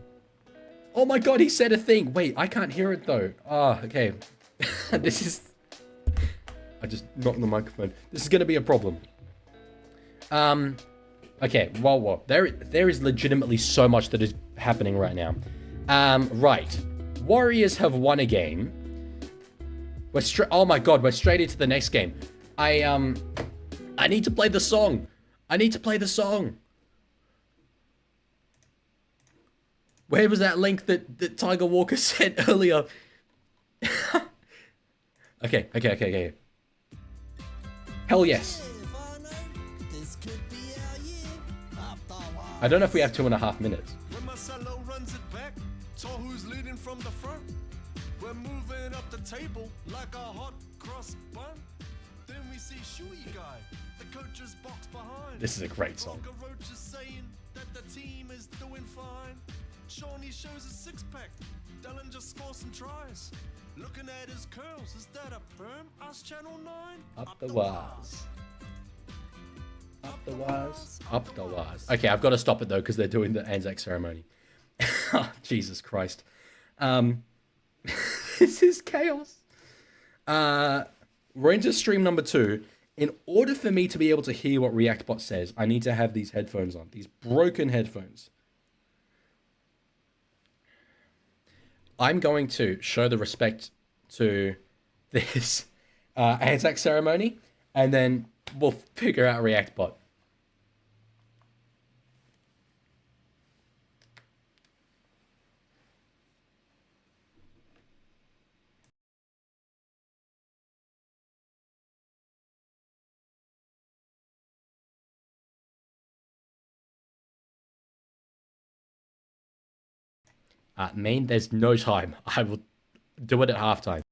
Oh my God, he said a thing. Wait, I can't hear it though. Ah, okay. This is... I just knocked the microphone. This is going to be a problem. Okay, whoa. There is legitimately so much that is happening right now. Right. Warriors have won a game. Oh my god, we're straight into the next game. I need to play the song. Where was that link that Tiger Walker sent earlier? Okay. Hell yes. I don't know if we have 2.5 minutes.
When Marcelo runs it back, Tohu's leading from the front. We're moving up the table like a hot cross bun. Then we see Shuey Guy, the coach's box behind.
This is a great song.
Roger Roach is saying that the team is doing fine. Shawnee shows a six-pack. Dylan just scores some tries. Looking at his curls, is that a perm? Ask Channel 9.
Up the wires. Okay, I've got to stop it though because they're doing the ANZAC ceremony. Jesus Christ. This is chaos. We're into stream number 2. In order for me to be able to hear what ReactBot says, I need to have these headphones on. These broken headphones. I'm going to show the respect to this ANZAC ceremony, and then we'll figure out ReactBot. There's no time. I will do it at halftime.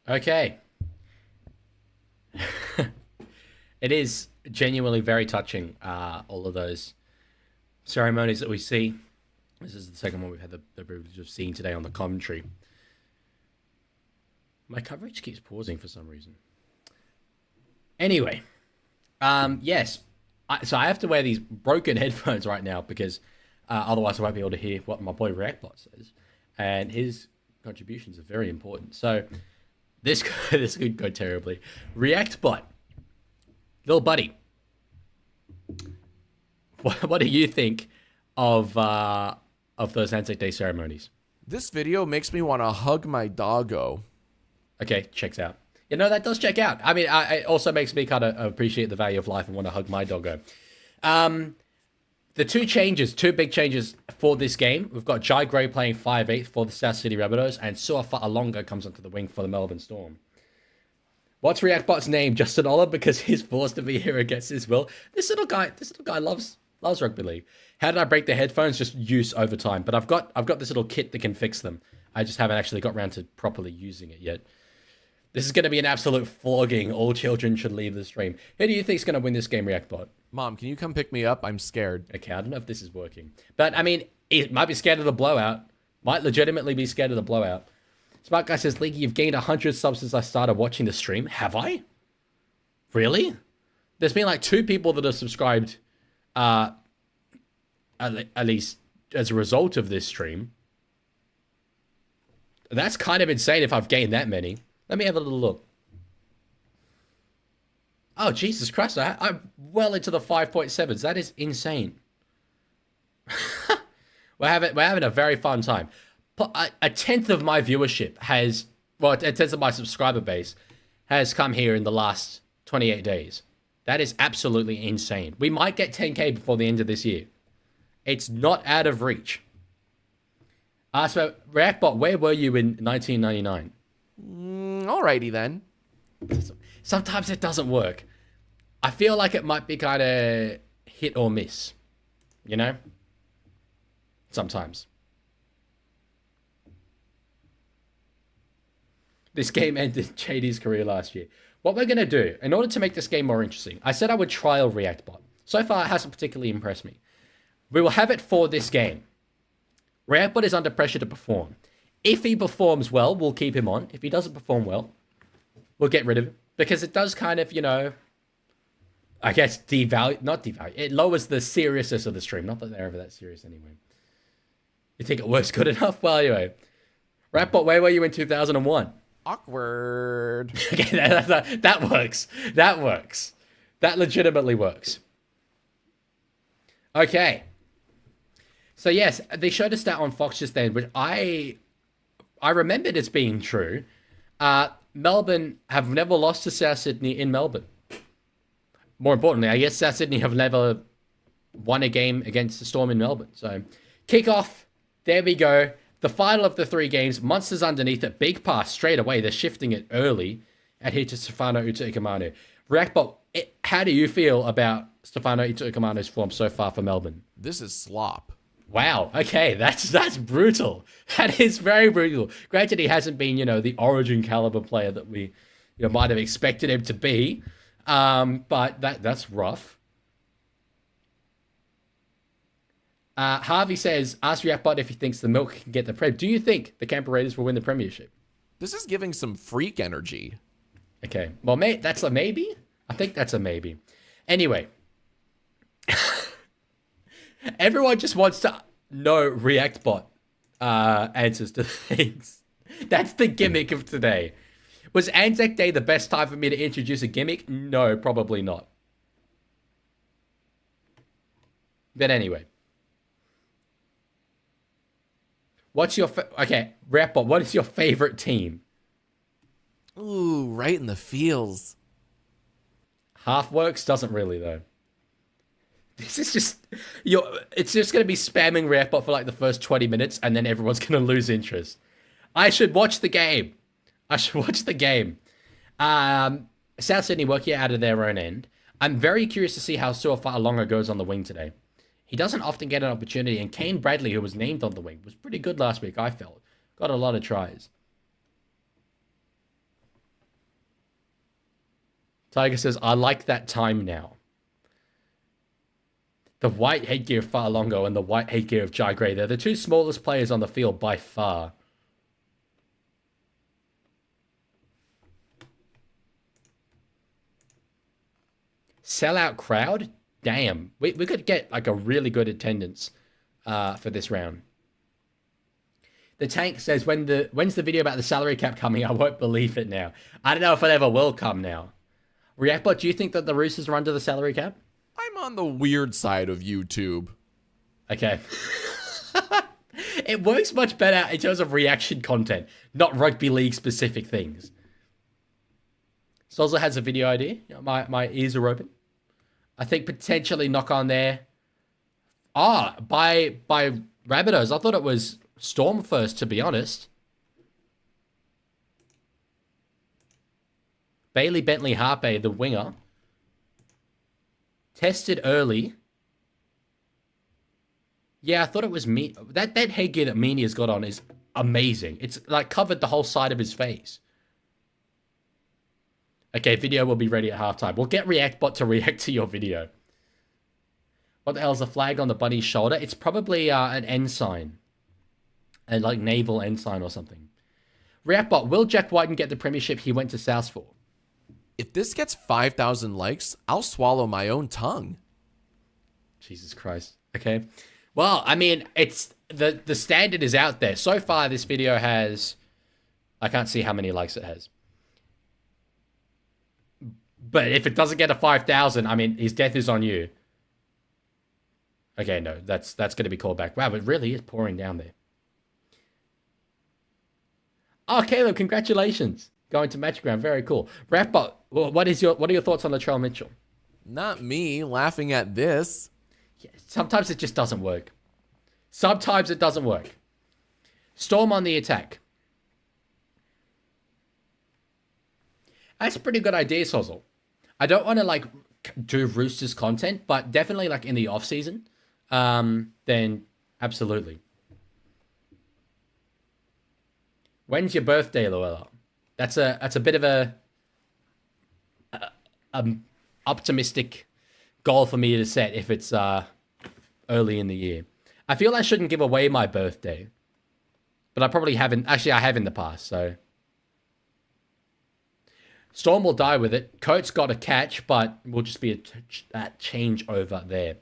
Okay. It is genuinely very touching, all of those ceremonies that we see. This is the second one we've had the privilege of seeing today on the commentary. My coverage keeps pausing for some reason. Anyway, yes. So I have to wear these broken headphones right now because otherwise I won't be able to hear what my boy Reactbot says. And his contributions are very important. So this could go terribly. Reactbot, little buddy, what do you think of those ANZAC Day ceremonies?
This video makes me want to hug my doggo.
Okay, checks out. You know, that does check out. I mean, it also makes me kind of appreciate the value of life and want to hug my doggo. The two big changes for this game. We've got Jai Gray playing 5'8" for the South Sydney Rabbitohs, and Suafa comes onto the wing for the Melbourne Storm. What's Reactbot's name? Justin Oller, because he's forced to be here against his will. This little guy loves rugby league. How did I break the headphones? Just use over time. But I've got this little kit that can fix them. I just haven't actually got around to properly using it yet. This is going to be an absolute flogging. All children should leave the stream. Who do you think is going to win this game, Reactbot?
Mom, can you come pick me up? I'm scared.
Okay, I don't know if this is working. But, I mean, it might be scared of the blowout. Might legitimately be scared of the blowout. Smart Guy says, Leaguie, you've gained 100 subs since I started watching the stream. Have I? Really? There's been like 2 people that have subscribed, at least as a result of this stream. That's kind of insane if I've gained that many. Let me have a little look. Oh, Jesus Christ. I'm well into the 5.7s. That is insane. We're having a very fun time. A tenth of my viewership has, well, a tenth of my subscriber base has come here in the last 28 days. That is absolutely insane. We might get 10K before the end of this year. It's not out of reach. So, Reactbot, where were you in 1999?
Alrighty then.
Sometimes it doesn't work. I feel like it might be kind of hit or miss. You know? Sometimes. This game ended JD's career last year. What we're going to do, in order to make this game more interesting, I said I would trial Reactbot. So far, it hasn't particularly impressed me. We will have it for this game. Reactbot is under pressure to perform. If he performs well, we'll keep him on. If he doesn't perform well, we'll get rid of him. Because it does kind of, you know, I guess not devalue. It lowers the seriousness of the stream. Not that they're ever that serious anyway. You think it works good enough? Well, anyway. Reactbot, where were you in 2001?
Awkward.
Okay, that works. That works. That legitimately works. Okay. So yes, they showed a stat on Fox just then, which I remembered as being true. Melbourne have never lost to South Sydney in Melbourne. More importantly, I guess South Sydney have never won a game against the Storm in Melbourne. So, kick-off. There we go. The final of the 3 games. Monsters underneath it. Big pass straight away. They're shifting it early. And here to Stefano Utoikamanu. Reactbot, how do you feel about Stefano Utoikamanu's form so far for Melbourne?
This is slop.
Wow. Okay, that's brutal. That is very brutal. Granted, he hasn't been, you know, the origin caliber player that we, you know, might have expected him to be. But that's rough. Harvey says, ask Reactbot if he thinks the Milk can get the Prem. Do you think the Canberra Raiders will win the premiership?
This is giving some freak energy.
Okay. Well, that's a maybe? I think that's a maybe. Anyway. Everyone just wants to know Reactbot answers to things. That's the gimmick of today. Was ANZAC Day the best time for me to introduce a gimmick? No, probably not. But anyway. What's your... okay, Reactbot, what is your favorite team?
Ooh, right in the feels.
Half works? Doesn't really, though. This is just... it's just going to be spamming Reactbot for like the first 20 minutes and then everyone's going to lose interest. I should watch the game. South Sydney working out of their own end. I'm very curious to see how Suafa goes on the wing today. He doesn't often get an opportunity, and Kane Bradley, who was named on the wing, was pretty good last week, I felt. Got a lot of tries. Tiger says, I like that time now. The white headgear of Farlongo and the white headgear of Jai Gray. They're the two smallest players on the field by far. Sellout crowd? Damn. We could get like a really good attendance for this round. The Tank says, when's the video about the salary cap coming? I won't believe it now. I don't know if it ever will come now. Reactbot, do you think that the Roosters are under the salary cap?
I'm on the weird side of YouTube.
Okay. It works much better in terms of reaction content, not rugby league specific things. Solza has a video idea. My ears are open. I think potentially knock on there. By Rabbitohs. I thought it was Storm first, to be honest. Bailey Bentley Harpe, the winger. Tested early. Yeah, I thought it was me. That headgear that Meany has got on is amazing. It's like covered the whole side of his face. Okay, video will be ready at halftime. We'll get Reactbot to react to your video. What the hell is a flag on the bunny's shoulder? It's probably an ensign. A like naval ensign or something. Reactbot, will Jack Whiten get the premiership he went to South for?
If this gets 5,000 likes, I'll swallow my own tongue.
Jesus Christ. Okay. Well, I mean, it's the standard is out there. So far, this video has... I can't see how many likes it has. But if it doesn't get a 5,000, I mean, his death is on you. Okay, no, that's going to be called back. Wow, it really is pouring down there. Oh, Caleb, congratulations. Going to match ground, very cool. Rapbot, what are your thoughts on Latrell Mitchell?
Not me laughing at this.
Yeah, sometimes it just doesn't work. Sometimes it doesn't work. Storm on the attack. That's a pretty good idea, Sozzle. I don't want to like do Roosters content, but definitely like in the off season, then absolutely. When's your birthday, Luella? That's a bit of a optimistic goal for me to set if it's early in the year. I feel I shouldn't give away my birthday, but I probably haven't. Actually, I have in the past, so. Storm will die with it. Coates got a catch, but will just be a change over there.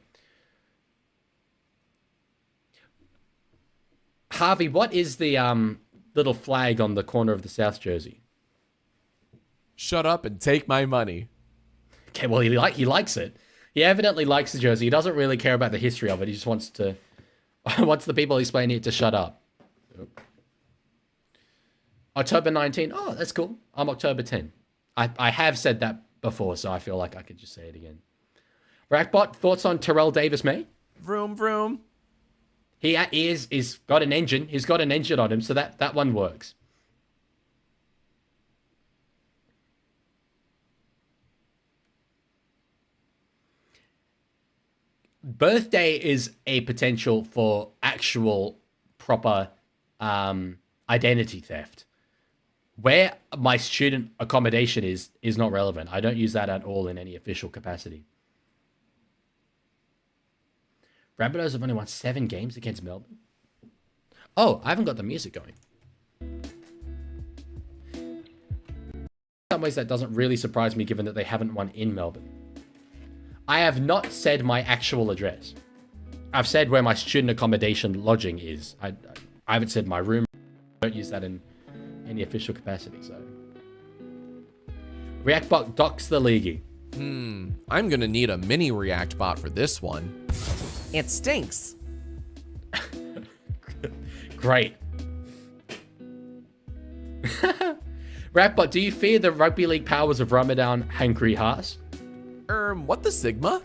Harvey, what is the little flag on the corner of the South jersey?
Shut up and take my money.
Okay, well, he likes it. He evidently likes the jersey. He doesn't really care about the history of it. He just wants to wants the people explaining it to shut up. October 19. Oh, that's cool. I'm October 10. I have said that before, so I feel like I could just say it again. Rackbot, thoughts on Terrell Davis-May?
Vroom, vroom.
He's got an engine. He's got an engine on him, so that one works. Birthday is a potential for actual proper identity theft. Where my student accommodation is not relevant. I don't use that at all in any official capacity. Rabbitohs have only won 7 games against Melbourne. Oh, I haven't got the music going. In some ways, that doesn't really surprise me given that they haven't won in Melbourne. I have not said my actual address. I've said where my student accommodation lodging is. I haven't said my room. I don't use that in any official capacity, so. Reactbot docks the Leaguie.
I'm gonna need a mini React bot for this one. It stinks.
Great. Reactbot, do you fear the rugby league powers of Ramadan Hankri Haas?
What the Sigma?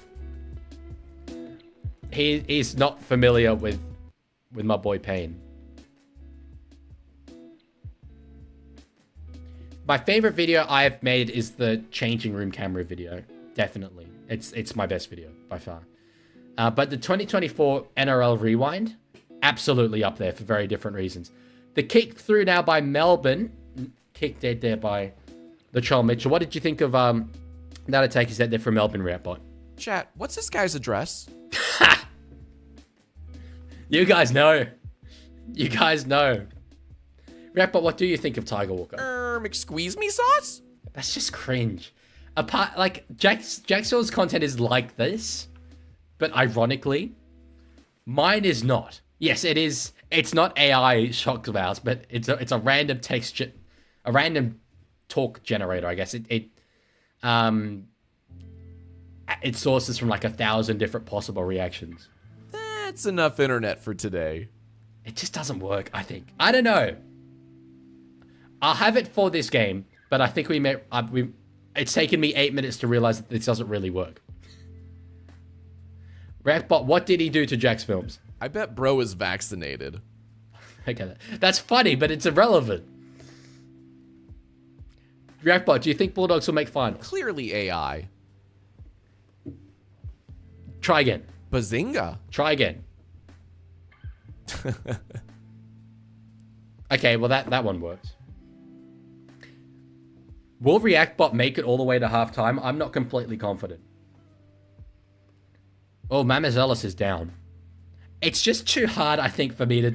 He's not familiar with my boy Payne. My favorite video I've made is the changing room camera video. Definitely. It's my best video by far. But the 2024 NRL Rewind, absolutely up there for very different reasons. The kick through now by Melbourne. Kick dead there by Latrell Mitchell. What did you think of That'll take us that they're from Melbourne Reactbot.
Chat, what's this guy's address?
You guys know. You guys know. Reactbot, what do you think of Tiger Walker?
Squeeze me sauce?
That's just cringe. Apart, like, Jacksaw's content is like this, but ironically, mine is not. Yes, it is. It's not AI shock vows, but it's a random text, a random talk generator, I guess. It sources from like 1,000 different possible reactions.
That's enough internet for today.
It just doesn't work, I think. I don't know. I'll have it for this game, but I think it's taken me 8 minutes to realize that this doesn't really work. Reactbot, what did he do to Jack's films?
I bet bro is vaccinated.
Okay, that's funny, but it's irrelevant. Reactbot, do you think Bulldogs will make finals?
Clearly AI.
Try again.
Bazinga.
Try again. Okay, well that one works. Will Reactbot make it all the way to halftime? I'm not completely confident. Oh, Mamazelis is down. It's just too hard, I think, for me to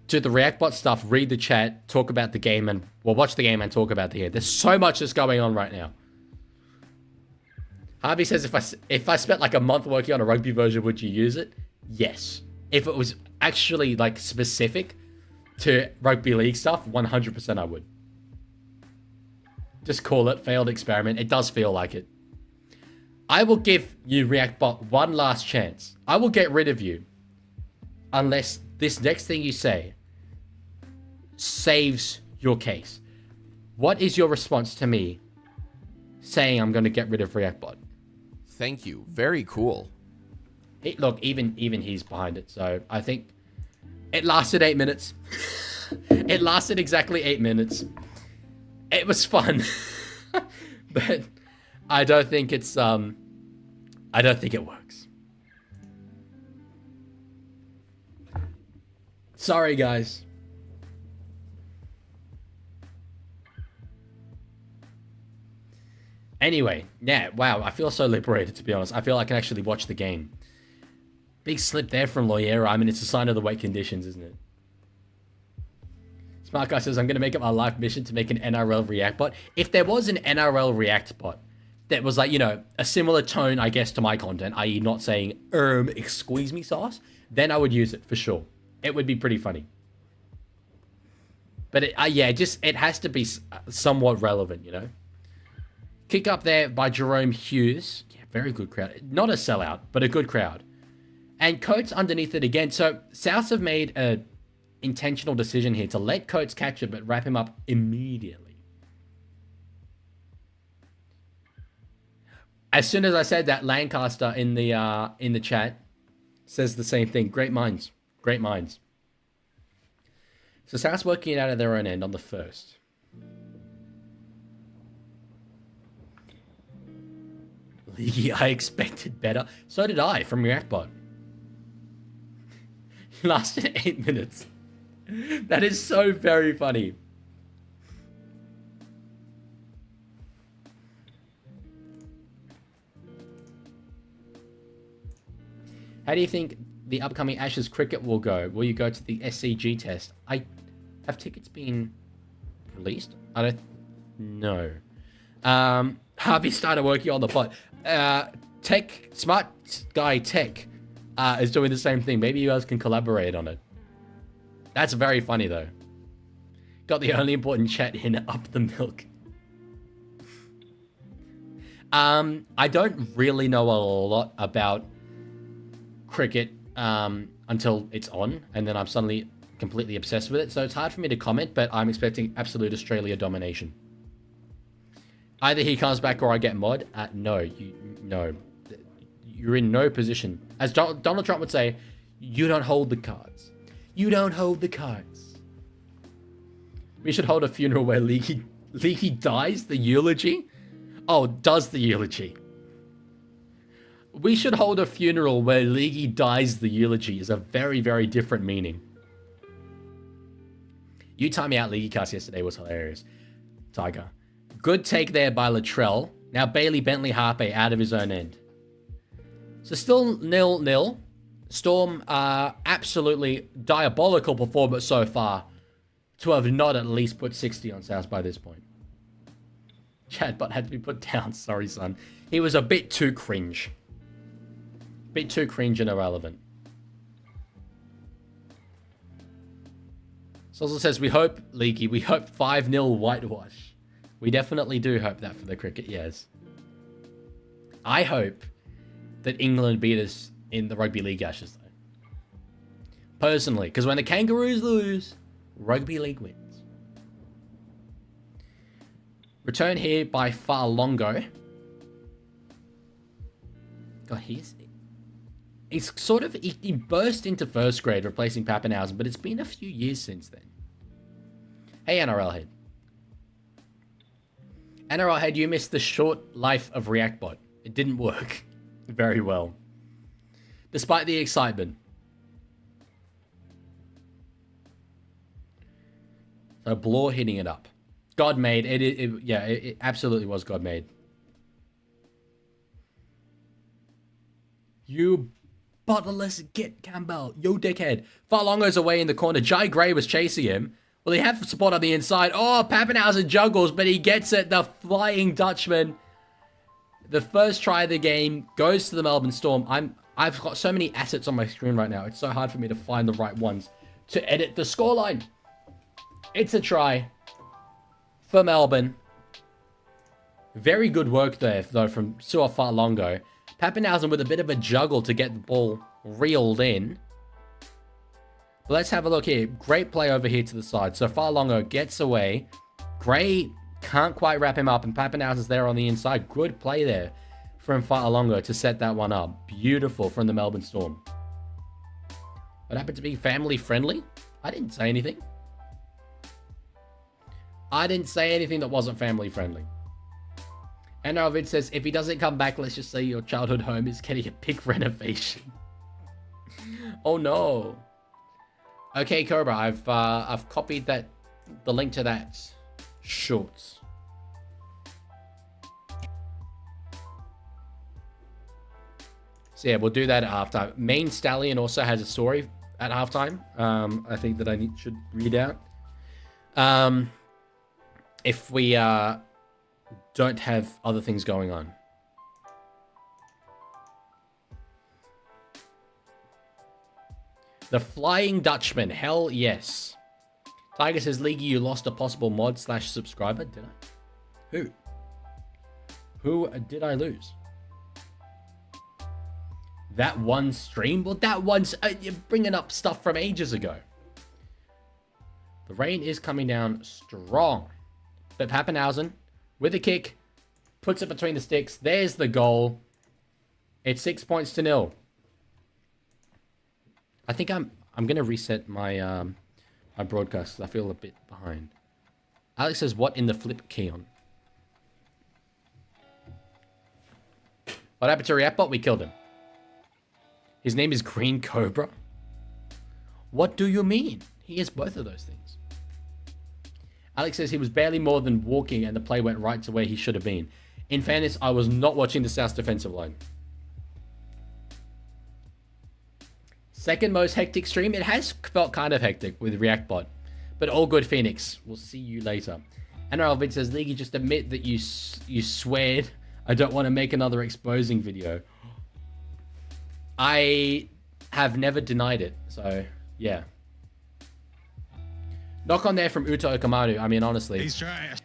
do the Reactbot stuff, read the chat, talk about the game, and watch the game and talk about the game. There's so much that's going on right now. Harvey says, if I spent like a month working on a rugby version, would you use it? Yes. If it was actually like specific to rugby league stuff, 100% I would. Just call it failed experiment. It does feel like it. I will give you, Reactbot, one last chance. I will get rid of you unless this next thing you say saves your case. What is your response to me saying I'm going to get rid of Reactbot?
Thank you. Very cool.
Look, even he's behind it. So I think it lasted 8 minutes. It lasted exactly 8 minutes. It was fun. But I don't think it's I don't think it works. Sorry, guys. Anyway, yeah, wow, I feel so liberated, to be honest. I feel like I can actually watch the game. Big slip there from Loyera. I mean, it's a sign of the wet conditions, isn't it? Smart Guy says, I'm going to make it my life mission to make an NRL React bot. If there was an NRL React bot that was like, you know, a similar tone, I guess, to my content, i.e. not saying, squeeze me sauce, then I would use it for sure. It would be pretty funny. But it has to be somewhat relevant, you know? Kick up there by Jerome Hughes. Yeah, very good crowd. Not a sellout, but a good crowd. And Coates underneath it again. So Souths have made a intentional decision here to let Coates catch it, but wrap him up immediately. As soon as I said that, Lancaster in the chat says the same thing. Great minds. Great minds. So Souths working it out of their own end on the first. Leaguie, I expected better. So did I from Reactbot. Lasted 8 minutes. That is so very funny. How do you think the upcoming Ashes cricket will go? Will you go to the SCG test? Have tickets been released? I don't know. Harvey started working on the plot. Smart Guy Tech is doing the same thing. Maybe you guys can collaborate on it. That's very funny though. Got the only important chat in, up the milk. I don't really know a lot about cricket until it's on, and then I'm suddenly completely obsessed with it. So it's hard for me to comment, but I'm expecting absolute Australia domination. Either he comes back or I get mod. No. You're in no position. As Donald Trump would say, you don't hold the cards. You don't hold the cards. We should hold a funeral where Leaguie dies, the eulogy? Oh, does the eulogy. We should hold a funeral where Leaguie dies, the eulogy is a very, very different meaning. You time me out Leaguie cast yesterday was hilarious. Tiger. Good take there by Latrell. Now Bailey Bentley Harpe out of his own end. So still 0-0. Storm absolutely diabolical performance so far to have not at least put 60 on South by this point. Chad Butt had to be put down. Sorry, son. He was a bit too cringe. Bit too cringe and irrelevant. Sozzle says, we hope, Leaguie, we hope 5-0 whitewash. We definitely do hope that for the cricket, yes. I hope that England beat us in the Rugby League Ashes, though. Personally, because when the Kangaroos lose, Rugby League wins. Return here by Farlongo. God, he's sort of... He burst into first grade, replacing Pappenhausen, but it's been a few years since then. Hey, NRL Head. NRL Head, you missed the short life of ReactBot. It didn't work very well. Despite the excitement. So Blore hitting it up. God made. It absolutely was God made. You bottomless git Campbell. Yo, dickhead. Farlongo's away in the corner. Jai Gray was chasing him. Well, he had support on the inside. Oh, Pappenhausen juggles, but he gets it. The Flying Dutchman. The first try of the game goes to the Melbourne Storm. I've got so many assets on my screen right now. It's so hard for me to find the right ones to edit the scoreline. It's a try for Melbourne. Very good work there, though, from Sua Farlongo. Pappenhausen with a bit of a juggle to get the ball reeled in. But let's have a look here. Great play over here to the side. So Farlongo gets away. Gray can't quite wrap him up, and Pappenhausen's there on the inside. Good play there from Farlongo to set that one up. Beautiful from the Melbourne Storm. What happened to be family friendly? I didn't say anything. I didn't say anything that wasn't family friendly. NRL Vid says, if he doesn't come back, let's just say your childhood home is getting a big renovation. Oh no. Okay, Cobra, I've copied the link to that shorts. So yeah, we'll do that at halftime. Main Stallion also has a story at halftime. I think that I should read out. If we don't have other things going on. The Flying Dutchman. Hell yes. Tiger says, Leaguie, you lost a possible mod / subscriber. Did I? Who? Who did I lose? That one stream? Well, that one's... you're bringing up stuff from ages ago. The rain is coming down strong. But Pappenhausen, with a kick, puts it between the sticks. There's the goal. It's 6 points to 0. I think I'm going to reset my my broadcast because I feel a bit behind. Alex says, what in the flip, Keon? What happened to Riapbot? We killed him. His name is Green Cobra. What do you mean? He is both of those things. Alex says he was barely more than walking and the play went right to where he should have been. In fairness, I was not watching the South defensive line. Second most hectic stream. It has felt kind of hectic with ReactBot. But all good, Phoenix. We'll see you later. NRL Vid says, Leaguey, just admit that you sweared. I don't want to make another exposing video. I have never denied it. So, yeah. Knock on there from Uta Okamanu. I mean, honestly.
He's trash.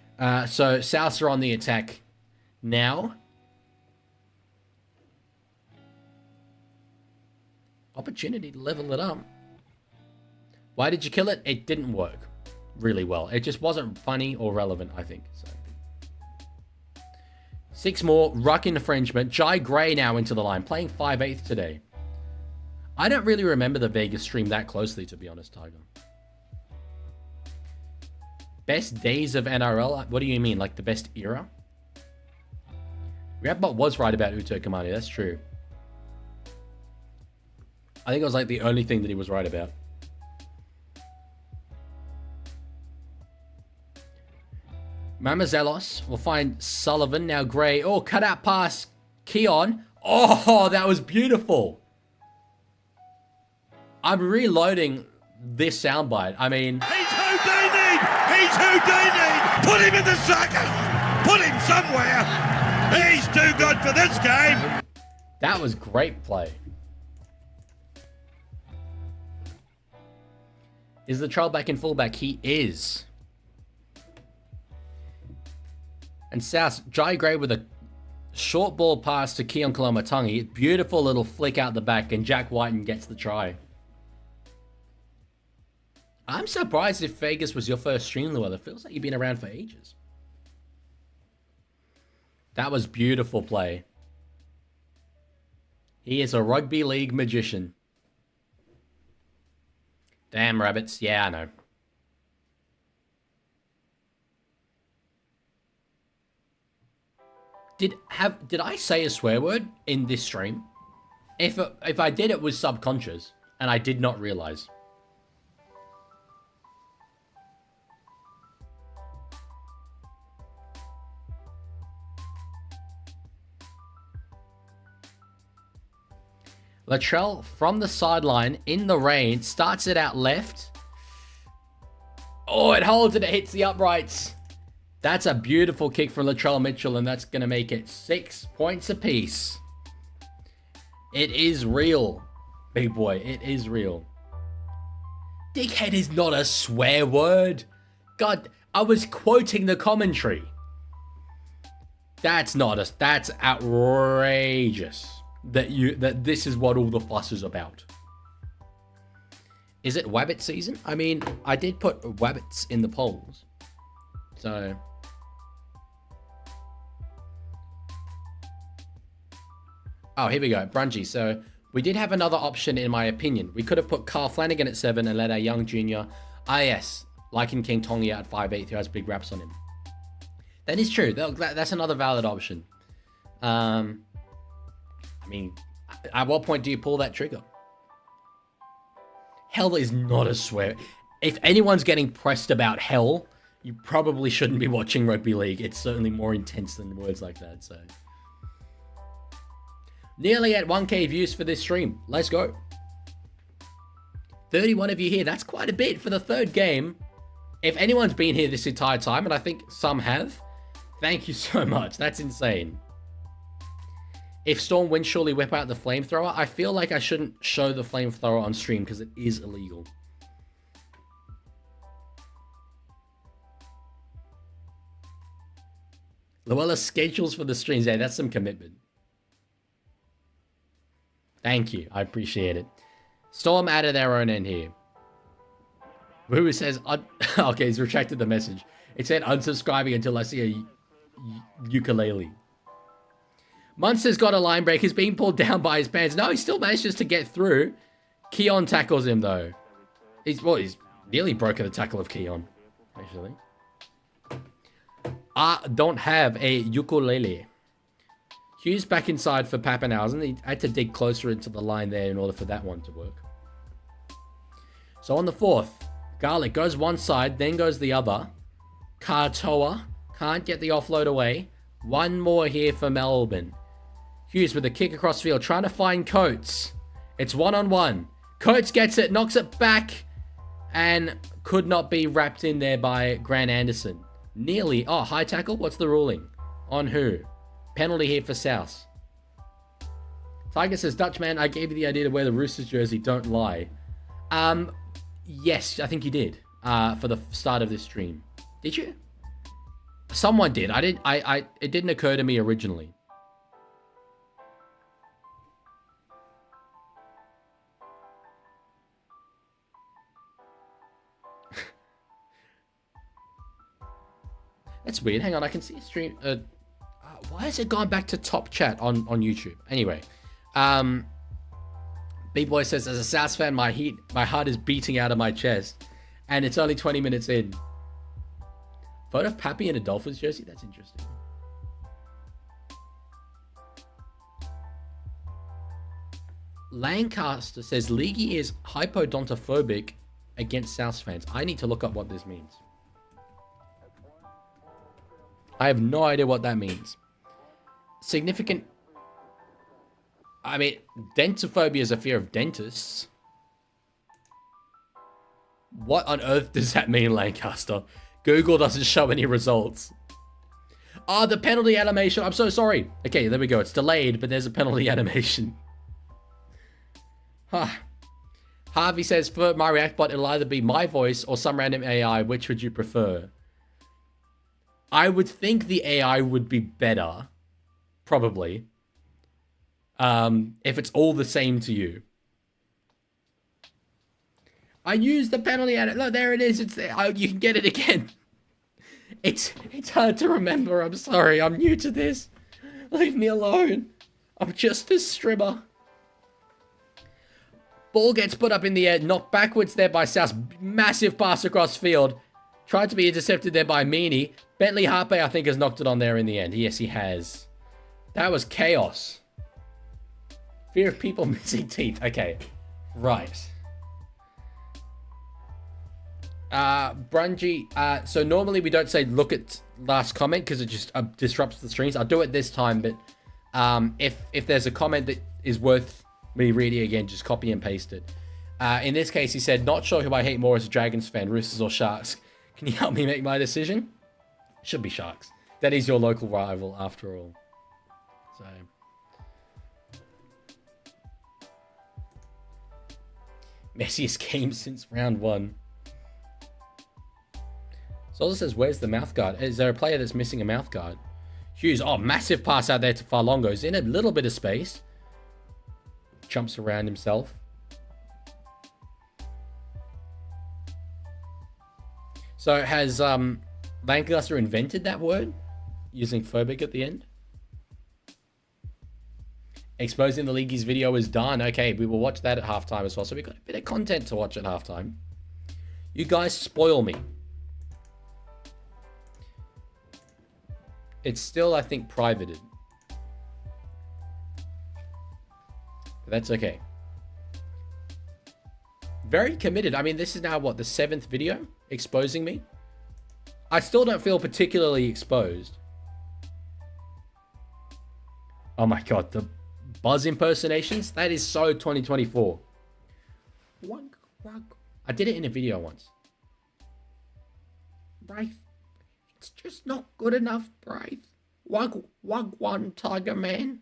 So, Souths are on the attack now. Opportunity to level it up. Why did you kill it? It didn't work really well. It just wasn't funny or relevant, I think. So 6 more. Ruck infringement. Jai Gray now into the line. Playing 5/8 today. I don't really remember the Vegas stream that closely, to be honest, Tiger. Best days of NRL? What do you mean? Like the best era? Rapbot was right about Uto Kamani. That's true. I think it was like the only thing that he was right about. Mamazelos will find Sullivan. Now Gray. Oh, cut out pass. Keon. Oh, that was beautiful. I'm reloading this soundbite. I mean...
He's Houdini! He's Houdini! Put him in the circus! Put him somewhere! He's too good for this game!
That was great play. Is the Latrell back in fullback? He is. And South, Jai Gray with a short ball pass to Keon Kolomatangi. Beautiful little flick out the back, and Jack Whiten gets the try. I'm surprised if Vegas was your first stream, Llewellyn. It feels like you've been around for ages. That was beautiful play. He is a rugby league magician. Damn rabbits. Yeah, I know. Did I say a swear word in this stream? If I did, it was subconscious, and I did not realize. Latrell from the sideline in the rain starts it out left. Oh, it holds and it hits the uprights. That's a beautiful kick from Latrell Mitchell, and that's going to make it 6 points apiece. It is real, big boy. It is real. Dickhead is not a swear word. God, I was quoting the commentary. That's outrageous. That this is what all the fuss is about. Is it Wabbit season? I mean, I did put Wabbits in the polls. So... Oh, here we go. Brungy. So, we did have another option, in my opinion. We could have put Carl Flanagan at 7 and let our young junior IS, Lycan King Tongia at 5'8", who has big raps on him. That is true. That's another valid option. I mean, at what point do you pull that trigger? Hell is not a swear. If anyone's getting pressed about hell, you probably shouldn't be watching rugby league. It's certainly more intense than words like that, so... Nearly at 1k views for this stream. Let's go. 31 of you here. That's quite a bit for the third game. If anyone's been here this entire time, and I think some have, thank you so much. That's insane. If Storm wins, surely whip out the flamethrower. I feel like I shouldn't show the flamethrower on stream because it is illegal. Luella schedules for the streams. Yeah, that's some commitment. Thank you. I appreciate it. Storm out of their own end here. Woo says... okay, he's retracted the message. It said unsubscribing until I see a ukulele. Munster's got a line break. He's being pulled down by his pants. No, he still manages to get through. Keon tackles him, though. He's nearly broken the tackle of Keon, actually. I don't have a ukulele. Hughes back inside for Pappenhausen. He had to dig closer into the line there in order for that one to work. So on the fourth, Garlic goes one side, then goes the other. Katoa can't get the offload away. One more here for Melbourne. Hughes with a kick across field, trying to find Coates. It's one-on-one. Coates gets it, knocks it back, and could not be wrapped in there by Grant Anderson. Nearly. Oh, high tackle? What's the ruling? On who? Penalty here for South. Tiger says, Dutchman, I gave you the idea to wear the Roosters jersey. Don't lie. Yes, I think you did. For the start of this stream. Did you? Someone did. It didn't occur to me originally. That's weird. Hang on, I can see a stream. Why has it gone back to top chat on YouTube? Anyway, B-Boy says, as a South fan, my heart is beating out of my chest, and it's only 20 minutes in. Photo of Pappy in a Dolphins jersey? That's interesting. Lancaster says, Leaguie is hypodontophobic against South fans. I need to look up what this means. I have no idea what that means. Significant... I mean, dentophobia is a fear of dentists. What on earth does that mean, Lancaster? Google doesn't show any results. Ah, the penalty animation. I'm so sorry. Okay, there we go. It's delayed, but there's a penalty animation. Huh. Harvey says, for my react bot, it'll either be my voice or some random AI. Which would you prefer? I would think the AI would be better. Probably. If it's all the same to you. I used the penalty edit. Look, there it is. It's there. Oh, you can get it again. It's hard to remember. I'm sorry. I'm new to this. Leave me alone. I'm just a streamer. Ball gets put up in the air, knocked backwards there by South. Massive pass across field. Tried to be intercepted there by Meany. Bentley Harpe, I think, has knocked it on there in the end. Yes, he has. That was chaos. Fear of people missing teeth. Okay. Right. Brungy. So normally we don't say look at last comment because it just disrupts the streams. I'll do it this time, but if there's a comment that is worth me reading again, just copy and paste it. In this case, he said, not sure who I hate more as a Dragons fan, Roosters or Sharks. Can you help me make my decision? Should be Sharks. That is your local rival after all. So... messiest game since round 1. Soldier says, where's the mouth guard? Is there a player that's missing a mouth guard? Hughes, oh, massive pass out there to Farlongo's in a little bit of space. Jumps around himself. So has Lancaster invented that word? Using phobic at the end? Exposing the Leaguie's video is done. Okay, we will watch that at halftime as well. So we've got a bit of content to watch at halftime. You guys spoil me. It's still, I think, privated. But that's okay. Very committed. I mean, this is now, what, the 7th video exposing me? I still don't feel particularly exposed. Oh my god, the Buzz impersonations? That is so 2024. I did it in a video once. Brave. It's just not good enough, Brave. Wagwan, Tiger Man.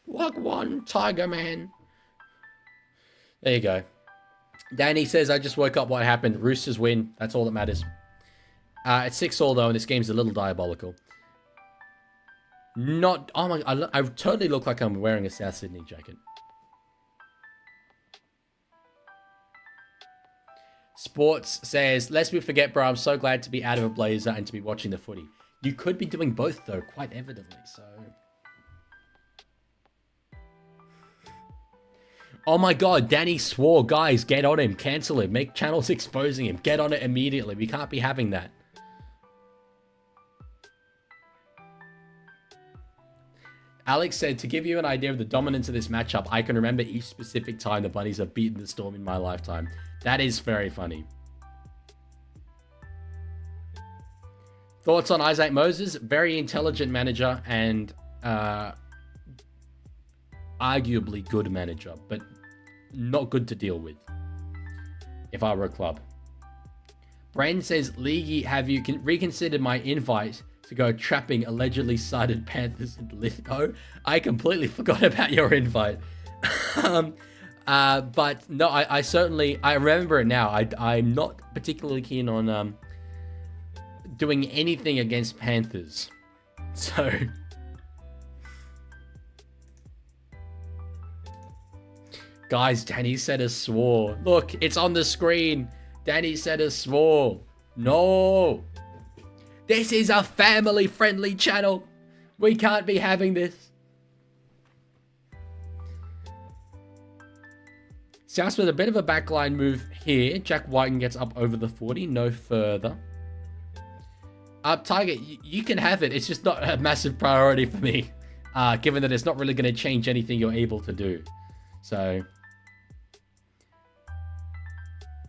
Wagwan, Tiger Man. There you go. Danny says, I just woke up. What happened? Roosters win. That's all that matters. It's 6-all though, and this game's a little diabolical. Not... oh my... I totally look like I'm wearing a South Sydney jacket. Sports says, lest we forget, bro, I'm so glad to be out of a blazer and to be watching the footy. You could be doing both, though, quite evidently, so... oh my god, Danny swore. Guys, get on him. Cancel him. Make channels exposing him. Get on it immediately. We can't be having that. Alex said, to give you an idea of the dominance of this matchup, I can remember each specific time the Bunnies have beaten the Storm in my lifetime. That is very funny. Thoughts on Isaac Moses? Very intelligent manager and arguably good manager, but not good to deal with if I were a club. Bren says, Leaguie, have you reconsidered my invite to go trapping allegedly sighted panthers in Lithgow? I completely forgot about your invite. But no, I certainly, I remember it now. I'm not particularly keen on doing anything against panthers. So... guys, Danny said a swore. Look, it's on the screen. Danny said a swore. No. This is a family-friendly channel. We can't be having this. South with a bit of a backline move here. Jack Whiten gets up over the 40. No further. Tiger, you can have it. It's just not a massive priority for me. Given that it's not really going to change anything you're able to do. So...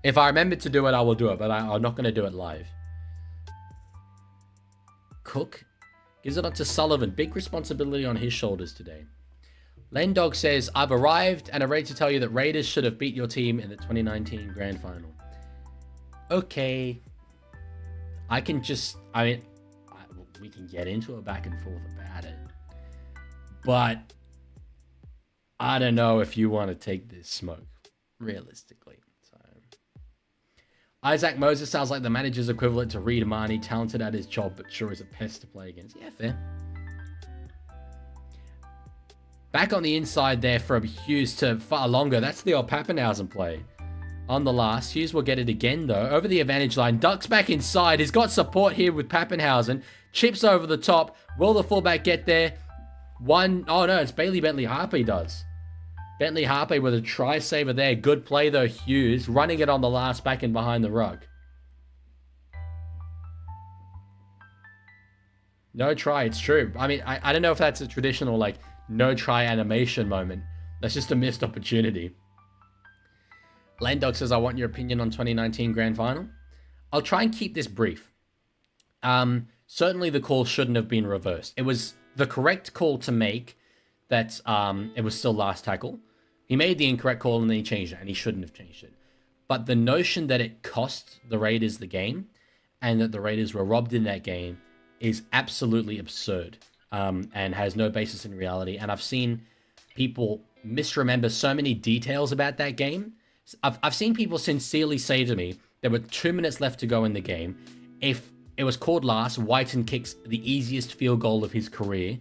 if I remember to do it, I will do it. But I'm not going to do it live. Cook Gives it up to Sullivan. Big responsibility on his shoulders today. Lendog says, I've arrived and I'm ready to tell you that Raiders should have beat your team in the 2019 grand final. Okay. We can get into a back and forth about it. But I don't know if you want to take this smoke, realistically. So, Isaac Moses sounds like the manager's equivalent to Reed Marnie, talented at his job, but sure is a pest to play against. Yeah, fair. Back on the inside there from Hughes to far longer. That's the old Pappenhausen play. On the last, Hughes will get it again, though. Over the advantage line. Ducks back inside. He's got support here with Pappenhausen. Chips over the top. Will the fullback get there? Oh, no, it's Bailey Bentley Harpy does. Bentley Harpy with a try saver there. Good play, though, Hughes. Running it on the last, back in behind the ruck. No try, it's true. I mean, I don't know if that's a traditional, like, no try animation moment. That's just a missed opportunity. Landog says, I want your opinion on 2019 grand final. I'll try and keep this brief. Certainly the call shouldn't have been reversed. It was the correct call to make that it was still last tackle. He made the incorrect call and then he changed it, and he shouldn't have changed it. But the notion that it cost the Raiders the game and that the Raiders were robbed in that game is absolutely absurd and has no basis in reality. And I've seen people misremember so many details about that game. I've seen people sincerely say to me, there were 2 minutes left to go in the game. If it was called last, Whiten kicks the easiest field goal of his career.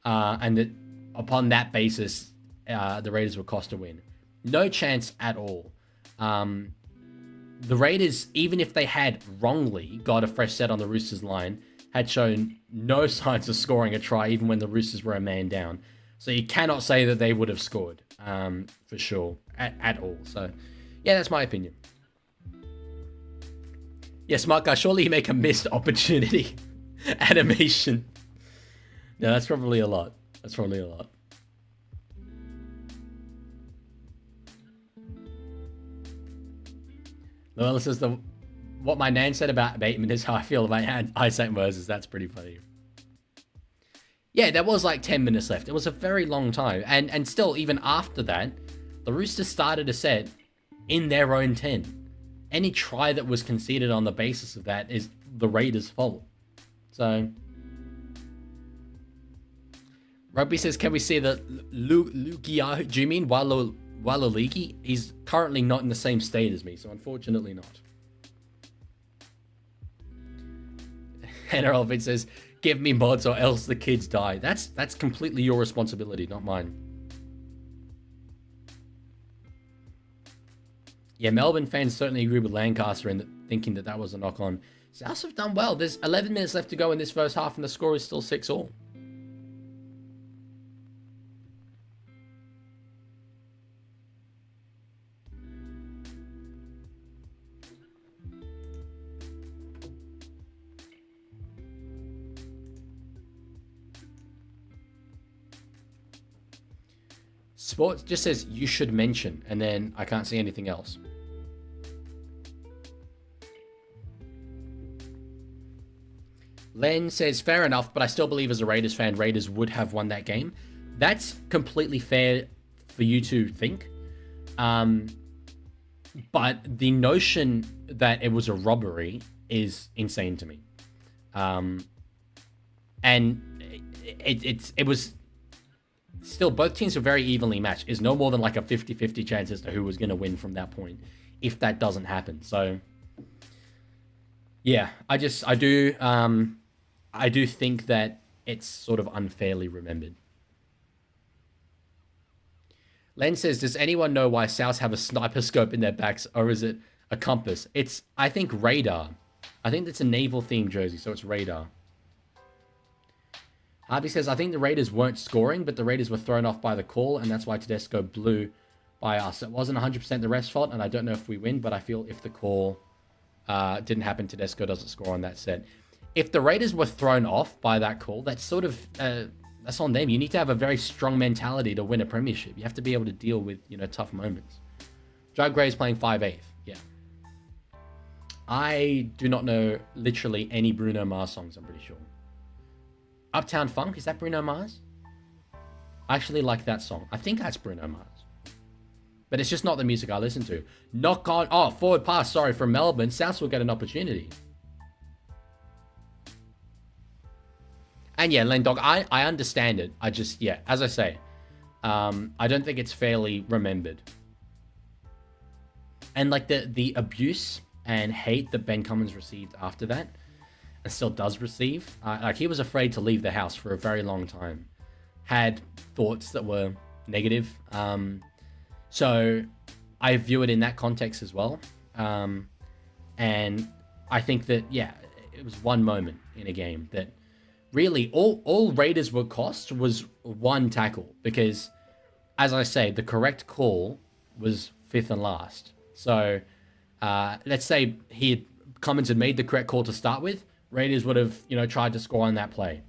And that upon that basis, the Raiders were cost a win. No chance at all. The Raiders, even if they had wrongly got a fresh set on the Roosters line, had shown no signs of scoring a try, even when the Roosters were a man down. So you cannot say that they would have scored, for sure, at all. So, yeah, that's my opinion. Yeah, smart guy, surely you make a missed opportunity animation. No, that's probably a lot. That's probably a lot. Noella says, what my nan said about Bateman is how I feel about Isaac Moses. That's pretty funny. Yeah, there was like 10 minutes left. It was a very long time. And still, even after that, the Roosters started a set in their own 10. Any try that was conceded on the basis of that is the Raiders' fault. So, Rugby says, can we see the Leaguie? Do you mean Leaguie? He's currently not in the same state as me, so unfortunately not. NRL Vid says, give me mods or else the kids die. That's completely your responsibility, not mine. Yeah, Melbourne fans certainly agree with Lancaster in thinking that was a knock-on. Souths have done well. There's 11 minutes left to go in this first half, and the score is still 6-all. Sports just says you should mention, and then I can't see anything else. Len says, fair enough, but I still believe as a Raiders fan, Raiders would have won that game. That's completely fair for you to think. But the notion that it was a robbery is insane to me. And it was... Still, both teams were very evenly matched. It's no more than like a 50-50 chance as to who was going to win from that point, if that doesn't happen. So, yeah, I do think that it's sort of unfairly remembered. Len says, does anyone know why Souths have a sniper scope in their backs, or is it a compass? It's, I think, radar. I think it's a naval-themed jersey, so it's radar. Harvey says, I think the Raiders weren't scoring, but the Raiders were thrown off by the call, and that's why Tedesco blew by us. It wasn't 100% the ref's fault, and I don't know if we win, but I feel if the call didn't happen, Tedesco doesn't score on that set. If the Raiders were thrown off by that call, that's sort of, that's on them. You need to have a very strong mentality to win a premiership. You have to be able to deal with, tough moments. Jug Gray's playing 5/8. Yeah. I do not know literally any Bruno Mars songs, I'm pretty sure. Uptown Funk, is that Bruno Mars? I actually like that song. I think that's Bruno Mars. But it's just not the music I listen to. Knock on... Oh, forward pass, sorry, from Melbourne. South will get an opportunity. And yeah, Lendog, I understand it. I just, yeah, as I say, I don't think it's fairly remembered. And like the abuse and hate that Ben Cummins received after that, and still does receive, like he was afraid to leave the house for a very long time. Had thoughts that were negative. So I view it in that context as well. And I think that, yeah, it was one moment in a game that really all Raiders were cost was one tackle. Because, as I say, the correct call was fifth and last. So let's say Cummins had made the correct call to start with. Raiders would have, tried to score on that play.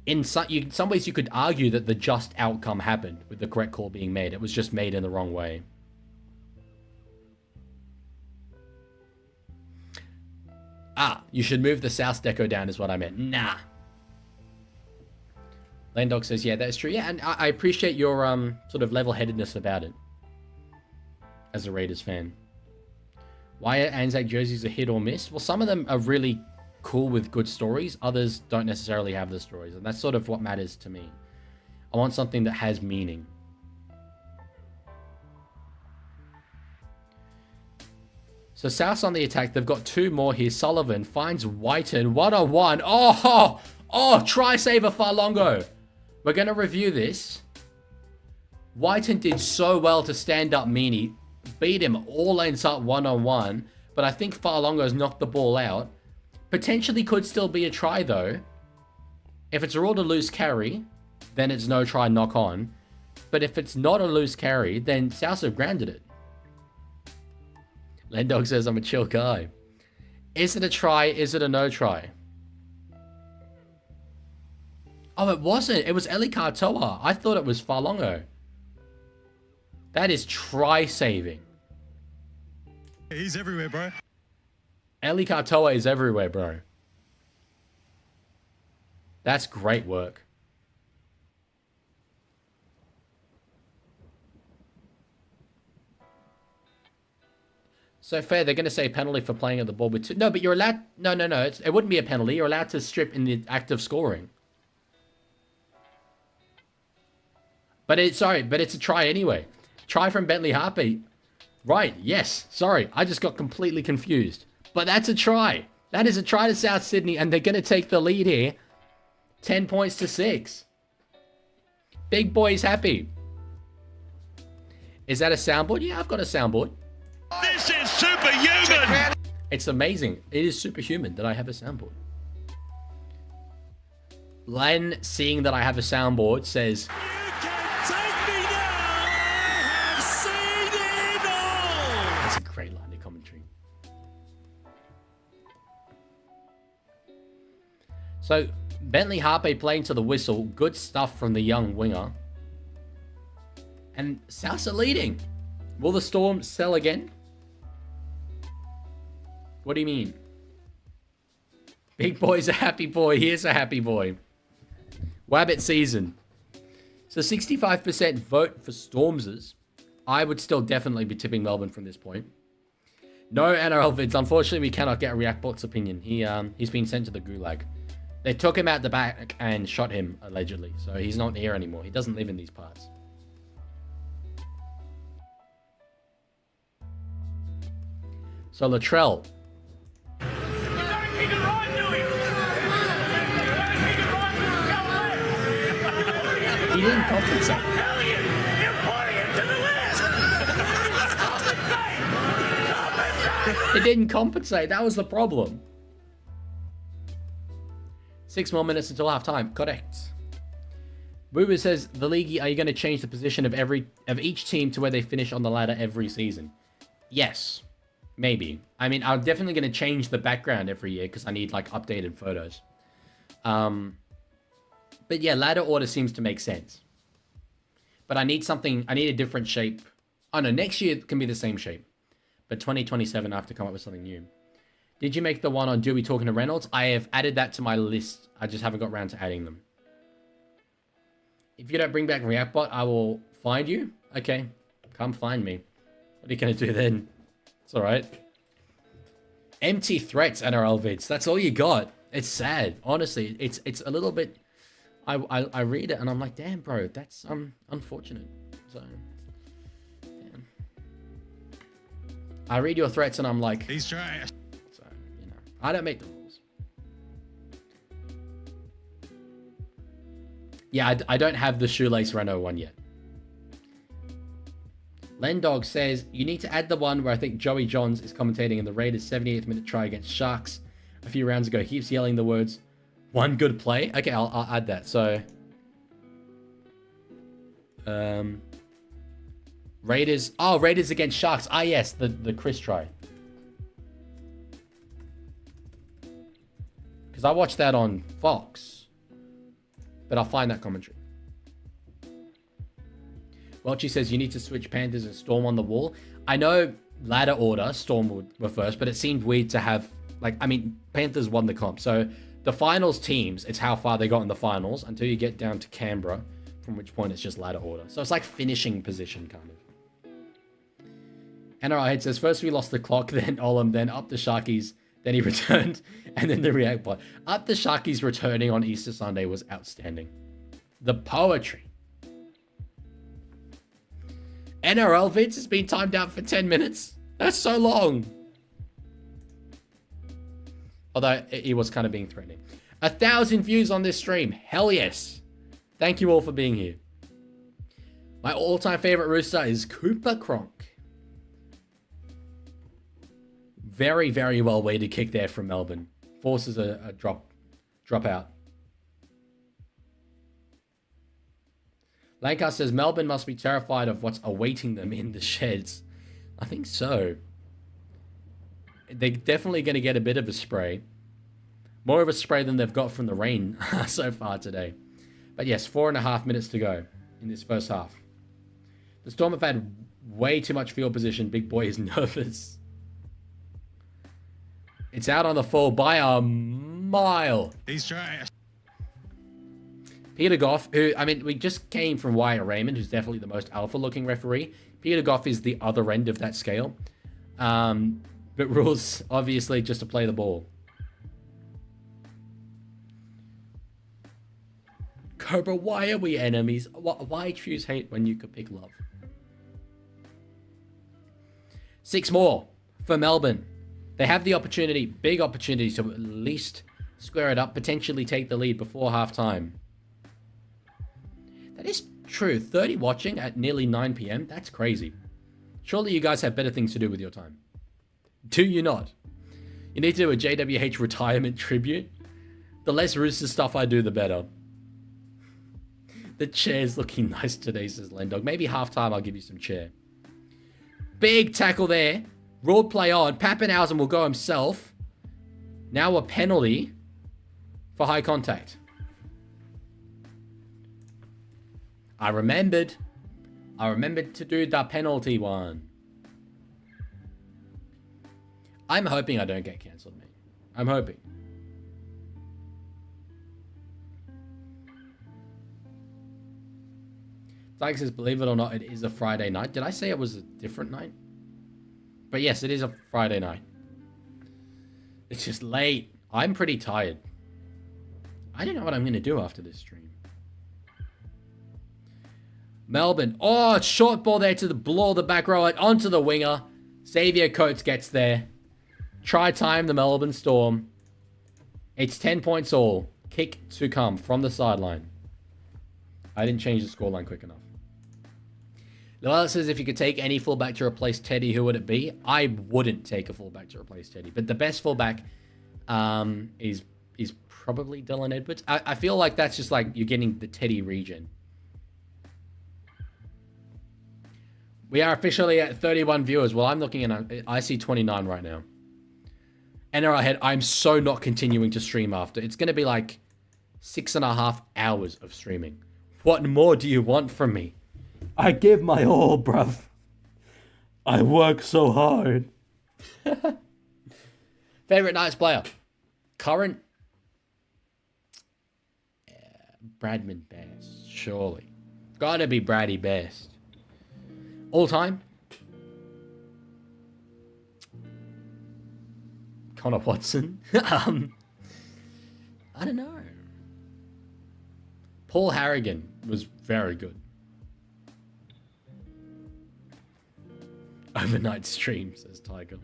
In some ways, you could argue that the just outcome happened with the correct call being made. It was just made in the wrong way. You should move the South deco down is what I meant. Nah. Landog says, yeah, that's true. Yeah, and I appreciate your sort of level-headedness about it as a Raiders fan. Why are ANZAC jerseys a hit or miss? Well, some of them are really cool with good stories. Others don't necessarily have the stories. And that's sort of what matters to me. I want something that has meaning. So South's on the attack. They've got two more here. Sullivan finds Whiten. 1-on-1. Oh, try saver Farlongo. We're going to review this. Whiten did so well to stand up Meany. Beat him all lanes up 1-on-1. But I think Farlongo's knocked the ball out. Potentially could still be a try though. If it's ruled a loose carry, then it's no try knock on. But if it's not a loose carry, then South have grounded it. Lendog says I'm a chill guy. Is it a try? Is it a no try? Oh, it wasn't. It was Eli Katoa. I thought it was Farlongo. That is try saving.
He's everywhere, bro.
Eli Katoa is everywhere, bro. That's great work. So fair, they're going to say penalty for playing at the ball with two. No, but you're allowed... No. It wouldn't be a penalty. You're allowed to strip in the act of scoring. But it's a try anyway. Try from Bentley Harpy. Right, yes. Sorry, I just got completely confused. But that's a try. That is a try to South Sydney, and they're going to take the lead here. 10 points to 6. Big boy's happy. Is that a soundboard? Yeah, I've got a soundboard.
This is superhuman!
It's amazing. It is superhuman that I have a soundboard. Len, seeing that I have a soundboard, says...
You can take me now! I have seen it all!
That's a great line of commentary. So, Bentley Harpe playing to the whistle. Good stuff from the young winger. And Souths are leading. Will the Storm sell again? What do you mean? Big boy's a happy boy. Here's a happy boy. Wabbit season. So 65% vote for Stormsers. I would still definitely be tipping Melbourne from this point. No NRL vids. Unfortunately, we cannot get a Reactbot's opinion. He's been sent to the gulag. They took him out the back and shot him, allegedly. So he's not here anymore. He doesn't live in these parts. So Latrell. He didn't compensate. It didn't compensate. That was the problem. 6 more minutes until halftime. Correct. Boober says, the Leaguie, are you going to change the position of each team to where they finish on the ladder every season? Yes. Maybe. I mean, I'm definitely going to change the background every year because I need, like, updated photos. But yeah, ladder order seems to make sense. But I need a different shape. Oh no, next year it can be the same shape. But 2027 I have to come up with something new. Did you make the one on Dewey talking to Reynolds? I have added that to my list. I just haven't got around to adding them. If you don't bring back ReactBot, I will find you. Okay, come find me. What are you going to do then? It's alright. Empty threats, NRL vids. That's all you got. It's sad. Honestly, it's a little bit... I read it and I'm like, damn, bro, that's unfortunate. So, damn. I read your threats and I'm like...
He's trash.
So, you know, I don't make the rules. Yeah, I don't have the Shoelace Renault one yet. Lendog says, you need to add the one where I think Joey Johns is commentating in the Raiders' 78th minute try against Sharks a few rounds ago. He keeps yelling the words, one good play. Okay, I'll add that. So, Raiders. Oh, Raiders against Sharks. Ah, yes, the Chris try. Because I watched that on Fox. But I'll find that commentary. Welchie says you need to switch Panthers and Storm on the wall. I know ladder order, Storm were first, but it seemed weird to have, like, I mean, Panthers won the comp. So the finals teams, it's how far they got in the finals until you get down to Canberra, from which point it's just ladder order. So it's like finishing position, kind of. NRL Head says, first we lost the clock, then Olam, then up the Sharkies, then he returned, and then the React bot. Up the Sharkies returning on Easter Sunday was outstanding. The poetry. NRL vids has been timed out for 10 minutes. That's so long. Although he was kind of being threatening. 1,000 views on this stream. Hell yes. Thank you all for being here. My all-time favorite Rooster is Cooper Cronk. Very, very well weighted kick there from Melbourne. Forces a drop out. Lancaster says Melbourne must be terrified of what's awaiting them in the sheds. I think so. They're definitely going to get a bit of a spray. More of a spray than they've got from the rain so far today. But yes, 4.5 minutes to go in this first half. The Storm have had way too much field position. Big boy is nervous. It's out on the full by a mile.
He's trash.
Peter Goff, who, I mean, we just came from Wyatt Raymond, who's definitely the most alpha-looking referee. Peter Goff is the other end of that scale. But rules, obviously, just to play the ball. Cobra, why are we enemies? Why choose hate when you could pick love? 6 more for Melbourne. They have the opportunity, big opportunity, to at least square it up, potentially take the lead before halftime. That is true. 30 watching at nearly 9 p.m. That's crazy. Surely you guys have better things to do with your time. Do you not? You need to do a JWH retirement tribute. The less Rooster stuff I do, the better. The chair's looking nice today, says Lendog. Maybe halftime I'll give you some chair. Big tackle there. Ruled play on. Pappenhausen will go himself. Now a penalty for high contact. I remembered to do the penalty one. I'm hoping I don't get cancelled, mate. I'm hoping. Tiger says, believe it or not, it is a Friday night. Did I say it was a different night? But yes, it is a Friday night. It's just late. I'm pretty tired. I don't know what I'm going to do after this stream. Melbourne. Oh, short ball there to the blow the back row onto the winger. Xavier Coates gets there. Try time the Melbourne Storm. It's 10 points all. Kick to come from the sideline. I didn't change the scoreline quick enough. Luella says if you could take any fullback to replace Teddy, who would it be? I wouldn't take a fullback to replace Teddy. But the best fullback is probably Dylan Edwards. I feel like that's just like you're getting the Teddy region. We are officially at 31 viewers. Well, I'm looking at... I see 29 right now. NRL Head, I'm so not continuing to stream after. It's going to be like 6.5 hours of streaming. What more do you want from me? I give my all, bruv. I work so hard. Favorite Knights player? Current? Bradman Best, surely. Gotta be Braddy Best. All time? Connor Watson? I don't know. Paul Harrigan was very good. Overnight stream, says Tiger.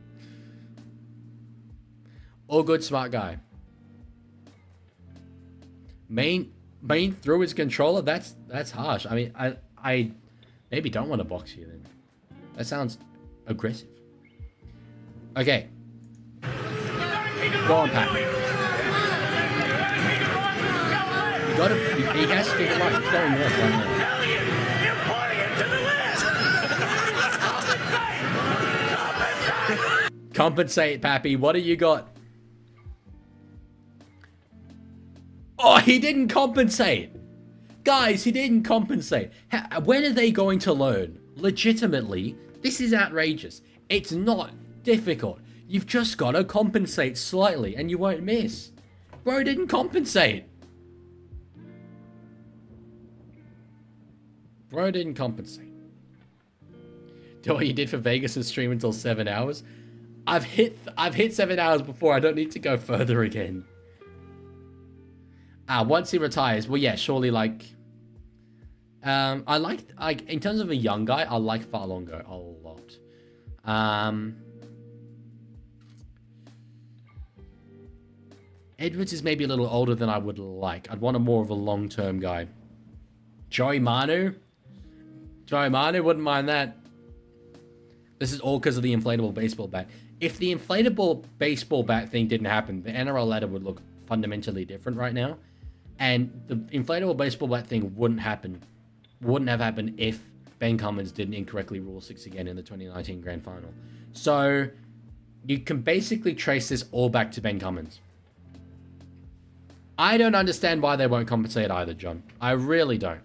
All good, smart guy. Main through his controller? That's harsh. I mean, I maybe don't want to box you then. That sounds aggressive. Okay. Go on, Pat. You gotta, he has to get it right. It's going north right now. Compensate, Pappy. What do you got? Oh, he didn't compensate. Guys, he didn't compensate. When are they going to learn? Legitimately, this is outrageous. It's not difficult. You've just got to compensate slightly and you won't miss. Bro didn't compensate. Bro didn't compensate. Do what you did for Vegas' stream until 7 hours. I've hit 7 hours before. I don't need to go further again. Once he retires, well, yeah, surely, like, I like, in terms of a young guy, I like Farlongo a lot. Edwards is maybe a little older than I would like. I'd want a more of a long-term guy. Joey Manu? Joey Manu, wouldn't mind that. This is all because of the inflatable baseball bat. If the inflatable baseball bat thing didn't happen, the NRL ladder would look fundamentally different right now. And the inflatable baseball bat thing wouldn't have happened if Ben Cummins didn't incorrectly rule 6 again in the 2019 Grand Final. So you can basically trace this all back to Ben Cummins. I don't understand why they won't compensate either, John. I really don't.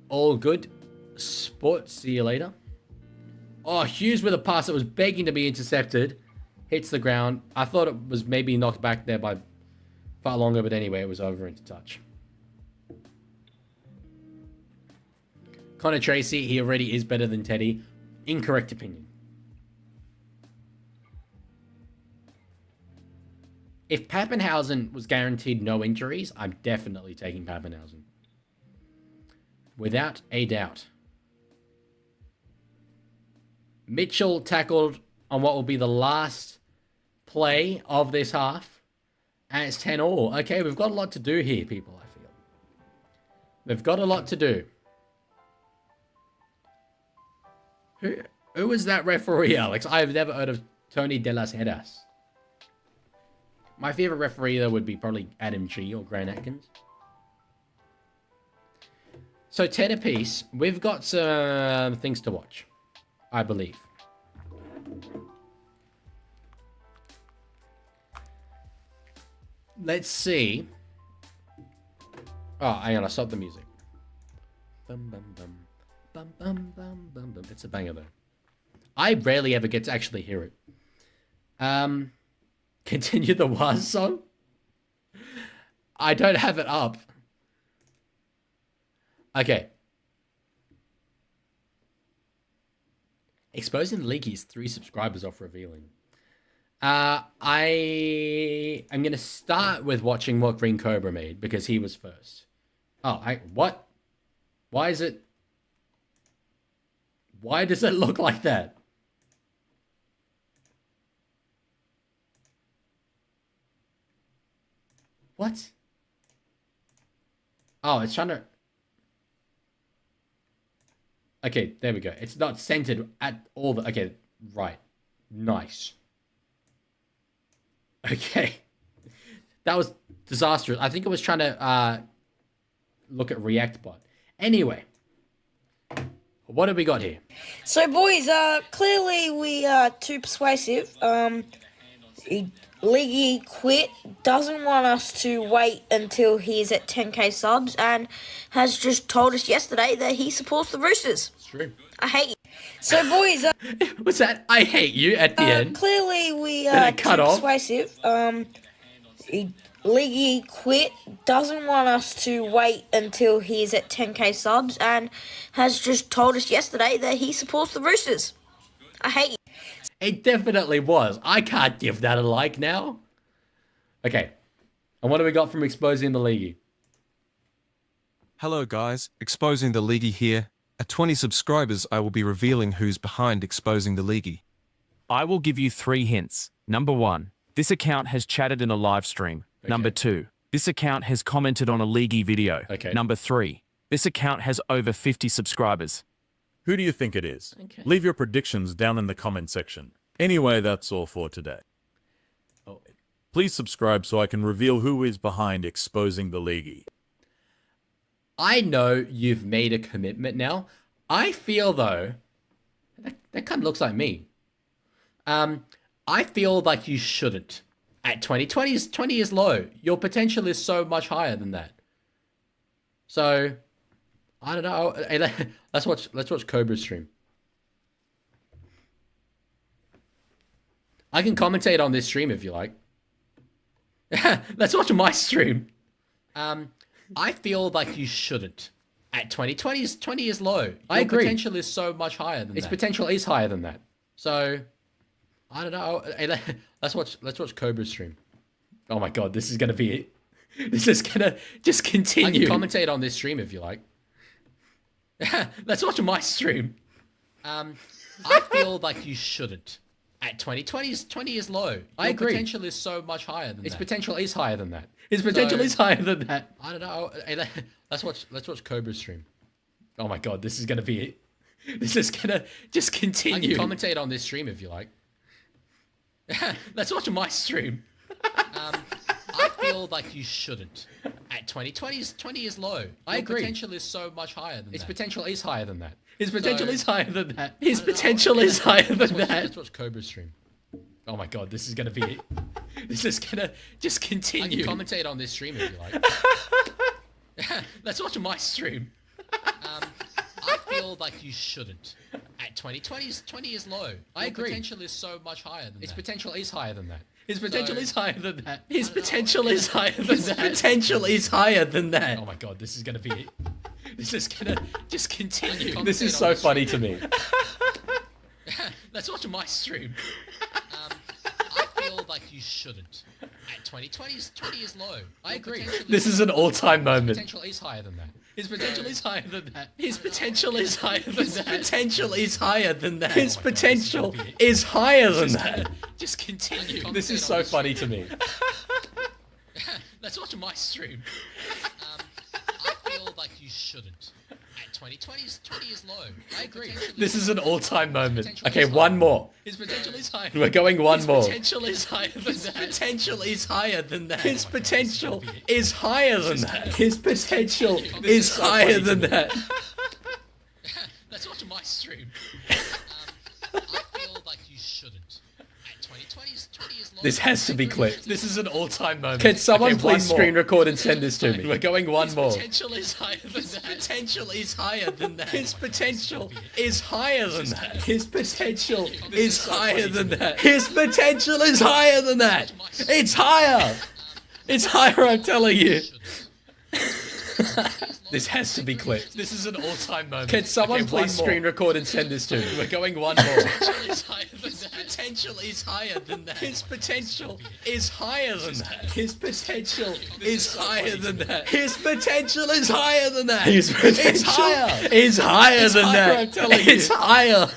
All good. Sports, see you later. Oh, Hughes with a pass that was begging to be intercepted. Hits the ground. I thought it was maybe knocked back there by far longer, but anyway, it was over into touch. Connor Tracy, he already is better than Teddy. Incorrect opinion. If Pappenhausen was guaranteed no injuries, I'm definitely taking Pappenhausen. Without a doubt. Mitchell tackled on what will be the last play of this half. And it's 10-all. Okay, we've got a lot to do here, people, I feel. We've got a lot to do. Who was that referee, Alex? I've never heard of Tony De Las Heras. My favorite referee, though, would be probably Adam G or Grant Atkins. So, 10 apiece. We've got some things to watch, I believe. Let's see. Oh, hang on, I stopped the music. Bum, bum, bum. Bum, bum, bum, bum, bum. It's a banger, though. I rarely ever get to actually hear it. Continue the Waz song? I don't have it up. Okay. Exposing the Leaguie's 3 subscribers off revealing. I'm going to start with watching what Green Cobra made, because he was first. Oh, what? Why is it... Why does it look like that? What? Oh, it's trying to... Okay, there we go. It's not centered at all. Okay, right. Nice. Okay. That was disastrous. I think it was trying to look at ReactBot. Anyway. What have we got here?
So, boys, clearly we are too persuasive. Leaguie quit, doesn't want us to wait until he's at 10k subs, and has just told us yesterday that he supports the Roosters.
It's true.
I hate you. So, boys,
Was that I hate you at the end?
clearly we
Did
are
it cut
too
off?
persuasive. Leaguie quit, doesn't want us to wait until he's at 10k subs, and has just told us yesterday that he supports the Roosters. I hate you.
It definitely was. I can't give that a like now. Okay. And what do we got from exposing the Leaguie?
Hello guys, Exposing the Leaguie here. At 20 subscribers, I will be revealing who's behind Exposing the Leaguie.
I will give you 3 hints. Number 1, this account has chatted in a live stream.
Okay.
Number 2, this account has commented on a Leaguie video.
Okay.
Number 3, this account has over 50 subscribers.
Who do you think it is?
Okay.
Leave your predictions down in the comment section. Anyway, that's all for today.
Oh,
Please subscribe so I can reveal who is behind Exposing the Leaguie.
I know you've made a commitment now. I feel though, that kind of looks like me. I feel like you shouldn't. At 20 is low. Your potential is so much higher than that. So, I don't know. Hey, let's watch Cobra's stream. I can commentate on this stream if you like. Let's watch my stream. I feel like you shouldn't. At 20 is low. I agree. Your potential is so much higher than that. Its potential is higher than that. So, I don't know. Hey, let's watch Cobra's stream. Oh my god, this is gonna be it. This is gonna just continue. I can commentate on this stream if you like. Let's watch my stream. I feel like you shouldn't. At 20 is low. I agree. Your potential is so much higher than that. Its potential is higher than that. Its potential is higher than that. I don't know. Hey, let's watch Cobra's stream. Oh my god, this is gonna be it. This is gonna just continue. I can commentate on this stream if you like. Let's watch my stream. I feel like you shouldn't. At 20 is low. I agree. Your potential is so much higher than that. Its potential is higher than that. His potential is higher than that. His potential is higher than that. Let's watch Cobra's stream. Oh my god, this is gonna be it. This is gonna just continue. I can commentate on this stream if you like. Let's watch my stream. I feel like you shouldn't. At 20 is low. I agree. Your potential is so much higher than that. Its potential is higher than that. His potential is higher than that. His potential is higher than that. His potential is higher than that. Oh my god, this is gonna be it. This is gonna just continue. This is so funny to me. Let's watch my stream. I feel like you shouldn't. At 20 is low. I agree. This is an all-time moment. His potential is higher than that. His potential is higher than that. His potential is higher than that. His potential is higher than that. His potential is higher than that. Just continue. This is so funny to me. Let's watch my stream. I feel like you shouldn't. At 20 is low. I agree. This is an all-time moment. Okay, one more. His potential is higher. We're going one more. His potential is higher than that. His potential is higher than that. His potential is higher than that. His potential is higher than that. Let's watch my stream. I feel like you shouldn't. At 20 is low. This has to be clipped. This is an all-time moment. Can someone please screen record and send this to me? We're going one more. His potential is higher than that. His potential is higher than that. His potential is higher than that. His potential is higher than that. His potential is higher than that. It's higher. It's higher, I'm telling you. This has to be clipped. This is an all-time moment. Can someone please screen record and send this to me? We're going one more. His potential is higher than that. His potential is higher than that. His potential is higher than that. His potential is higher than that. His potential is higher than that. I'm telling you. It's higher.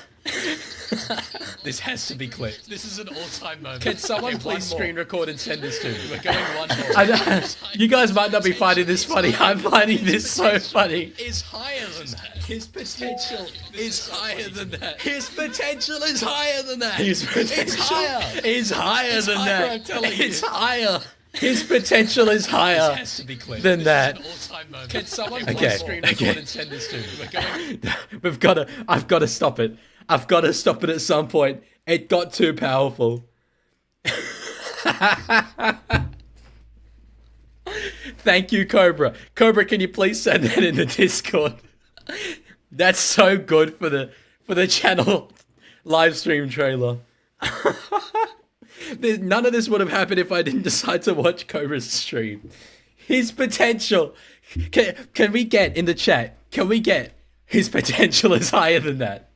This has to be clipped. This is an all-time moment. Can someone please screen record and send this to me? We're going one more. You guys might not be finding this funny. I'm finding this so funny. Is higher than that. His potential is higher than that. His potential is higher than that. His potential is higher than that. I'm telling you. It's higher. His potential is higher than that. Can someone please screen record and send this to me? We're going... I've got to stop it. I've got to stop it at some point. It got too powerful. Thank you, Cobra. Cobra, can you please send that in the Discord? That's so good for for the channel live stream trailer. None of this would have happened if I didn't decide to watch Cobra's stream. His potential. Can we get in the chat? Can we get his potential is higher than that?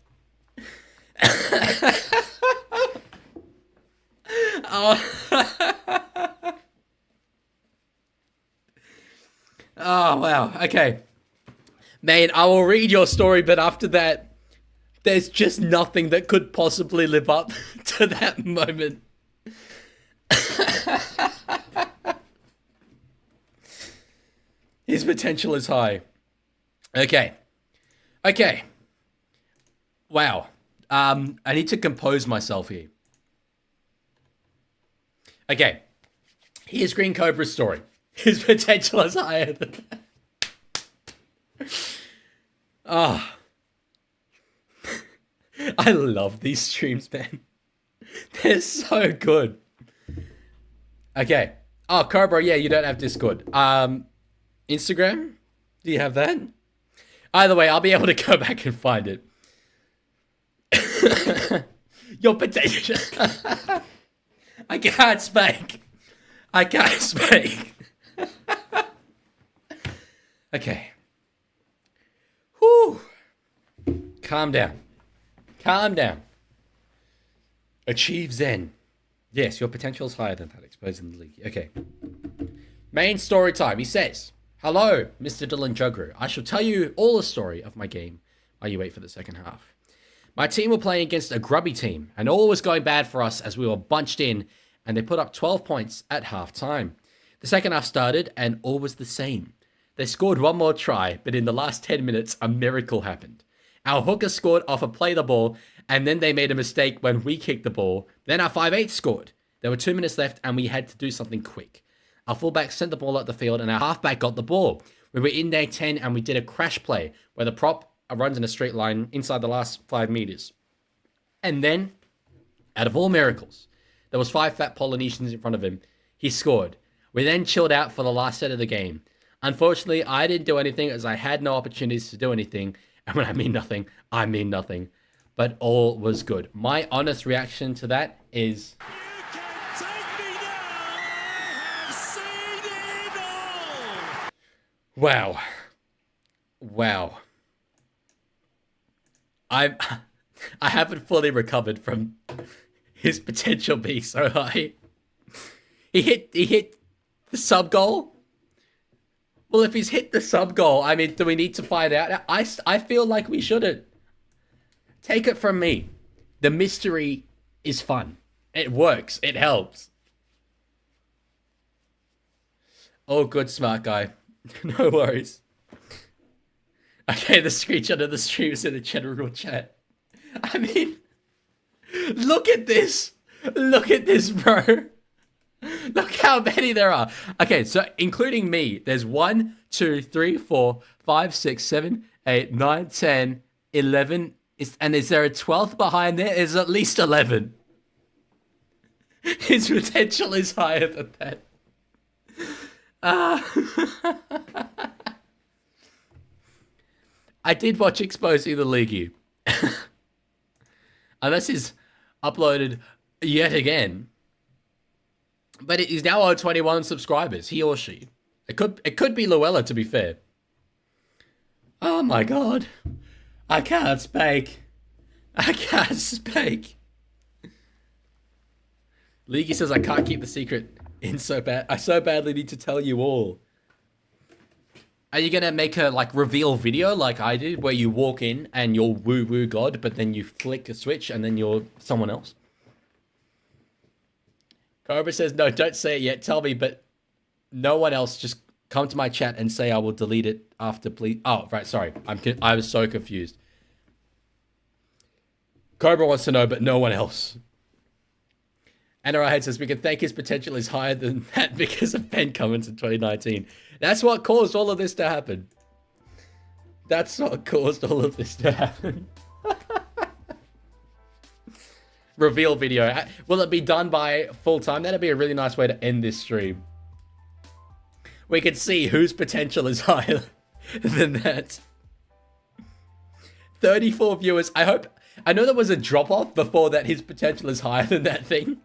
Oh, wow. Okay. Man, I will read your story, but after that, there's just nothing that could possibly live up to that moment. His potential is high. Okay. Okay. Wow. I need to compose myself here. Okay. Here's Green Cobra's story. His potential is higher than that. Oh. I love these streams, man. They're so good. Okay. Oh, Cobra, yeah, you don't have Discord. Instagram? Do you have that? Either way, I'll be able to go back and find it. Your potential. I can't speak. I can't speak. Okay. Whew. Calm down. Calm down. Achieve Zen. Yes, your potential is higher than that. Exposing the league. Okay. Main story time. He says, "Hello, Mr. Dylan Jugru. I shall tell you all the story of my game while you wait for the second half. My team were playing against a grubby team, and all was going bad for us as we were bunched in, and they put up 12 points at half time. The second half started, and all was the same. They scored one more try, but in the last 10 minutes, a miracle happened. Our hooker scored off a play the ball, and then they made a mistake when we kicked the ball. Then our 5'8" scored. There were 2 minutes left, and we had to do something quick. Our fullback sent the ball up the field, and our halfback got the ball. We were in their 10, and we did a crash play where the prop runs in a straight line inside the last 5 meters. And then, out of all miracles, there was 5 fat Polynesians in front of him. He scored. We then chilled out for the last set of the game. Unfortunately, I didn't do anything as I had no opportunities to do anything. And when I mean nothing, I mean nothing. But all was good." My honest reaction to that is... Wow. Wow. I haven't fully recovered from his potential being so high. He hit the sub goal. Well, if he's hit the sub goal, I mean, do we need to find out? I feel like we shouldn't. Take it from me. The mystery is fun. It works. It helps. Oh, good, smart guy. No worries. Okay, the screenshot of the stream is in the general chat. I mean, look at this. Look at this, bro. Look how many there are. Okay, so including me, there's 1, 2, 3, 4, 5, 6, 7, 8, 9, 10, 11. And is there a 12th behind there? There's at least 11. His potential is higher than that. I did watch Exposing the Leaguie. Unless he's uploaded yet again. But it is now on 21 subscribers, he or she. It could be Luella, to be fair. Oh my god. I can't speak. I can't speak. Leaguie says I can't keep the secret in so bad. I so badly need to tell you all. Are you gonna make a reveal video like I did, where you walk in and you're woo woo god, but then you flick a switch and then you're someone else? Cobra says no, don't say it yet. Tell me, but no one else. Just come to my chat and say I will delete it after, please. Oh, right, sorry. I was so confused. Cobra wants to know, but no one else. NRL Head says we can thank his potential is higher than that because of Ben Cummins in 2019. That's what caused all of this to happen. That's what caused all of this to happen. Reveal video. Will it be done by full time? That'd be a really nice way to end this stream. We can see whose potential is higher than that. 34 viewers. I hope I know there was a drop-off before that. His potential is higher than that thing.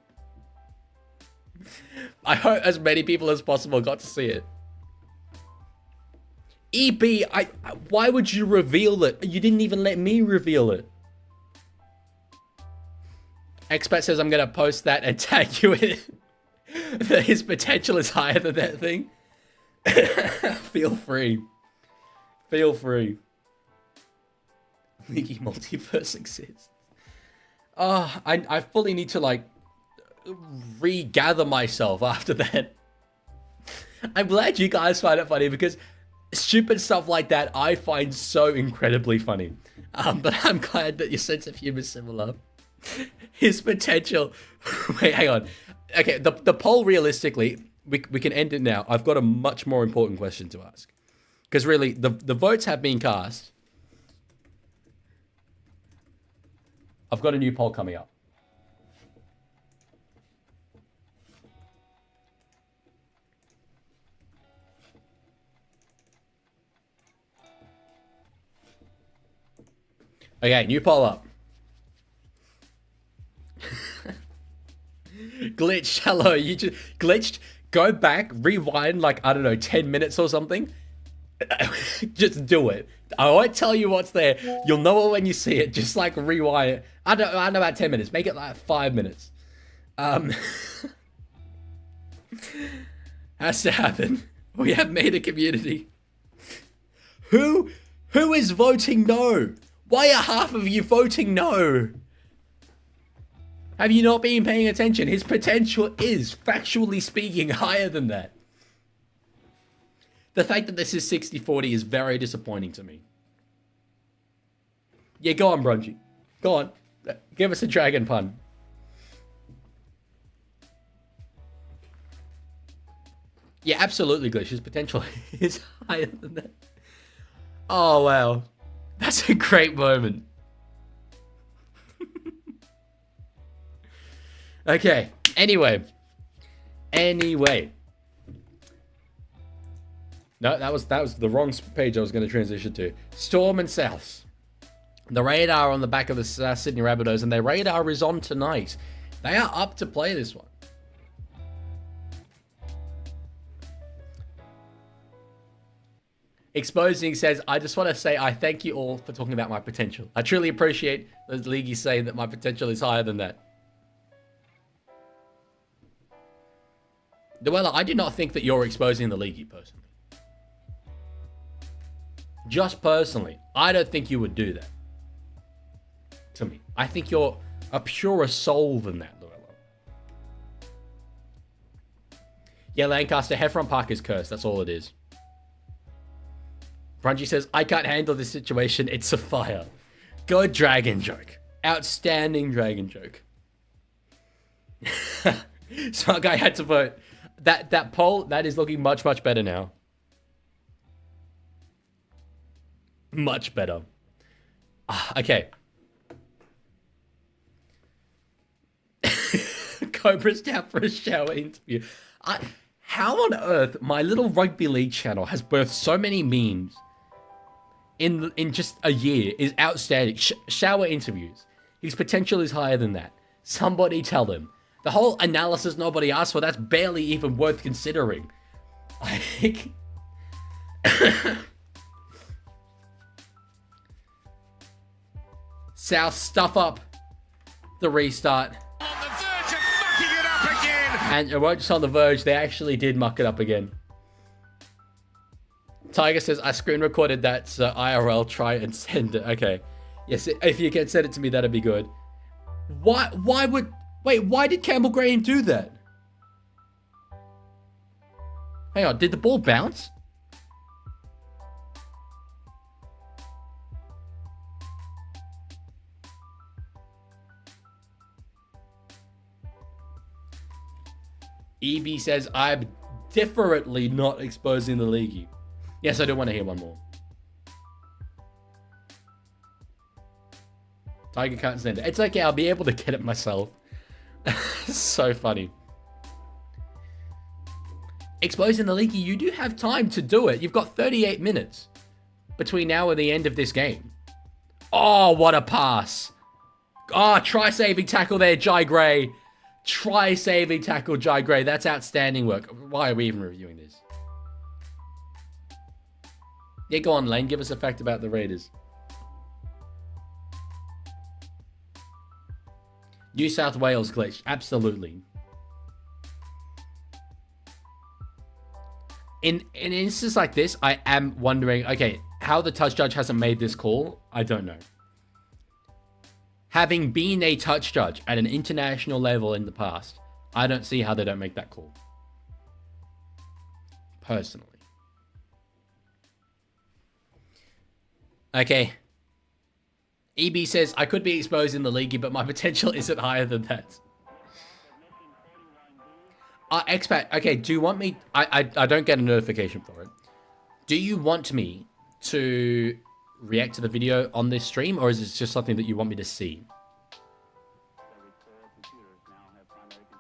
I hope as many people as possible got to see it. EB, why would you reveal it? You didn't even let me reveal it. Expat says I'm going to post that and tag you in it. That his potential is higher than that thing. Feel free. Feel free. Leaguie multiverse exists. Oh, I fully need to like regather myself after that. I'm glad you guys find it funny because stupid stuff like that I find so incredibly funny. But I'm glad that your sense of humor is similar. His potential. Wait, hang on. Okay, the poll realistically, we can end it now. I've got a much more important question to ask. Because really, the votes have been cast. I've got a new poll coming up. Okay, new poll up. Glitch, hello, you just glitched. Go back, rewind like, I don't know, 10 minutes or something. Just do it. I won't tell you what's there. You'll know it when you see it. Just like rewind it. I don't know about 10 minutes. Make it like 5 minutes. Has to happen. We have made a community. Who is voting no? Why are half of you voting no? Have you not been paying attention? His potential is, factually speaking, higher than that. The fact that this is 60-40 is very disappointing to me. Yeah, go on, Brunchy. Go on. Give us a dragon pun. Yeah, absolutely, Glitch. His potential is higher than that. Oh, wow. That's a great moment. Okay, anyway. No, that was the wrong page I was going to transition to. Storm and South. The radar on the back of the South Sydney Rabbitohs, and their radar is on tonight. They are up to play this one. Exposing says, I just want to say I thank you all for talking about my potential. I truly appreciate the Leaguie saying that my potential is higher than that. Duella, I do not think that you're exposing the Leaguie personally. Just personally, I don't think you would do that. To me. I think you're a purer soul than that, Duella. Yeah, Lancaster, Heffron Park is cursed. That's all it is. Brunchy says, I can't handle this situation. It's a fire. Good dragon joke. Outstanding dragon joke. Smart guy had to vote. That poll, that is looking much, much better now. Much better. Okay. Cobra's down for a shower interview. How on earth my little rugby league channel has birthed so many memes in just a year is outstanding. Shower interviews. His potential is higher than that. Somebody tell him. The whole analysis nobody asked for, that's barely even worth considering. Like... South, stuff up the restart.
On the verge of mucking it up again.
And it won't just on the verge, they actually did muck it up again. Tiger says, I screen recorded that, so IRL, try and send it. Okay. Yes, if you can send it to me, that'd be good. Why did Campbell Graham do that? Hang on, did the ball bounce? EB says, I'm differently not exposing the Leaguie. Yes, I do want to hear one more. Tiger can't send it. It's okay, I'll be able to get it myself. So funny. Exposing the Leaguie, you do have time to do it. You've got 38 minutes between now and the end of this game. Oh, what a pass. Oh, try saving tackle there, Jai Gray. Try saving tackle, Jai Gray. That's outstanding work. Why are we even reviewing this? Yeah, go on, Lane. Give us a fact about the Raiders. New South Wales glitch. Absolutely. In an instance like this, I am wondering, okay, how the touch judge hasn't made this call, I don't know. Having been a touch judge at an international level in the past, I don't see how they don't make that call. Personally. Okay. EB says, I could be exposed in the league, but my potential isn't higher than that. Expat, okay, do you want me... I don't get a notification for it. Do you want me to react to the video on this stream, or is it just something that you want me to see?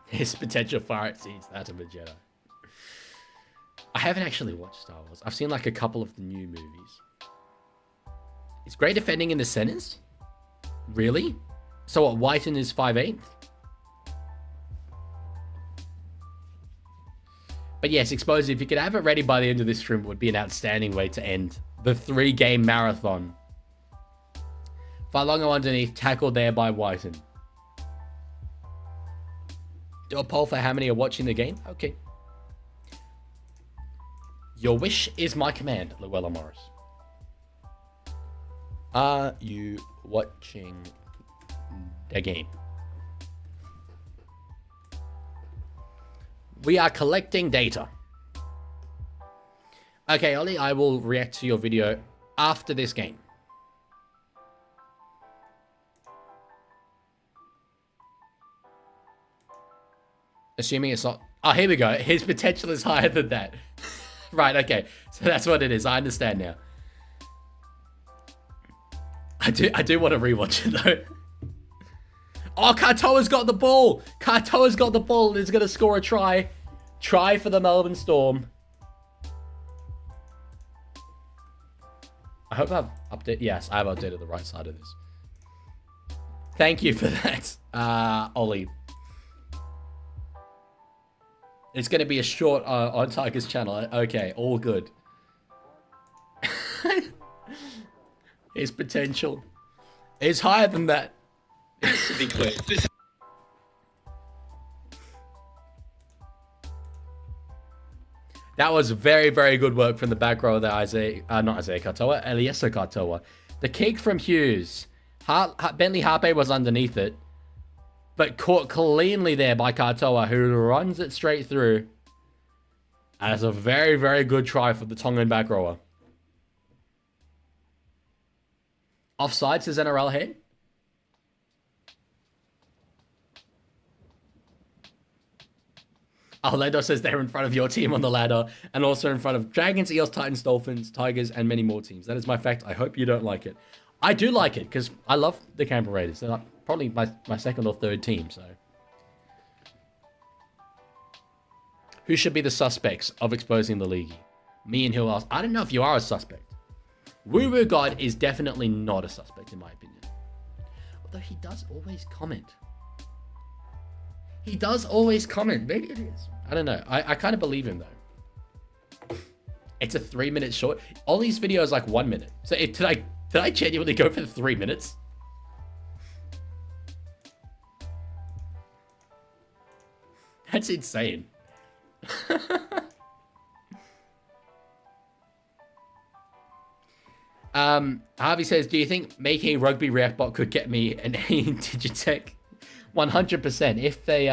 His potential fire exceeds that of a Jedi. I haven't actually watched Star Wars. I've seen like a couple of the new movies. Is Grey defending in the centers? Really? So what, Whiten is 5'8"? But yes, Exposed, if you could have it ready by the end of this stream, it would be an outstanding way to end the 3-game marathon. Farlongo underneath, tackled there by Whiten. Do a poll for how many are watching the game? Okay. Your wish is my command, Llewellyn Morris. Are you watching the game? We are collecting data. Okay, Ollie, I will react to your video after this game. Assuming it's not... Oh, here we go. His potential is higher than that. Right, okay. So that's what it is. I understand now. I do want to rewatch it, though. Oh, Katoa's got the ball. Katoa's got the ball and is going to score a try. Try for the Melbourne Storm. I hope I've updated... Yes, I've updated the right side of this. Thank you for that, Ollie. It's going to be a short on Tiger's channel. Okay, all good. His potential is higher than that. To be clear. That was very, very good work from the back row there, not Isaiah Katoa, Eliezer Katoa. The kick from Hughes. Bentley Harpe was underneath it, but caught cleanly there by Katoa, who runs it straight through. As a very, very good try for the Tongan back rower. Offside, says NRL head. Orlando says they're in front of your team on the ladder, and also in front of Dragons, Eels, Titans, Dolphins, Tigers, and many more teams. That is my fact. I hope you don't like it. I do like it, because I love the Canberra Raiders. They're probably my second or third team, so. Who should be the suspects of exposing the Leaguie? Me and who else? I don't know if you are a suspect. Woo Woo God is definitely not a suspect, in my opinion. Although he does always comment. He does always comment. Maybe it is. I don't know. I kind of believe him, though. It's a 3-minute short. Ollie's video is like 1 minute. So did I genuinely go for the 3 minutes? That's insane. Harvey says, do you think making a rugby react bot could get me an A in Digitech? 100%. If they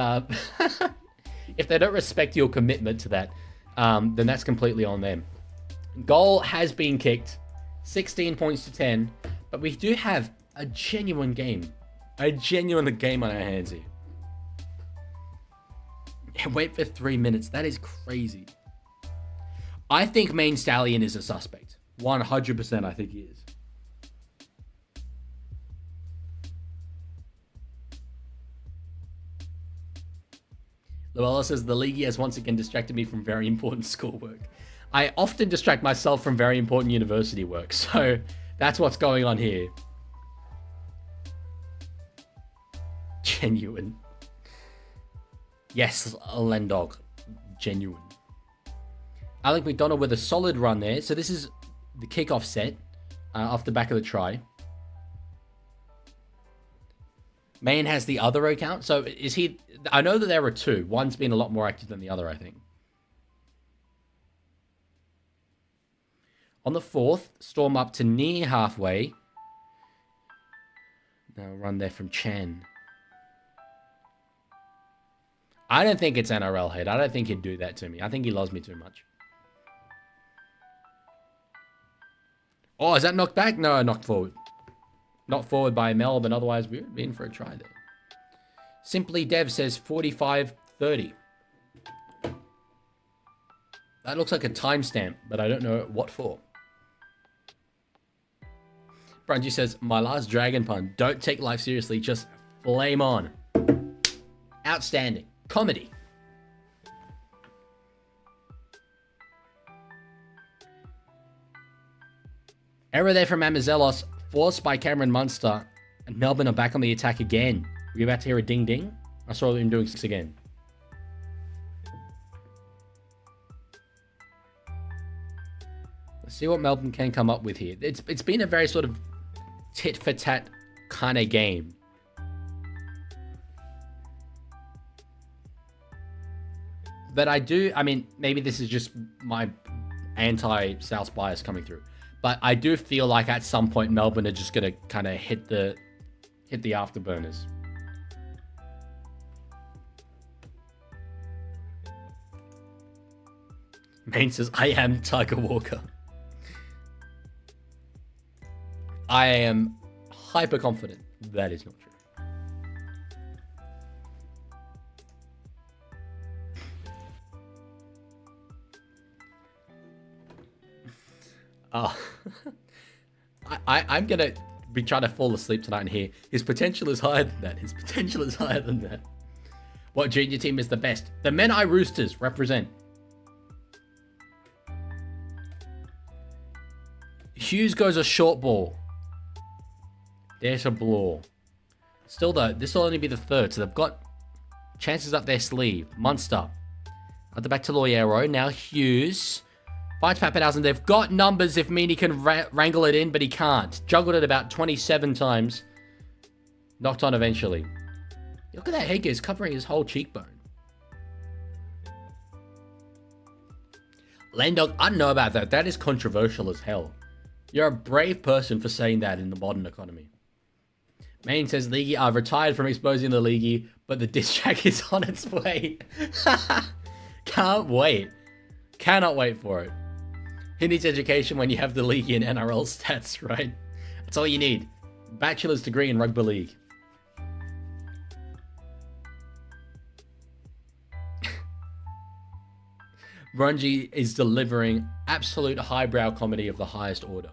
if they don't respect your commitment to that, then that's completely on them. Goal has been kicked, 16 points to 10, but we do have a genuine game on our hands here. And wait for 3 minutes. That is crazy. I think Main Stallion is a suspect. 100% I think he is. Luella says, the Leaguie has once again distracted me from very important schoolwork. I often distract myself from very important university work, so that's what's going on here. Genuine. Yes, Lendog. Genuine. Alec McDonald with a solid run there. So this is the kickoff set off the back of the try. Main has the other account. So is he... I know that there are two. One's been a lot more active than the other, I think. On the 4th, Storm up to near halfway. Now run there from Chen. I don't think it's NRL head. I don't think he'd do that to me. I think he loves me too much. Oh, is that knocked back? No, knocked forward. Knocked forward by Melbourne. Otherwise, we would be in for a try there. Simply Dev says 45-30. That looks like a timestamp, but I don't know what for. Brunji says, my last dragon pun. Don't take life seriously. Just flame on. Outstanding. Comedy. Error there from Amazelos. Forced by Cameron Munster. And Melbourne are back on the attack again. We're about to hear a ding ding. I saw him doing 6 again. Let's see what Melbourne can come up with here. It's been a very sort of tit for tat kind of game. But I mean, maybe this is just my anti-South bias coming through. But I do feel like at some point Melbourne are just going to kind of hit the afterburners. Main says, I am Tiger Walker. I am hyper confident that is not true. I'm going to be trying to fall asleep tonight and hear his potential is higher than that. His potential is higher than that. What junior team is the best? The Menai Roosters represent. Hughes goes a short ball. There's a blow. Still though, this will only be the third, so they've got chances up their sleeve. Munster. At the back to Loyero. Now Hughes. Finds Pappenhausen. They've got numbers if Meany can wrangle it in, but he can't. Juggled it about 27 times. Knocked on eventually. Look at that headgear. It's covering his whole cheekbone. Landog, I don't know about that. That is controversial as hell. You're a brave person for saying that in the modern economy. Main says, Leaguie, I've retired from exposing the Leaguie, but the diss track is on its way. Can't wait. Cannot wait for it. Who needs education when you have the League in NRL stats, right? That's all you need. Bachelor's degree in rugby league. Brunji is delivering absolute highbrow comedy of the highest order.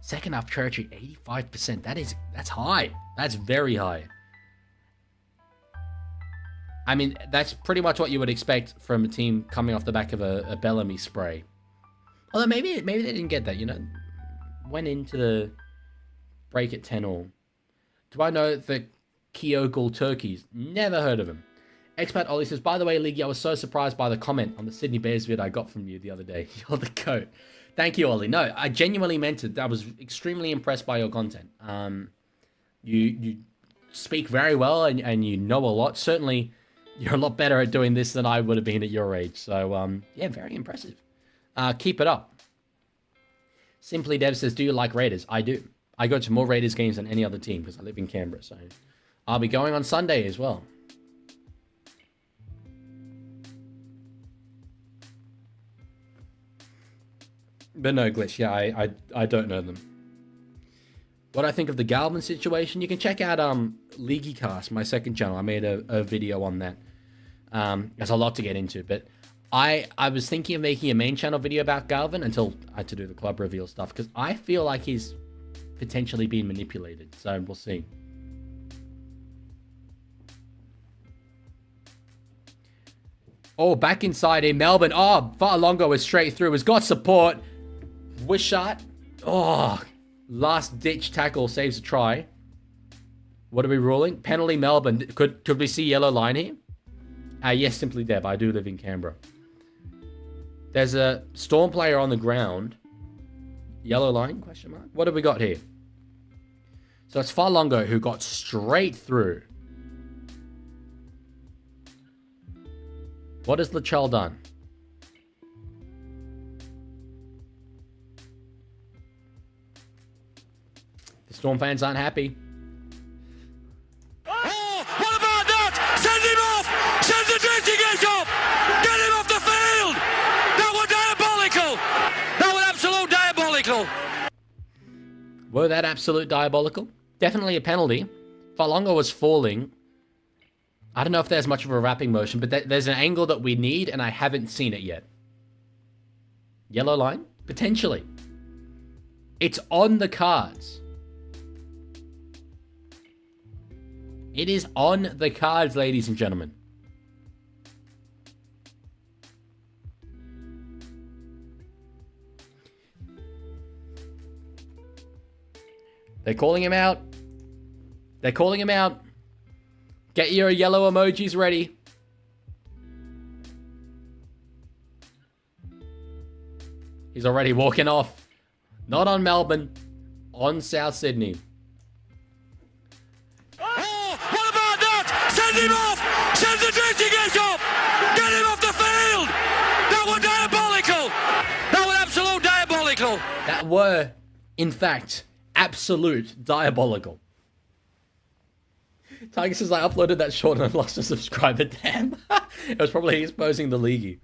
Second half territory, 85%. That's high. That's very high. I mean, that's pretty much what you would expect from a team coming off the back of a Bellamy spray. Although maybe they didn't get that, you know. Went into the break at 10-all. Do I know the Kyogle Turkeys? Never heard of them. Expat Ollie says, by the way, Leaguie, I was so surprised by the comment on the Sydney Bears vid I got from you the other day. You're the goat. Thank you, Ollie. No, I genuinely meant it. I was extremely impressed by your content. You speak very well and you know a lot. Certainly, you're a lot better at doing this than I would have been at your age. So, yeah, very impressive. Keep it up. Simply Dev says, do you like Raiders? I do. I go to more Raiders games than any other team because I live in Canberra. So, I'll be going on Sunday as well. But no, Glitch, yeah, I don't know them. What I think of the Galvin situation, you can check out Leaguie Cast, my second channel. I made a video on that. There's a lot to get into, but I was thinking of making a main channel video about Galvin until I had to do the club reveal stuff, because I feel like he's potentially being manipulated, so we'll see. Oh, back inside in Melbourne. Oh, Farlongo is straight through. Has got support. Wishart Oh, last ditch tackle saves a try. What are we ruling? Penalty Melbourne. Could we see yellow line here? Yes, Simply Deb. I do live in Canberra. There's a Storm player on the ground. Yellow line, question mark. What have we got here? So it's Farlongo who got straight through. What has Latrell done? The Storm fans aren't happy.
Oh, what about that? Send him off! Send the dressing gate off! Get him off the field! That was diabolical! That was absolute diabolical!
Were that absolute diabolical? Definitely a penalty. Farlongo was falling. I don't know if there's much of a wrapping motion, but there's an angle that we need, and I haven't seen it yet. Yellow line? Potentially. It's on the cards. It is on the cards, ladies and gentlemen. They're calling him out. They're calling him out. Get your yellow emojis ready. He's already walking off. Not on Melbourne. On South Sydney.
Oh, what about that? Send him off! Send the dressing gate off! Get him off the field! That was diabolical! That was absolute diabolical!
That were, in fact, absolute diabolical. Tiger says, I uploaded that short and I lost a subscriber. Damn. It was probably exposing the Leaguie.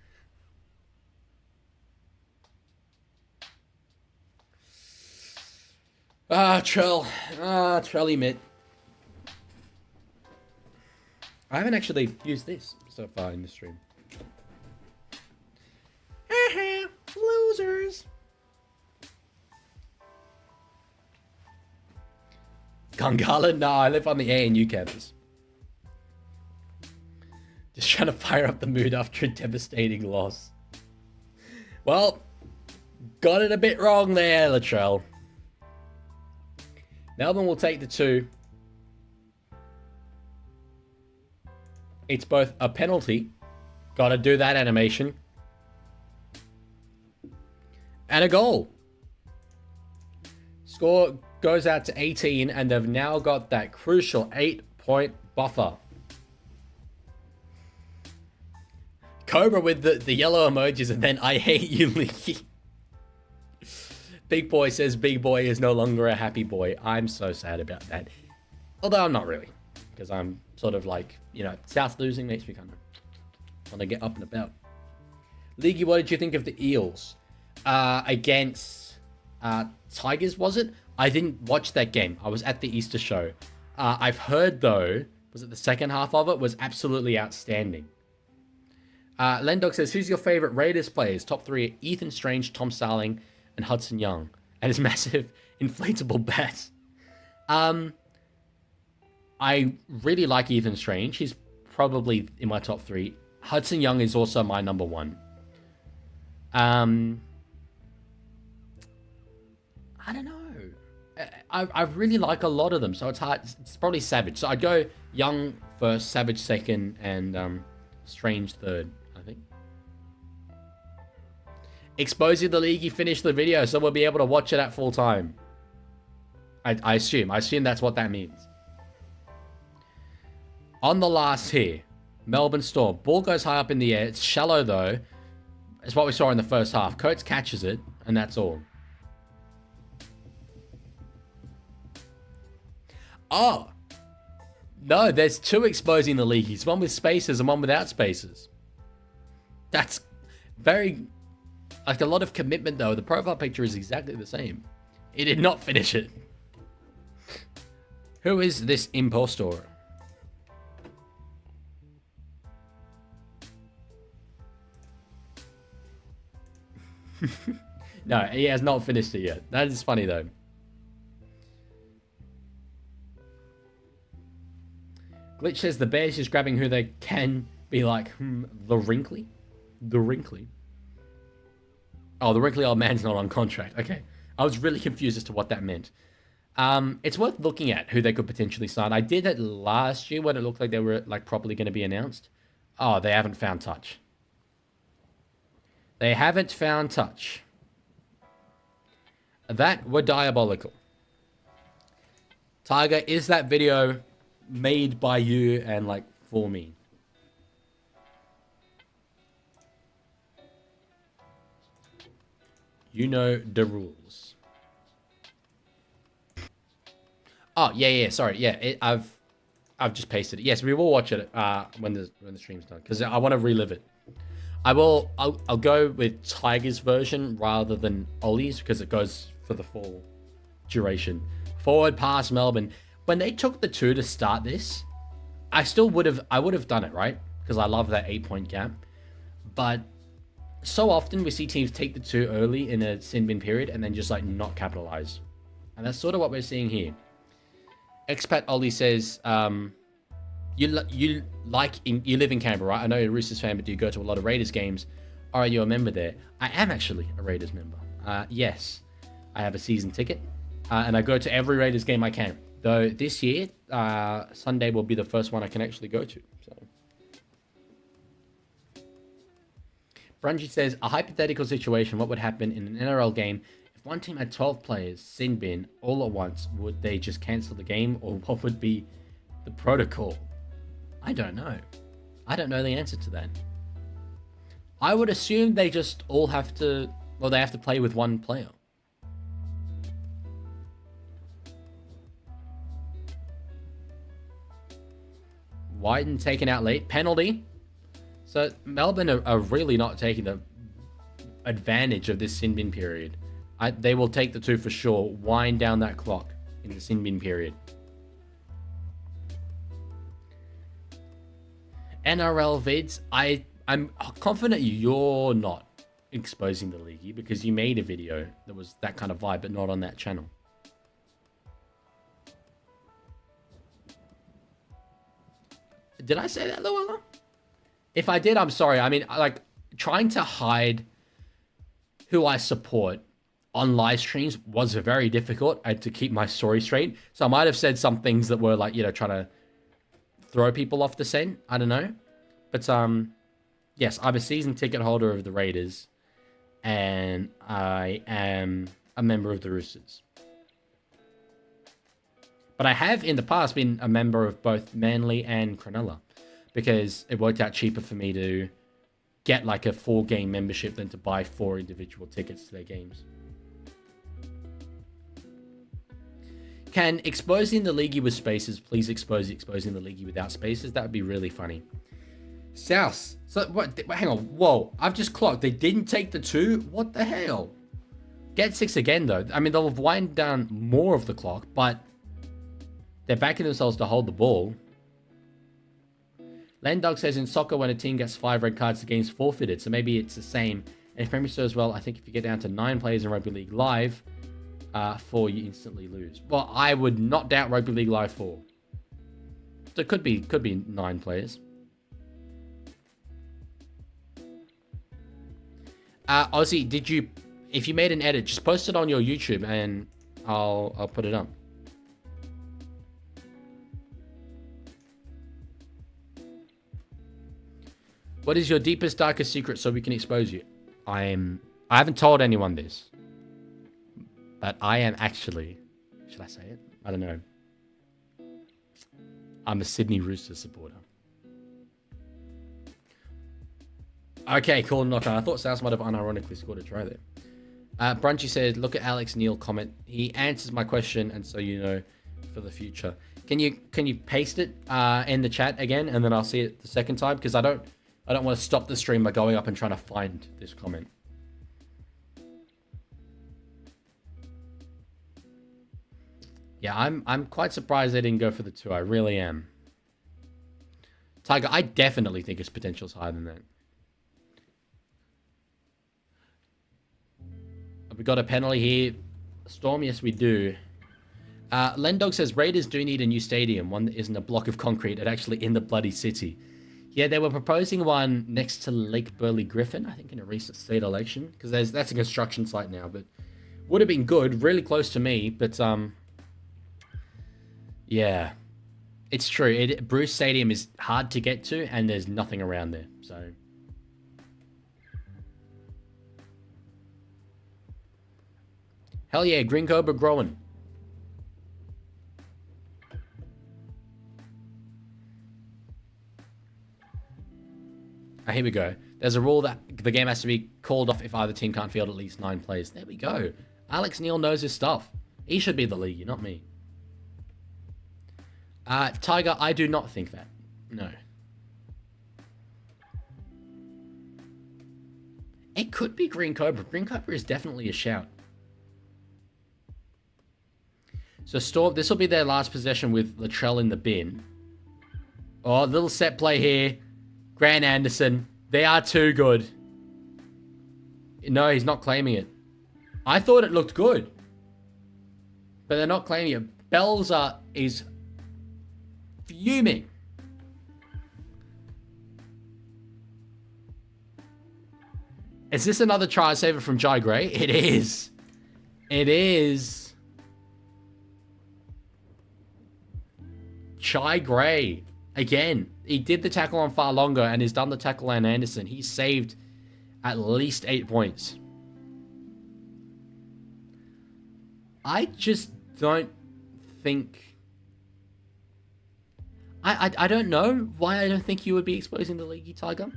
Trell. Trelly mitt. I haven't actually used this so far in the stream. Losers. Gungala? No, I live on the ANU campus. Just trying to fire up the mood after a devastating loss. Well, got it a bit wrong there, Latrell. Melbourne will take the 2. It's both a penalty. Got to do that animation. And a goal. Score goes out to 18, and they've now got that crucial 8-point buffer. Cobra with the yellow emojis, and then I hate you, Leaky. Big Boy says Big Boy is no longer a happy boy. I'm so sad about that. Although I'm not really. Because I'm sort of like, you know, South losing makes me kind of want to get up and about. Leaguey, what did you think of the Eels? Against Tigers, was it? I didn't watch that game. I was at the Easter show. I've heard, though, was it the second half of it was absolutely outstanding. Lendog says, who's your favorite Raiders players? Top 3 are Ethan Strange, Tom Starling, and Hudson Young. And his massive inflatable bat. I really like Ethan Strange. He's probably in my top 3. Hudson Young is also my number 1. I don't know. I really like a lot of them, so it's hard. It's probably Savage. So I'd go Young first, Savage second, and Strange third, I think. Exposing the League, finished the video, so we'll be able to watch it at full time. I assume. I assume that's what that means. On the last here, Melbourne Storm. Ball goes high up in the air. It's shallow, though. It's what we saw in the first half. Coates catches it, and that's all. Oh. No, there's 2 exposing the Leagueies. One with spaces and one without spaces. That's very... like a lot of commitment, though. The profile picture is exactly the same. He did not finish it. Who is this impostor? No, he has not finished it yet. That is funny, though. Glitch says the Bears is grabbing who they can be like, the Wrinkly? The Wrinkly? Oh, the Wrinkly old man's not on contract. Okay. I was really confused as to what that meant. It's worth looking at who they could potentially sign. I did it last year when it looked like they were like probably going to be announced. Oh, they haven't found touch. They haven't found touch. That were diabolical. Tiger, is that video made by you and like for me? You know the rules. Oh yeah, sorry, yeah. I've just pasted it. Yes, we will watch it when the stream's done because I want to relive it. I'll go with Tiger's version rather than Ollie's because it goes for the full duration. Forward pass Melbourne. When they took the 2 to start this, I would have done it, right? Because I love that 8-point gap. But so often we see teams take the 2 early in a sin bin period and then just like not capitalize. And that's sort of what we're seeing here. Expat Ollie says, you live in Canberra, right? I know you're a Roosters fan, but do you go to a lot of Raiders games? Are you a member there? I am actually a Raiders member. Yes, I have a season ticket, and I go to every Raiders game I can. Though this year, Sunday will be the first one I can actually go to. So, Brungy says, a hypothetical situation, what would happen in an NRL game if one team had 12 players sin bin all at once? Would they just cancel the game, or what would be the protocol? I don't know. I don't know the answer to that. I would assume they just all have to, well, they have to play with one player. Whiten taken out late. Penalty. So Melbourne are really not taking the advantage of this sin bin period. They will take the 2 for sure. Wind down that clock in the sin bin period. NRL vids. I'm confident you're not exposing the Leaguie because you made a video that was that kind of vibe, but not on that channel. Did I say that, Luella? If I did, I'm sorry. I mean, like, trying to hide who I support on live streams was very difficult. I had to keep my story straight. So I might have said some things that were like, you know, trying to throw people off the scent. I don't know. But, yes, I'm a season ticket holder of the Raiders. And I am a member of the Roosters. But I have in the past been a member of both Manly and Cronulla because it worked out cheaper for me to get like a 4-game membership than to buy 4 individual tickets to their games. Can exposing the Leaguie with spaces please expose exposing the Leaguie without spaces? That would be really funny. South. So what? Hang on. Whoa! I've just clocked. They didn't take the 2. What the hell? Get 6 again though. I mean, they'll wind down more of the clock, but they're backing themselves to hold the ball. Landog says in soccer, when a team gets 5 red cards, the game's forfeited. So maybe it's the same. And if memory serves well, I think if you get down to 9 players in Rugby League Live, 4 you instantly lose. Well, I would not doubt Rugby League Live 4. So it could be 9 players. Ozzy, if you made an edit, just post it on your YouTube and I'll put it up. What is your deepest, darkest secret so we can expose you? I haven't told anyone this. But I am actually... Should I say it? I don't know. I'm a Sydney Roosters supporter. Okay, cool, knocker. I thought South might have unironically scored a try there. Brunchy said, look at Alex Neil comment. He answers my question, and so you know for the future. Can you paste it in the chat again, and then I'll see it the second time? Because I don't want to stop the stream by going up and trying to find this comment. Yeah, I'm quite surprised they didn't go for the 2. I really am. Tiger, I definitely think his potential's higher than that. We got a penalty here. Storm, yes we do. Lendog says, Raiders do need a new stadium. One that isn't a block of concrete and actually in the bloody city. Yeah, they were proposing one next to Lake Burley Griffin, I think in a recent state election. Because that's a construction site now. But Would have been good, really close to me, but yeah, it's true. Bruce Stadium is hard to get to, and there's nothing around there. So hell yeah, Green Cobra growing. Here we go. There's a rule that the game has to be called off if either team can't field at least 9 players. There we go. Alex Neil knows his stuff. He should be the league, not me. Tiger, I do not think that. No. It could be Green Cobra. Green Cobra is definitely a shout. So Storm, this will be their last possession with Latrell in the bin. Oh, little set play here. Grant Anderson. They are too good. No, he's not claiming it. I thought it looked good. But they're not claiming it. Bells is fuming. Is this another try saver from Jai Gray? It is. It is. Jai Gray. Again, he did the tackle on far longer and has done the tackle on Anderson. He's saved at least 8 points. I just don't think... I don't know why I don't think you would be exposing the Leaguie, Tiger.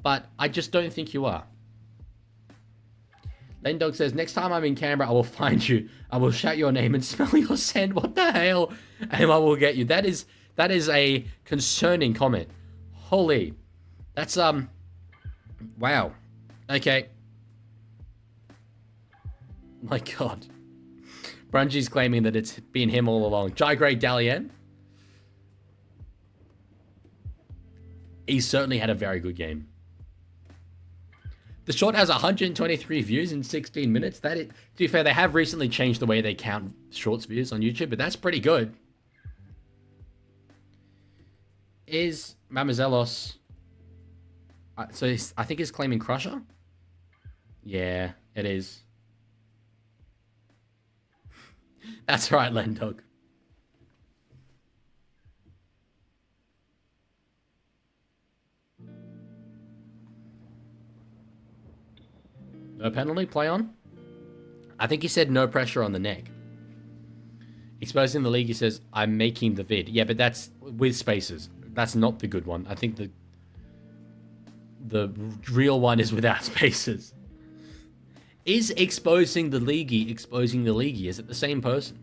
But I just don't think you are. Lendog says, next time I'm in Canberra, I will find you. I will shout your name and smell your scent. What the hell? And I will get you. That is a concerning comment. Holy. That's, wow. Okay. My God. Brungy's claiming that it's been him all along. Jai Gray Dalian. He certainly had a very good game. The short has 123 views in 16 minutes. To be fair, they have recently changed the way they count shorts views on YouTube, but that's pretty good. Is Mamazelos... so I think he's claiming Crusher? Yeah, it is. That's right, Lendog. No penalty, play on. I think he said no pressure on the neck. Exposing the league, he says, I'm making the vid. Yeah, but that's with spaces. That's not the good one. I think the real one is without spaces. Is exposing the leaguey exposing the leaguey? Is it the same person?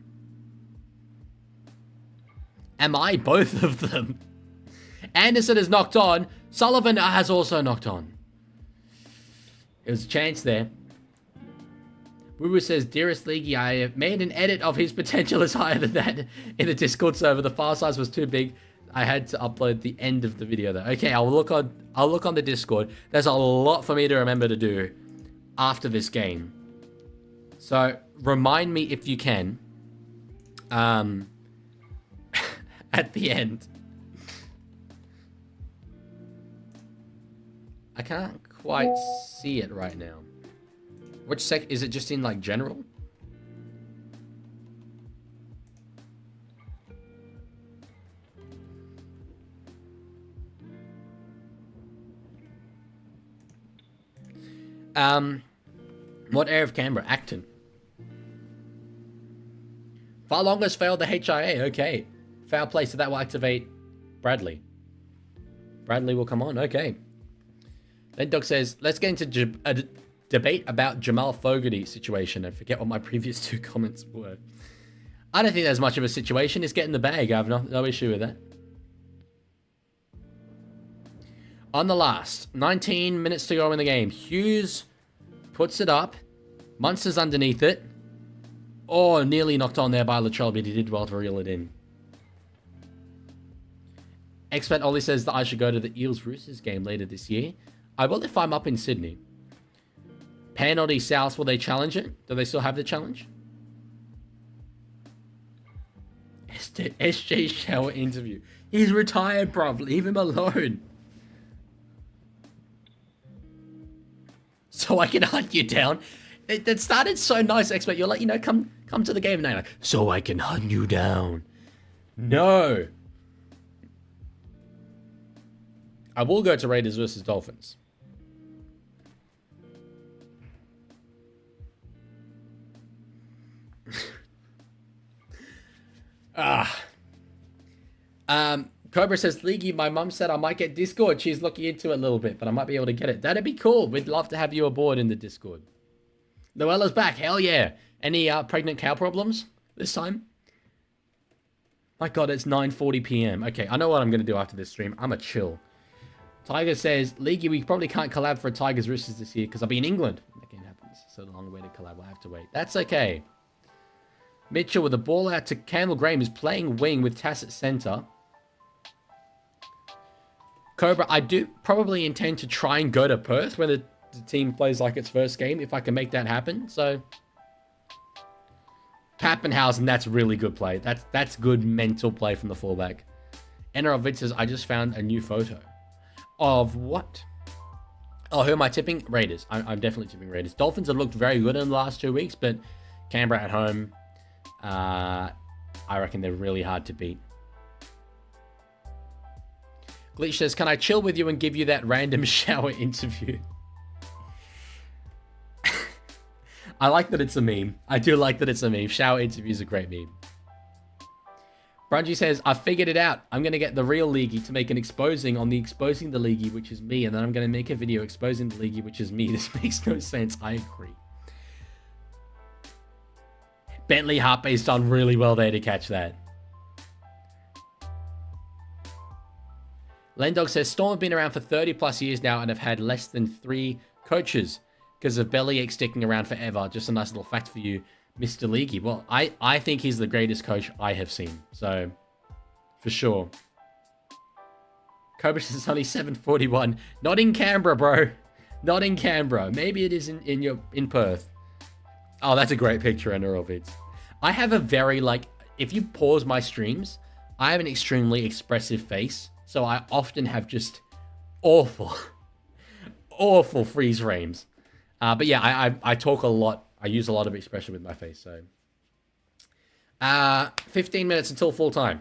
Am I both of them? Anderson is knocked on. Sullivan has also knocked on. There was a chance there. Woo says, dearest Leaguey, I have made an edit of his potential is higher than that in the Discord server. The file size was too big. I had to upload the end of the video though. Okay, I'll look on the Discord. There's a lot for me to remember to do after this game. So remind me if you can. At the end. I can't quite see it right now. Which sec is it? Just in like general? What area of Canberra? Acton. Farlongo's failed the HIA. Okay. Foul play, so that will activate Bradley. Bradley will come on. Okay. Then Doug says, let's get into a debate about Jamal Fogarty situation. I forget what my previous 2 comments were. I don't think there's much of a situation. It's getting the bag. I have no issue with that. On the last, 19 minutes to go in the game. Hughes puts it up. Munster's underneath it. Oh, nearly knocked on there by Latrell, but he did well to reel it in. Expert Ollie says that I should go to the Eels Roosters game later this year. I will if I'm up in Sydney. Penalty South, will they challenge it? Do they still have the challenge? SJ Shower interview. He's retired, bruv. Leave him alone. So I can hunt you down. It started so nice, expert. You're like, come to the game now. Like, so I can hunt you down. No. I will go to Raiders versus Dolphins. Cobra says, Leaguie, my mum said I might get Discord. She's looking into it a little bit, but I might be able to get it. That'd be cool. We'd love to have you aboard in the Discord. Noella's back. Hell yeah. Any pregnant cow problems this time? My God, it's 9:40 p.m. Okay, I know what I'm going to do after this stream. I'm a chill. Tiger says, Leaguie, we probably can't collab for Tigers Roosters this year because I'll be in England. That game happens. So the long way to collab. We'll have to wait. That's okay. Mitchell with the ball out to Campbell Graham is playing wing with Tass at center. Cobra, I do probably intend to try and go to Perth when the team plays like its first game, if I can make that happen. So, Pappenhausen, that's really good play. That's good mental play from the fullback. NRL Vid says, I just found a new photo. Of what? Oh, who am I tipping? Raiders. I'm definitely tipping Raiders. Dolphins have looked very good in the last 2 weeks, but Canberra at home, I reckon they're really hard to beat. Glitch says, can I chill with you and give you that random shower interview? I like that it's a meme. I do like that it's a meme. Shower interview is a great meme. Brungy says, I figured it out. I'm going to get the real Leaguie to make an exposing on the exposing the Leaguie, which is me. And then I'm going to make a video exposing the Leaguie, which is me. This makes no sense. I agree. Bentley Hartbay's done really well there to catch that. Lendog says, Storm have been around for 30 plus years now and have had less than 3 coaches because of Bellyache sticking around forever. Just a nice little fact for you, Mr. Leaguie. Well, I think he's the greatest coach I have seen. So, for sure. Cobra says it's only 7:41. Not in Canberra, bro. Not in Canberra. Maybe it is in Perth. Oh, that's a great picture, NRL Vids. I have a very, if you pause my streams, I have an extremely expressive face. So I often have just awful freeze frames. But yeah, I talk a lot. I use a lot of expression with my face. So 15 minutes until full time.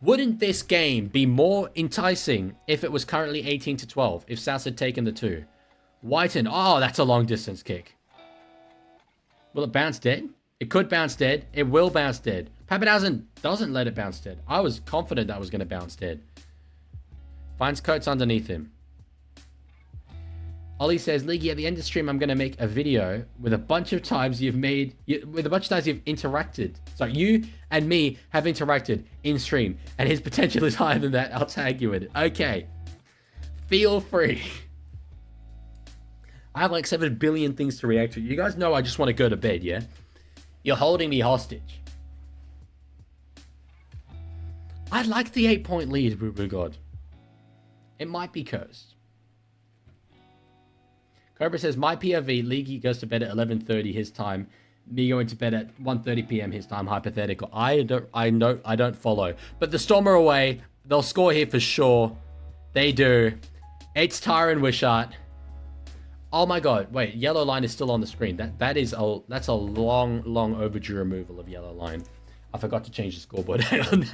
Wouldn't this game be more enticing if it was currently 18-12, if South had taken the 2? Whiten, oh, that's a long distance kick. Will it bounce dead? It could bounce dead. It will bounce dead. Pappenhausen doesn't let it bounce dead. I was confident that was going to bounce dead. Finds Coates underneath him. Ollie says, Leaguie, at the end of the stream, I'm going to make a video with a bunch of times you've interacted. So you and me have interacted in stream, and his potential is higher than that. I'll tag you in it. Okay. Feel free. I have like 7 billion things to react to. You guys know I just want to go to bed, yeah? You're holding me hostage. I like the 8-point lead, Boo Boo God. It might be cursed. Cobra says, my POV, Leaguie goes to bed at 11:30 his time. Me going to bed at 1:30 p.m. his time, hypothetical. I don't follow. But the Storm are away. They'll score here for sure. They do. It's Tyron Wishart. Oh my God! Wait, yellow line is still on the screen. That's a long overdue removal of yellow line. I forgot to change the scoreboard. Hang on.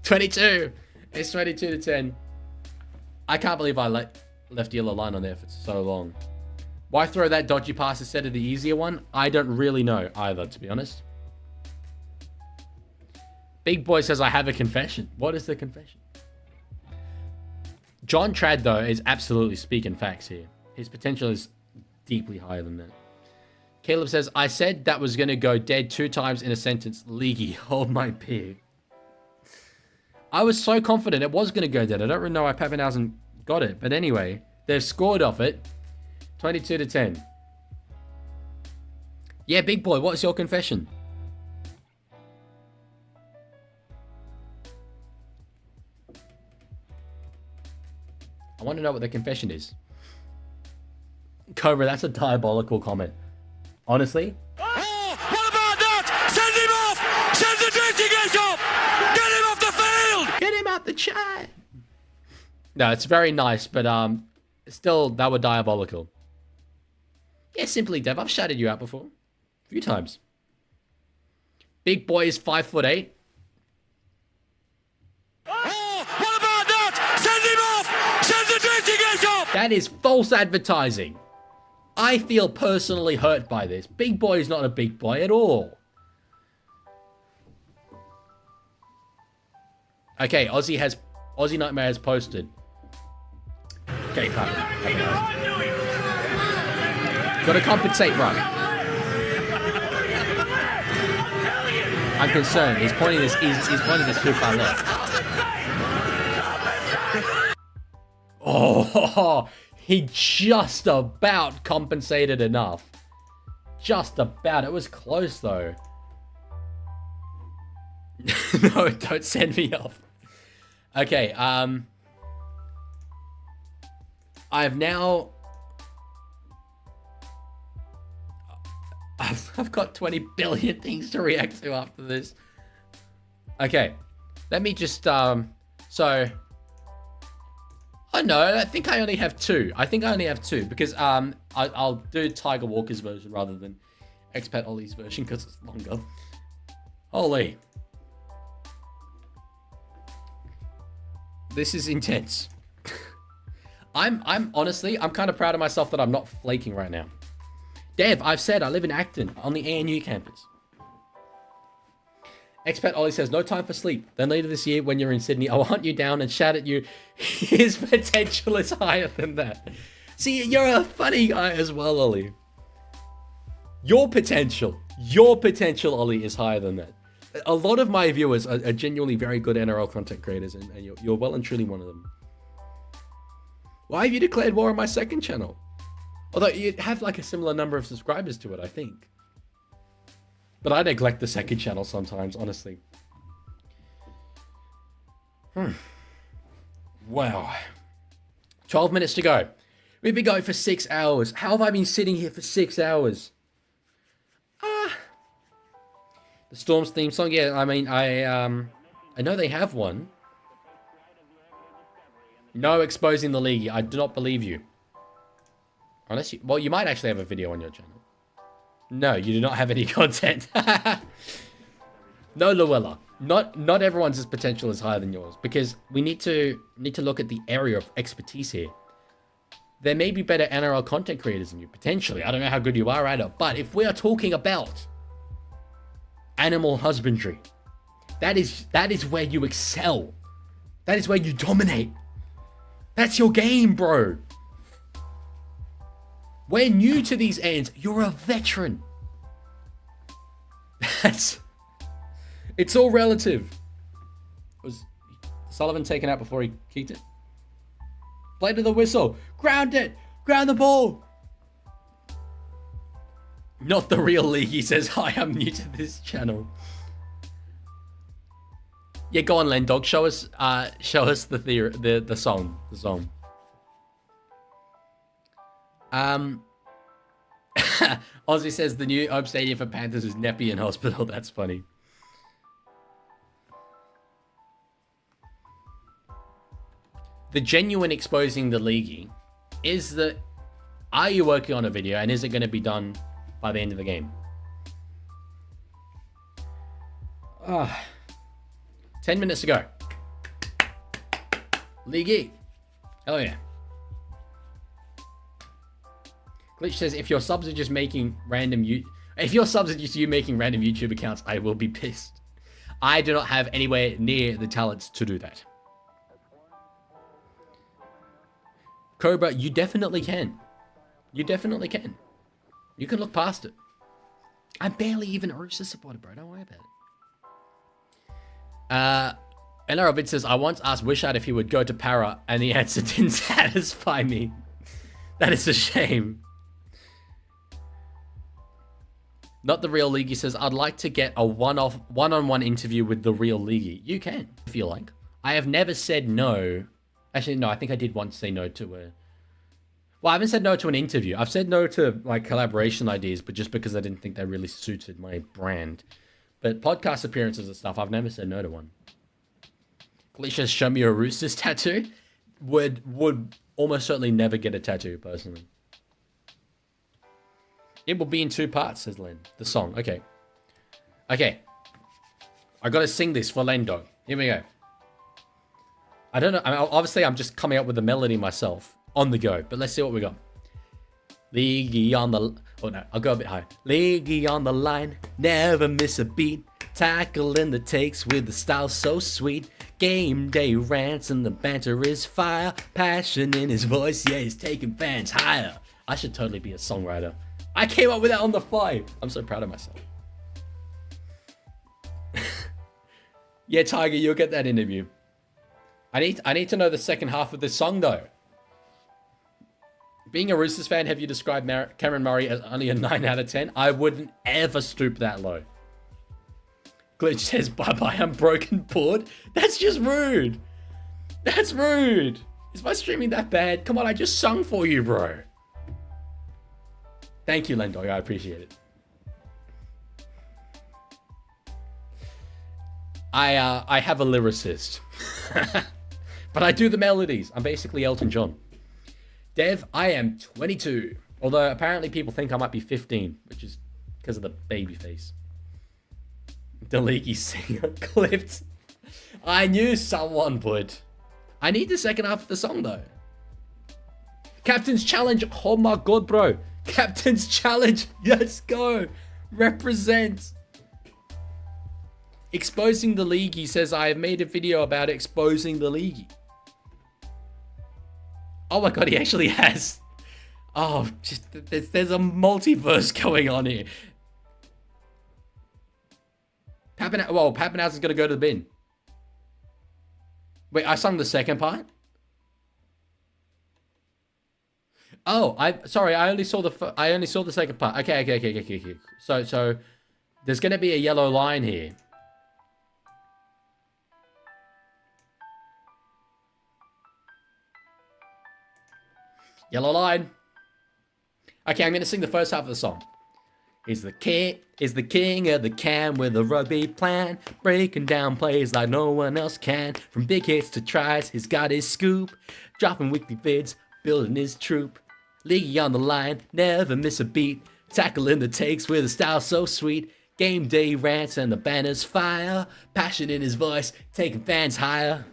22. It's 22-10. I can't believe I left yellow line on there for so long. Why throw that dodgy pass instead of the easier one? I don't really know either, to be honest. Big Boy says I have a confession. What is the confession? John Trad though is absolutely speaking facts here. His potential is deeply higher than that. Caleb says, I said that was going to go dead 2 times in a sentence. Leaguie, hold my pig. I was so confident it was going to go dead. I don't really know why Pappenhausen got it. But anyway, they've scored off it. 22-10. Yeah, Big Boy, what's your confession? I want to know what the confession is. Cobra, that's a diabolical comment. Honestly?
Oh, what about that? Send him off! Send the dirty gate off! Get him off the field!
Get him out the chat! No, it's very nice, but still, that were diabolical. Yeah, Simply Dev. I've shouted you out before. A few times. Big boy is 5'8".
Oh, what about that? Send him off! Send the drifting edge off!
That is false advertising. I feel personally hurt by this. Big boy is not a big boy at all. Okay, Aussie Nightmare has posted. Okay, gotta compensate, bro. I'm concerned. He's pointing this too far left. Oh, he just about compensated enough. Just about. It was close though. No, don't send me off. Okay, I've got 20 billion things to react to after this. Okay, let me just, oh no, I think I only have two. Because, I'll do Tiger Walker's version rather than Expat Ollie's version because it's longer. Holy. This is intense. I'm honestly, I'm kind of proud of myself that I'm not flaking right now. Dev, I've said I live in Acton on the ANU campus. Expat Ollie says, no time for sleep. Then later this year, when you're in Sydney, I'll hunt you down and shout at you. His potential is higher than that. See, you're a funny guy as well, Ollie. Your potential, Ollie, is higher than that. A lot of my viewers are genuinely very good NRL content creators, and you're well and truly one of them. Why have you declared war on my second channel? Although you have like a similar number of subscribers to it, I think. But I neglect the second channel sometimes, honestly. Wow. 12 minutes to go. We've been going for 6 hours. How have I been sitting here for 6 hours? The Storm's theme song? Yeah, I mean, I know they have one. No exposing the Leaguie. I do not believe you. Unless you... Well, you might actually have a video on your channel. No, you do not have any content. No, Luella. Not everyone's potential is higher than yours. Because we need to look at the area of expertise here. There may be better NRL content creators than you, potentially. I don't know how good you are at it. But if we are talking about animal husbandry, that is where you excel. That is where you dominate. That's your game, bro. We're new to these ends. You're a veteran. It's all relative. Was Sullivan taken out before he kicked it? Play to the whistle. Ground it. Ground the ball. Not the real league. He says, hi, I'm new to this channel. Yeah, go on, Len Dog. Show us the song. Ozzy says the new home stadium for Panthers is Nepean Hospital. That's funny. The genuine exposing the Leaguie is that, are you working on a video and is it going to be done by the end of the game? 10 minutes to go. Leaguie. Hell yeah. Glitch says, if your subs are just making random you making random YouTube accounts, I will be pissed. I do not have anywhere near the talents to do that. Cobra, you definitely can. You definitely can. You can look past it. I'm barely even a Rooster supporter, bro. Don't worry about it. NRL Vid says, I once asked Wishart if he would go to Para, and the answer didn't satisfy me. That is a shame. Not the real Leaguie says, I'd like to get a one-on-one interview with the real Leaguie. You can, if you like. I have never said no. Actually, no, I think I did once say no to a... Well, I haven't said no to an interview. I've said no to, like, collaboration ideas, but just because I didn't think they really suited my brand. But podcast appearances and stuff, I've never said no to one. Glitch, show me a Roosters tattoo. Would almost certainly never get a tattoo, personally. It will be in 2 parts, says Len. The song. Okay. Okay. I gotta sing this for Len Dog. Here we go. I don't know. I mean, obviously, I'm just coming up with the melody myself on the go. But let's see what we got. Leaguie on the... Oh, no. I'll go a bit high. Leaguie on the line. Never miss a beat. Tackling the takes with the style so sweet. Game day rants and the banter is fire. Passion in his voice. Yeah, he's taking fans higher. I should totally be a songwriter. I came up with that on the fly. I'm so proud of myself. Yeah, Tiger, you'll get that interview. I need to know the second half of this song, though. Being a Roosters fan, have you described Cameron Murray as only a 9 out of 10? I wouldn't ever stoop that low. Glitch says, bye-bye, I'm broken bored. That's just rude. That's rude. Is my streaming that bad? Come on, I just sung for you, bro. Thank you, Lendog. I appreciate it. I have a lyricist. But I do the melodies. I'm basically Elton John. Dev, I am 22. Although apparently people think I might be 15, which is because of the baby face. The Leaguie singer clipped. I knew someone would. I need the second half of the song though. Captain's Challenge. Oh my god, bro. Captain's Challenge. Let's go. Represent. Exposing the Leaguie says, I have made a video about exposing the Leaguie. Oh my god, he actually has. Oh, just there's a multiverse going on here. Pappenhouse is going to go to the bin. Wait, I sung the second part? Oh, sorry, I only saw the second part. Okay. So there's going to be a yellow line here. Yellow line. Okay, I'm going to sing the first half of the song. He's the king of the can with a rugby plan. Breaking down plays like no one else can. From big hits to tries, he's got his scoop. Dropping weekly vids, building his troop. Leaguie on the line, never miss a beat. Tackling the takes with a style so sweet. Game day rants and the banners fire. Passion in his voice, taking fans higher.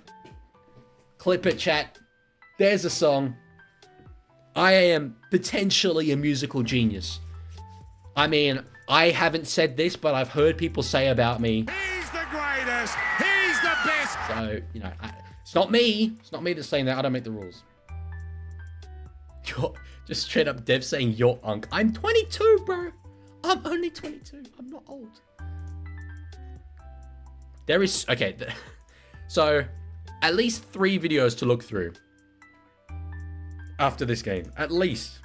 Clip it, chat. There's a song. I am potentially a musical genius. I mean, I haven't said this, but I've heard people say about me.
He's the greatest. He's the best.
So, you know, it's not me. It's not me that's saying that. I don't make the rules. You're just straight up Dev saying you're unk. I'm 22, bro. I'm only 22. I'm not old. There is... Okay. So, at least 3 videos to look through. After this game. At least.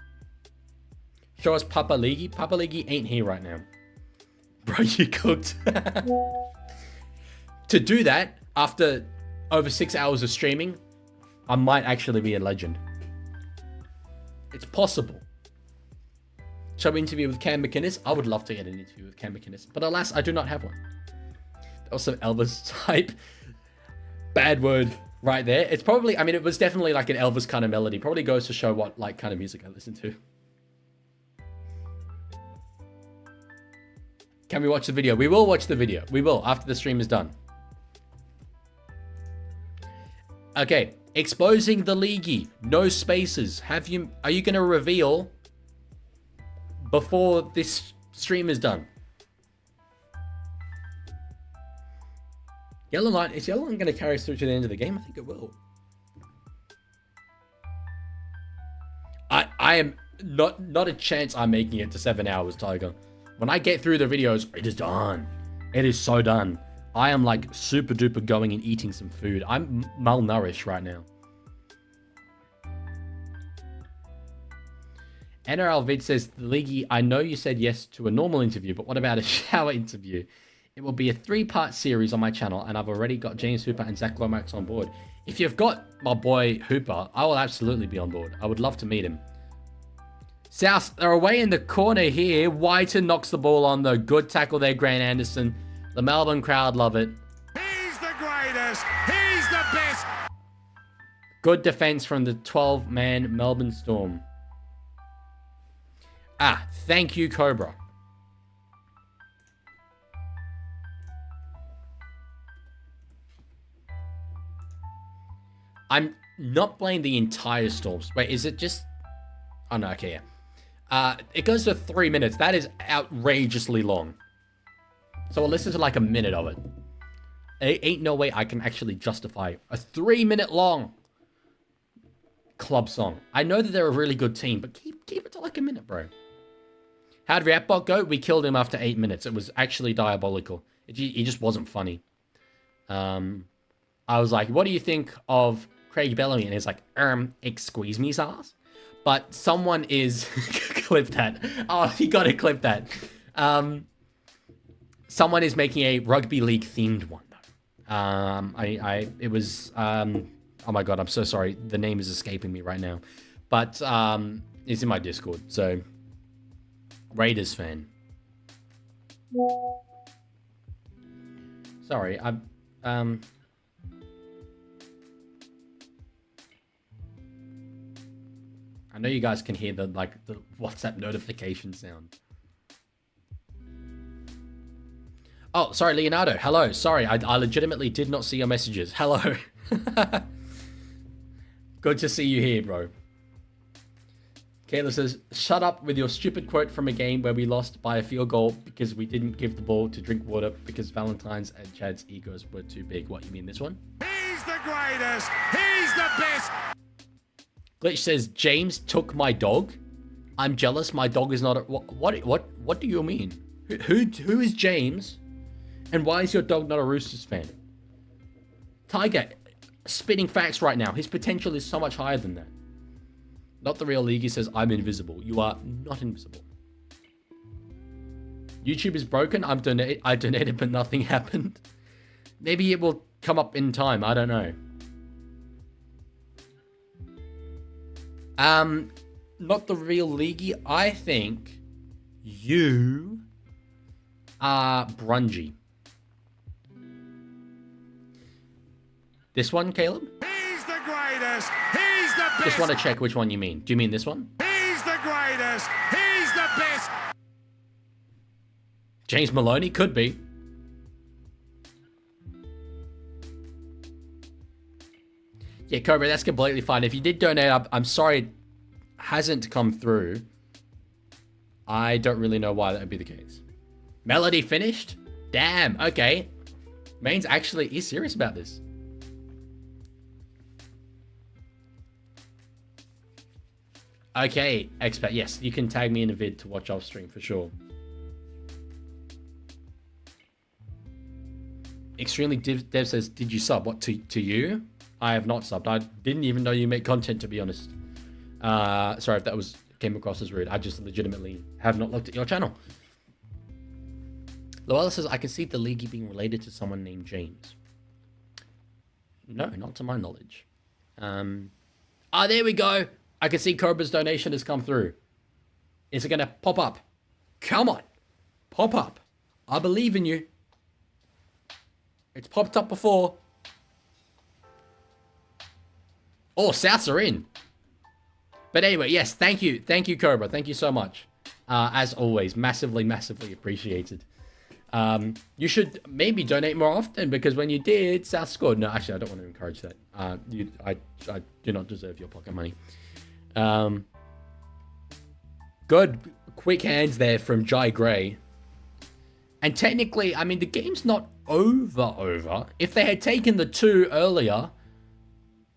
Show us Papa Leaguie. Papa Leaguie ain't here right now. Bro, you cooked. To do that, after over 6 hours of streaming, I might actually be a legend. It's possible. Shall we interview with Cam McInnes? I would love to get an interview with Cam McInnes. But alas, I do not have one. That was some Elvis type bad word right there. It's probably, I mean, it was definitely like an Elvis kind of melody. Probably goes to show what like kind of music I listen to. Can we watch the video? We will watch the video. We will after the stream is done. Okay, exposing the Leaguie. No spaces. Are you going to reveal before this stream is done? Yellow line. Is yellow line going to carry us through to the end of the game? I think it will. I am not a chance I'm making it to 7 hours, Tiger. When I get through the videos, it is done. It is so done. I am like super duper going and eating some food. I'm malnourished right now. NRL Vid says, Leaguie, I know you said yes to a normal interview, but what about a shower interview? It will be a 3-part series on my channel, and I've already got James Hooper and Zach Lomax on board. If you've got my boy Hooper, I will absolutely be on board. I would love to meet him. South, they're away in the corner here. Whiten knocks the ball on the good tackle there, Grant Anderson. The Melbourne crowd love it.
He's the greatest. He's the best.
Good defense from the 12-man Melbourne Storm. Ah, thank you, Cobra. I'm not playing the entire Storms. Wait, is it just... Oh, no, okay, yeah. It goes to 3 minutes. That is outrageously long. So we'll listen to like a minute of it. Ain't no way I can actually justify a 3-minute long club song. I know that they're a really good team, but keep it to like a minute, bro. How did Reactbot go? We killed him after 8 minutes. It was actually diabolical. He just wasn't funny. I was like, what do you think of Craig Bellamy? And he's like, excuse me, ass. But someone is... clip that. Oh, you gotta clip that. Someone is making a rugby league themed one, though. It was, oh my God, I'm so sorry. The name is escaping me right now. But, it's in my Discord, so... Raiders fan. Sorry, I know you guys can hear the WhatsApp notification sound. Oh, sorry, Leonardo. Hello. Sorry, I legitimately did not see your messages. Hello. Good to see you here, bro. Kayla says, shut up with your stupid quote from a game where we lost by a field goal because we didn't give the ball to drink water because Valentine's and Chad's egos were too big. What, you mean this one?
He's the greatest. He's the best.
Glitch says, James took my dog. I'm jealous. My dog is not a... What do you mean? Who is James? And why is your dog not a Roosters fan? Tiger, spitting facts right now. His potential is so much higher than that. Not the real Leaguie says, I'm invisible. You are not invisible. YouTube is broken. I donated, but nothing happened. Maybe it will come up in time. I don't know. Not the real Leaguie. I think you are Brungy. This one, Caleb?
He's the greatest. He's the best.
Just want to check which one you mean. Do you mean this one?
He's the greatest. He's the best.
James Maloney? Could be. Yeah, Cobra, that's completely fine. If you did donate, I'm sorry it hasn't come through. I don't really know why that would be the case. Melody finished? Damn, okay. Mains actually is serious about this. Okay, Expat, yes, you can tag me in a vid to watch off stream for sure. Extremely Dev says, did you sub? What, to you? I have not subbed. I didn't even know you make content, to be honest. Sorry if that came across as rude. I just legitimately have not looked at your channel. Loella says, I can see the Leaguie being related to someone named James. No, not to my knowledge. There we go. I can see Cobra's donation has come through. Is it going to pop up? Come on. Pop up. I believe in you. It's popped up before. Oh, Souths are in. But anyway, yes, thank you. Thank you, Cobra. Thank you so much. As always, massively, massively appreciated. You should maybe donate more often because when you did, South scored. No, actually, I don't want to encourage that. I do not deserve your pocket money. Good quick hands there from Jai Gray. And technically, I mean, the game's not over. If they had taken the 2 earlier,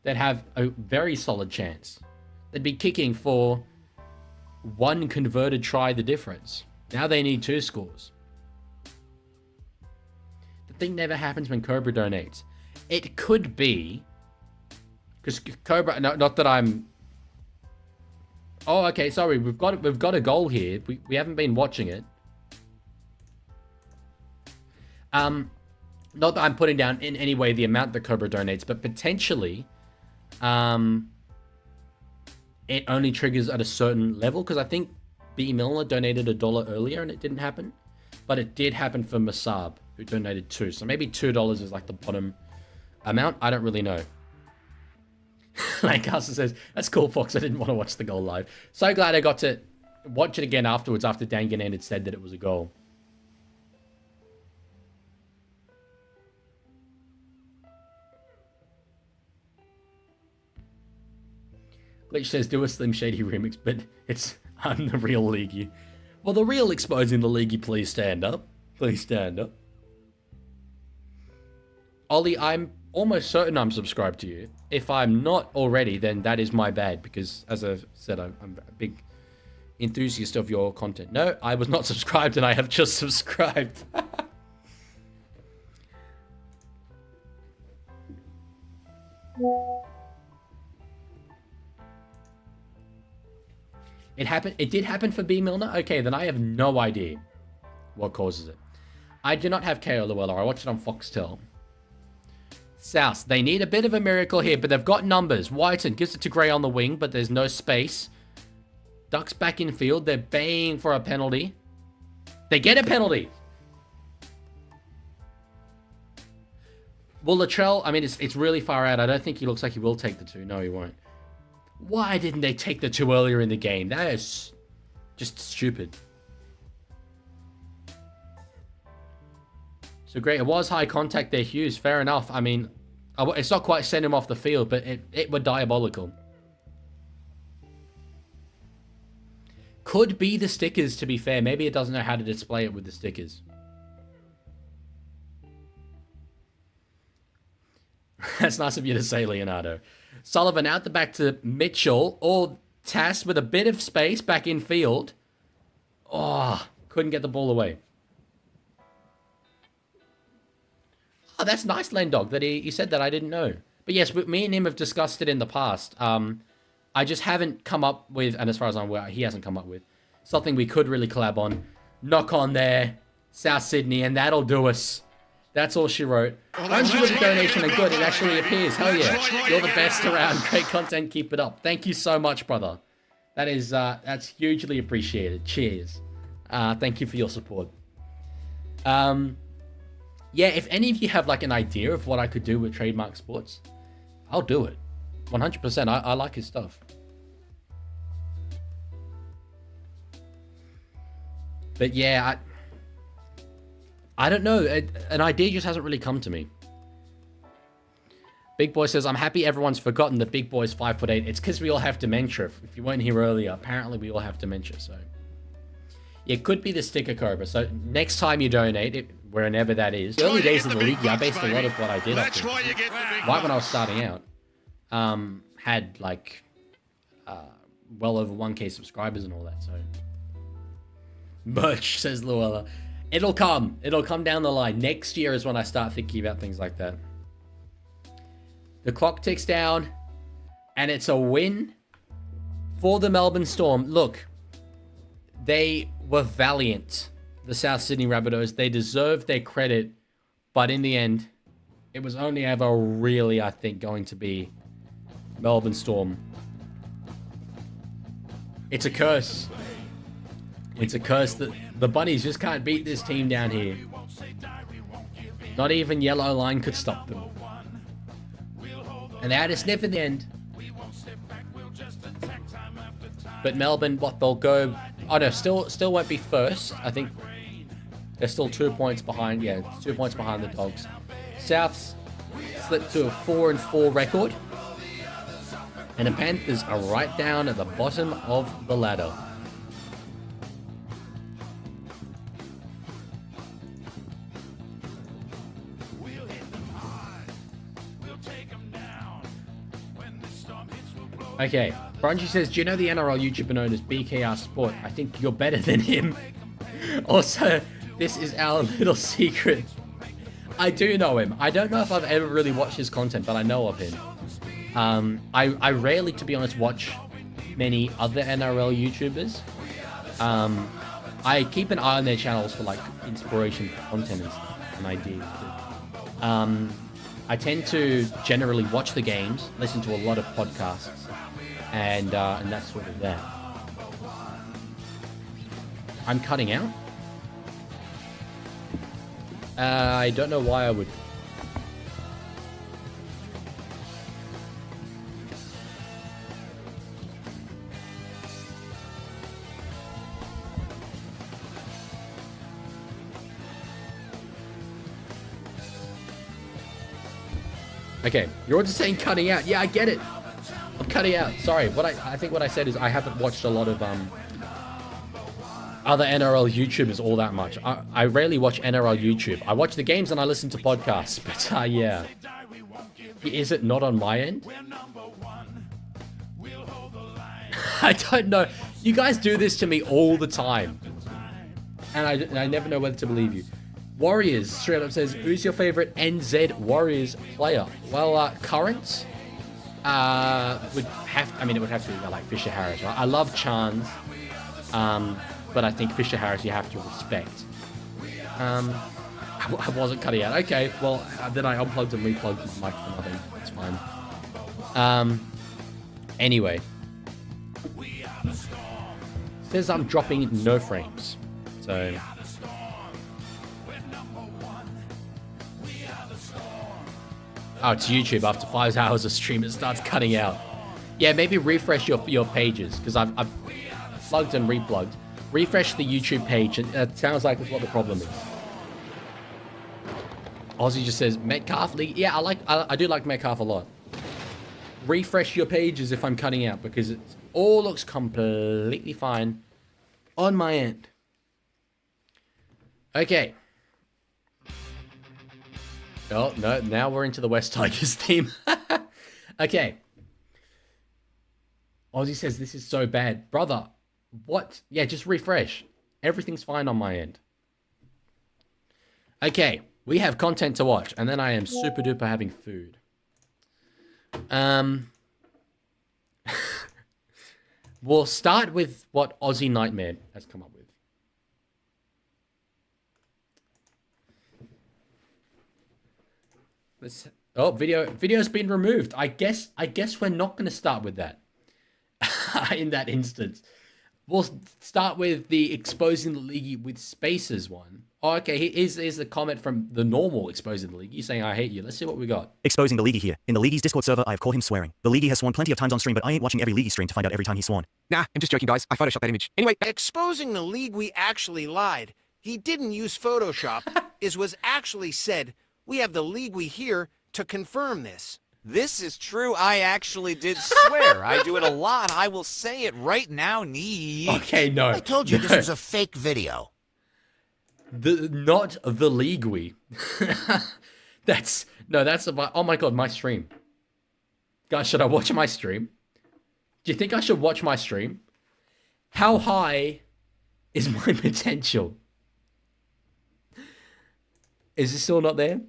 they'd have a very solid chance. They'd be kicking for 1 converted try the difference. Now they need 2 scores. The thing never happens when Cobra donates. It could be... Because Cobra... No, not that I'm... Oh, okay, sorry. We've got a goal here. We haven't been watching it. Not that I'm putting down in any way the amount that Cobra donates, but potentially... it only triggers at a certain level, because I think B. Milner donated $1 earlier and it didn't happen. But it did happen for Masab, who donated 2. So maybe $2 is like the bottom amount. I don't really know. Lancaster says, that's cool, Fox. I didn't want to watch the goal live. So glad I got to watch it again afterwards after Dangan had said that it was a goal. Glitch says, do a Slim Shady remix, but I'm the real Leaguie. Well, the real exposing the Leaguie, please stand up. Please stand up. Ollie, I'm almost certain I'm subscribed to you. If I'm not already, then that is my bad, because as I've said, I'm a big enthusiast of your content. No, I was not subscribed, and I have just subscribed. It did happen for B. Milner? Okay, then I have no idea what causes it. I do not have KO Llewellyn. I watched it on Foxtel. South, they need a bit of a miracle here, but they've got numbers. Whiten gives it to Gray on the wing, but there's no space. Ducks back in field. They're baying for a penalty. They get a penalty. Well, Latrell, I mean, it's really far out. I don't think he looks like he will take the 2. No, he won't. Why didn't they take the 2 earlier in the game? That is just stupid. So great. It was high contact there, Hughes. Fair enough. I mean, it's not quite send him off the field, but it were diabolical. Could be the stickers, to be fair. Maybe it doesn't know how to display it with the stickers. That's nice of you to say, Leonardo. Sullivan out the back to Mitchell, or Tass with a bit of space back in field. Oh, couldn't get the ball away. Oh, that's nice, Lendog, that he said that. I didn't know. But yes, me and him have discussed it in the past. I just haven't come up with, and as far as I'm aware, he hasn't come up with, something we could really collab on. Knock on there, South Sydney, and that'll do us. That's all she wrote. Thank you for the donation, and good, it actually appears. Hell yeah. You're the best around. Great content, keep it up. Thank you so much, brother. That is, that's hugely appreciated. Cheers. Thank you for your support. Yeah, if any of you have like an idea of what I could do with Trademark Sports, I'll do it. 100%. I like his stuff. But yeah, I don't know. An idea just hasn't really come to me. Big Boy says, I'm happy everyone's forgotten that Big Boy's 5'8". It's because we all have dementia. If you weren't here earlier, apparently we all have dementia, so. Yeah, it could be the sticker Cobra. So next time you donate, wherever that is. The early days of the league, I based a lot of what I did off it. Right when I was starting out. Had like well over 1K subscribers and all that, so. Merch, says Luella. It'll come. It'll come down the line. Next year is when I start thinking about things like that. The clock ticks down, and it's a win for the Melbourne Storm. Look, they were valiant, the South Sydney Rabbitohs. They deserved their credit, but in the end, it was only ever really, I think, going to be Melbourne Storm. It's a curse. It's a curse that the Bunnies just can't beat this team down here. Not even Yellow Line could stop them. And they had a sniff in the end. But Melbourne, what, they'll go... Oh no, still won't be first. I think they're still 2 points behind. Yeah, 2 points behind the Dogs. Souths slipped to a 4-4 record. And the Panthers are right down at the bottom of the ladder. Okay, Brunchy says, do you know the NRL YouTuber known as BKR Sport? I think you're better than him. Also, this is our little secret. I do know him. I don't know if I've ever really watched his content, but I know of him. I rarely, to be honest, watch many other NRL YouTubers. I keep an eye on their channels for like inspiration for content and stuff and ideas. But, I tend to generally watch the games, listen to a lot of podcasts, and that's sort of that. I'm cutting out. I don't know why I would. Okay, you're all just saying cutting out. Yeah, I get it. I'm cutting out. Sorry. I think what I said is I haven't watched a lot of other NRL YouTubers all that much. I rarely watch NRL YouTube. I watch the games and I listen to podcasts. But yeah. Is it not on my end? I don't know. You guys do this to me all the time. And I never know whether to believe you. Warriors straight up says, who's your favorite NZ Warriors player? Well, current would have. I mean, it would have to be like Fisher Harris, right? I love Chance, but I think Fisher Harris you have to respect. I wasn't cutting out. Okay, well then I unplugged and replugged my mic for nothing. It's fine. Anyway, says I'm dropping no frames, so. Oh, it's YouTube. After 5 hours of stream, it starts cutting out. Yeah, maybe refresh your pages, because I've plugged and replugged. Refresh the YouTube page, and it sounds like that's what the problem is. Ozzy just says, Metcalf League. Yeah, I do like Metcalf a lot. Refresh your pages if I'm cutting out, because it all looks completely fine on my end. Okay. Oh, no, now we're into the West Tigers theme. Okay. Ozzy says, this is so bad. Brother, what? Yeah, just refresh. Everything's fine on my end. Okay, we have content to watch, and then I am super duper having food. We'll start with what Aussie Nightmare has come up with. Video's been removed. I guess we're not going to start with that. In that instance, we'll start with the exposing the league with spaces one. Oh, okay. Here's the comment from the normal exposing the league. He's saying, "I hate you." Let's see what we got.
Exposing the Leaguie here. In the Leaguie's Discord server, I have caught him swearing. The Leaguie has sworn plenty of times on stream, but I ain't watching every Leaguie stream to find out every time he's sworn.
Nah, I'm just joking, guys. I photoshopped that image. Anyway,
exposing the League, actually lied. He didn't use Photoshop. Was actually said. We have the League here to confirm this.
This is true. I actually did swear. I do it a lot. I will say it right now.
Okay, no.
I told you this was a fake video.
Not the League. That's about. Oh my god, my stream. Guys, should I watch my stream? Do you think I should watch my stream? How high is my potential? Is it still not there?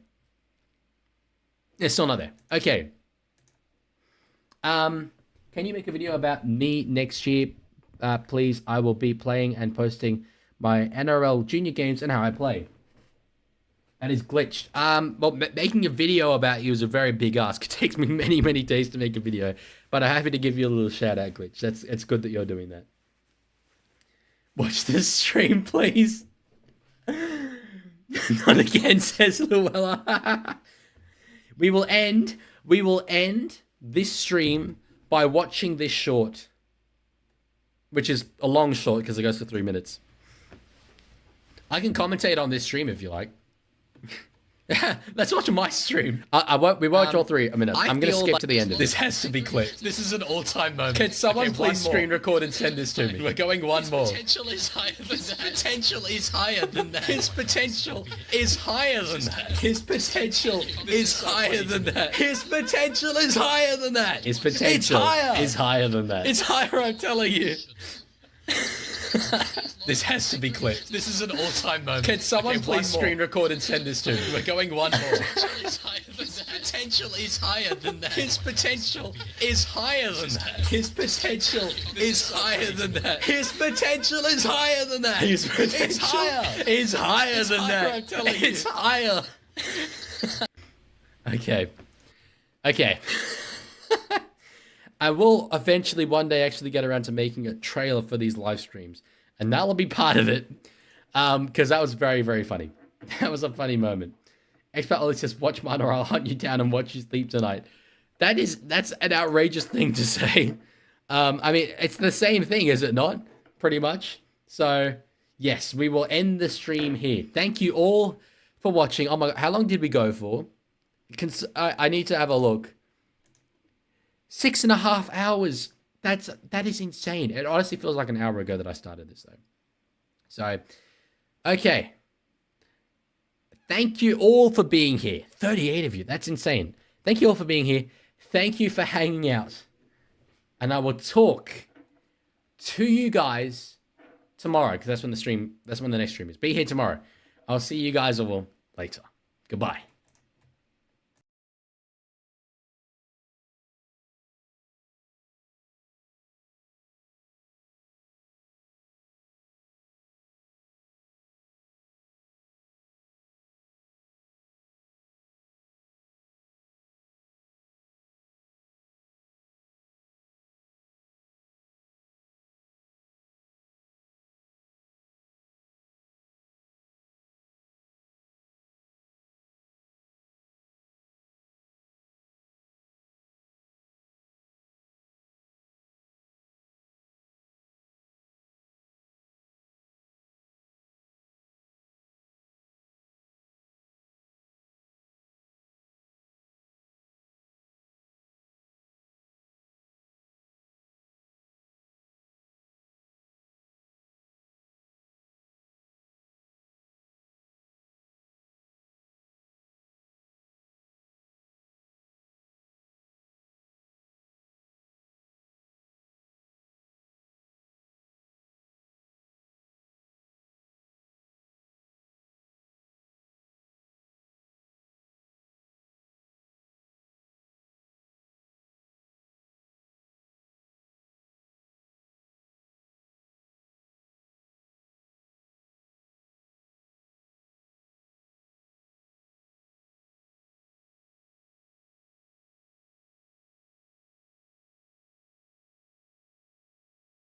It's still not there. Okay. Can you make a video about me next year, please? I will be playing and posting my NRL junior games and how I play. That is glitched. Well, making a video about you is a very big ask. It takes me many, many days to make a video, but I'm happy to give you a little shout out, Glitch. It's good that you're doing that. Watch this stream, please. Not again, says Luella. We will end this stream by watching this short, which is a long short because it goes for 3 minutes. I can commentate on this stream if you like. Let's watch my stream. We watch all 3 a minute. I'm going to skip to the end of this.
This has to be clipped. This is an all-time moment.
Can someone please screen record and send this to me?
We're going one more.
His potential is higher than that. His potential is higher than that. His potential is higher than that. His potential is higher than that. His potential is higher than that. His potential is higher than that. It's higher, I'm telling you.
This has to be clipped. This is an all-time moment.
Can someone please screen record and send this to me?
We're going one more.
His potential is higher than that. His potential is higher than that. His potential is higher than that. His potential is higher than that. His potential is higher than that. I'm telling you. It's higher. Okay. I will eventually one day actually get around to making a trailer for these live streams. And that'll be part of it. Because that was very, very funny. That was a funny moment. Expert Ollie says, watch mine or I'll hunt you down and watch you sleep tonight. That's an outrageous thing to say. I mean, it's the same thing, is it not? Pretty much. So, yes, we will end the stream here. Thank you all for watching. Oh my god, how long did we go for? I need to have a look. 6.5 hours. That is insane. It honestly feels like an hour ago that I started this though. So, okay. Thank you all for being here. 38 of you. That's insane. Thank you all for being here. Thank you for hanging out. And I will talk to you guys tomorrow, because that's when the next stream is. Be here tomorrow. I'll see you guys all later. Goodbye.